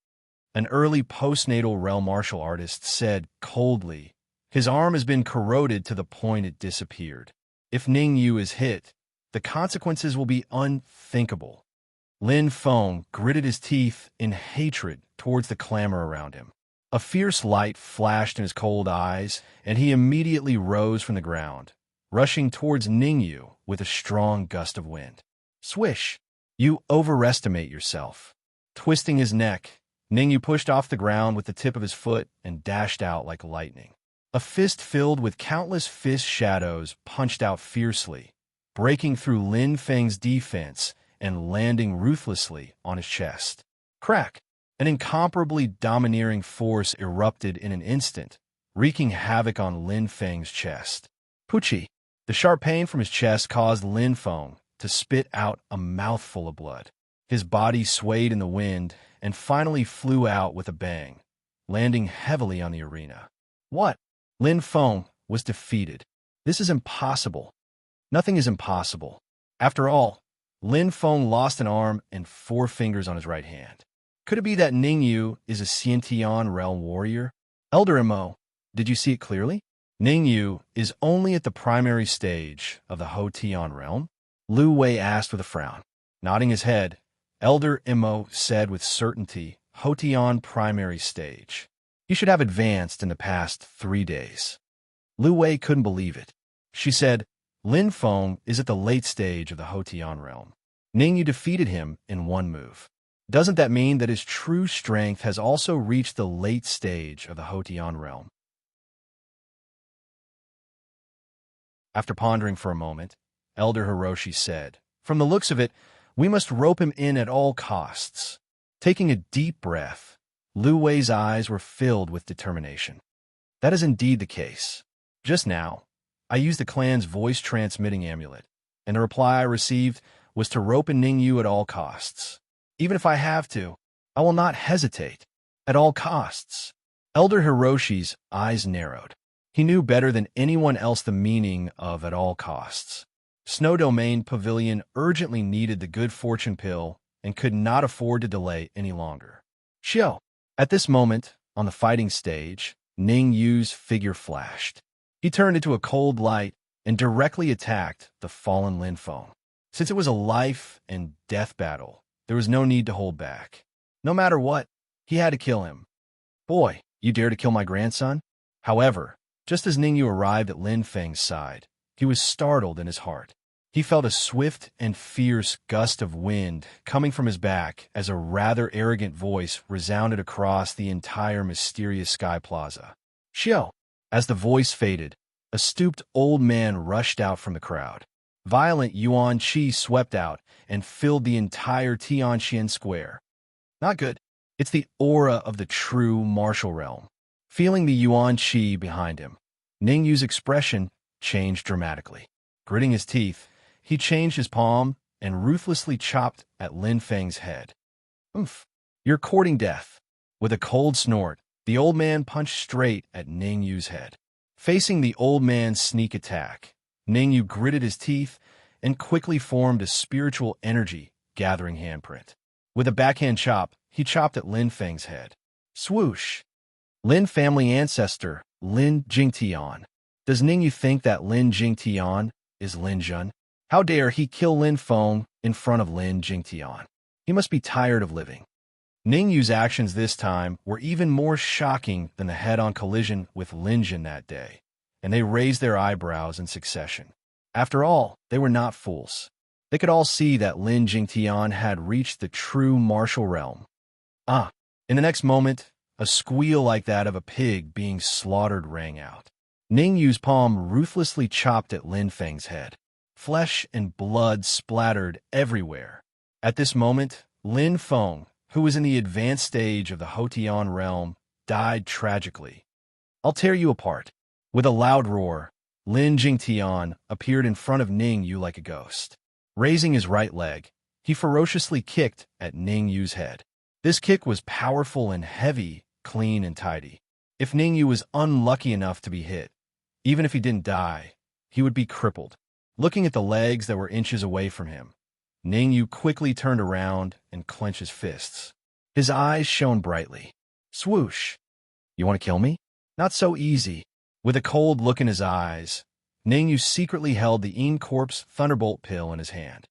An early postnatal realm martial artist said coldly, his arm has been corroded to the point it disappeared. If Ning Yu is hit, the consequences will be unthinkable. Lin Feng gritted his teeth in hatred towards the clamor around him. A fierce light flashed in his cold eyes, and he immediately rose from the ground, rushing towards Ning Yu with a strong gust of wind. Swish! You overestimate yourself. Twisting his neck, Ning Yu pushed off the ground with the tip of his foot and dashed out like lightning. A fist filled with countless fist shadows punched out fiercely, breaking through Lin Feng's defense and landing ruthlessly on his chest. Crack! An incomparably domineering force erupted in an instant, wreaking havoc on Lin Feng's chest. Puchi! The sharp pain from his chest caused Lin Feng to spit out a mouthful of blood. His body swayed in the wind and finally flew out with a bang, landing heavily on the arena. What? Lin Feng was defeated. This is impossible. Nothing is impossible. After all, Lin Feng lost an arm and 4 fingers on his right hand. Could it be that Ning Yu is a Xiantian realm warrior? Elder Mo, did you see it clearly? Ning Yu is only at the primary stage of the Hotian realm? Lu Wei asked with a frown. Nodding his head, Elder Mo said with certainty, Hotian primary stage. He should have advanced in the past 3 days. Lu Wei couldn't believe it. She said, Lin Feng is at the late stage of the Hotian realm. Ning Yu defeated him in 1 move. Doesn't that mean that his true strength has also reached the late stage of the Hotian realm? After pondering for a moment, Elder Hiroshi said, from the looks of it, we must rope him in at all costs. Taking a deep breath, Lu Wei's eyes were filled with determination. That is indeed the case. Just now, I used the clan's voice-transmitting amulet, and the reply I received was to rope in Ning Yu at all costs. Even if I have to, I will not hesitate. At all costs. Elder Hiroshi's eyes narrowed. He knew better than anyone else the meaning of at all costs. Snow Domain Pavilion urgently needed the good fortune pill and could not afford to delay any longer. Xiao. At this moment, on the fighting stage, Ning Yu's figure flashed. He turned into a cold light and directly attacked the fallen Lin Feng. Since it was a life and death battle, there was no need to hold back. No matter what, he had to kill him. Boy, you dare to kill my grandson? However, just as Ning Yu arrived at Lin Feng's side, he was startled in his heart. He felt a swift and fierce gust of wind coming from his back as a rather arrogant voice resounded across the entire mysterious sky plaza. Xiao! As the voice faded, a stooped old man rushed out from the crowd. Violent yuan qi swept out and filled the entire Tianxian square. Not good. It's the aura of the true martial realm. Feeling the yuan qi behind him, Ning Yu's expression changed dramatically. Gritting his teeth, he changed his palm and ruthlessly chopped at Lin Feng's head. Oomph! You're courting death. With a cold snort, the old man punched straight at Ning Yu's head. Facing the old man's sneak attack, Ning Yu gritted his teeth and quickly formed a spiritual energy gathering handprint. With a backhand chop, he chopped at Lin Feng's head. Swoosh! Lin family ancestor, Lin Jingtian. Does Ning Yu think that Lin Jingtian is Lin Jun? How dare he kill Lin Feng in front of Lin Jingtian? He must be tired of living. Ning Yu's actions this time were even more shocking than the head-on collision with Lin Jun that day, and they raised their eyebrows in succession. After all, they were not fools. They could all see that Lin Jingtian had reached the true martial realm. In the next moment, a squeal like that of a pig being slaughtered rang out. Ning Yu's palm ruthlessly chopped at Lin Feng's head. Flesh and blood splattered everywhere. At this moment, Lin Feng, who was in the advanced stage of the Hotian realm, died tragically. I'll tear you apart. With a loud roar, Lin Jingtian appeared in front of Ning Yu like a ghost. Raising his right leg, he ferociously kicked at Ning Yu's head. This kick was powerful and heavy, clean and tidy. If Ning Yu was unlucky enough to be hit, even if he didn't die, he would be crippled. Looking at the legs that were inches away from him, Ning Yu quickly turned around and clenched his fists. His eyes shone brightly. Swoosh! You want to kill me? Not so easy. With a cold look in his eyes, Ning Yu secretly held the Corpse Thunderbolt pill in his hand.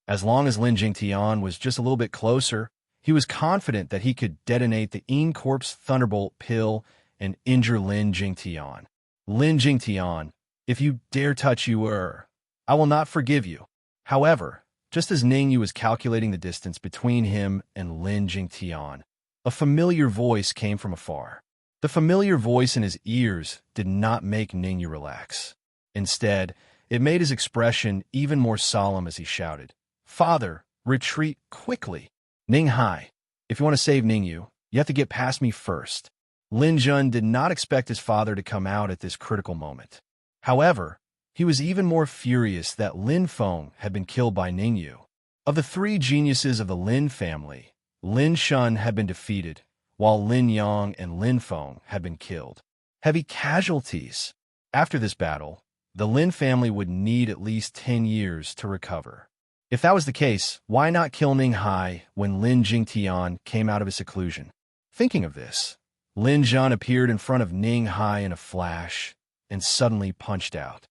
As long as Lin Jingtian was just a little bit closer, he was confident that he could detonate the Corpse Thunderbolt pill and injure Lin Jingtian. Lin Jingtian, if you dare touch I will not forgive you. However, just as Ning Yu was calculating the distance between him and Lin Jingtian, a familiar voice came from afar. The familiar voice in his ears did not make Ning Yu relax. Instead, it made his expression even more solemn as he shouted, "Father, retreat quickly! Ning Hai, if you want to save Ning Yu, you have to get past me first." Lin Jun did not expect his father to come out at this critical moment. However, he was even more furious that Lin Feng had been killed by Ning Yu. Of the three geniuses of the Lin family, Lin Shun had been defeated, while Lin Yang and Lin Feng had been killed. Heavy casualties. After this battle, the Lin family would need at least 10 years to recover. If that was the case, why not kill Ning Hai when Lin Jingtian came out of his seclusion? Thinking of this, Lin Zhan appeared in front of Ning Hai in a flash and suddenly punched out.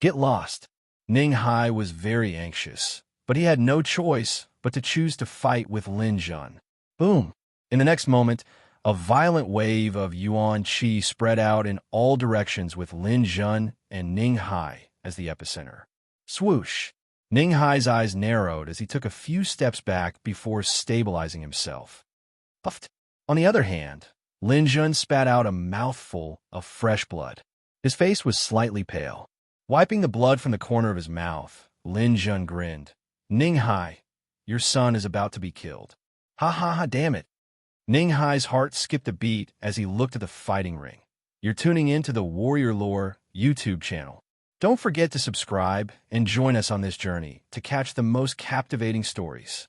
Get lost. Ning Hai was very anxious, but he had no choice but to choose to fight with Lin Zhan. Boom! In the next moment, a violent wave of Yuan Qi spread out in all directions with Lin Zhan and Ning Hai as the epicenter. Swoosh! Ning Hai's eyes narrowed as he took a few steps back before stabilizing himself. Puffed. On the other hand, Lin Zhan spat out a mouthful of fresh blood. His face was slightly pale. Wiping the blood from the corner of his mouth, Lin Zhan grinned. Ning Hai, your son is about to be killed. Ha ha ha, damn it. Ning Hai's heart skipped a beat as he looked at the fighting ring. You're tuning in to the Warrior Lore YouTube channel. Don't forget to subscribe and join us on this journey to catch the most captivating stories.